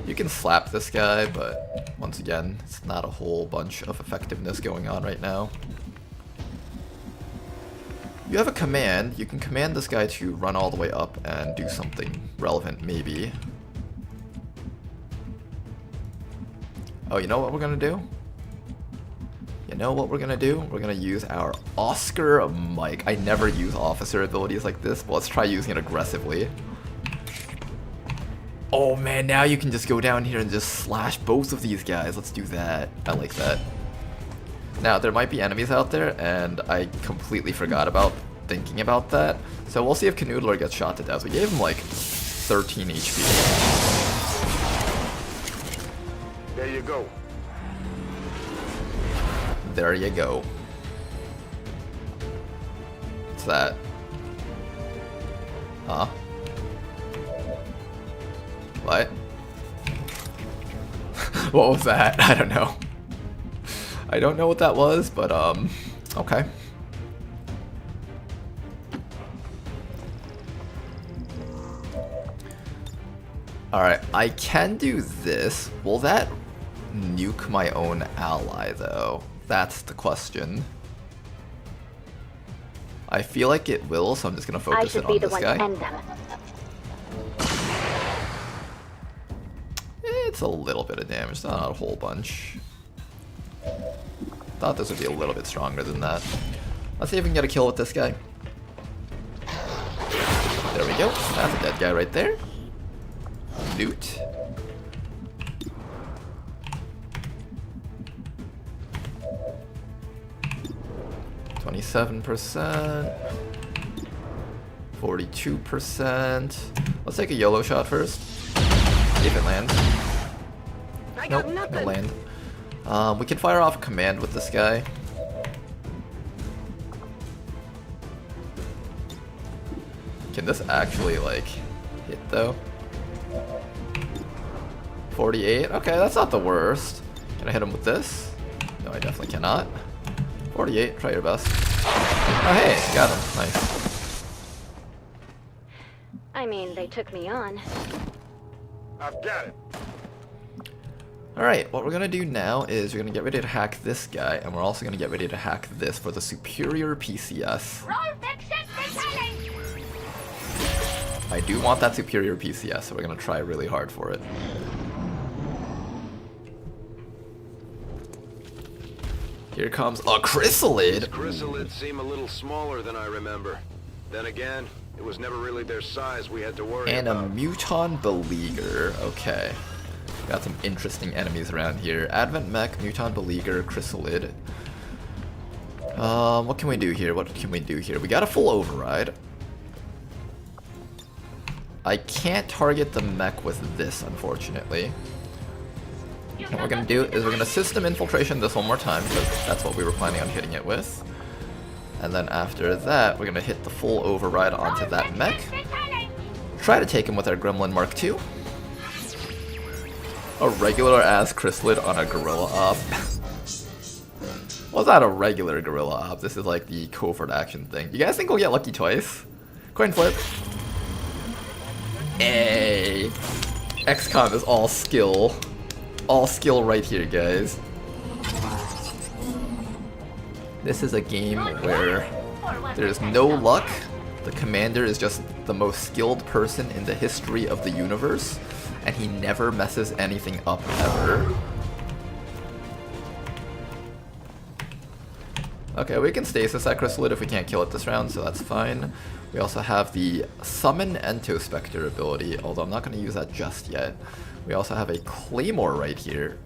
you can slap this guy, but once again, it's not a whole bunch of effectiveness going on right now. You have a command. You can command this guy to run all the way up and do something relevant, maybe. Oh, you know what we're gonna do? You know what we're gonna do? We're gonna use our Oscar Mike. I never use officer abilities like this, but let's try using it aggressively. Oh man, now you can just go down here and just slash both of these guys. Let's do that. I like that. Now, there might be enemies out there, and I completely forgot about thinking about that. So we'll see if Canoodler gets shot to death. We gave him like 13 HP. There you go. There you go. What's that? Huh? What? What was that? I don't know. I don't know what that was, but okay. Alright, I can do this. Will that nuke my own ally, though? That's the question. I feel like it will, so I'm just gonna focus it on this guy. It's a little bit of damage, not a whole bunch. Thought this would be a little bit stronger than that. Let's see if we can get a kill with this guy. There we go. That's a dead guy right there. Loot. %, 42%. Let's take a YOLO shot first. See if it lands. Nope, no land. We can fire off a command with this guy. Can this actually, like, hit though? 48? Okay, that's not the worst. Can I hit him with this? No, I definitely cannot. 48, try your best. Oh hey, got him, nice. I mean, they took me on. I've got it. Alright, what we're gonna do now is we're gonna get ready to hack this guy, and we're also gonna get ready to hack this for the superior PCS. I do want that superior PCS, so we're gonna try really hard for it. Here comes a chrysalid! Chrysalids seem a little smaller than I remember. Then again, it was never really their size we had to worry about. And a Muton Beleaguer. Okay. Got some interesting enemies around here. Advent Mech, Muton Beleaguer, Chrysalid. What can we do here? What can we do here? We got a full override. I can't target the mech with this, unfortunately. What we're gonna do is we're gonna system infiltration this one more time, because that's what we were planning on hitting it with. And then after that, we're gonna hit the full override onto that mech. Try to take him with our Gremlin Mark II. A regular ass chrysalid on a gorilla op. Well, it's not a regular gorilla op. This is like the covert action thing. You guys think we'll get lucky twice? Coin flip. Hey, XCOM is all skill. All skill right here, guys. This is a game where there's no luck. The commander is just the most skilled person in the history of the universe, and he never messes anything up ever. Okay, we can stasis that chrysalid if we can't kill it this round, so that's fine. We also have the Summon Entospector ability, although I'm not going to use that just yet. We also have a Claymore right here.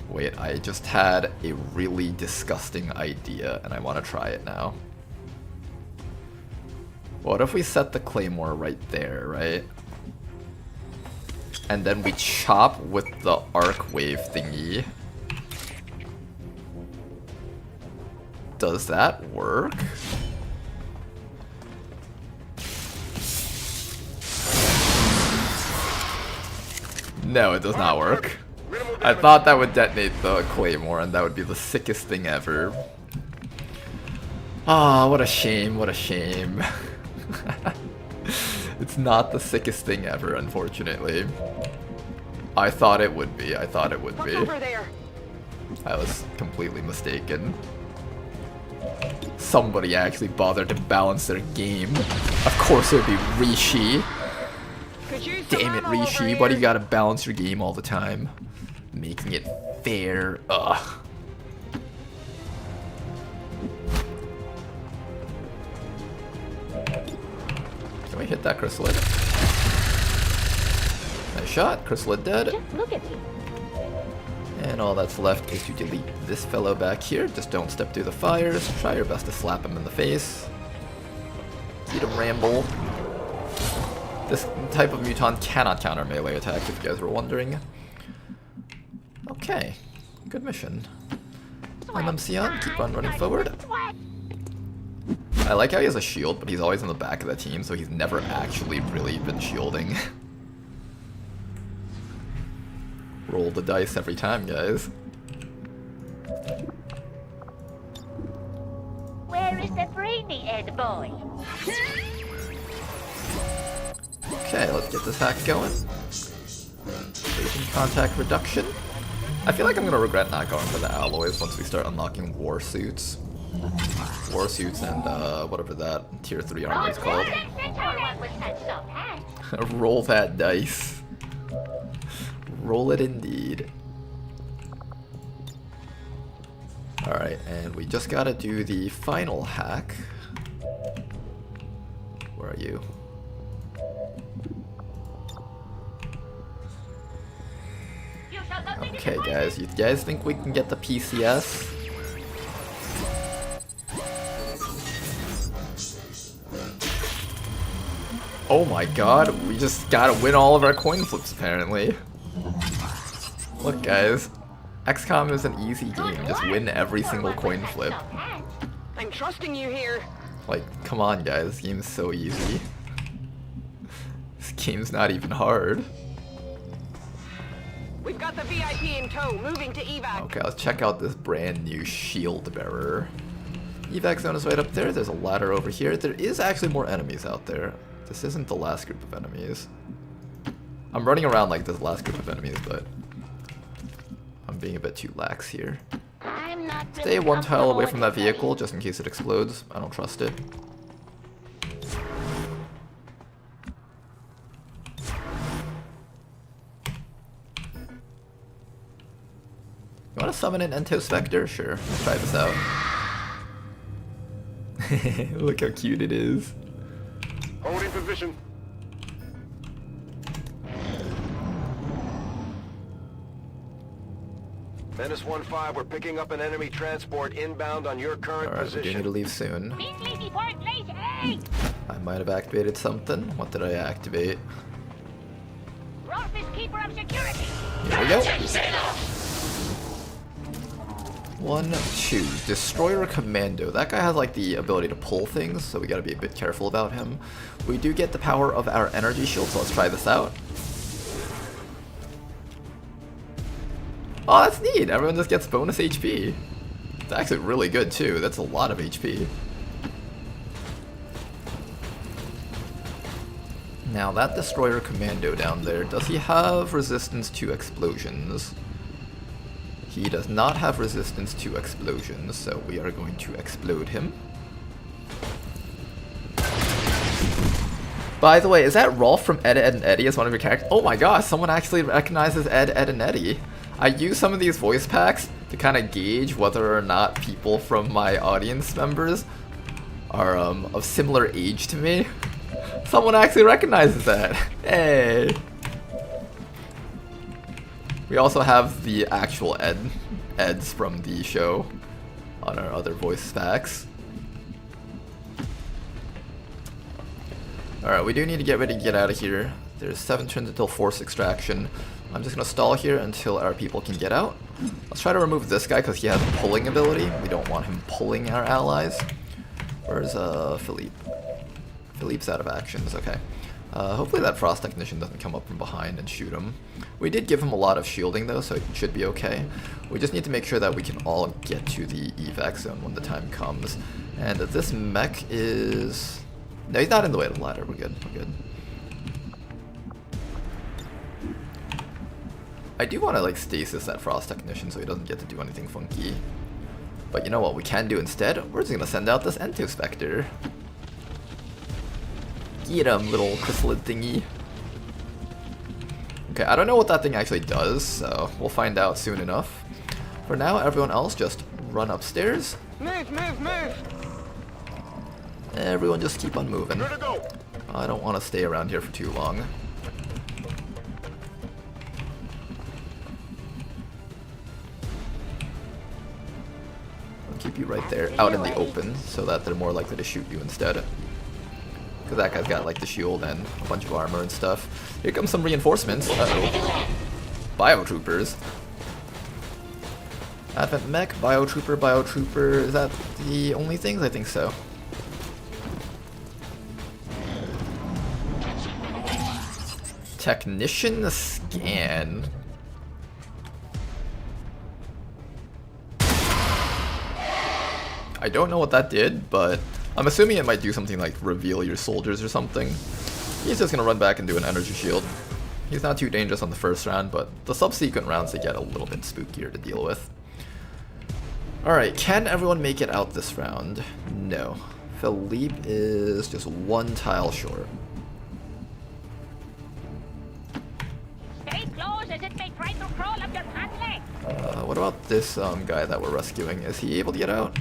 Wait, I just had a really disgusting idea, and I want to try it now. What if we set the Claymore right there, right? And then we chop with the arc wave thingy. Does that work? No, it does not work. I thought that would detonate the Claymore, and that would be the sickest thing ever. Ah, what a shame, what a shame. It's not the sickest thing ever, unfortunately. I thought it would be, I thought it would be. I was completely mistaken. Somebody actually bothered to balance their game. Of course it would be Rishi. Damn it, Rishi, why do you gotta balance your game all the time? Making it fair, ugh. Can we hit that chrysalid? Nice shot, chrysalid dead. Just look at me. And all that's left is to delete this fellow back here. Just don't step through the fires. Try your best to slap him in the face. Eat him ramble. This type of mutant cannot counter melee attacks, if you guys were wondering. Okay, good mission. I'm Mcion, keep on running forward. I like how he has a shield, but he's always in the back of the team, so he's never actually really been shielding. Roll the dice every time, guys. Where is the brainy-head boy? Okay, let's get this hack going. Breaking contact reduction. I feel like I'm gonna regret not going for the alloys once we start unlocking war suits. War suits and whatever that tier 3 armor is called. Roll that dice. Roll it indeed. Alright, and we just gotta do the final hack. Where are you? Okay, guys, you guys think we can get the PCS? Oh my god, we just gotta win all of our coin flips apparently. Look guys, XCOM is an easy game, just win every single coin flip. I'm trusting you here. Like, come on guys, this game's so easy. This game's not even hard. We've got the VIP in tow, moving to evac. Okay, let's check out this brand new shield bearer. Evac zone is right up there, there's a ladder over here. There is actually more enemies out there. This isn't the last group of enemies. I'm running around like this last group of enemies, but being a bit too lax here. I'm not Stay one tile away from that vehicle just in case it explodes. I don't trust it. You want to summon an Ento Spectre? Sure, let's try this out. Look how cute it is. Holding position. Menace 1-5, we're picking up an enemy transport inbound on your current Alright, we do position. need to leave soon. I might have activated something. What did I activate? Rolf is keeper of security. Here we go. 1, 2. Destroyer Commando. That guy has like the ability to pull things, so we gotta be a bit careful about him. We do get the power of our energy shield, so let's try this out. Oh, that's neat. Everyone just gets bonus HP. It's actually really good too. That's a lot of HP. Now that Destroyer Commando down there, does he have resistance to explosions? He does not have resistance to explosions, so we are going to explode him. By the way, is that Rolf from Ed, Ed, and Eddie as one of your characters? Oh my gosh, someone actually recognizes Ed, Ed, and Eddie. I use some of these voice packs to kind of gauge whether or not people from my audience members are of similar age to me. Someone actually recognizes that. Hey! We also have the actual Eds from the show on our other voice packs. Alright, we do need to get ready to get out of here. There's 7 turns until force extraction. I'm just going to stall here until our people can get out. Let's try to remove this guy because he has a pulling ability. We don't want him pulling our allies. Where's Philippe? Philippe's out of actions, okay. Hopefully that Frost Technician doesn't come up from behind and shoot him. We did give him a lot of shielding though, so it should be okay. We just need to make sure that we can all get to the evac zone when the time comes. And this mech is... No, he's not in the way of the ladder. We're good, we're good. I do want to like stasis that Frost Technician so he doesn't get to do anything funky. But you know what we can do instead? We're just going to send out this Ento Spectre. Get him, little chrysalid thingy. Okay, I don't know what that thing actually does, so we'll find out soon enough. For now, everyone else just run upstairs. Move, move, move! Everyone just keep on moving. I don't want to stay around here for too long. I'll keep you right there, out in the open, so that they're more likely to shoot you instead. Because that guy's got like the shield and a bunch of armor and stuff. Here comes some reinforcements. Uh-oh. Biotroopers. Advent mech, biotrooper, biotrooper. Is that the only things? I think so. Technician scan. I don't know what that did, but I'm assuming it might do something like reveal your soldiers or something. He's just gonna run back and do an energy shield. He's not too dangerous on the first round, but the subsequent rounds they get a little bit spookier to deal with. Alright, can everyone make it out this round? No. Philippe is just 1 tile short. Stay close as it may try to crawl up your pant leg. What about this guy that we're rescuing? Is he able to get out?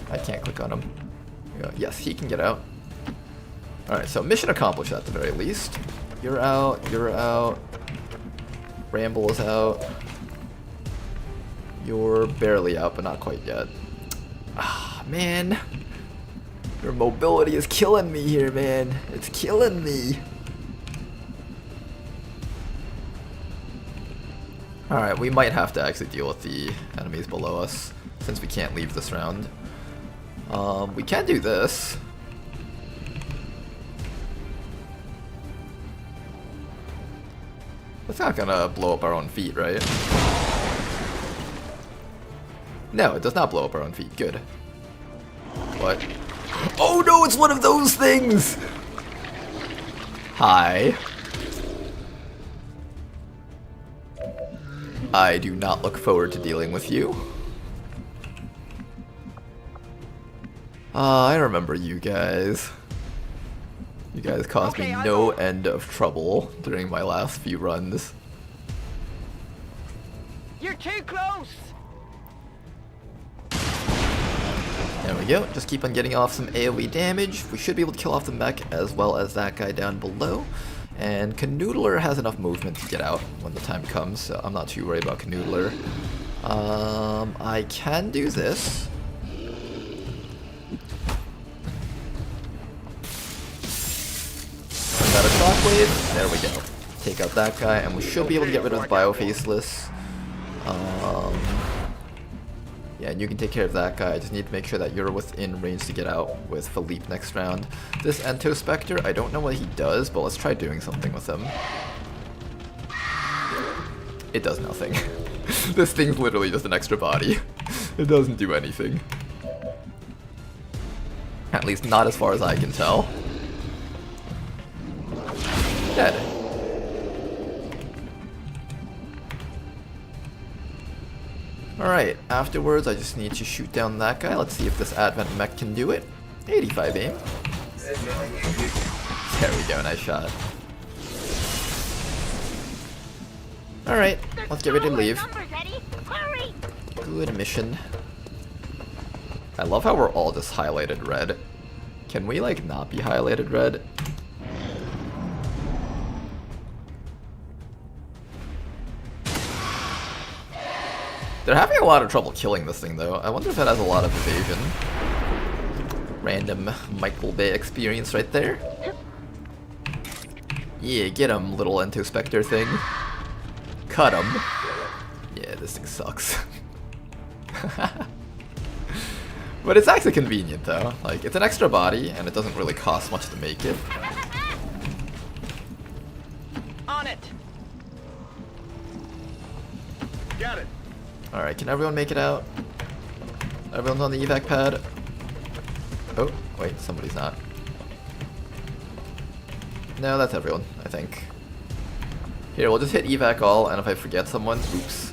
I can't click on him. Yes, he can get out. Alright, so mission accomplished at the very least. You're out, you're out. Ramble is out. You're barely out, but not quite yet. Ah, man. Your mobility is killing me here, man. It's killing me. Alright, we might have to actually deal with the enemies below us, since we can't leave this round. We can do this. It's not gonna blow up our own feet, right? No, it does not blow up our own feet. Good. What? Oh no, it's one of those things! Hi. I do not look forward to dealing with you. I remember you guys. You guys caused me no end of trouble during my last few runs. You're too close! There we go, just keep on getting off some AoE damage. We should be able to kill off the mech as well as that guy down below. And Canoodler has enough movement to get out when the time comes, so I'm not too worried about Canoodler. I can do this. Got a shockwave, there we go. Take out that guy, and we should be able to get rid of the Biofaceless. Yeah, and you can take care of that guy. I just need to make sure that you're within range to get out with Philippe next round. This Ento Spectre, I don't know what he does, but let's try doing something with him. It does nothing. This thing's literally just an extra body. It doesn't do anything. At least not as far as I can tell. Dead. Alright, afterwards I just need to shoot down that guy. Let's see if this Advent mech can do it. 85 aim. There we go, nice shot. Alright, let's get ready to leave. Good mission. I love how we're all just highlighted red. Can we like not be highlighted red? They're having a lot of trouble killing this thing though. I wonder if it has a lot of evasion. Random Michael Bay experience right there. Yeah, get him, little Ento Spectre thing. Cut him. Yeah, this thing sucks. But it's actually convenient though. Like, it's an extra body and it doesn't really cost much to make it. On it. Got it. Alright, can everyone make it out? Everyone's on the evac pad. Oh, wait, somebody's not. No, that's everyone, I think. Here, we'll just hit evac all, and if I forget someone, oops.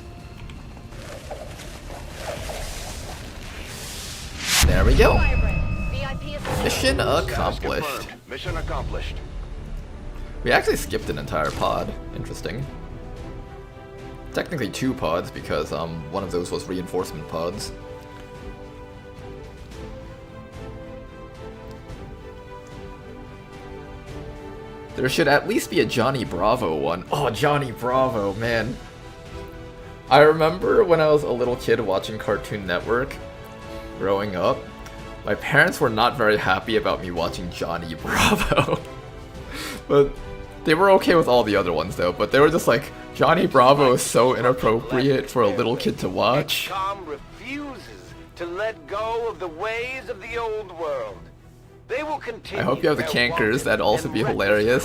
There we go. Mission accomplished. Mission accomplished. We actually skipped an entire pod. Interesting. Technically 2 pods because one of those was reinforcement pods. There should at least be a Johnny Bravo one. Oh, Johnny Bravo, man. I remember when I was a little kid watching Cartoon Network growing up, my parents were not very happy about me watching Johnny Bravo. But they were okay with all the other ones though, but they were just like, Johnny Bravo is so inappropriate for a little kid to watch. XCOM refuses to let go of the ways of the old world. They will continue. I hope you have the cankers, that'd also be hilarious.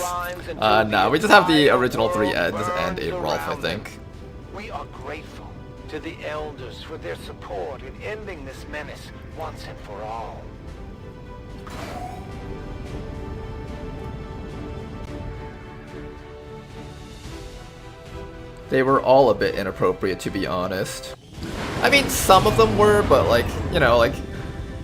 Nah, we just have the original 3 Eds and a Rolf, I think. We are grateful to the elders for their support in ending this menace once and for all. They were all a bit inappropriate, to be honest. I mean, some of them were, but like, you know, like,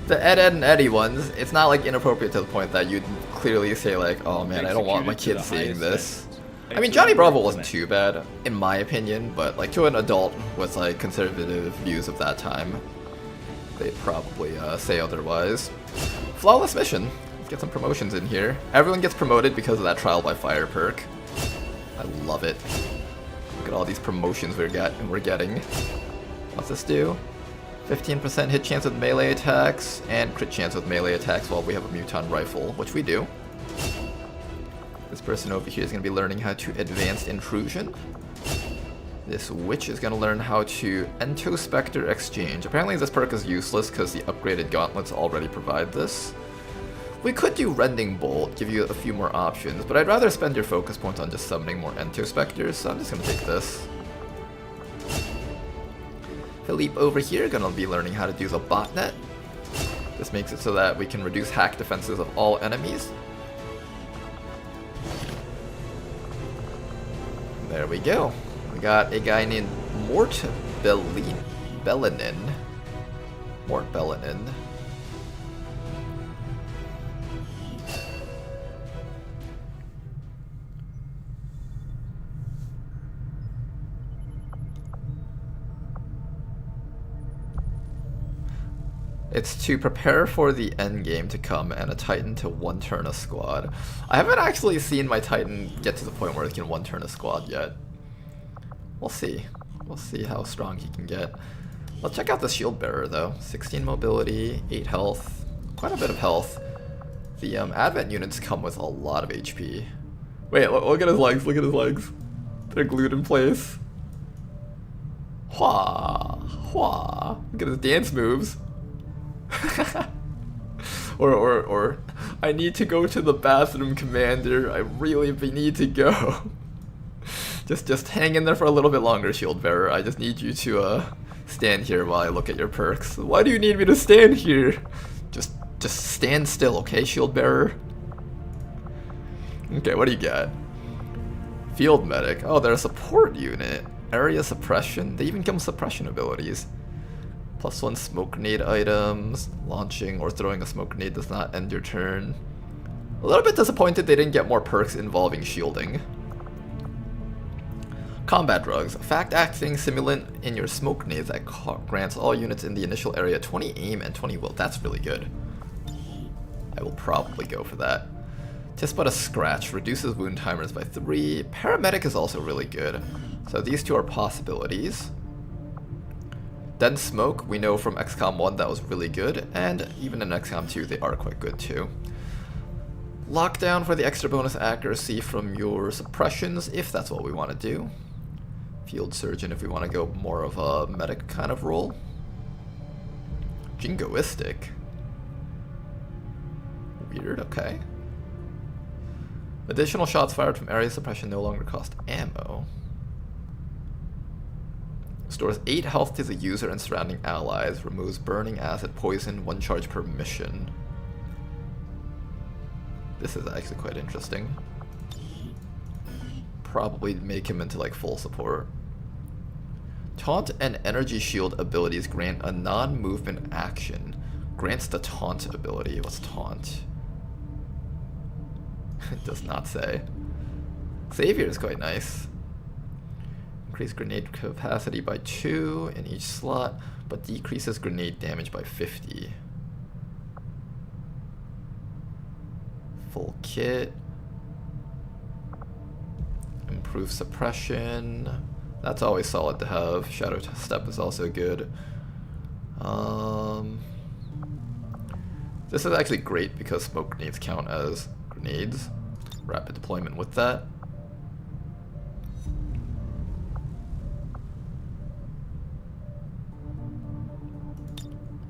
the Ed and Eddie ones, it's not like inappropriate to the point that you'd clearly say like, oh man, I don't want my kids seeing this. I mean, Johnny Bravo wasn't too bad, in my opinion, but like to an adult with like conservative views of that time, they'd probably say otherwise. Flawless mission. Let's get some promotions in here. Everyone gets promoted because of that Trial by Fire perk. I love it. Look at all these promotions we're getting. What's this do? 15% hit chance with melee attacks, and crit chance with melee attacks while we have a Muton Rifle, which we do. This person over here is going to be learning how to Advanced Intrusion. This witch is going to learn how to Ento Spectre Exchange. Apparently this perk is useless because the upgraded gauntlets already provide this. We could do Rending Bolt, give you a few more options, but I'd rather spend your focus points on just summoning more Ento Spectres, so I'm just going to take this. Philippe over here gonna be learning how to do the botnet. This makes it so that we can reduce hack defenses of all enemies. There we go. We got a guy named Mortbellinin. It's to prepare for the end game to come and a Titan to one turn a squad. I haven't actually seen my Titan get to the point where it can one turn a squad yet. We'll see. We'll see how strong he can get. Let's check out the shield bearer though. 16 mobility, 8 health, quite a bit of health. The advent units come with a lot of HP. Wait, look at his legs, look at his legs. They're glued in place. Hua, hua. Look at his dance moves. or I need to go to the bathroom, Commander. I really need to go. just hang in there for a little bit longer, shield bearer. I just need you to stand here while I look at your perks. Why do you need me to stand here? Just stand still, okay, shield bearer? Okay, what do you got? Field medic. Oh, they're a support unit. Area suppression. They even come with suppression abilities. +1 smoke grenade items. Launching or throwing a smoke grenade does not end your turn. A little bit disappointed they didn't get more perks involving shielding. Combat drugs. Fact-acting simulant in your smoke grenades that grants all units in the initial area 20 aim and 20 will. That's really good. I will probably go for that. Tisk but a scratch. Reduces wound timers by 3. Paramedic is also really good. So these two are possibilities. Dense Smoke, we know from XCOM 1 that was really good, and even in XCOM 2 they are quite good too. Lockdown for the extra bonus accuracy from your suppressions, if that's what we want to do. Field Surgeon if we want to go more of a medic kind of role. Jingoistic. Weird, okay. Additional shots fired from area suppression no longer cost ammo. Stores 8 health to the user and surrounding allies. Removes burning, acid, poison, 1 charge per mission. This is actually quite interesting. Probably make him into like full support. Taunt and energy shield abilities grant a non-movement action. Grants the taunt ability. What's taunt? It does not say. Savior is quite nice. Increase grenade capacity by 2 in each slot, but decreases grenade damage by 50. Full kit. Improve suppression. That's always solid to have. Shadow Step is also good. This is actually great because smoke grenades count as grenades. Rapid deployment with that.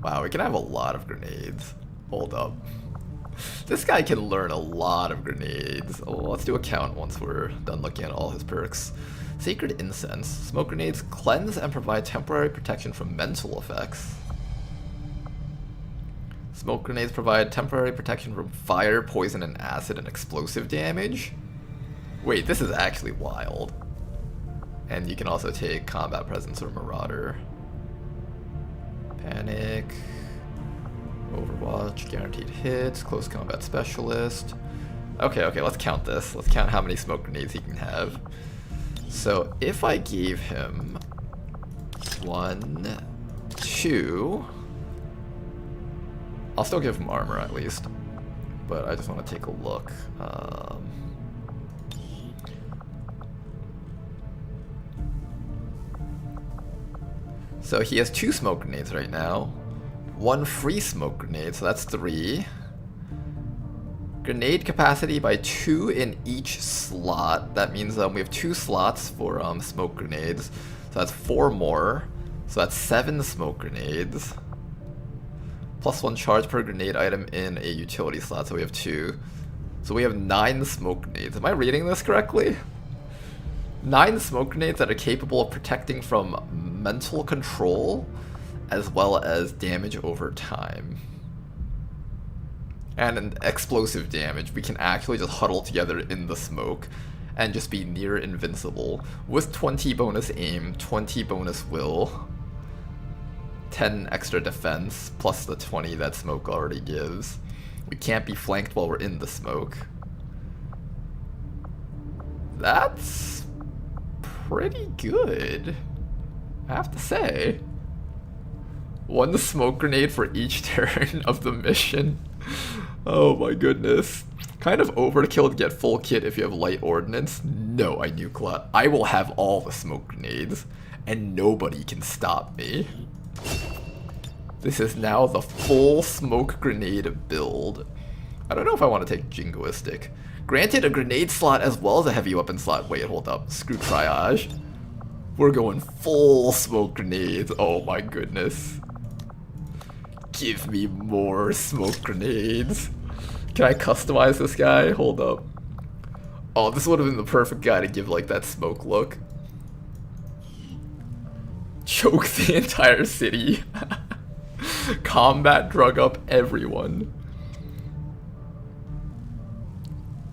Wow, we can have a lot of grenades. Hold up. This guy can learn a lot of grenades. Oh, let's do a count once we're done looking at all his perks. Sacred Incense. Smoke grenades cleanse and provide temporary protection from mental effects. Smoke grenades provide temporary protection from fire, poison, and acid and explosive damage. Wait, this is actually wild. And you can also take Combat Presence or Marauder. Panic. Overwatch, guaranteed hits, close combat specialist. Okay, let's count this. Let's count how many smoke grenades he can have. So if I gave him 1, 2, I'll still give him armor at least, but I just want to take a look. So he has 2 smoke grenades right now. 1 free smoke grenade, so that's 3. Grenade capacity by 2 in each slot. That means we have 2 slots for smoke grenades. So that's 4 more. So that's 7 smoke grenades. +1 charge per grenade item in a utility slot, so we have 2. So we have 9 smoke grenades. Am I reading this correctly? 9 smoke grenades that are capable of protecting from mental control as well as damage over time. And an explosive damage. We can actually just huddle together in the smoke and just be near invincible with 20 bonus aim, 20 bonus will, 10 extra defense, plus the 20 that smoke already gives. We can't be flanked while we're in the smoke. That's pretty good, I have to say. 1 smoke grenade for each turn of the mission. Oh my goodness. Kind of overkill to get full kit if you have light ordnance. No, I nuke a lot. I will have all the smoke grenades, and nobody can stop me. This is now the full smoke grenade build. I don't know if I want to take Jingoistic. Granted, a grenade slot as well as a heavy weapon slot. Wait, hold up. Screw triage. We're going full smoke grenades. Oh my goodness. Give me more smoke grenades. Can I customize this guy? Hold up. Oh, this would have been the perfect guy to give like that smoke look. Choke the entire city. Combat drug up everyone.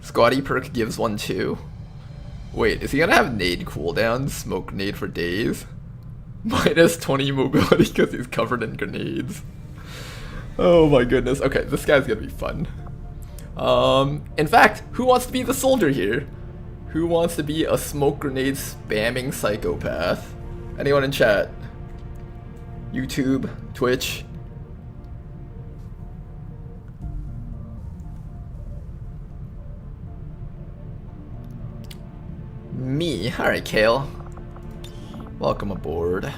Squatty perk gives one too. Wait, is he gonna have nade cooldown? Smoke nade for days? Minus 20 mobility because he's covered in grenades. Oh my goodness. Okay, this guy's gonna be fun. In fact, who wants to be the soldier here? Who wants to be a smoke grenade spamming psychopath? Anyone in chat? YouTube, Twitch. Me. Alright, Kale. Welcome aboard.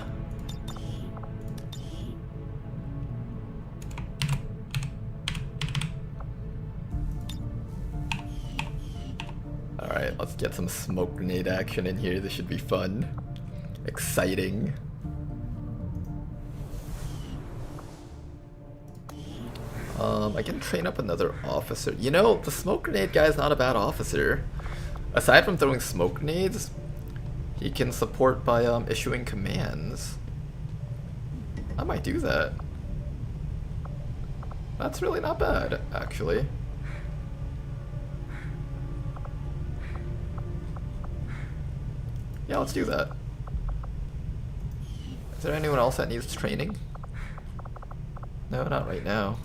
Alright, let's get some smoke grenade action in here. This should be fun. Exciting. I can train up another officer. You know, the smoke grenade guy is not a bad officer. Aside from throwing smoke grenades, he can support by issuing commands. I might do that. That's really not bad, actually. Yeah, let's do that. Is there anyone else that needs training? No, not right now.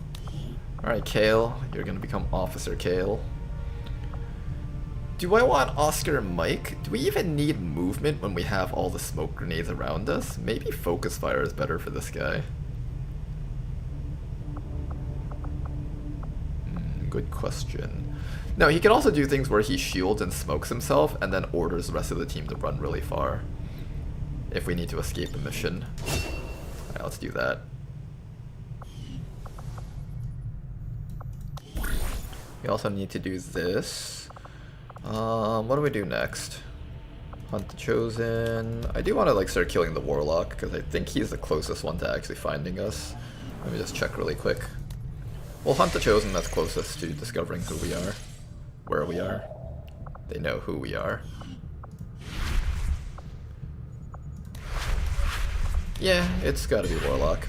Alright, Kale, you're gonna become Officer Kale. Do I want Oscar and Mike? Do we even need movement when we have all the smoke grenades around us? Maybe focus fire is better for this guy. Good question. No, he can also do things where he shields and smokes himself and then orders the rest of the team to run really far. If we need to escape a mission. Alright, let's do that. We also need to do this. What do we do next? Hunt the Chosen. I do want to like start killing the Warlock because I think he's the closest one to actually finding us. Let me just check really quick. We'll hunt the Chosen that's closest to discovering who we are. Where we are. They know who we are. Yeah, it's gotta be Warlock.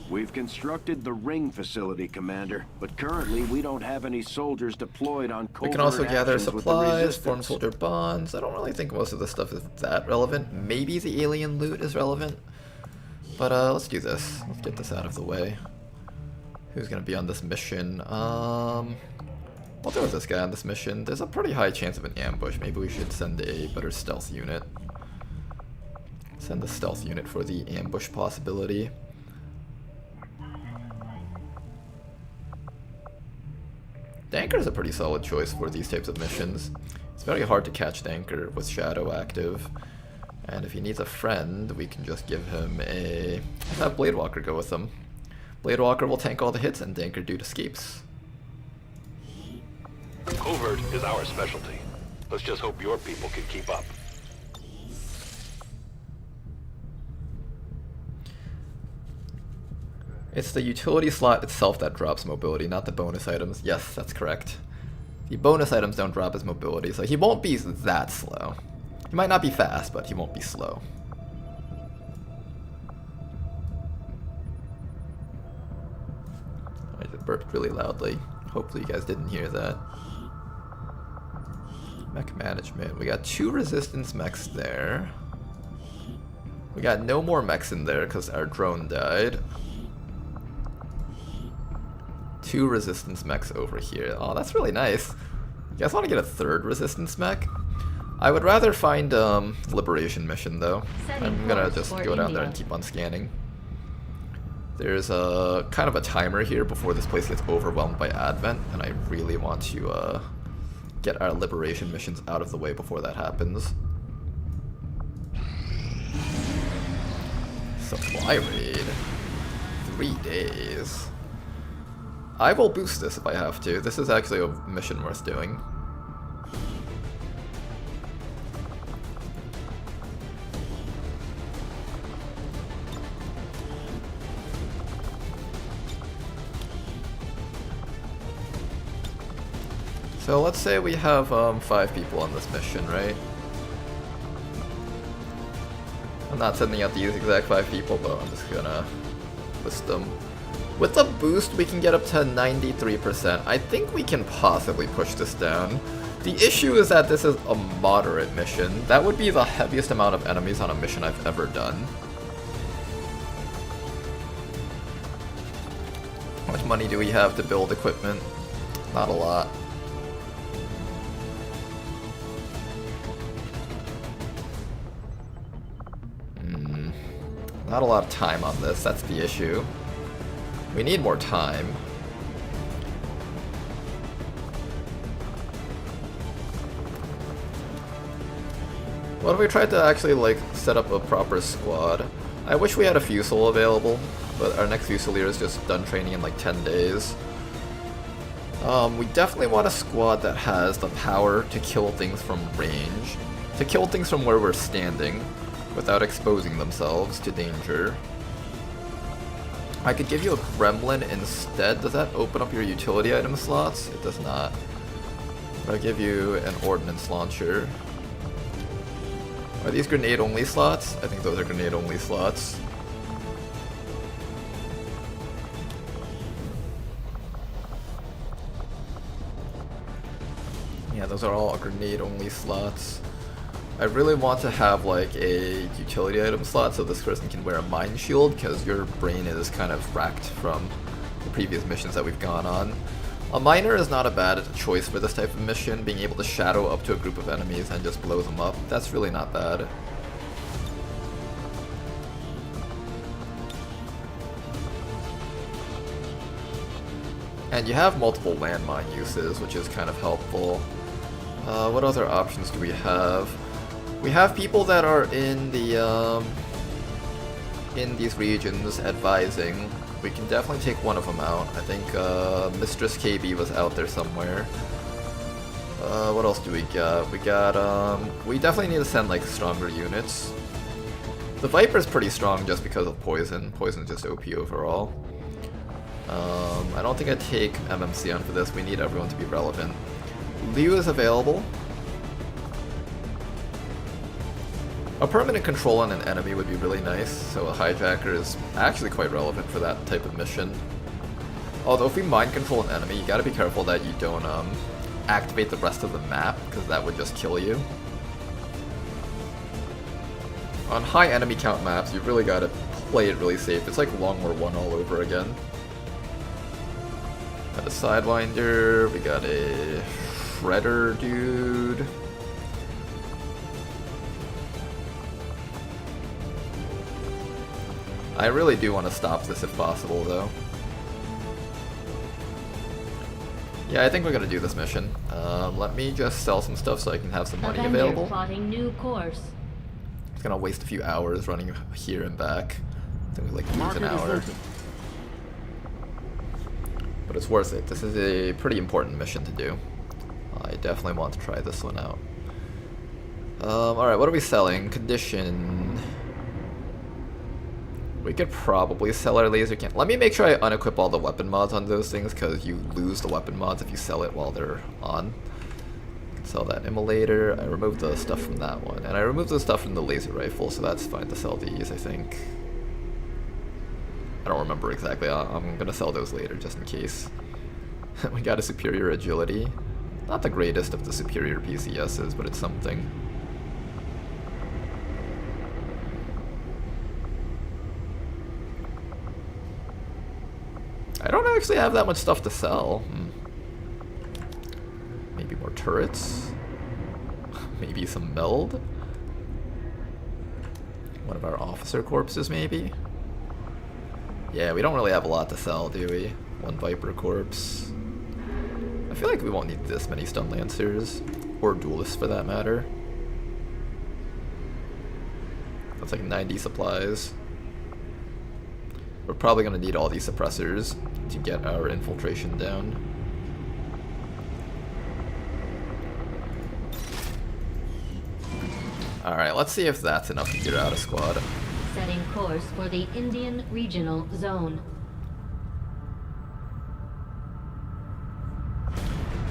We've constructed the ring facility, Commander, but currently we don't have any soldiers deployed on covert. We can also gather actions with the supplies, resistance. form soldier bonds. I don't really think most of this stuff is that relevant. Maybe the alien loot is relevant. But let's do this. Let's get this out of the way. Who's gonna be on this mission? We'll do with this guy on this mission. There's a pretty high chance of an ambush. Maybe we should send a better stealth unit. Send the stealth unit for the ambush possibility. Danker is a pretty solid choice for these types of missions. It's very hard to catch Danker with Shadow active. And if he needs a friend, we can just give him a... Let's have Bladewalker go with him. Bladewalker will tank all the hits and Danker do escapes. Covert is our specialty. Let's just hope your people can keep up. It's the utility slot itself that drops mobility, not the bonus items. Yes, that's correct. The bonus items don't drop his mobility, so he won't be that slow. He might not be fast, but he won't be slow. I just burped really loudly. Hopefully you guys didn't hear that. Mech management. We got 2 resistance mechs there. We got no more mechs in there because our drone died. 2 resistance mechs over here. Oh, that's really nice. You guys want to get a 3rd resistance mech? I would rather find liberation mission though. I'm gonna just go down there and keep on scanning. There's a kind of a timer here before this place gets overwhelmed by Advent, and I really want to get our liberation missions out of the way before that happens. Supply raid. 3 days. I will boost this if I have to. This is actually a mission worth doing. So let's say we have 5 people on this mission, right? I'm not sending out these exact 5 people, but I'm just gonna list them. With the boost, we can get up to 93%. I think we can possibly push this down. The issue is that this is a moderate mission. That would be the heaviest amount of enemies on a mission I've ever done. How much money do we have to build equipment? Not a lot. Not a lot of time on this, that's the issue. We need more time. What if we tried to actually like set up a proper squad? I wish we had a Fusel available, but our next Fusilier is just done training in like 10 days. We definitely want a squad that has the power to kill things from range, to kill things from where we're standing, without exposing themselves to danger. I could give you a Gremlin instead. Does that open up your utility item slots? It does not. But I'll give you an ordnance launcher. Are these grenade only slots? I think those are grenade only slots. Yeah, those are all grenade only slots. I really want to have like a utility item slot so this person can wear a mine shield, because your brain is kind of racked from the previous missions that we've gone on. A miner is not a bad choice for this type of mission, being able to shadow up to a group of enemies and just blow them up. That's really not bad. And you have multiple landmine uses, which is kind of helpful. What other options do we have? We have people that are in the in these regions advising. We can definitely take one of them out. I think Mistress KB was out there somewhere. What else do we got? We definitely need to send like stronger units. The Viper's pretty strong just because of poison. Poison's just OP overall. I don't think I'd take MMC on for this. We need everyone to be relevant. Liu is available. A permanent control on an enemy would be really nice, so a hijacker is actually quite relevant for that type of mission. Although if we mind control an enemy, you gotta be careful that you don't activate the rest of the map, because that would just kill you. On high enemy count maps, you really gotta play it really safe. It's like Long War 1 all over again. Got a Sidewinder, we got a Shredder dude. I really do want to stop this if possible, though. Yeah, I think we're gonna do this mission. Let me just sell some stuff so I can have some money available. Plotting new course. It's gonna waste a few hours running here and back. I think we like lose an hour. But it's worth it. This is a pretty important mission to do. I definitely want to try this one out. Alright, what are we selling? Condition. We could probably sell our laser cannon. Let me make sure I unequip all the weapon mods on those things, because you lose the weapon mods if you sell it while they're on. Sell that immolator. I removed the stuff from that one. And I removed the stuff from the laser rifle, so that's fine to sell these, I think. I don't remember exactly. I'm gonna sell those later just in case. We got a superior agility. Not the greatest of the superior PCSs, but it's something. I don't actually have that much stuff to sell. Maybe more turrets? Maybe some meld? One of our officer corpses, maybe? Yeah, we don't really have a lot to sell, do we? One Viper corpse. I feel like we won't need this many stun lancers, or duelists for that matter. That's like 90 supplies. We're probably gonna need all these suppressors to get our infiltration down. Alright, let's see if that's enough to get out a squad. Setting course for the Indian Regional Zone.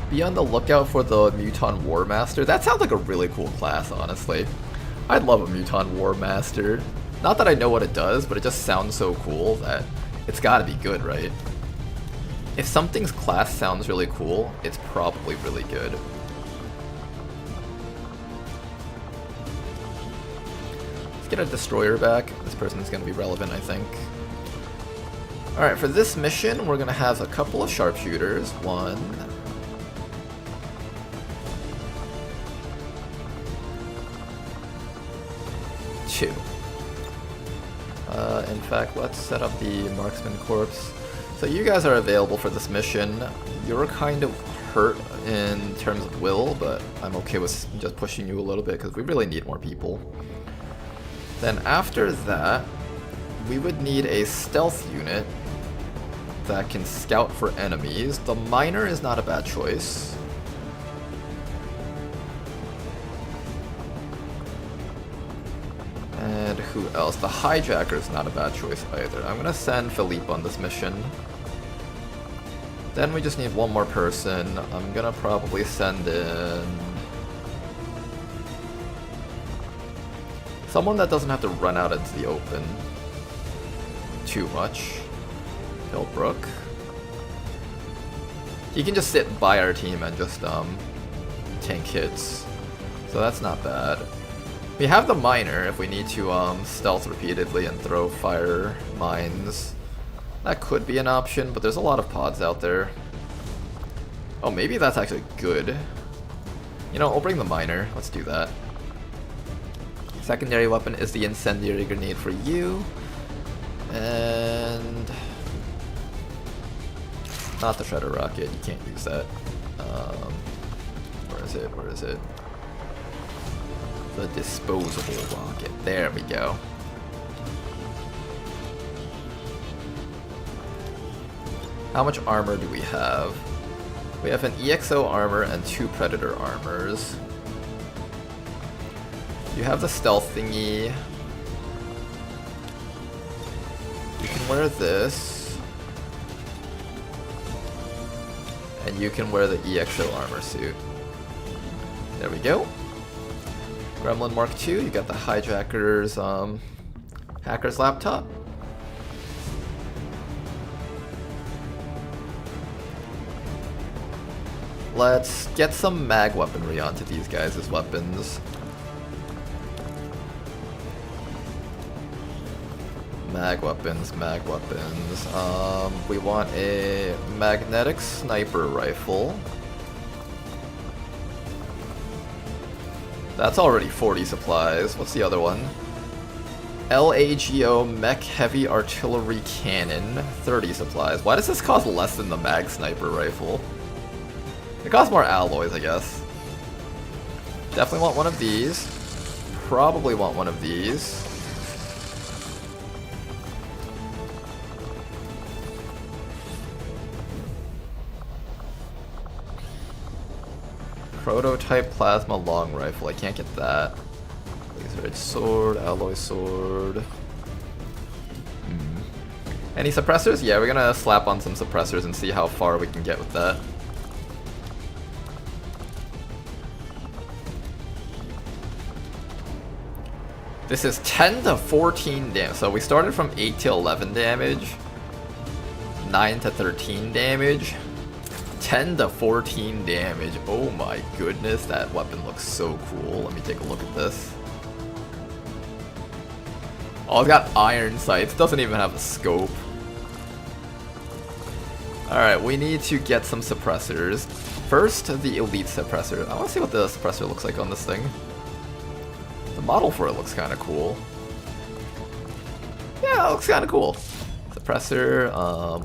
Be on the lookout for the Muton War Master. That sounds like a really cool class, honestly. I'd love a Muton War Master. Not that I know what it does, but it just sounds so cool that it's gotta be good, right? If something's class sounds really cool, it's probably really good. Let's get a destroyer back. This person's gonna be relevant, I think. Alright, for this mission, we're gonna have a couple of sharpshooters. 1. 2. In fact, let's set up the marksman corps. So you guys are available for this mission. You're kind of hurt in terms of will, but I'm okay with just pushing you a little bit because we really need more people. Then after that, we would need a stealth unit that can scout for enemies. The miner is not a bad choice. And who else? The hijacker is not a bad choice either. I'm gonna send Philippe on this mission. Then we just need one more person. I'm gonna probably send in someone that doesn't have to run out into the open too much. Hillbrook. He can just sit by our team and just tank hits. So that's not bad. We have the miner if we need to stealth repeatedly and throw fire mines. That could be an option, but there's a lot of pods out there. Oh, maybe that's actually good. You know, we'll bring the miner. Let's do that. Secondary weapon is the incendiary grenade for you. And not the shredder rocket. You can't use that. Where is it? Where is it? The disposable rocket. There we go. How much armor do we have? We have an EXO armor and 2 Predator armors. You have the stealth thingy. You can wear this. And you can wear the EXO armor suit. There we go. Gremlin Mark II, you got the hijacker's hacker's laptop. Let's get some mag weaponry onto these guys' weapons. Mag weapons, mag weapons. We want a magnetic sniper rifle. That's already 40 supplies. What's the other one? LAGO Mech Heavy Artillery Cannon, 30 supplies. Why does this cost less than the mag sniper rifle? It costs more alloys, I guess. Definitely want one of these. Probably want one of these. Prototype plasma long rifle. I can't get that. Laser edge sword, alloy sword. Any suppressors? Yeah, we're gonna slap on some suppressors and see how far we can get with that. This is 10 to 14 damage. So we started from 8 to 11 damage. 9 to 13 damage. 10 to 14 damage. Oh my goodness, that weapon looks so cool. Let me take a look at this. Oh, it's got iron sights. Doesn't even have a scope. Alright, we need to get some suppressors. First, the elite suppressor. I want to see what the suppressor looks like on this thing. The model for it looks kind of cool. Yeah, it looks kind of cool. Suppressor,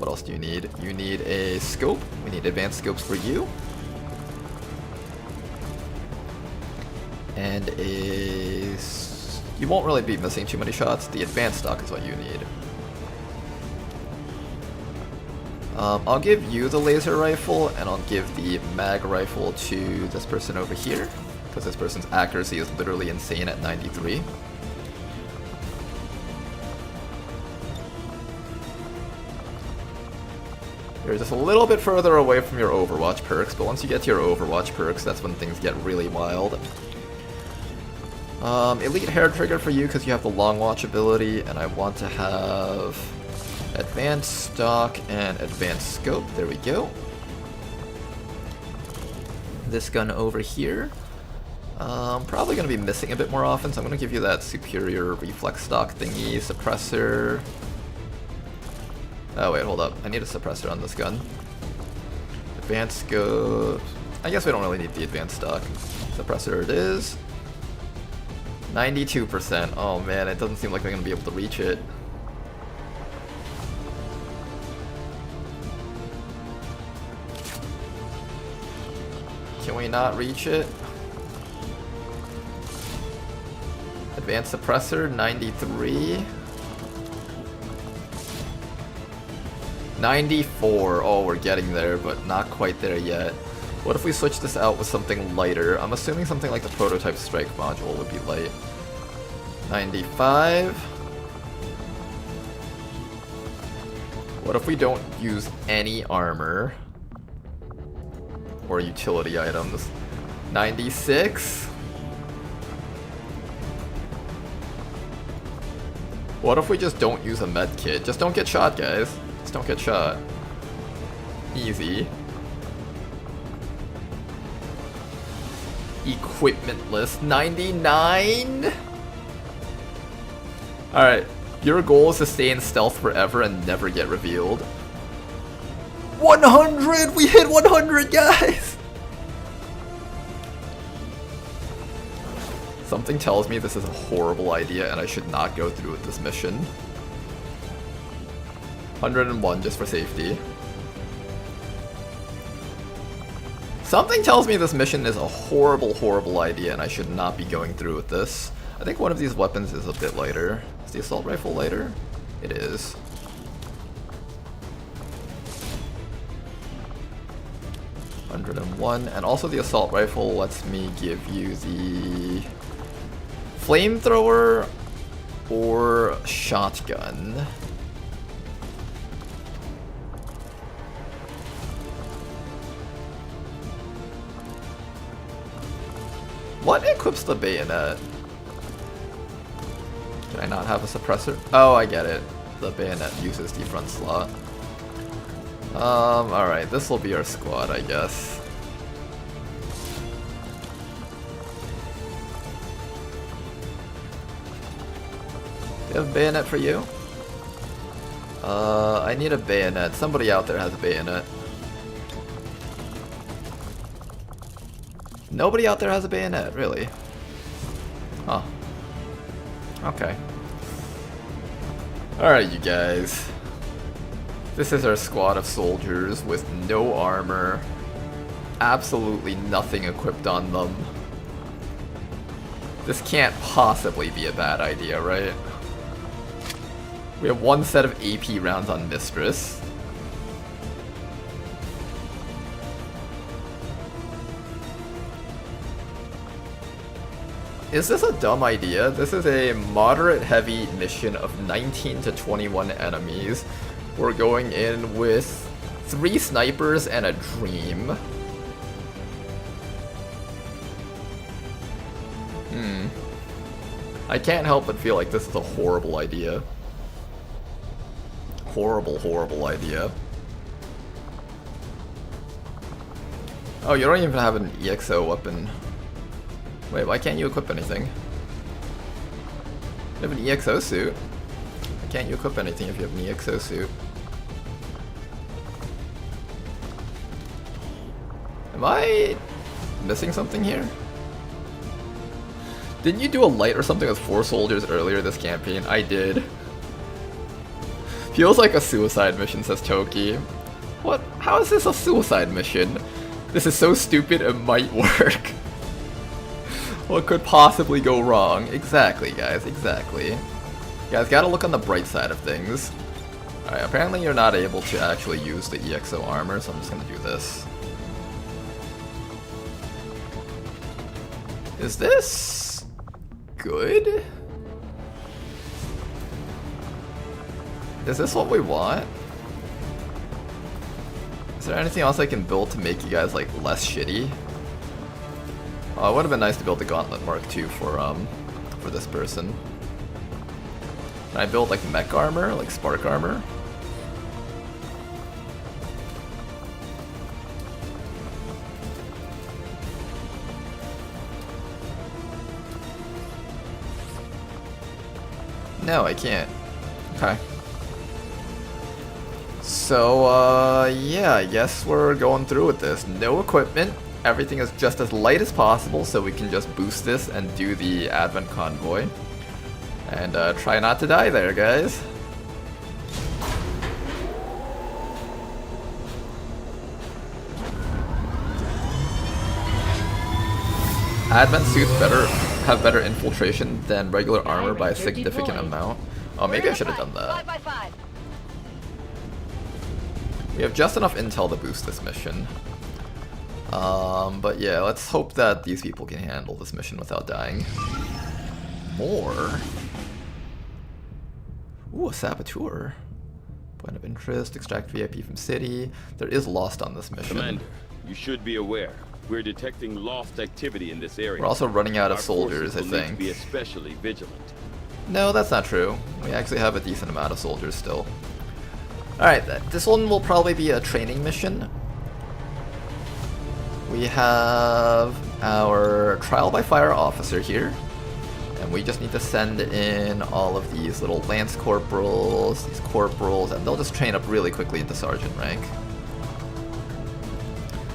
what else do you need? You need a scope. We need advanced scopes for you. And you won't really be missing too many shots. The advanced stock is what you need. I'll give you the laser rifle, and I'll give the mag rifle to this person over here, because this person's accuracy is literally insane at 93. You're just a little bit further away from your Overwatch perks, but once you get to your Overwatch perks, that's when things get really wild. Elite hair trigger for you because you have the long watch ability, and I want to have advanced stock and advanced scope. There we go. This gun over here, probably going to be missing a bit more often, so I'm going to give you that superior reflex stock thingy. Suppressor. Oh wait, hold up. I need a suppressor on this gun. Advanced scope. I guess we don't really need the advanced stock. Suppressor it is. 92%. Oh man, it doesn't seem like we're going to be able to reach it. Can we not reach it? Advanced suppressor, 93. 94. Oh, we're getting there, but not quite there yet. What if we switch this out with something lighter? I'm assuming something like the prototype strike module would be light. 95. What if we don't use any armor or utility items? 96. What if we just don't use a med kit? Just don't get shot, guys. Just don't get shot. Easy. Equipment list, 99? Alright, your goal is to stay in stealth forever and never get revealed. 100! We hit 100, guys! Something tells me this is a horrible idea and I should not go through with this mission. 101 just for safety. Something tells me this mission is a horrible, horrible idea and I should not be going through with this. I think one of these weapons is a bit lighter. Is the assault rifle lighter? It is. $101, and also the assault rifle lets me give you the flamethrower or shotgun. What equips the bayonet? Did I not have a suppressor? Oh, I get it. The bayonet uses the front slot. Alright, this will be our squad, I guess. Do you have a bayonet for you? I need a bayonet. Somebody out there has a bayonet. Nobody out there has a bayonet, really? Huh. Okay. Alright, you guys. This is our squad of soldiers with no armor. Absolutely nothing equipped on them. This can't possibly be a bad idea, right? We have one set of AP rounds on Mistress. Is this a dumb idea? This is a moderate heavy mission of 19 to 21 enemies. We're going in with 3 snipers and a dream. I can't help but feel like this is a horrible idea. Horrible, horrible idea. Oh, you don't even have an EXO weapon. Wait, why can't you equip anything? You have an EXO suit. Why can't you equip anything if you have an EXO suit? Am I missing something here? Didn't you do a light or something with 4 soldiers earlier this campaign? I did. Feels like a suicide mission, says Toki. What? How is this a suicide mission? This is so stupid it might work. What could possibly go wrong? Exactly, guys, exactly. You guys gotta look on the bright side of things. Alright, apparently you're not able to actually use the EXO armor, so I'm just gonna do this. Is this good? Is this what we want? Is there anything else I can build to make you guys like less shitty? Oh, it would have been nice to build the Gauntlet Mark II for this person. Can I build like mech armor, like spark armor? No, I can't. Okay. So, yeah, I guess we're going through with this. No equipment. Everything is just as light as possible so we can just boost this and do the Advent Convoy. And try not to die there, guys. Advent suits have better infiltration than regular armor by a significant amount. Oh, maybe I should have done that. 5x5. We have just enough intel to boost this mission. But yeah, let's hope that these people can handle this mission without dying. More? Ooh, a saboteur. Point of interest, extract VIP from city. There is Lost on this mission. Commander, you should be aware. We're detecting lost activity in this area. We're also running out of soldiers, I Our forces will need think. to be especially vigilant. No, that's not true. We actually have a decent amount of soldiers still. Alright, this one will probably be a training mission. We have our trial by fire officer here. And we just need to send in all of these little lance corporals, these corporals, and they'll just train up really quickly into sergeant rank.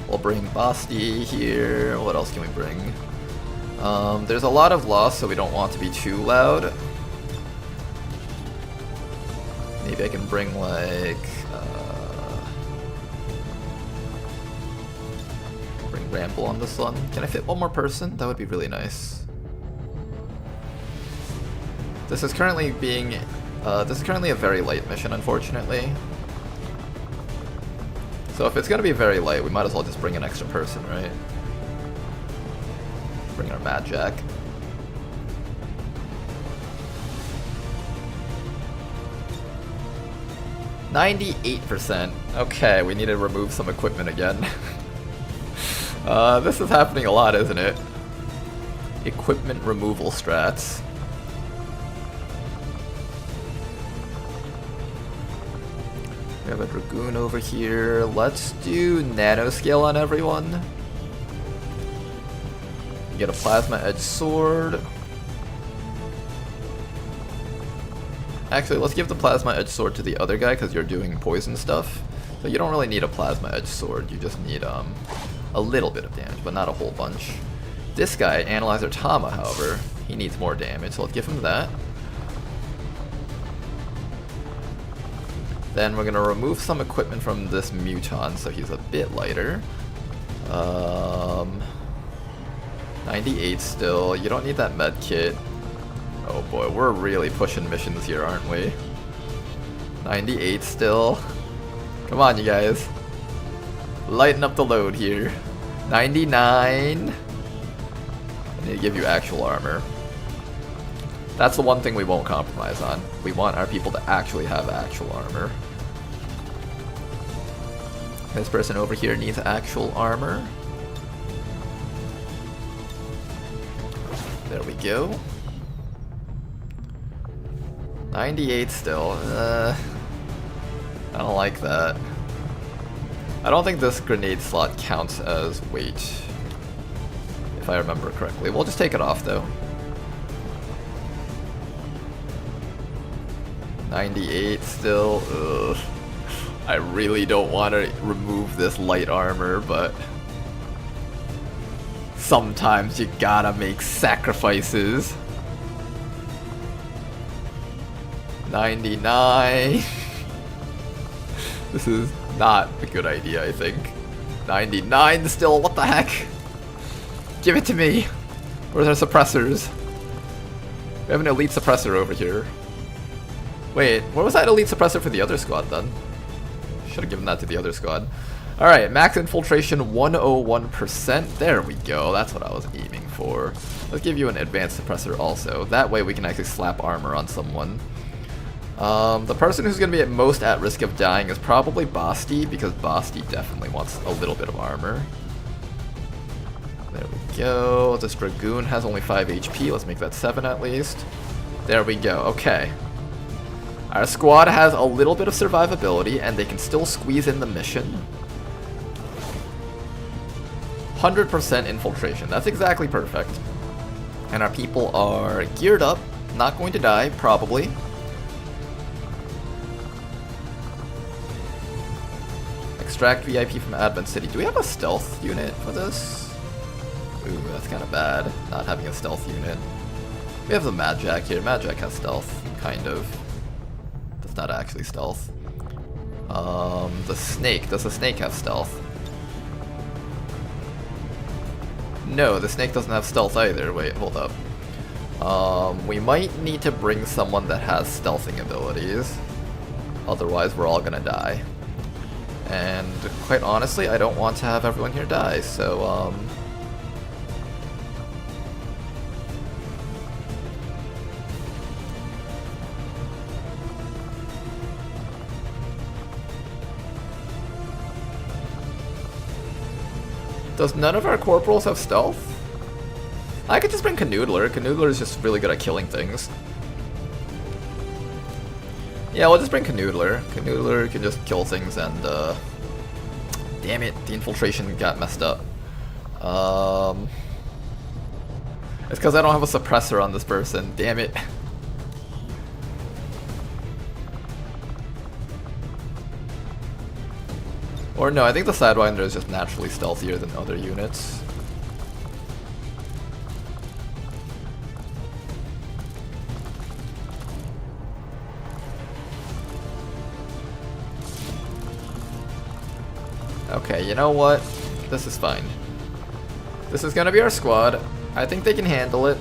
We'll bring Basti here. What else can we bring? There's a lot of loss, so we don't want to be too loud. Maybe I can bring like bring Ramble on this one. Can I fit one more person? That would be really nice. This is currently being a very light mission, unfortunately. So if it's gonna be very light, we might as well just bring an extra person, right? Bring our Mad Jack. %. Okay, we need to remove some equipment again. This is happening a lot, isn't it? Equipment removal strats. We have a Dragoon over here. Let's do nanoscale on everyone. Get a Plasma Edge Sword. Actually, let's give the Plasma Edge Sword to the other guy because you're doing poison stuff. So you don't really need a Plasma Edge Sword, you just need a little bit of damage, but not a whole bunch. This guy, Analyzer Tama, however, he needs more damage, so let's give him that. Then we're gonna remove some equipment from this Muton so he's a bit lighter. 98 still, you don't need that med kit. Oh boy, we're really pushing missions here, aren't we? 98 still. Come on, you guys. Lighten up the load here. 99. I need to give you actual armor. That's the one thing we won't compromise on. We want our people to actually have actual armor. This person over here needs actual armor. There we go. 98 still. I don't like that. I don't think this grenade slot counts as weight, if I remember correctly. We'll just take it off though. 98 still. Ugh. I really don't want to remove this light armor, but sometimes you gotta make sacrifices. 99. This is not a good idea, I think. 99 still, what the heck? Give it to me! Where's our suppressors? We have an elite suppressor over here. Wait, where was that elite suppressor for the other squad then? Should have given that to the other squad. Alright, max infiltration 101%. There we go, that's what I was aiming for. Let's give you an advanced suppressor also. That way we can actually slap armor on someone. The person who's going to be at most at risk of dying is probably Basti, because Basti definitely wants a little bit of armor. There we go. This Dragoon has only 5 HP. Let's make that 7 at least. There we go. Okay. Our squad has a little bit of survivability, and they can still squeeze in the mission. 100% infiltration. That's exactly perfect. And our people are geared up. Not going to die, probably. Extract VIP from Advent City. Do we have a stealth unit for this? Ooh, that's kind of bad, not having a stealth unit. We have the Mad Jack here. Mad Jack has stealth, kind of. That's not actually stealth. The Snake. Does the Snake have stealth? No, the Snake doesn't have stealth either. Wait, hold up. We might need to bring someone that has stealthing abilities. Otherwise, we're all gonna die. And quite honestly, I don't want to have everyone here die, so does none of our corporals have stealth? I could just bring Canoodler. Canoodler is just really good at killing things. Yeah, we'll just bring Canoodler. Canoodler can just kill things and, damn it, the infiltration got messed up. It's because I don't have a suppressor on this person, damn it. Or no, I think the Sidewinder is just naturally stealthier than other units. Okay, you know what? This is fine. This is gonna be our squad. I think they can handle it.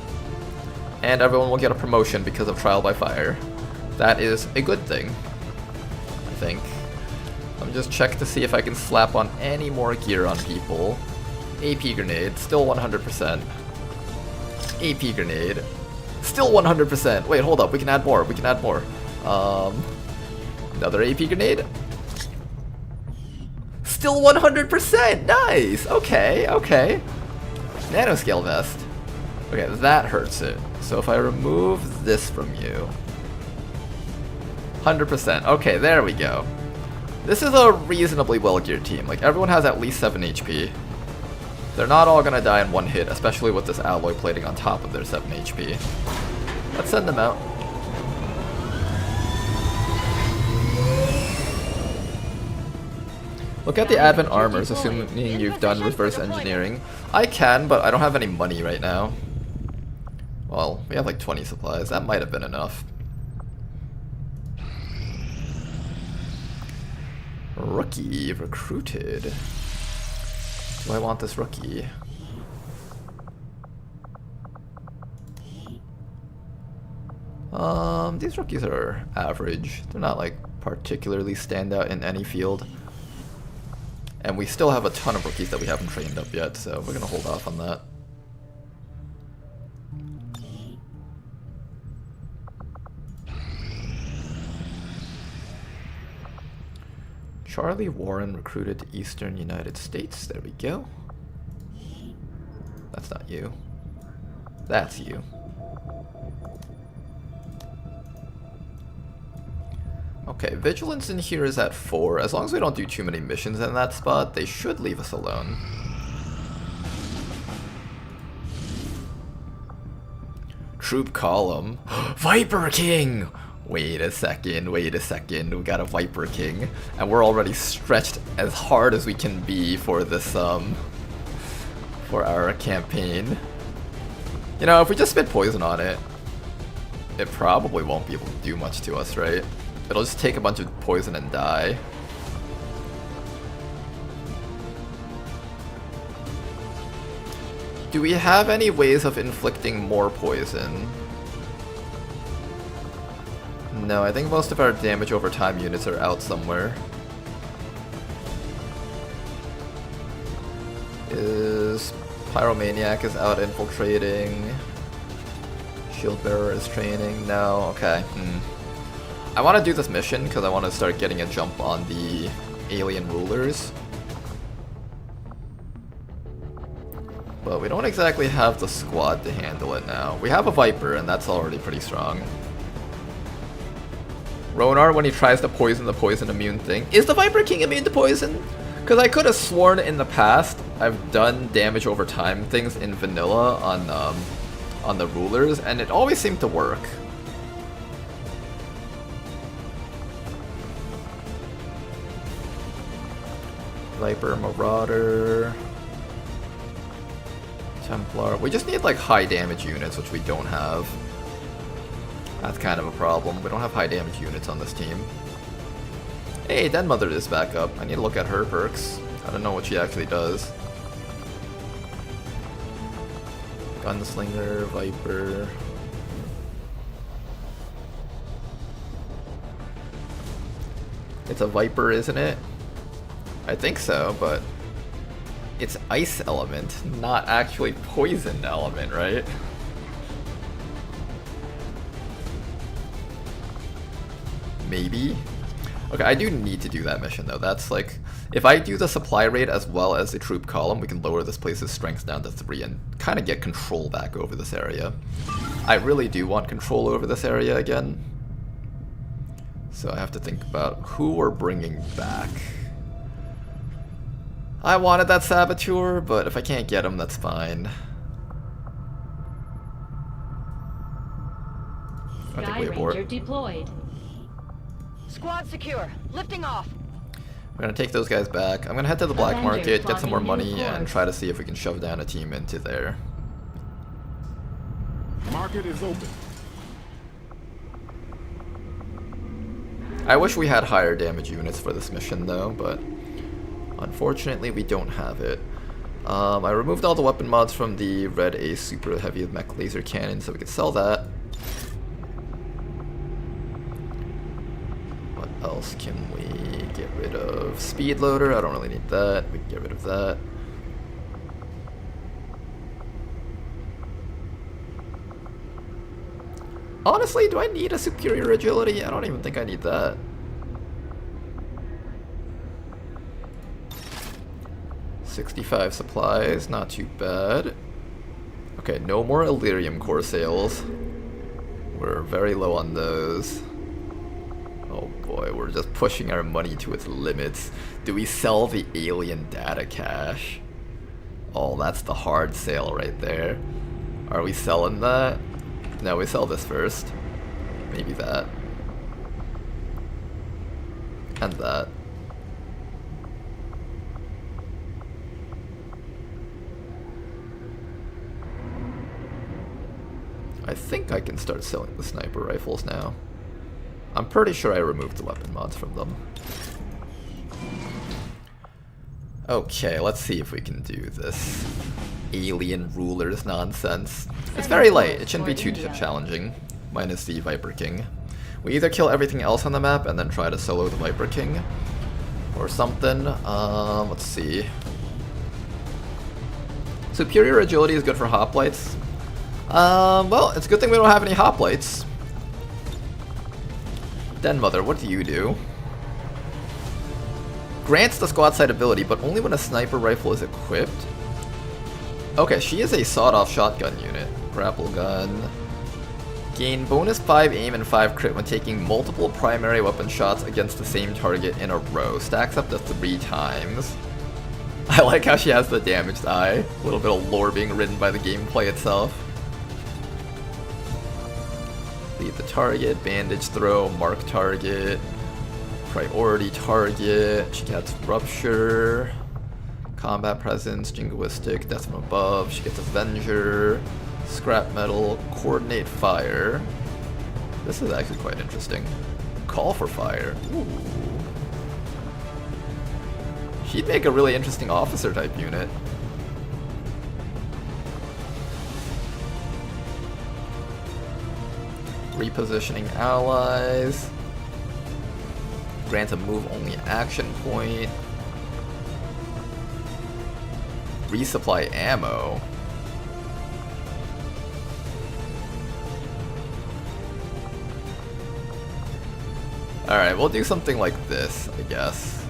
And everyone will get a promotion because of Trial by Fire. That is a good thing, I think. Let me just check to see if I can slap on any more gear on people. AP Grenade, still 100%. AP Grenade, still 100%. Wait, hold up, we can add more, we can add more. Another AP Grenade. Still 100%! Nice! Okay, okay. Nanoscale vest. Okay, that hurts it. So if I remove this from you... 100%. Okay, there we go. This is a reasonably well-geared team. Like, everyone has at least 7 HP. They're not all gonna die in one hit, especially with this alloy plating on top of their 7 HP. Let's send them out. Look at the Advent armors, assuming you've done reverse engineering. I can, but I don't have any money right now. Well, we have like 20 supplies. That might have been enough. Rookie recruited. Do I want this rookie? These rookies are average. They're not like particularly stand out in any field. And we still have a ton of rookies that we haven't trained up yet, so we're gonna hold off on that. Charlie Warren recruited to Eastern United States. There we go. That's not you. That's you. Okay, vigilance in here is at 4. As long as we don't do too many missions in that spot, they should leave us alone. Troop column. Viper King! Wait a second, we got a Viper King. And we're already stretched as hard as we can be for this, for our campaign. You know, if we just spit poison on it, it probably won't be able to do much to us, right? It'll just take a bunch of poison and die. Do we have any ways of inflicting more poison? No, I think most of our damage over time units are out somewhere. Pyromaniac is out infiltrating. Shield Bearer is training. No, okay. I want to do this mission because I want to start getting a jump on the alien rulers. But we don't exactly have the squad to handle it now. We have a Viper, and that's already pretty strong. Ronar, when he tries to poison the poison immune thing. Is the Viper King immune to poison? Because I could have sworn in the past I've done damage over time things in vanilla on the rulers, and it always seemed to work. Viper, Marauder, Templar. We just need like high damage units, which we don't have. That's kind of a problem. We don't have high damage units on this team. Hey, Den Mother is back up. I need to look at her perks. I don't know what she actually does. Gunslinger, Viper. It's a Viper, isn't it? I think so, but it's Ice Element, not actually Poison Element, right? Maybe? Okay, I do need to do that mission though. That's like, if I do the supply rate as well as the troop column, we can lower this place's strength down to 3 and kind of get control back over this area. I really do want control over this area again. So I have to think about who we're bringing back. I wanted that Saboteur, but if I can't get him, that's fine. Sky Ranger deployed. Squad secure. Lifting off. We're gonna take those guys back. I'm gonna head to the black market, get some more money, and try to see if we can shove down a team into there. Market is open. I wish we had higher damage units for this mission though, but unfortunately we don't have it. I removed all the weapon mods from the Red Ace Super Heavy Mech Laser Cannon so we could sell that. What else can we get rid of? Speed Loader, I don't really need that. We can get rid of that. Honestly, do I need a superior agility? I don't even think I need that. $65 supplies, not too bad. Okay, no more Illyrium core sales. We're very low on those. Oh boy, we're just pushing our money to its limits. Do we sell the alien data cache? Oh, that's the hard sale right there. Are we selling that? No, we sell this first. Maybe that. And that. I think I can start selling the sniper rifles now. I'm pretty sure I removed the weapon mods from them. Okay, let's see if we can do this alien rulers nonsense. It's very light, it shouldn't be too challenging, minus the Viper King. We either kill everything else on the map and then try to solo the Viper King, or something. Let's see. Superior agility is good for hoplites. Well, it's a good thing we don't have any hoplites. Den Mother, what do you do? Grants the squad side ability, but only when a sniper rifle is equipped. Okay, she is a sawed-off shotgun unit. Grapple gun. Gain bonus 5 aim and 5 crit when taking multiple primary weapon shots against the same target in a row. Stacks up to 3 times. I like how she has the damaged eye. A little bit of lore being written by the gameplay itself. Lead the target, bandage throw, mark target, priority target. She gets rupture, combat presence, jingoistic, death from above. She gets Avenger, scrap metal, coordinate fire. This is actually quite interesting. Call for fire. Ooh. She'd make a really interesting officer type unit. Repositioning allies. Grants a move only action point. Resupply ammo. Alright, we'll do something like this, I guess.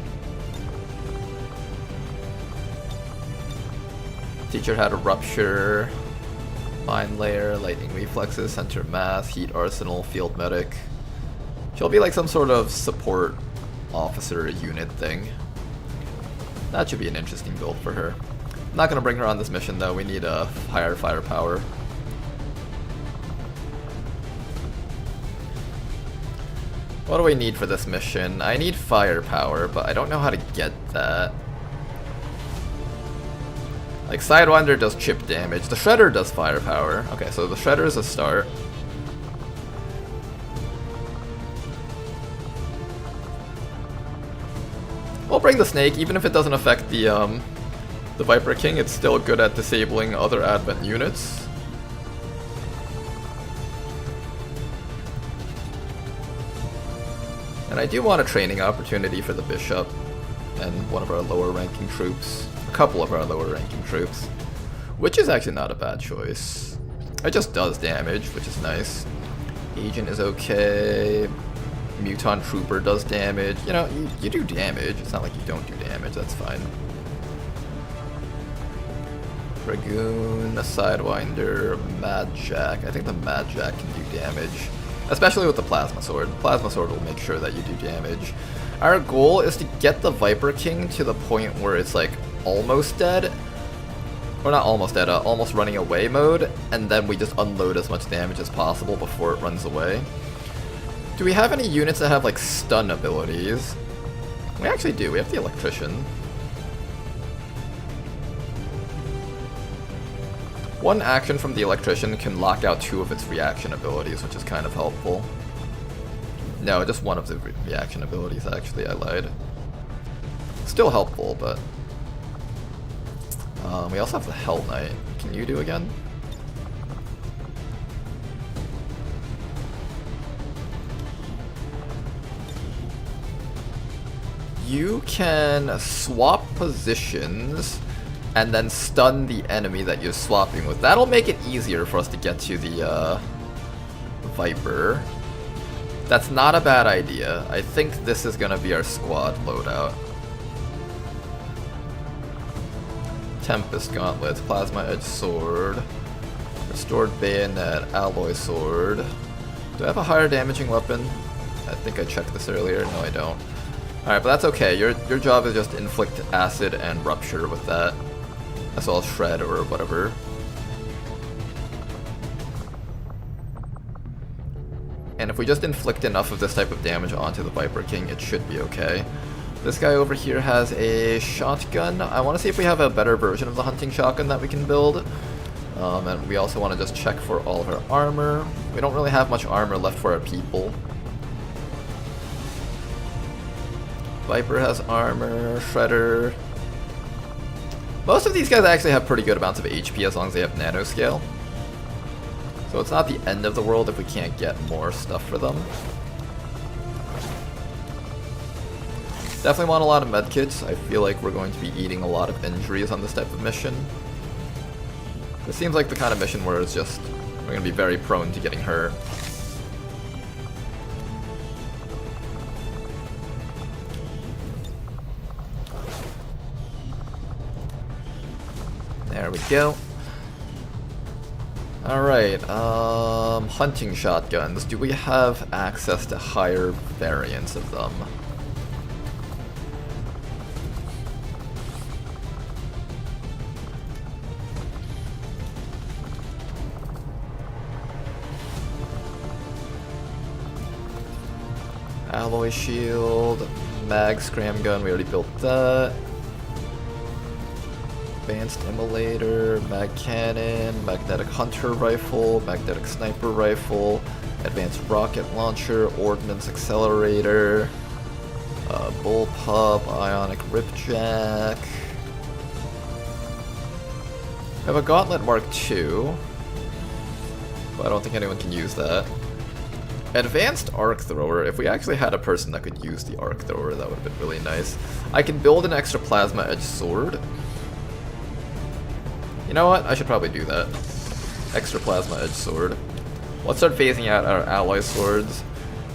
Teach her how to rupture. Mind layer, lightning reflexes, center mass, heat arsenal, field medic. She'll be like some sort of support officer unit thing. That should be an interesting build for her. I'm not gonna bring her on this mission though, we need a higher firepower. What do we need for this mission? I need firepower, but I don't know how to get that. Like, Sidewinder does chip damage. The Shredder does firepower. Okay, so the Shredder is a start. We'll bring the Snake, even if it doesn't affect the Viper King. It's still good at disabling other Advent units. And I do want a training opportunity for the Bishop and one of our lower ranking troops. A couple of our lower ranking troops. Which is actually not a bad choice. It just does damage, which is nice. Agent is okay. Muton Trooper does damage. You know, you do damage. It's not like you don't do damage, that's fine. Dragoon, a Sidewinder, Mad Jack. I think the Mad Jack can do damage. Especially with the Plasma Sword. The Plasma Sword will make sure that you do damage. Our goal is to get the Viper King to the point where it's like almost dead. Or not almost dead, almost running away mode. And then we just unload as much damage as possible before it runs away. Do we have any units that have like stun abilities? We actually do, we have the Electrician. One action from the Electrician can lock out 2 of its reaction abilities, which is kind of helpful. No, just one of the reaction abilities, actually, I lied. Still helpful, but... we also have the Hell Knight. Can you do again? You can swap positions and then stun the enemy that you're swapping with. That'll make it easier for us to get to the Viper. That's not a bad idea. I think this is gonna be our squad loadout. Tempest Gauntlets, Plasma Edge Sword, Restored Bayonet, Alloy Sword. Do I have a higher damaging weapon? I think I checked this earlier. No, I don't. Alright, but that's okay. Your job is just to inflict acid and rupture with that. As well as shred or whatever. And if we just inflict enough of this type of damage onto the Viper King, it should be okay. This guy over here has a shotgun. I want to see if we have a better version of the hunting shotgun that we can build. And we also want to just check for all of our armor. We don't really have much armor left for our people. Viper has armor, Shredder. Most of these guys actually have pretty good amounts of HP as long as they have nanoscale. So it's not the end of the world if we can't get more stuff for them. Definitely want a lot of medkits. I feel like we're going to be eating a lot of injuries on this type of mission. This seems like the kind of mission where it's just, we're going to be very prone to getting hurt. There we go. Alright, hunting shotguns. Do we have access to higher variants of them? Alloy shield, mag scram gun, we already built that. Advanced immolator, mag cannon, magnetic hunter rifle, magnetic sniper rifle, advanced rocket launcher, ordnance accelerator, bullpup, ionic ripjack. We have a gauntlet mark II, but I don't think anyone can use that. Advanced arc thrower, if we actually had a person that could use the arc thrower, that would have been really nice. I can build an extra plasma edge sword. You know what? I should probably do that. Extra plasma edge sword. Let's start phasing out our ally swords.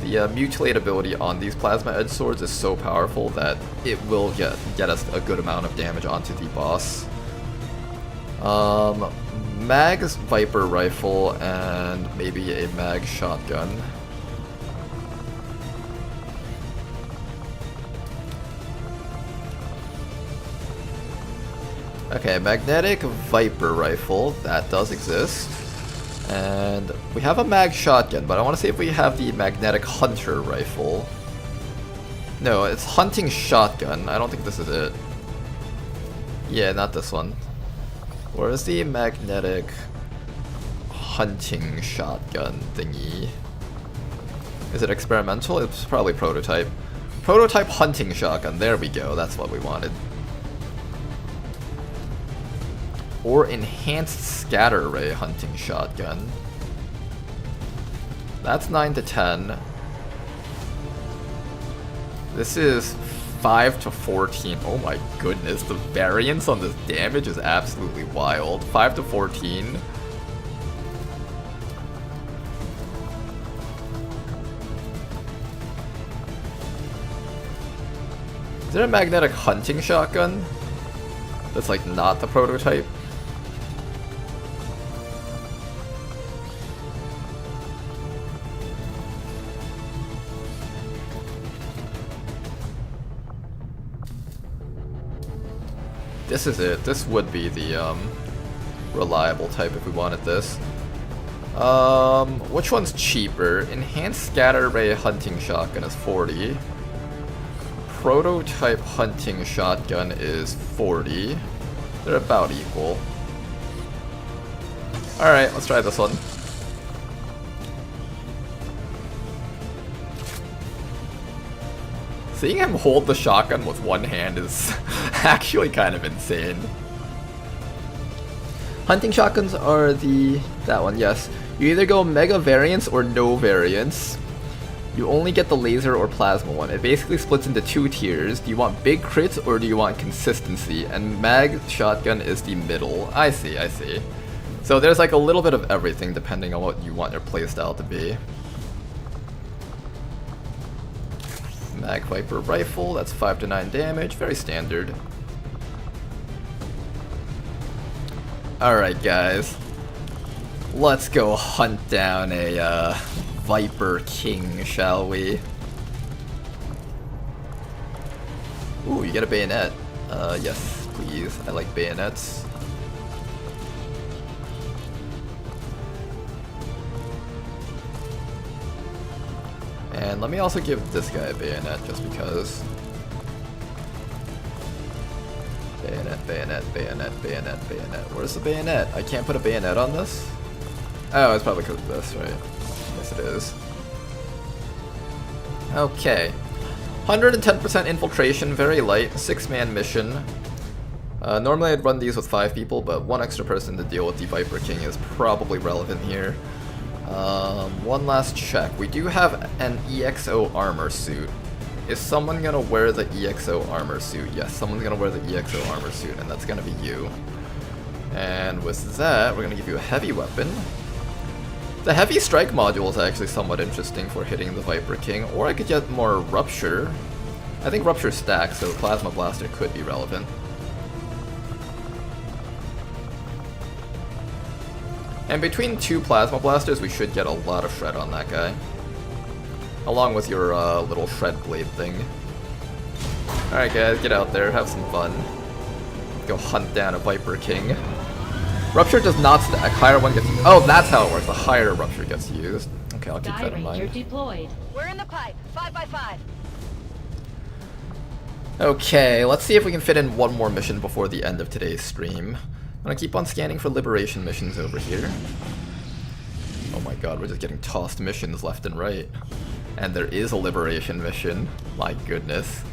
The mutilate ability on these plasma edge swords is so powerful that it will get us a good amount of damage onto the boss. Mag's Viper rifle and maybe a mag shotgun. Okay, magnetic Viper rifle, that does exist. And we have a mag shotgun, but I want to see if we have the magnetic hunter rifle. No, it's hunting shotgun. I don't think this is it. Yeah, not this one. Where is the magnetic hunting shotgun thingy? Is it experimental? It's probably prototype. Prototype hunting shotgun, there we go, that's what we wanted. Or enhanced scatter ray hunting shotgun. That's 9 to 10. This is 5 to 14. Oh my goodness, the variance on this damage is absolutely wild. 5 to 14. Is there a magnetic hunting shotgun that's like not the prototype? This is it. This would be the reliable type if we wanted this. Which one's cheaper? Enhanced scatter ray hunting shotgun is 40. Prototype hunting shotgun is 40. They're about equal. Alright, let's try this one. Seeing him hold the shotgun with one hand is actually kind of insane. Hunting shotguns are that one, yes. You either go mega variants or no variants. You only get the laser or plasma one. It basically splits into two tiers. Do you want big crits or do you want consistency? And mag shotgun is the middle. I see, I see. So there's like a little bit of everything depending on what you want your playstyle to be. Mag Viper rifle, that's 5 to 9 damage, very standard. Alright guys, let's go hunt down a Viper King, shall we? Ooh, you get a bayonet. Yes, please, I like bayonets. And let me also give this guy a bayonet, just because. Bayonet, bayonet, bayonet, bayonet, bayonet. Where's the bayonet? I can't put a bayonet on this? Oh, it's probably because of this, right? Yes, it is. Okay. 110% infiltration, very light, 6-man mission. Normally I'd run these with 5 people, but one extra person to deal with the Viper King is probably relevant here. One last check. We do have an EXO armor suit. Is someone gonna wear the EXO armor suit? Yes, someone's gonna wear the EXO armor suit, and that's gonna be you. And with that, we're gonna give you a heavy weapon. The heavy strike module is actually somewhat interesting for hitting the Viper King, or I could get more rupture. I think rupture stacks, so plasma blaster could be relevant. And between 2 plasma blasters, we should get a lot of shred on that guy. Along with your little shred blade thing. Alright guys, get out there, have some fun. Go hunt down a Viper King. Rupture does not stack, higher one gets used. Oh, that's how it works, the higher Rupture gets used. Okay, I'll keep that in mind. Deployed. We're in the pipe. 5x5. Okay, let's see if we can fit in one more mission before the end of today's stream. I'm gonna keep on scanning for liberation missions over here. Oh my god, we're just getting tossed missions left and right. And there is a liberation mission. My goodness.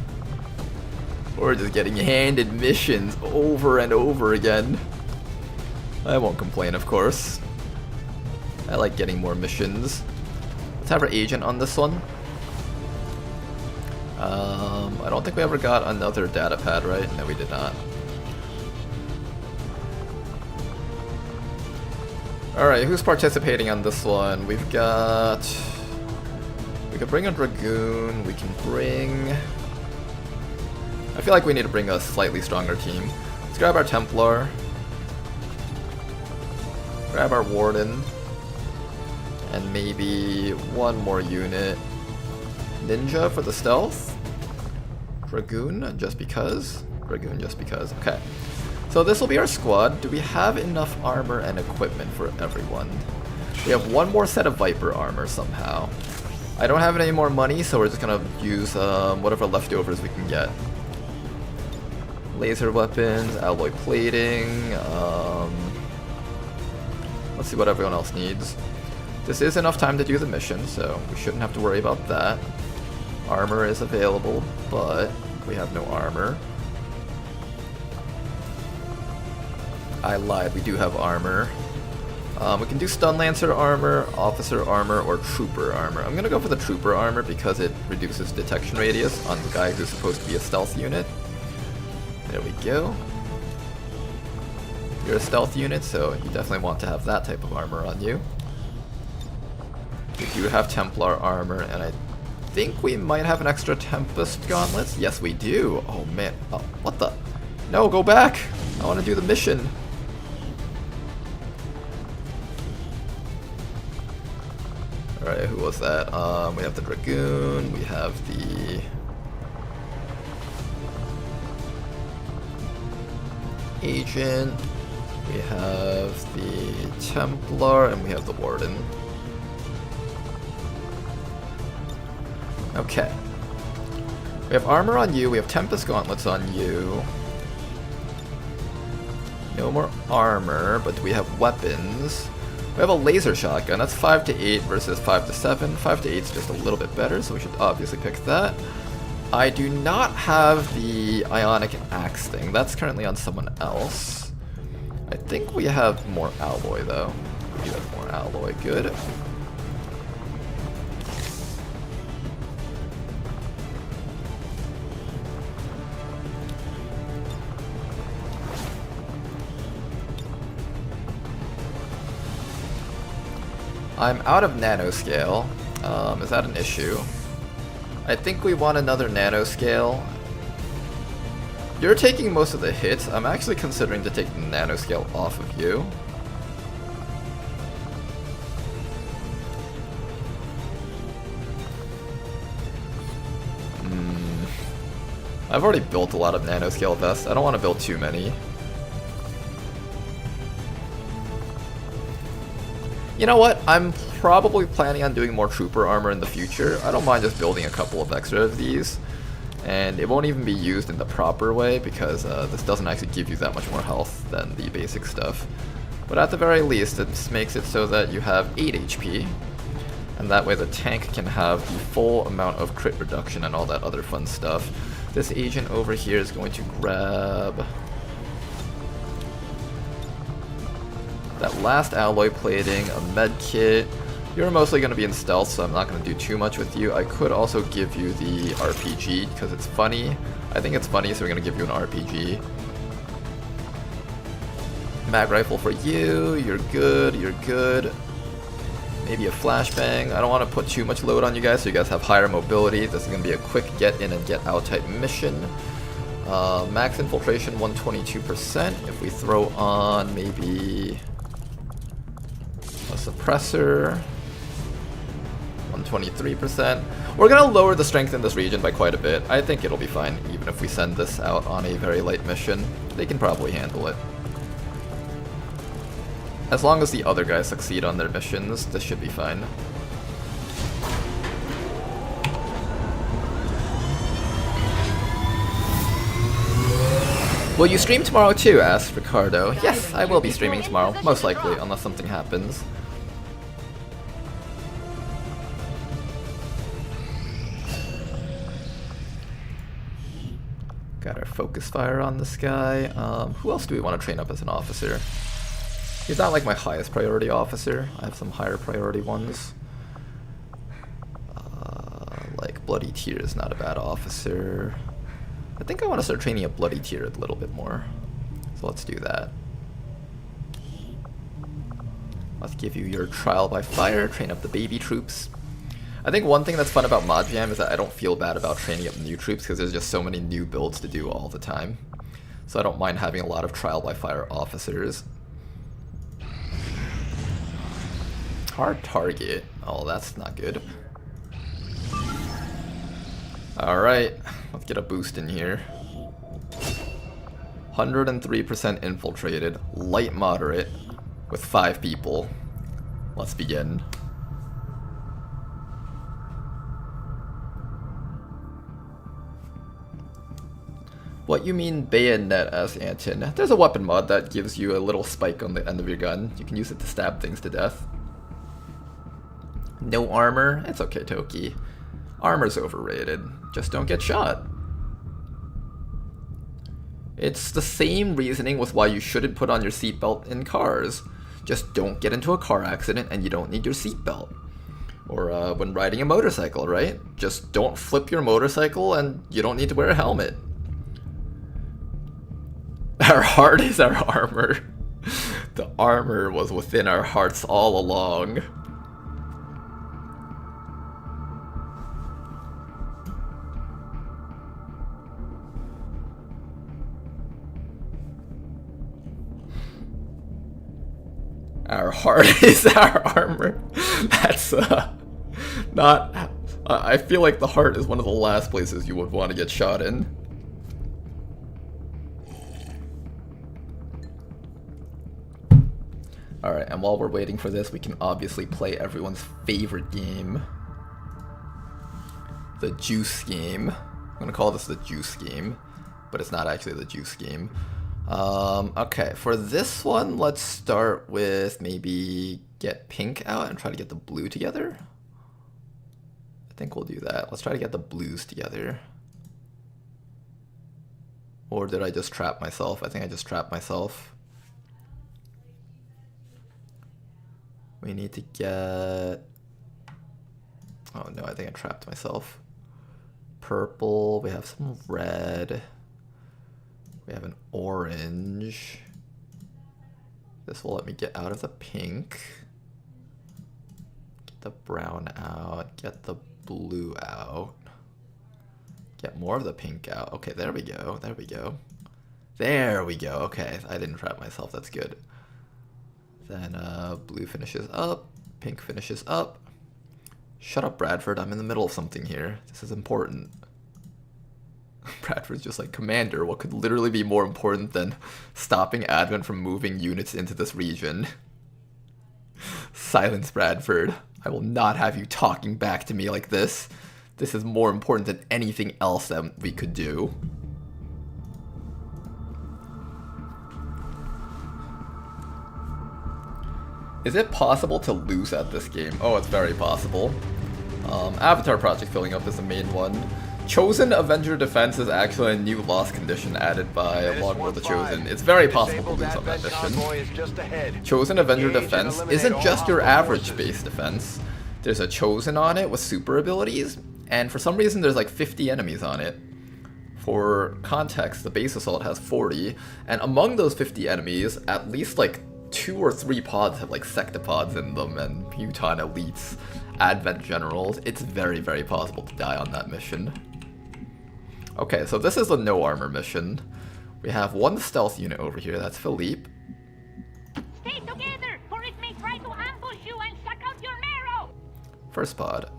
We're just getting handed missions over and over again. I won't complain, of course. I like getting more missions. Let's have our agent on this one. I don't think we ever got another data pad, right? No, we did not. Alright, who's participating on this one? We've got... We could bring a Dragoon, we can bring... I feel like we need to bring a slightly stronger team. Let's grab our Templar. Grab our Warden. And maybe one more unit. Ninja for the stealth. Dragoon, just because. Dragoon, just because. Okay. So this will be our squad. Do we have enough armor and equipment for everyone? We have one more set of Viper armor somehow. I don't have any more money, so we're just gonna use whatever leftovers we can get. Laser weapons, alloy plating, let's see what everyone else needs. This is enough time to do the mission, so we shouldn't have to worry about that. Armor is available, but we have no armor. I lied, we do have armor. We can do Stun Lancer armor, Officer armor, or Trooper armor. I'm gonna go for the Trooper armor because it reduces detection radius on the guy who's supposed to be a stealth unit. There we go. You're a stealth unit, so you definitely want to have that type of armor on you. We do have Templar armor, and I think we might have an extra Tempest gauntlets. Yes, we do. Oh man. Oh, what the? No, go back. I want to do the mission. Alright, who was that? We have the Dragoon, we have the... Agent, we have the Templar, and we have the Warden. Okay. We have armor on you, we have Tempest gauntlets on you. No more armor, but we have weapons. We have a laser shotgun, that's 5 to 8 versus 5 to 7. 5 to 8 is just a little bit better, so we should obviously pick that. I do not have the ionic axe thing, that's currently on someone else. I think we have more alloy though. We do have more alloy, good. I'm out of nanoscale. Is that an issue? I think we want another nanoscale. You're taking most of the hits. I'm actually considering to take the nanoscale off of you. I've already built a lot of nanoscale vests. I don't want to build too many. You know what? I'm probably planning on doing more trooper armor in the future. I don't mind just building a couple of extra of these. And it won't even be used in the proper way because this doesn't actually give you that much more health than the basic stuff. But at the very least, it makes it so that you have 8 HP. And that way the tank can have the full amount of crit reduction and all that other fun stuff. This agent over here is going to grab... that last alloy plating, a med kit. You're mostly going to be in stealth, so I'm not going to do too much with you. I could also give you the RPG because it's funny. I think it's funny, so we're going to give you an RPG. Mag rifle for you. You're good. You're good. Maybe a flashbang. I don't want to put too much load on you guys, so you guys have higher mobility. This is going to be a quick get in and get out type mission. Max infiltration 122%. If we throw on maybe... suppressor. 123%. We're gonna lower the strength in this region by quite a bit. I think it'll be fine, even if we send this out on a very light mission. They can probably handle it. As long as the other guys succeed on their missions, this should be fine. Will you stream tomorrow too? Asked Ricardo. Yes, I will be streaming tomorrow, most likely, unless something happens. Got our focus fire on this guy. Who else do we want to train up as an officer? He's not like my highest priority officer. I have some higher priority ones. Like Bloody Tear is not a bad officer. I think I want to start training up Bloody Tear a little bit more. So let's do that. Let's give you your trial by fire, train up the baby troops. I think one thing that's fun about Mod Jam is that I don't feel bad about training up new troops because there's just so many new builds to do all the time. So I don't mind having a lot of trial by fire officers. Hard target. Oh, that's not good. Alright, let's get a boost in here. 103% infiltrated, light moderate, with 5 people. Let's begin. What you mean bayonet, asked Anton. There's a weapon mod that gives you a little spike on the end of your gun. You can use it to stab things to death. No armor? It's okay, Toki. Armor's overrated. Just don't get shot. It's the same reasoning with why you shouldn't put on your seatbelt in cars. Just don't get into a car accident and you don't need your seatbelt. Or when riding a motorcycle, right? Just don't flip your motorcycle and you don't need to wear a helmet. Our heart is our armor. The armor was within our hearts all along. Our heart is our armor. That's not... I feel like the heart is one of the last places you would want to get shot in. Alright, and while we're waiting for this, we can obviously play everyone's favorite game. The Juice game. I'm gonna call this the Juice game, but it's not actually the Juice game. Okay, for this one, let's start with maybe get pink out and try to get the blue together. I think we'll do that. Let's try to get the blues together. Or did I just trap myself? I think I just trapped myself. We need to get... Oh no, I think I trapped myself. Purple, we have some red. We have an orange. This will let me get out of the pink. Get the brown out. Get the blue out. Get more of the pink out. Okay, there we go. There we go. There we go. Okay, I didn't trap myself. That's good. Then blue finishes up. Pink finishes up. Shut up, Bradford. I'm in the middle of something here. This is important. Bradford's just like, Commander, what could literally be more important than stopping Advent from moving units into this region? Silence, Bradford. I will not have you talking back to me like this. This is more important than anything else that we could do. Is it possible to lose at this game? Oh, it's very possible. Avatar Project filling up is the main one. Chosen Avenger Defense is actually a new loss condition added by Long War the Chosen. It's very possible to lose on that mission. Chosen Avenger Defense isn't just your average base defense. There's a Chosen on it with super abilities, and for some reason there's like 50 enemies on it. For context, the base assault has 40, and among those 50 enemies, at least like 2 or 3 pods have like sectopods in them, and Muton elites, Advent generals. It's very, very possible to die on that mission. Okay, so this is the no armor mission. We have one stealth unit over here, that's Philippe. Stay together, or it may try to ambush you. First pod.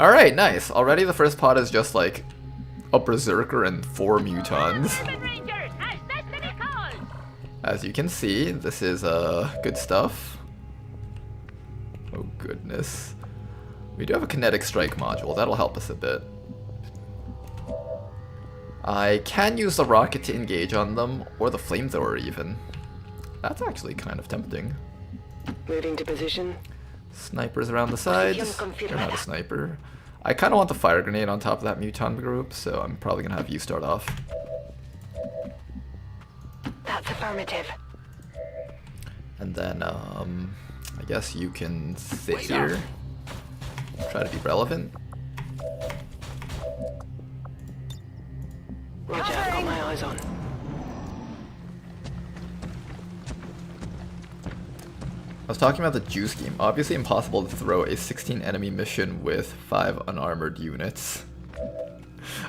Alright, nice. Already the first pod is just like a berserker and 4 mutons. As you can see, this is good stuff. Oh goodness. We do have a kinetic strike module, that'll help us a bit. I can use the rocket to engage on them, or the flamethrower even. That's actually kind of tempting. Moving to position. Snipers around the sides. You're not a sniper. I kind of want the fire grenade on top of that muton group, so I'm probably going to have you start off. That's affirmative. And then, I guess you can sit here. Try to be relevant. Roger, I've got my eyes on. I was talking about the juice game. Obviously impossible to throw a 16 enemy mission with 5 unarmored units.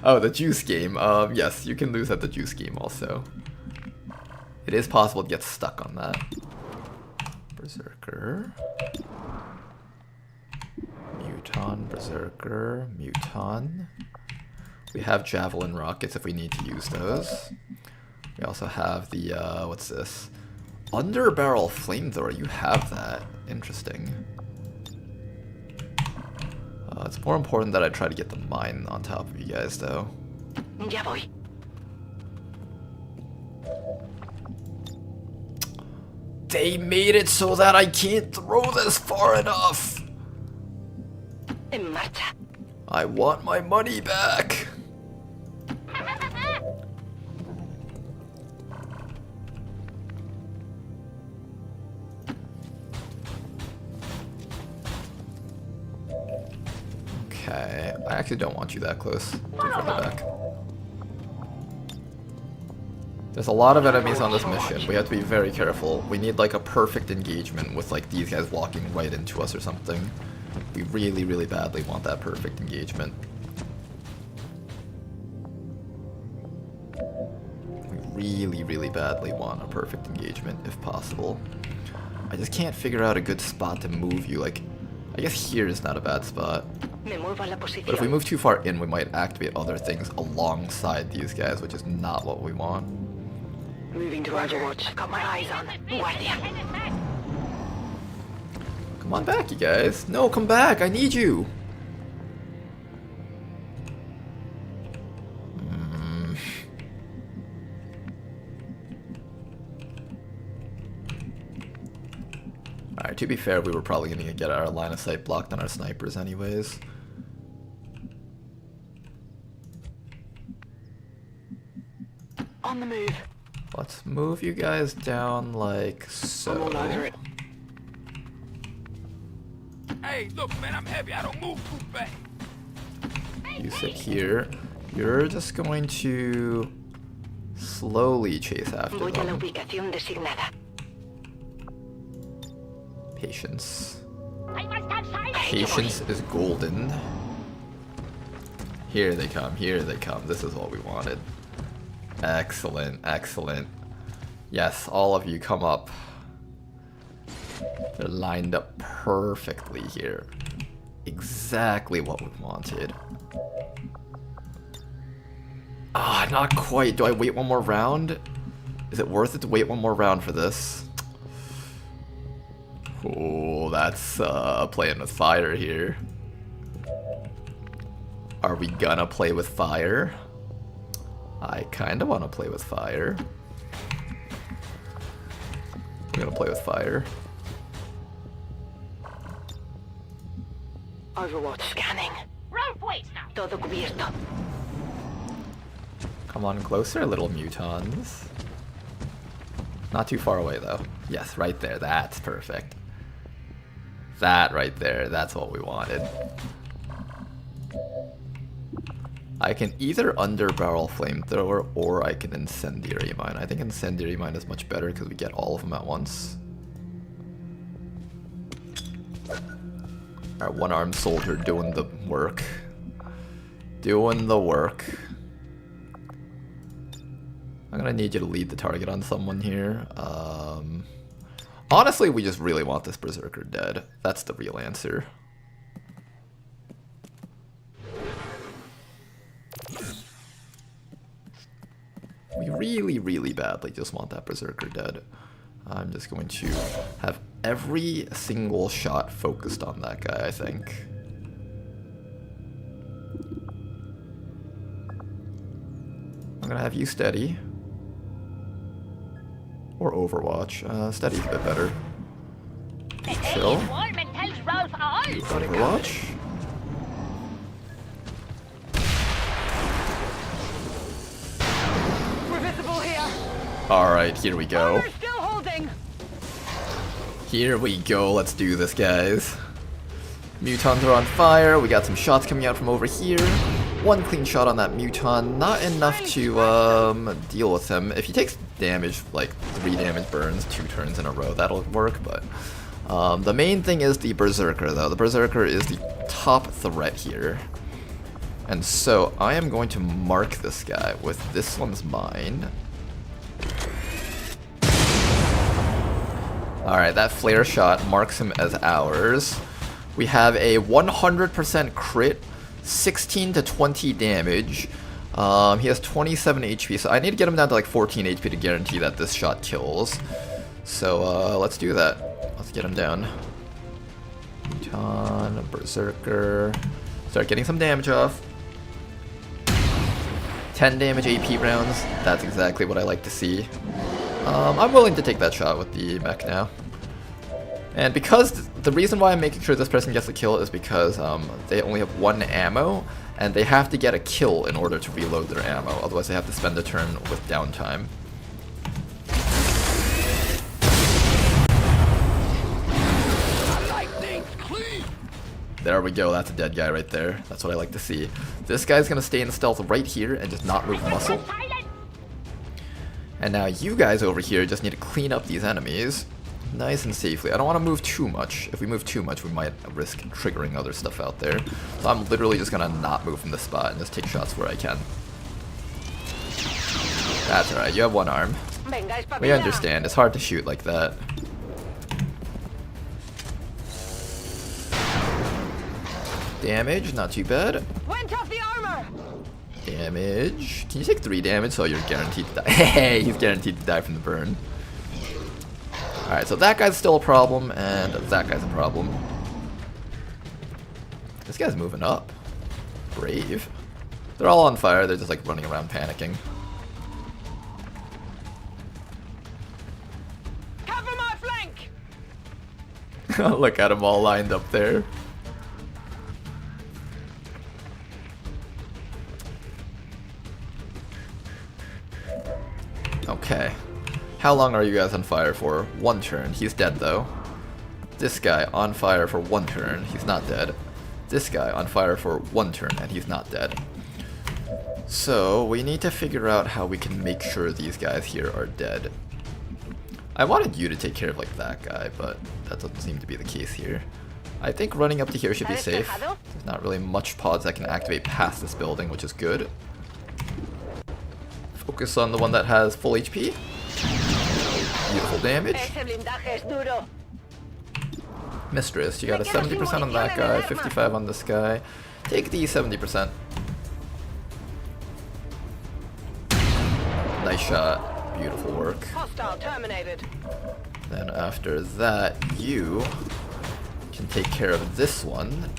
Oh, the juice game. Yes, you can lose at the juice game also. It is possible to get stuck on that. Berserker. Muton, Berserker, Muton. We have Javelin rockets if we need to use those. We also have the, what's this? Underbarrel flamethrower, you have that. Interesting. It's more important that I try to get the mine on top of you guys, though. Ya voy. They made it so that I can't throw this far enough! En marcha. I want my money back! Okay, I actually don't want you that close. Too further back. There's a lot of enemies on this mission. We have to be very careful. We need like a perfect engagement with like these guys walking right into us or something. We really, really badly want that perfect engagement. We really, really badly want a perfect engagement if possible. I just can't figure out a good spot to move you. Like, I guess here is not a bad spot. But if we move too far in, we might activate other things alongside these guys, which is not what we want. Moving to Overwatch. I've got my eyes on. Guardia. Come on back, you guys. No, come back. I need you. Alright, to be fair, we were probably going to get our line of sight blocked on our snipers anyways. On the move. Let's move you guys down like so. I'm all over it. Hey, look, man, I'm heavy. I don't move too fast. You sit here. You're just going to slowly chase after them. Patience. Patience is golden. Here they come, here they come. This is what we wanted. Excellent, excellent. Yes, all of you come up. They're lined up perfectly here. Exactly what we wanted. Ah, not quite. Do I wait one more round? Is it worth it to wait one more round for this? Oh, that's playing with fire here. Are we gonna play with fire? I kinda wanna play with fire. We're gonna play with fire. Overwatch scanning. Todo cubierto. Come on closer, little mutons. Not too far away though. Yes, right there. That's perfect. That right there. That's what we wanted. I can either underbarrel flamethrower or I can incendiary mine. I think incendiary mine is much better because we get all of them at once. Our one-armed soldier doing the work. Doing the work. I'm gonna need you to lead the target on someone here. Honestly, we just really want this berserker dead. That's the real answer. we really, really badly just want that Berserker dead, I'm just going to have every single shot focused on that guy, I think. I'm gonna have you steady. Or Overwatch. Steady's a bit better. Chill. Overwatch. Alright, here we go. Here we go, let's do this, guys. Mutons are on fire, we got some shots coming out from over here. One clean shot on that Muton, not enough to deal with him. If he takes damage, like 3 damage burns 2 turns in a row, that'll work, but the main thing is the Berserker, though. The Berserker is the top threat here. And so I am going to mark this guy with this one's mine. Alright, that flare shot marks him as ours. We have a 100% crit, 16 to 20 damage. He has 27 HP, so I need to get him down to like 14 HP to guarantee that this shot kills. So let's do that. Let's get him down. Muton, Berserker. Start getting some damage off. 10 damage AP rounds. That's exactly what I like to see. I'm willing to take that shot with the mech now. And because the reason why I'm making sure this person gets a kill is because they only have 1 ammo, and they have to get a kill in order to reload their ammo, otherwise they have to spend a turn with downtime. There we go, that's a dead guy right there. That's what I like to see. This guy's gonna stay in stealth right here and just not move muscle. And now you guys over here just need to clean up these enemies nice and safely. I don't want to move too much. If we move too much, we might risk triggering other stuff out there. So I'm literally just gonna not move from this spot and just take shots where I can. That's alright, you have 1 arm. We understand, it's hard to shoot like that. Damage, not too bad. Went off the armor. Damage. Can you take 3 damage so you're guaranteed to die? Hey, he's guaranteed to die from the burn. Alright, so that guy's still a problem, and that guy's a problem. This guy's moving up. Brave. They're all on fire, they're just like running around panicking. Cover my flank! Look at them all lined up there. Okay. How long are you guys on fire for? 1 turn. He's dead though. This guy on fire for 1 turn. He's not dead. This guy on fire for 1 turn and he's not dead. So we need to figure out how we can make sure these guys here are dead. I wanted you to take care of like that guy, but that doesn't seem to be the case here. I think running up to here should be safe. There's not really much pods that can activate past this building, which is good. Focus on the one that has full HP. Beautiful damage. Mistress, you got a 70% on that guy, 55 on this guy. Take the 70%. Nice shot. Beautiful work. Hostile terminated. Then after that, you can take care of this one.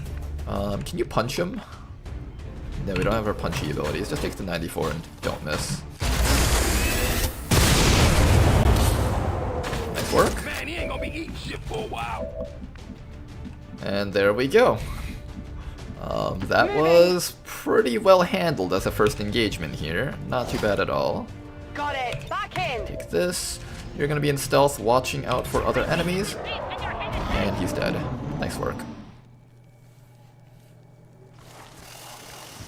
Can you punch him? No, we don't have our punchy abilities. Just take the 94 and don't miss. Nice work. Man, he ain't gonna be eating shit for a while. And there we go. That was pretty well handled as a first engagement here. Not too bad at all. Got it. Back in. Take this. You're gonna be in stealth, watching out for other enemies. And he's dead. Nice work.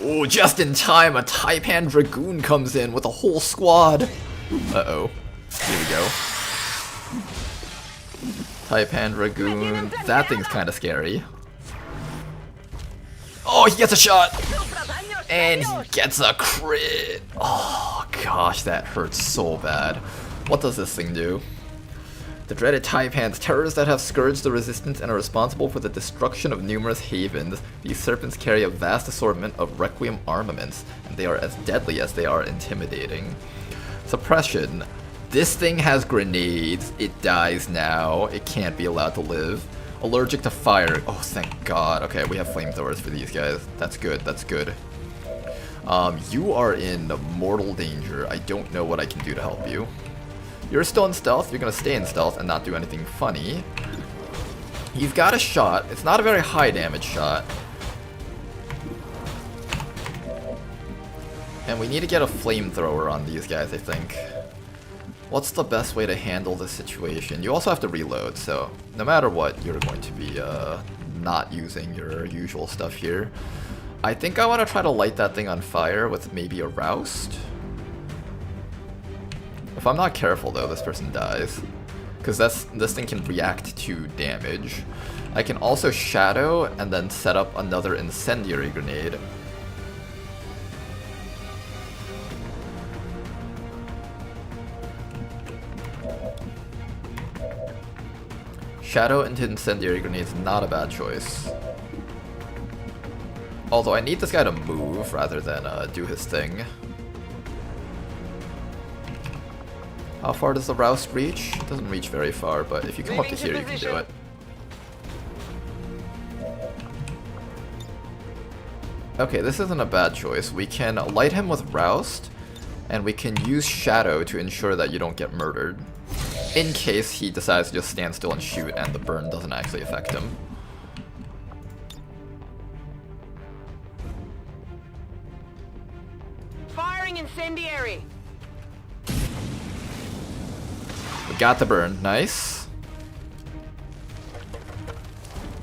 Oh, just in time, a Taipan Dragoon comes in with a whole squad. Uh-oh. Here we go. Taipan Dragoon. That thing's kind of scary. Oh, he gets a shot! And he gets a crit! Oh, gosh, that hurts so bad. What does this thing do? The dreaded Taipans, terrors that have scourged the resistance and are responsible for the destruction of numerous havens. These serpents carry a vast assortment of Requiem armaments, and they are as deadly as they are intimidating. Suppression. This thing has grenades. It dies now. It can't be allowed to live. Allergic to fire. Oh, thank God. Okay, we have flamethrowers for these guys. That's good. That's good. You are in mortal danger. I don't know what I can do to help you. You're still in stealth. You're going to stay in stealth and not do anything funny. You've got a shot. It's not a very high damage shot. And we need to get a flamethrower on these guys, I think. What's the best way to handle this situation? You also have to reload, so no matter what, you're going to be not using your usual stuff here. I think I want to try to light that thing on fire with maybe a roust. If I'm not careful though, this person dies. Because this thing can react to damage. I can also shadow and then set up another incendiary grenade. Shadow into incendiary grenade is not a bad choice. Although I need this guy to move rather than do his thing. How far does the roust reach? It doesn't reach very far, but if you come up to here, you can do it. Okay, this isn't a bad choice. We can light him with roust, and we can use shadow to ensure that you don't get murdered, in case he decides to just stand still and shoot and the burn doesn't actually affect him. Firing incendiary. We got the burn. Nice.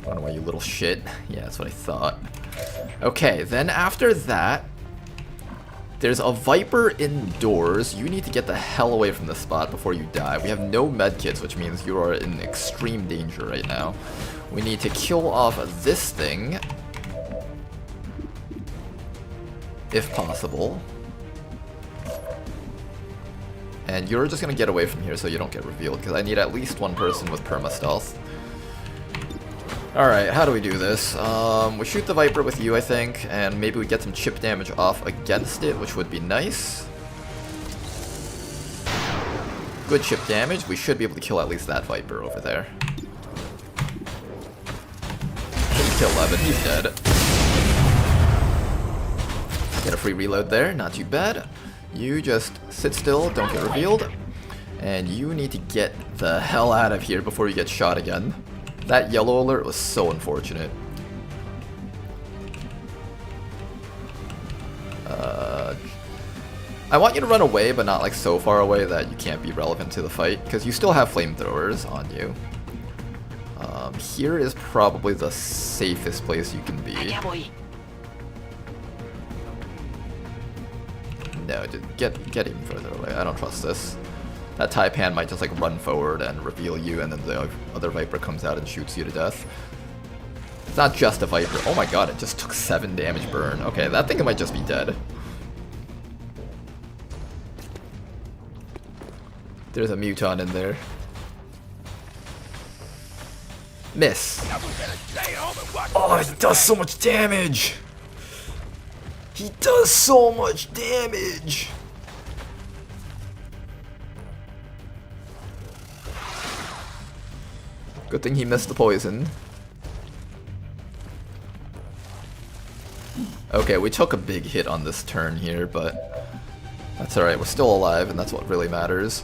Run away, you little shit. Yeah, that's what I thought. Okay, then after that, there's a Viper indoors. You need to get the hell away from this spot before you die. We have no medkits, which means you are in extreme danger right now. We need to kill off this thing, if possible. And you're just gonna get away from here so you don't get revealed, because I need at least one person with perma-stealth. Alright, how do we do this? We shoot the Viper with you, I think, and maybe we get some chip damage off against it, which would be nice. Good chip damage. We should be able to kill at least that Viper over there. Didn't kill Levin, he's dead. Get a free reload there, not too bad. You just sit still, don't get revealed. And you need to get the hell out of here before you get shot again. That yellow alert was so unfortunate. I want you to run away, but not like so far away that you can't be relevant to the fight, because you still have flamethrowers on you. Here is probably the safest place you can be. No, get even further away. I don't trust this. That Taipan might just like run forward and reveal you, and then the other Viper comes out and shoots you to death. It's not just a Viper. Oh my god, it just took 7 damage burn. Okay, that thing might just be dead. There's a Muton in there. Miss. Oh, he does so much damage! He does so much damage! Good thing he missed the poison. Okay, we took a big hit on this turn here, but that's alright. We're still alive, and that's what really matters.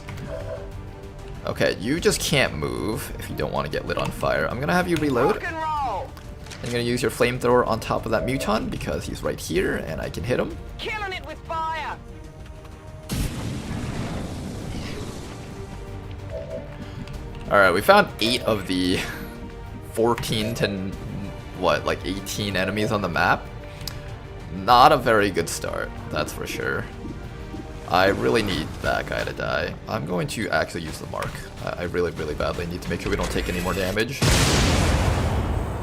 Okay, you just can't move if you don't want to get lit on fire. I'm gonna have you reload. I'm gonna use your flamethrower on top of that Muton because he's right here and I can hit him. Killing it with fire. Alright, we found 8 of the 14 to, what, like 18 enemies on the map. Not a very good start, that's for sure. I really need that guy to die. I'm going to actually use the mark. I really, really badly need to make sure we don't take any more damage.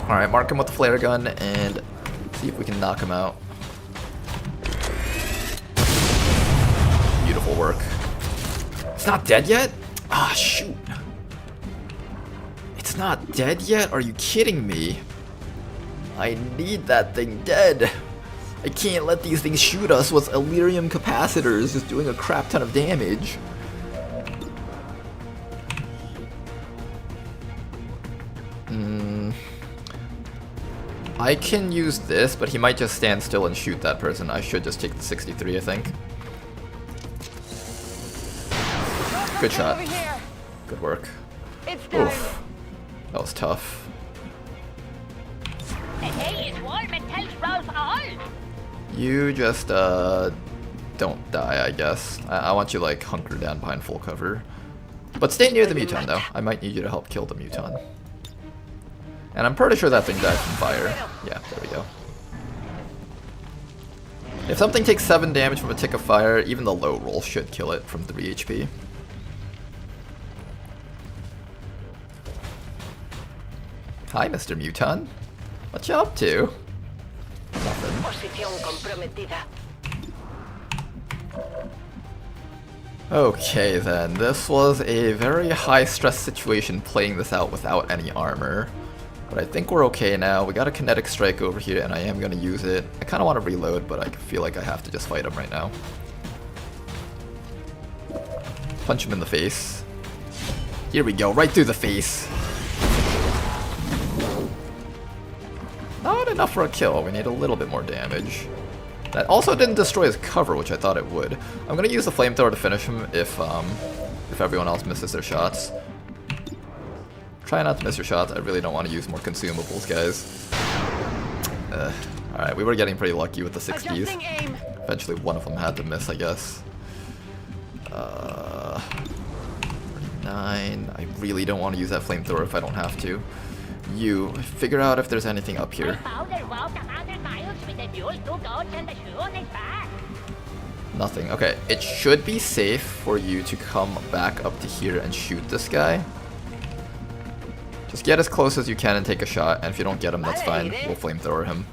Alright, mark him with the flare gun and see if we can knock him out. Beautiful work. It's not dead yet? Ah, shoot. It's not dead yet? Are you kidding me? I need that thing dead. I can't let these things shoot us with Elerium capacitors just doing a crap ton of damage. I can use this, but he might just stand still and shoot that person. I should just take the 63, I think. Good shot. Good work. Oof. That was tough. You just, don't die, I guess. I want you, like, hunkered down behind full cover. But stay near the Muton, though. I might need you to help kill the Muton. And I'm pretty sure that thing died from fire. Yeah, there we go. If something takes 7 damage from a tick of fire, even the low roll should kill it from 3 HP. Hi, Mr. Muton. What you up to? Nothing. Okay then, this was a very high stress situation playing this out without any armor. But I think we're okay now. We got a kinetic strike over here and I am going to use it. I kind of want to reload, but I feel like I have to just fight him right now. Punch him in the face. Here we go, right through the face. Not enough for a kill. We need a little bit more damage. That also didn't destroy his cover, which I thought it would. I'm going to use the flamethrower to finish him if everyone else misses their shots. Try not to miss your shots. I really don't want to use more consumables, guys. Alright, we were getting pretty lucky with the 60s. Eventually one of them had to miss, I guess. 49. I really don't want to use that flamethrower if I don't have to. You, figure out if there's anything up here. Nothing. Okay, it should be safe for you to come back up to here and shoot this guy. Just get as close as you can and take a shot, and if you don't get him, that's fine. We'll flamethrower him.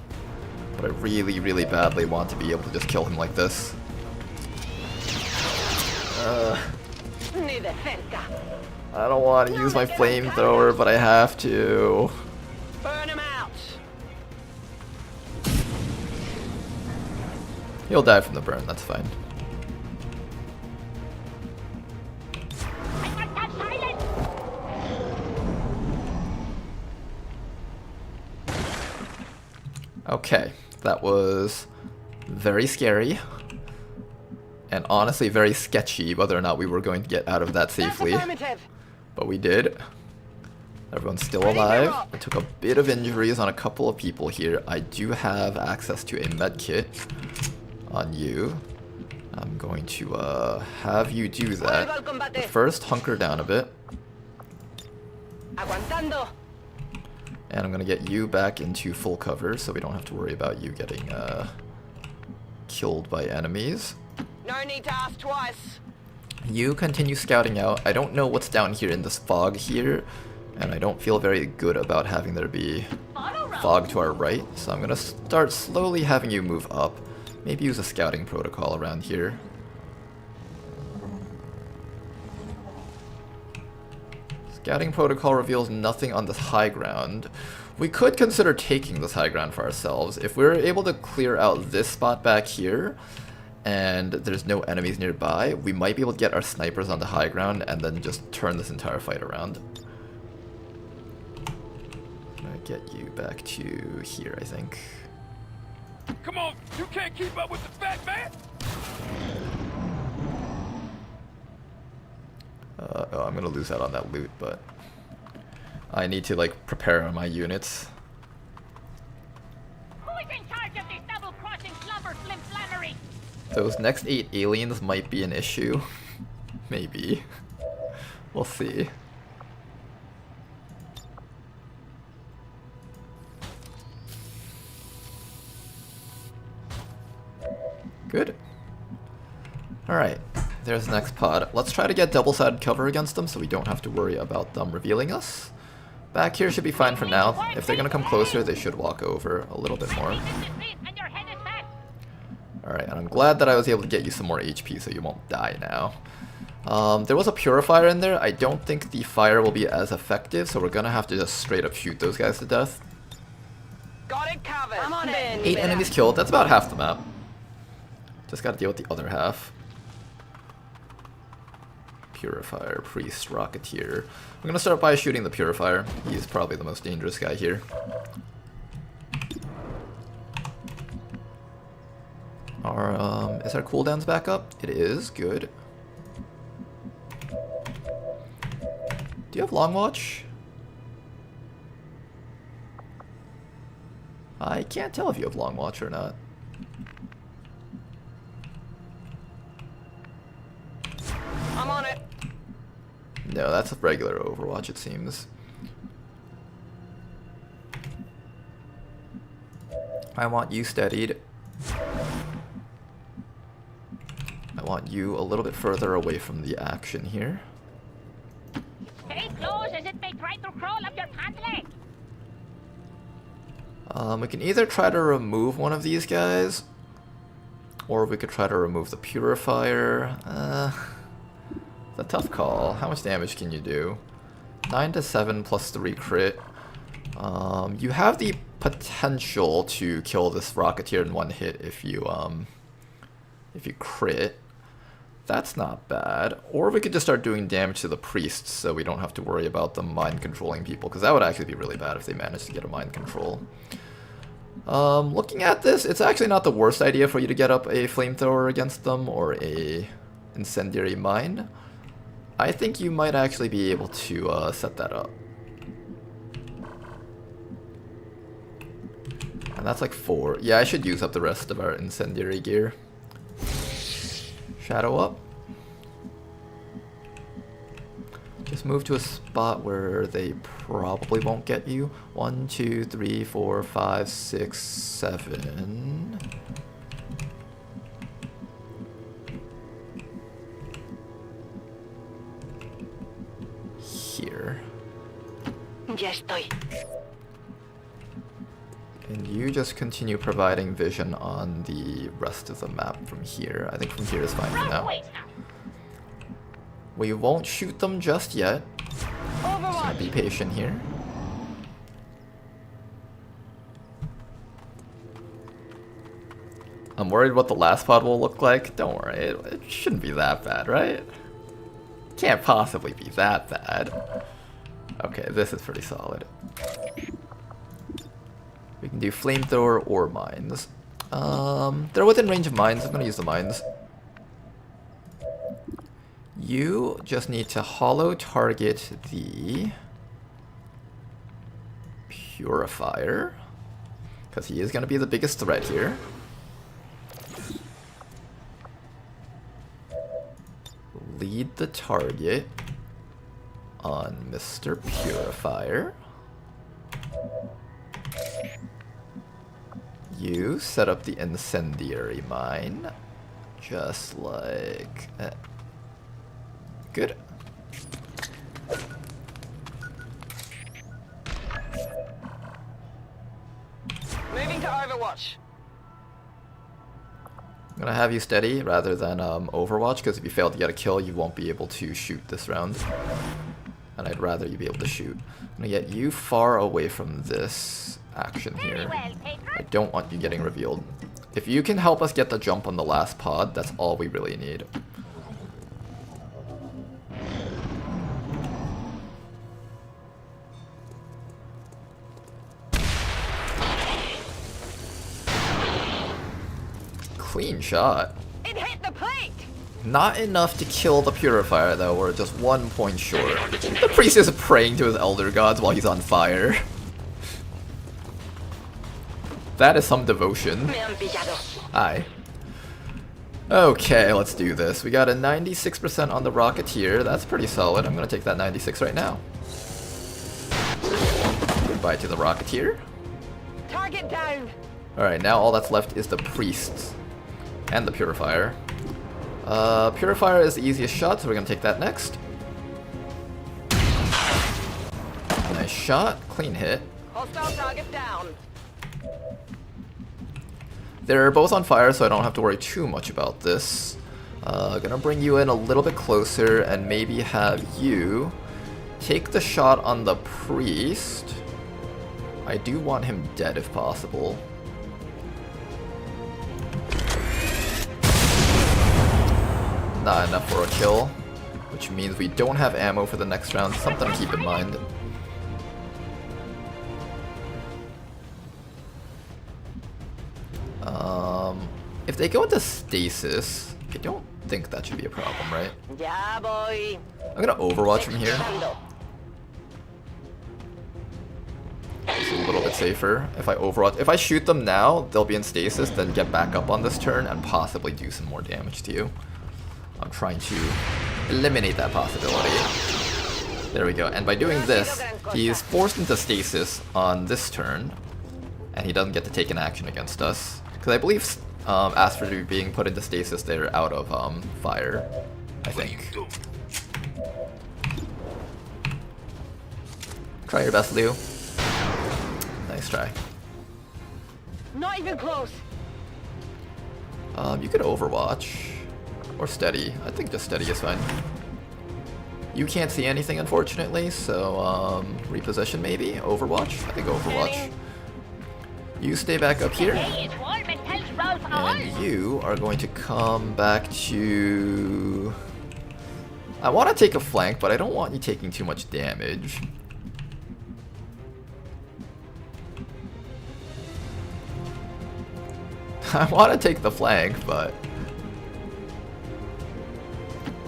But I really, really badly want to be able to just kill him like this. I don't want to use my flamethrower, but I have to. Burn him out. He'll die from the burn, that's fine. Okay, that was very scary. And honestly very sketchy whether or not we were going to get out of that safely. But we did. Everyone's still alive. I took a bit of injuries on a couple of people here. I do have access to a med kit on you. I'm going to have you do that. But first, hunker down a bit. And I'm going to get you back into full cover so we don't have to worry about you getting killed by enemies. No need to ask twice. You continue scouting out. I don't know what's down here in this fog here, and I don't feel very good about having there be fog to our right, so I'm gonna start slowly having you move up. Maybe use a scouting protocol around here. Scouting protocol reveals nothing on this high ground. We could consider taking this high ground for ourselves. If we're able to clear out this spot back here, and there's no enemies nearby, we might be able to get our snipers on the high ground and then just turn this entire fight around. I'm gonna get you back to here, I think. Come on, you can't keep up with the fat man. Oh, I'm gonna lose out on that loot, but I need to like prepare my units. Who is in charge of this double-crossing slumber flim flannery? Those next 8 aliens might be an issue. Maybe. We'll see. Good. Alright, there's the next pod. Let's try to get double-sided cover against them so we don't have to worry about them revealing us. Back here should be fine for now. If they're gonna come closer, they should walk over a little bit more. Alright, and I'm glad that I was able to get you some more HP so you won't die now. There was a purifier in there. I don't think the fire will be as effective, so we're gonna have to just straight up shoot those guys to death. Got it covered. I'm on it. 8 enemies killed. That's about half the map. Just gotta deal with the other half. Purifier, Priest, Rocketeer. I'm gonna start by shooting the Purifier. He's probably the most dangerous guy here. Is our cooldowns back up? It is. Good. Do you have Long Watch? I can't tell if you have Long Watch or not. I'm on it. No, that's a regular Overwatch, it seems. I want you steadied. I want you a little bit further away from the action here. Stay close as it may try to crawl up your pant leg. We can either try to remove one of these guys, or we could try to remove the Purifier. It's a tough call. How much damage can you do? 9 to 7 plus 3 crit. You have the potential to kill this Rocketeer in one hit if you crit. That's not bad. Or we could just start doing damage to the priests so we don't have to worry about them mind controlling people, because that would actually be really bad if they managed to get a mind control. Looking at this, it's actually not the worst idea for you to get up a flamethrower against them or a incendiary mine. I think you might actually be able to set that up. And that's like 4. Yeah, I should use up the rest of our incendiary gear. Shadow up. Just move to a spot where they probably won't get you. 1, 2, 3, 4, 5, 6, 7. Here. Ya estoy. And you just continue providing vision on the rest of the map from here. I think from here is fine for now. We won't shoot them just yet. So be patient here. I'm worried what the last pod will look like. Don't worry, it shouldn't be that bad, right? Can't possibly be that bad. Okay, this is pretty solid. We can do flamethrower or mines. They're within range of mines. I'm gonna use the mines. You just need to hollow target the Purifier, because he is gonna be the biggest threat here. Lead the target on Mr. Purifier. You set up the incendiary mine, just like that. Good. Moving to Overwatch. I'm gonna have you steady rather than Overwatch, because if you fail to get a kill, you won't be able to shoot this round. And I'd rather you be able to shoot. I'm gonna get you far away from this action here. I don't want you getting revealed. If you can help us get the jump on the last pod, that's all we really need. Clean shot. It hit the plate. Not enough to kill the Purifier though, we're just 1 point short. The priest is praying to his elder gods while he's on fire. That is some devotion. Aye. Okay, let's do this. We got a 96% on the Rocketeer. That's pretty solid. I'm gonna take that 96 right now. Goodbye to the Rocketeer. Target down. Alright, now all that's left is the priests and the Purifier. Purifier is the easiest shot, so we're gonna take that next. Nice shot, clean hit. Hostile target down. They're both on fire, so I don't have to worry too much about this. Gonna bring you in a little bit closer and maybe have you take the shot on the priest. I do want him dead if possible. Not enough for a kill, which means we don't have ammo for the next round. Something to keep in mind. If they go into stasis, I don't think that should be a problem, right? Yeah, boy. I'm gonna overwatch from here. It's a little bit safer. If I overwatch, if I shoot them now, they'll be in stasis, then get back up on this turn and possibly do some more damage to you. I'm trying to eliminate that possibility. There we go. And by doing this, he's forced into stasis on this turn, and he doesn't get to take an action against us. Because I believe after being put into stasis, they're out of fire, I think. Try your best, Liu. Nice try. Not even close. You could overwatch. Or steady. I think just steady is fine. You can't see anything, unfortunately, so reposition maybe? Overwatch? I think overwatch. You stay back up here. And you are going to come back to... I want to take a flank, but I don't want you taking too much damage. I want to take the flank, but...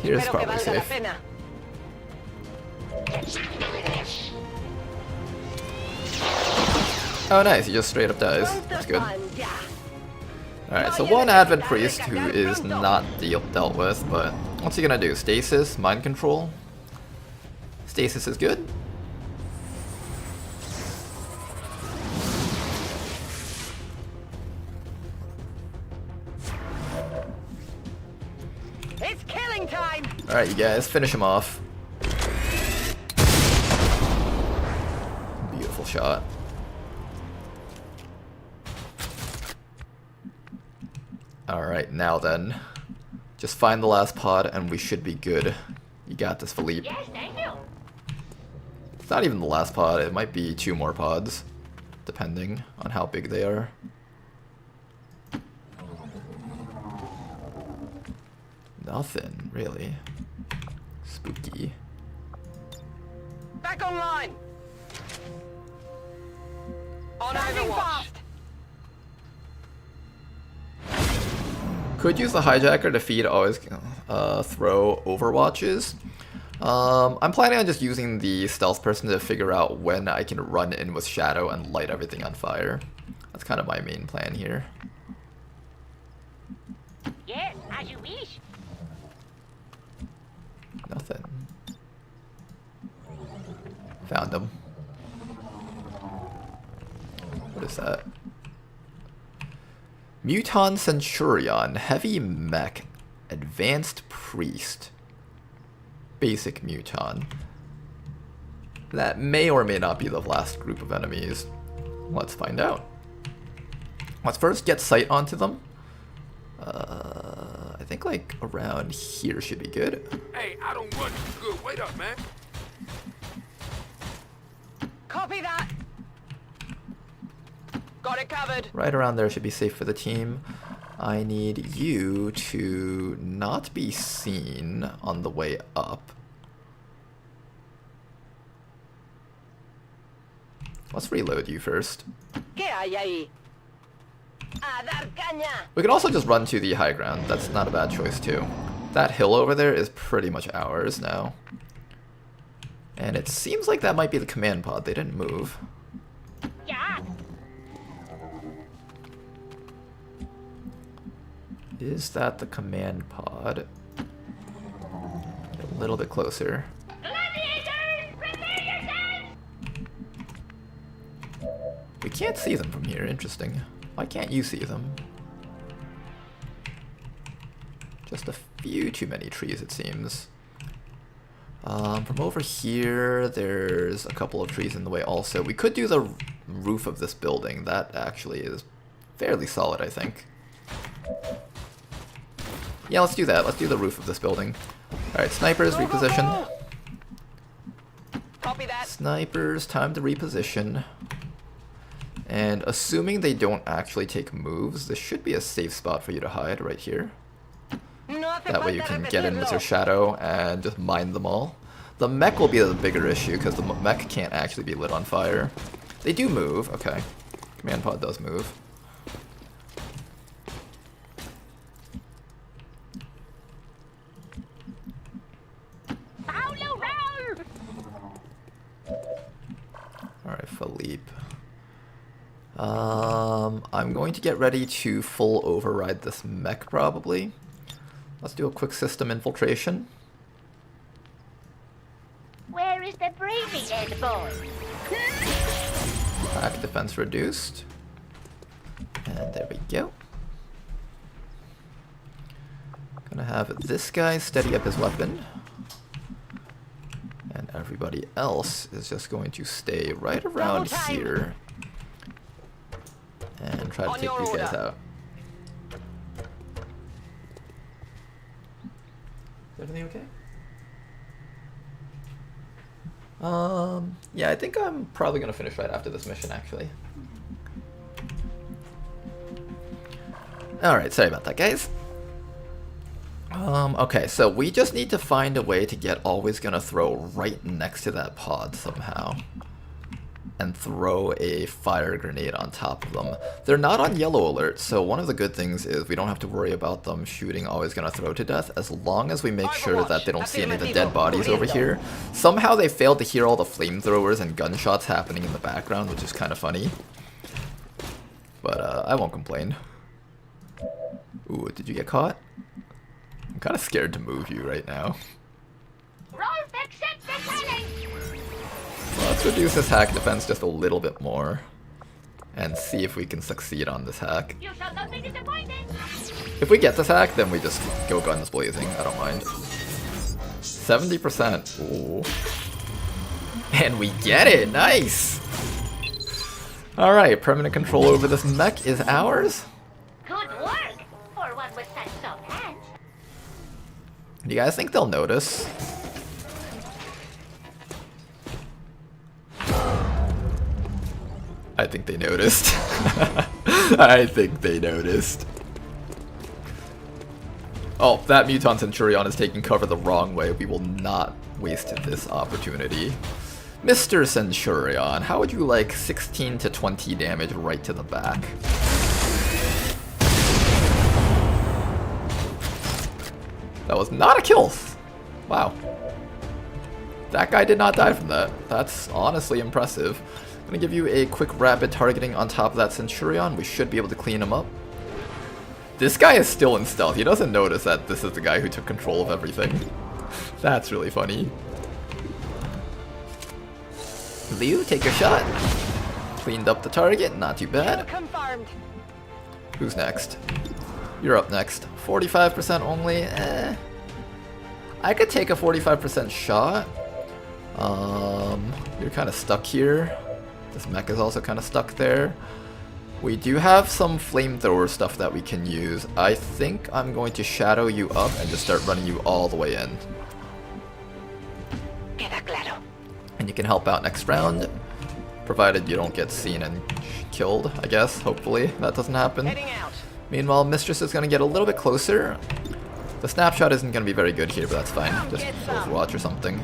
Here's probably safe. Oh nice, he just straight up dies. That's good. Alright, so one Advent Priest who is not dealt with, but what's he gonna do? Stasis? Mind control? Stasis is good. It's killing time. Alright, you guys, finish him off. Beautiful shot. Alright, now then. Just find the last pod and we should be good. You got this, Philippe. Yes, thank you. It's not even the last pod, it might be 2 more pods. Depending on how big they are. Nothing, really. Spooky. Back online. On Overwatch. Could use the hijacker to feed always throw overwatches. I'm planning on just using the stealth person to figure out when I can run in with shadow and light everything on fire. That's kind of my main plan here. Yes, as you wish. Nothing. Found him. What is that? Muton Centurion, Heavy Mech, Advanced Priest, Basic Muton. That may or may not be the last group of enemies. Let's find out. Let's first get sight onto them. I think like around here should be good. Hey, I don't run too good. Wait up, man. Copy that. Got it covered. Right around there should be safe for the team. I need you to not be seen on the way up. Let's reload you first. We can also just run to the high ground. That's not a bad choice too. That hill over there is pretty much ours now. And it seems like that might be the command pod. They didn't move. Yeah. Is that the command pod? Get a little bit closer. Gladiators, prepare yourselves! We can't see them from here. Interesting. Why can't you see them? Just a few too many trees, it seems. From over here, there's a couple of trees in the way also. We could do the roof of this building. That actually is fairly solid, I think. Yeah, let's do that. Let's do the roof of this building. Alright, snipers, reposition. Copy that. Snipers, time to reposition. And assuming they don't actually take moves, this should be a safe spot for you to hide right here. That way you can get in with your shadow and just mine them all. The mech will be the bigger issue because the mech can't actually be lit on fire. They do move, okay. Command pod does move. Alright, Philippe. I'm going to get ready to full override this mech probably. Let's do a quick system infiltration. Where is the breathing end, boy? Attack defense reduced. And there we go. Gonna have this guy steady up his weapon. And everybody else is just going to stay right around here. And try to take these guys out. Is everything okay? Yeah, I think I'm probably gonna finish right after this mission, actually. Alright, sorry about that, guys. Okay, so we just need to find a way to get Always Gonna Throw right next to that pod somehow. And throw a fire grenade on top of them. They're not on yellow alert, so one of the good things is we don't have to worry about them shooting Always Gonna Throw to death, as long as we make sure that they don't see any of the dead bodies over here. Somehow they failed to hear all the flamethrowers and gunshots happening in the background, which is kind of funny. But I won't complain. Ooh, did you get caught? I'm kind of scared to move you right now. Let's reduce this hack defense just a little bit more and see if we can succeed on this hack. If we get this hack, then we just go guns blazing. I don't mind. 70%. Ooh. And we get it! Nice! Alright, permanent control over this mech is ours. Good work for one with such soft hands. Do you guys think they'll notice? I think they noticed. I think they noticed. Oh, that Mutant Centurion is taking cover the wrong way. We will not waste this opportunity. Mr. Centurion, how would you like 16 to 20 damage right to the back? That was not a kill! Wow. That guy did not die from that. That's honestly impressive. I'm gonna give you a quick rapid targeting on top of that Centurion. We should be able to clean him up. This guy is still in stealth. He doesn't notice that this is the guy who took control of everything. That's really funny. Liu, take your shot. Cleaned up the target, not too bad. Who's next? You're up next. 45% only, I could take a 45% shot. You're kind of stuck here. This mech is also kind of stuck there. We do have some flamethrower stuff that we can use. I think I'm going to shadow you up and just start running you all the way in. And you can help out next round, provided you don't get seen and killed, I guess. Hopefully that doesn't happen. Meanwhile, Mistress is going to get a little bit closer. The snapshot isn't going to be very good here, but that's fine. Just Overwatch or something.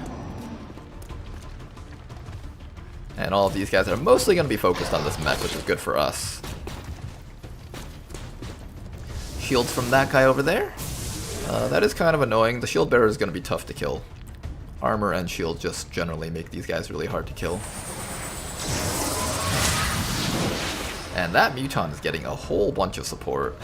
And all of these guys are mostly going to be focused on this mech, which is good for us. Shields from that guy over there. That is kind of annoying. The shield bearer is going to be tough to kill. Armor and shield just generally make these guys really hard to kill. And that Mutant is getting a whole bunch of support.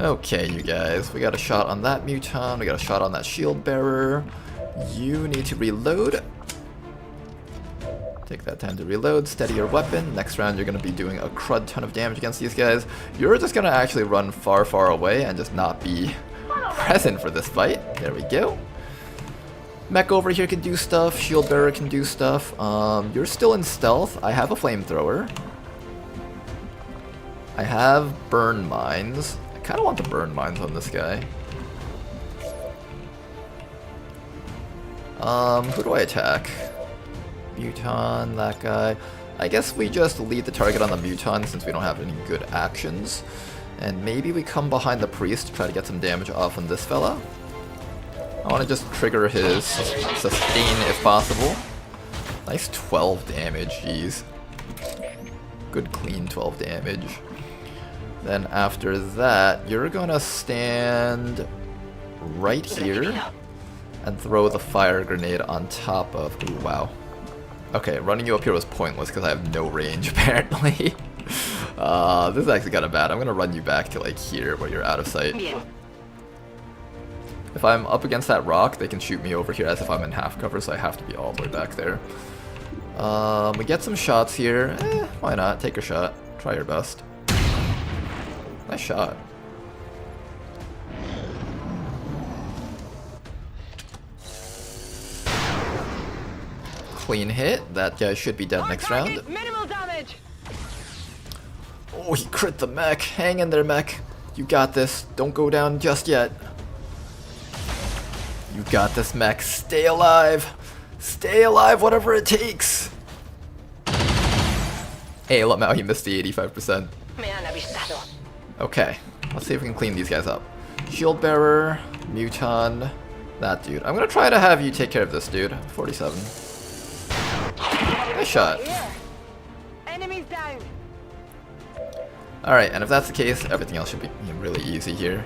Okay, you guys, we got a shot on that Mutant, we got a shot on that shield bearer. You need to reload. Take that time to reload, steady your weapon. Next round you're going to be doing a crud ton of damage against these guys. You're just going to actually run far, far away and just not be present for this fight. There we go. Mech over here can do stuff, shield bearer can do stuff. You're still in stealth. I have a flamethrower. I have burn mines. I kind of want the burn mines on this guy. Who do I attack? Muton, that guy. I guess we just lead the target on the Muton since we don't have any good actions. And maybe we come behind the priest to try to get some damage off on this fella. I want to just trigger his sustain if possible. Nice 12 damage, jeez. Good clean 12 damage. Then after that, you're gonna stand right here and throw the fire grenade on top of... Ooh, wow. Okay, running you up here was pointless because I have no range apparently. This is actually kind of bad. I'm gonna run you back to like here where you're out of sight. If I'm up against that rock, they can shoot me over here as if I'm in half cover, so I have to be all the way back there. We get some shots here. Why not? Take a shot. Try your best. Nice shot. Clean hit. That guy should be dead next round. Minimal damage. Oh, he crit the mech. Hang in there, mech. You got this. Don't go down just yet. You got this, mech. Stay alive. Stay alive, whatever it takes. Hey, Lamau, he missed the 85%. Okay, let's see if we can clean these guys up. Shield bearer, Muton, that dude. I'm gonna try to have you take care of this dude. 47. Nice shot. Enemies down. Alright, and if that's the case, everything else should be really easy here.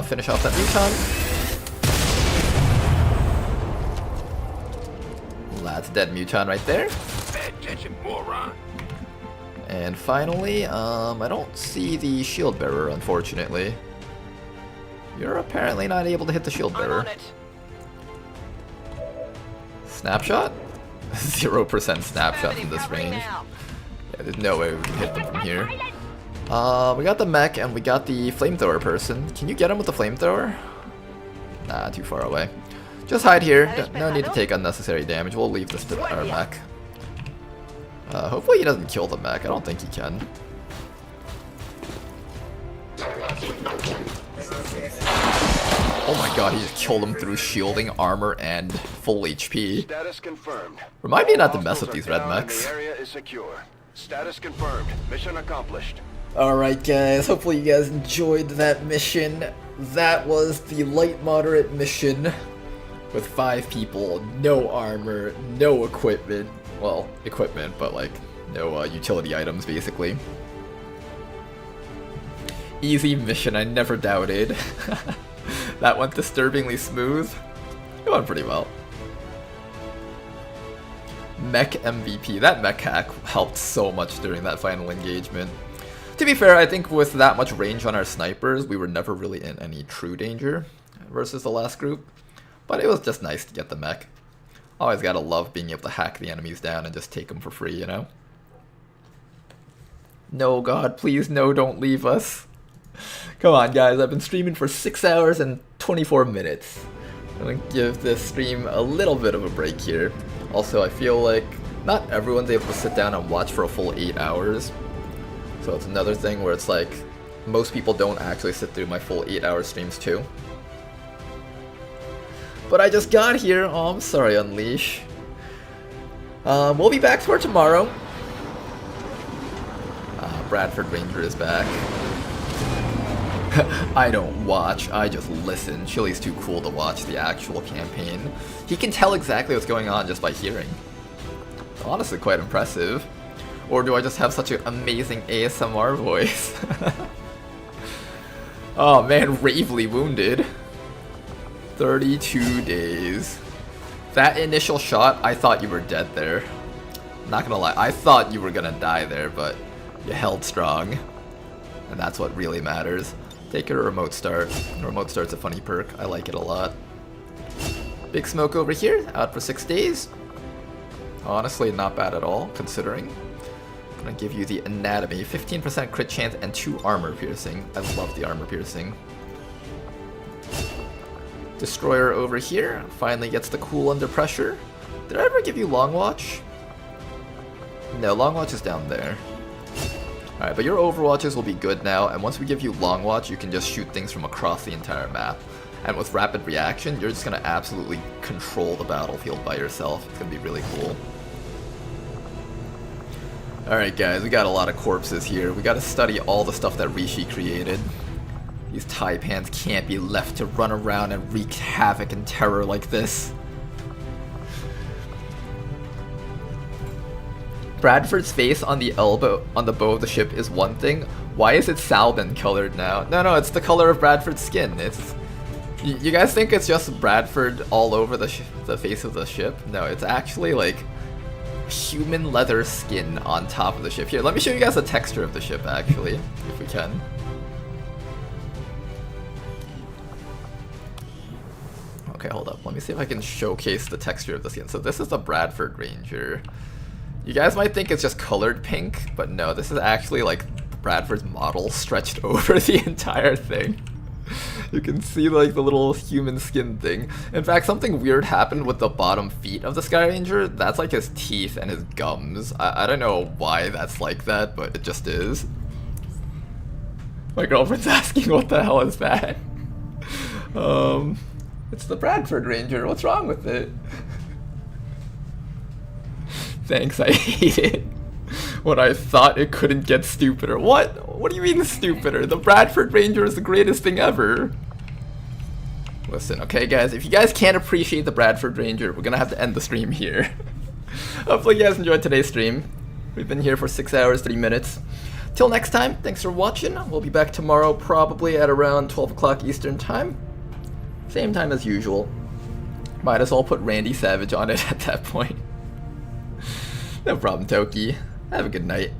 Finish off that Muton. That's dead Muton right there. Pay attention, moron. And finally, I don't see the shield bearer, unfortunately. You're apparently not able to hit the shield bearer. Snapshot? 0% snapshot from this range. Yeah, there's no way we can hit them from here. We got the mech and we got the flamethrower person. Can you get him with the flamethrower? Nah, too far away. Just hide here. No need to take unnecessary damage. We'll leave this to our mech. Hopefully he doesn't kill the mech. I don't think he can. Oh my god, he just killed him through shielding, armor, and full HP. Status confirmed. Remind me not to mess with these red mechs. The area is secure. Status confirmed. Mission accomplished. Alright guys, hopefully you guys enjoyed that mission. That was the light moderate mission with 5 people, no armor, no equipment. Well, equipment, but like no utility items basically. Easy mission, I never doubted. That went disturbingly smooth. It went pretty well. Mech MVP. That mech hack helped so much during that final engagement. To be fair, I think with that much range on our snipers, we were never really in any true danger versus the last group. But it was just nice to get the mech. Always gotta love being able to hack the enemies down and just take them for free, you know? No, God, please, no, don't leave us. Come on, guys, I've been streaming for 6 hours and 24 minutes. I'm gonna give this stream a little bit of a break here. Also, I feel like not everyone's able to sit down and watch for a full 8 hours. So it's another thing where it's like, most people don't actually sit through my full 8-hour streams too. But I just got here. Oh, I'm sorry, Unleash. We'll be back for tomorrow. Bradford Ranger is back. I don't watch, I just listen. Chili's too cool to watch the actual campaign. He can tell exactly what's going on just by hearing. Honestly, quite impressive. Or do I just have such an amazing ASMR voice? Oh man, gravely wounded. 32 days. That initial shot, I thought you were dead there. Not gonna lie, I thought you were gonna die there, but you held strong. And that's what really matters. Take a remote start. Remote start's a funny perk, I like it a lot. Big Smoke over here, out for 6 days. Honestly, not bad at all, considering. I'm gonna give you the anatomy, 15% crit chance and 2 armor piercing. I love the armor piercing. Destroyer over here, finally gets the cool under pressure. Did I ever give you Long Watch? No, Long Watch is down there. Alright, but your Overwatches will be good now, and once we give you Long Watch, you can just shoot things from across the entire map. And with rapid reaction, you're just gonna absolutely control the battlefield by yourself. It's gonna be really cool. Alright guys, we got a lot of corpses here. We gotta study all the stuff that Rishi created. These Taipans can't be left to run around and wreak havoc and terror like this. Bradford's face on the elbow on the bow of the ship is one thing. Why is it Salmon colored now? No, it's the color of Bradford's skin. It's you guys think it's just Bradford all over the face of the ship? No, it's actually like human leather skin on top of the ship. Here, let me show you guys the texture of the ship actually, if we can. Okay, hold up. Let me see if I can showcase the texture of the skin. So this is the Bradford Ranger. You guys might think it's just colored pink, but no, this is actually like Bradford's model stretched over the entire thing. You can see like the little human skin thing. In fact, something weird happened with the bottom feet of the Sky Ranger. That's like his teeth and his gums. I don't know why that's like that, but it just is. My girlfriend's asking what the hell is that? It's the Bradford Ranger. What's wrong with it? Thanks, I hate it. When I thought it couldn't get stupider. What? What do you mean stupider? The Bradford Ranger is the greatest thing ever. Listen, okay guys, if you guys can't appreciate the Bradford Ranger, we're gonna have to end the stream here. Hopefully you guys enjoyed today's stream. We've been here for 6 hours, 3 minutes. Till next time, thanks for watching. We'll be back tomorrow, probably at around 12 o'clock Eastern time. Same time as usual. Might as well put Randy Savage on it at that point. No problem, Toki. Have a good night.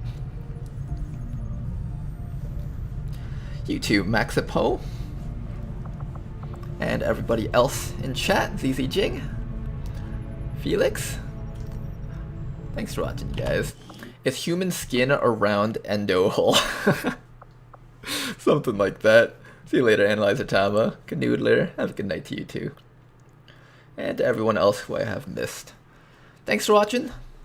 You too, Maxipo. And everybody else in chat, ZZ Jig. Felix. Thanks for watching, you guys. Is human skin around endo hole? Something like that. See you later, Analyzer Tama. Canoodler. Have a good night to you too. And to everyone else who I have missed. Thanks for watching.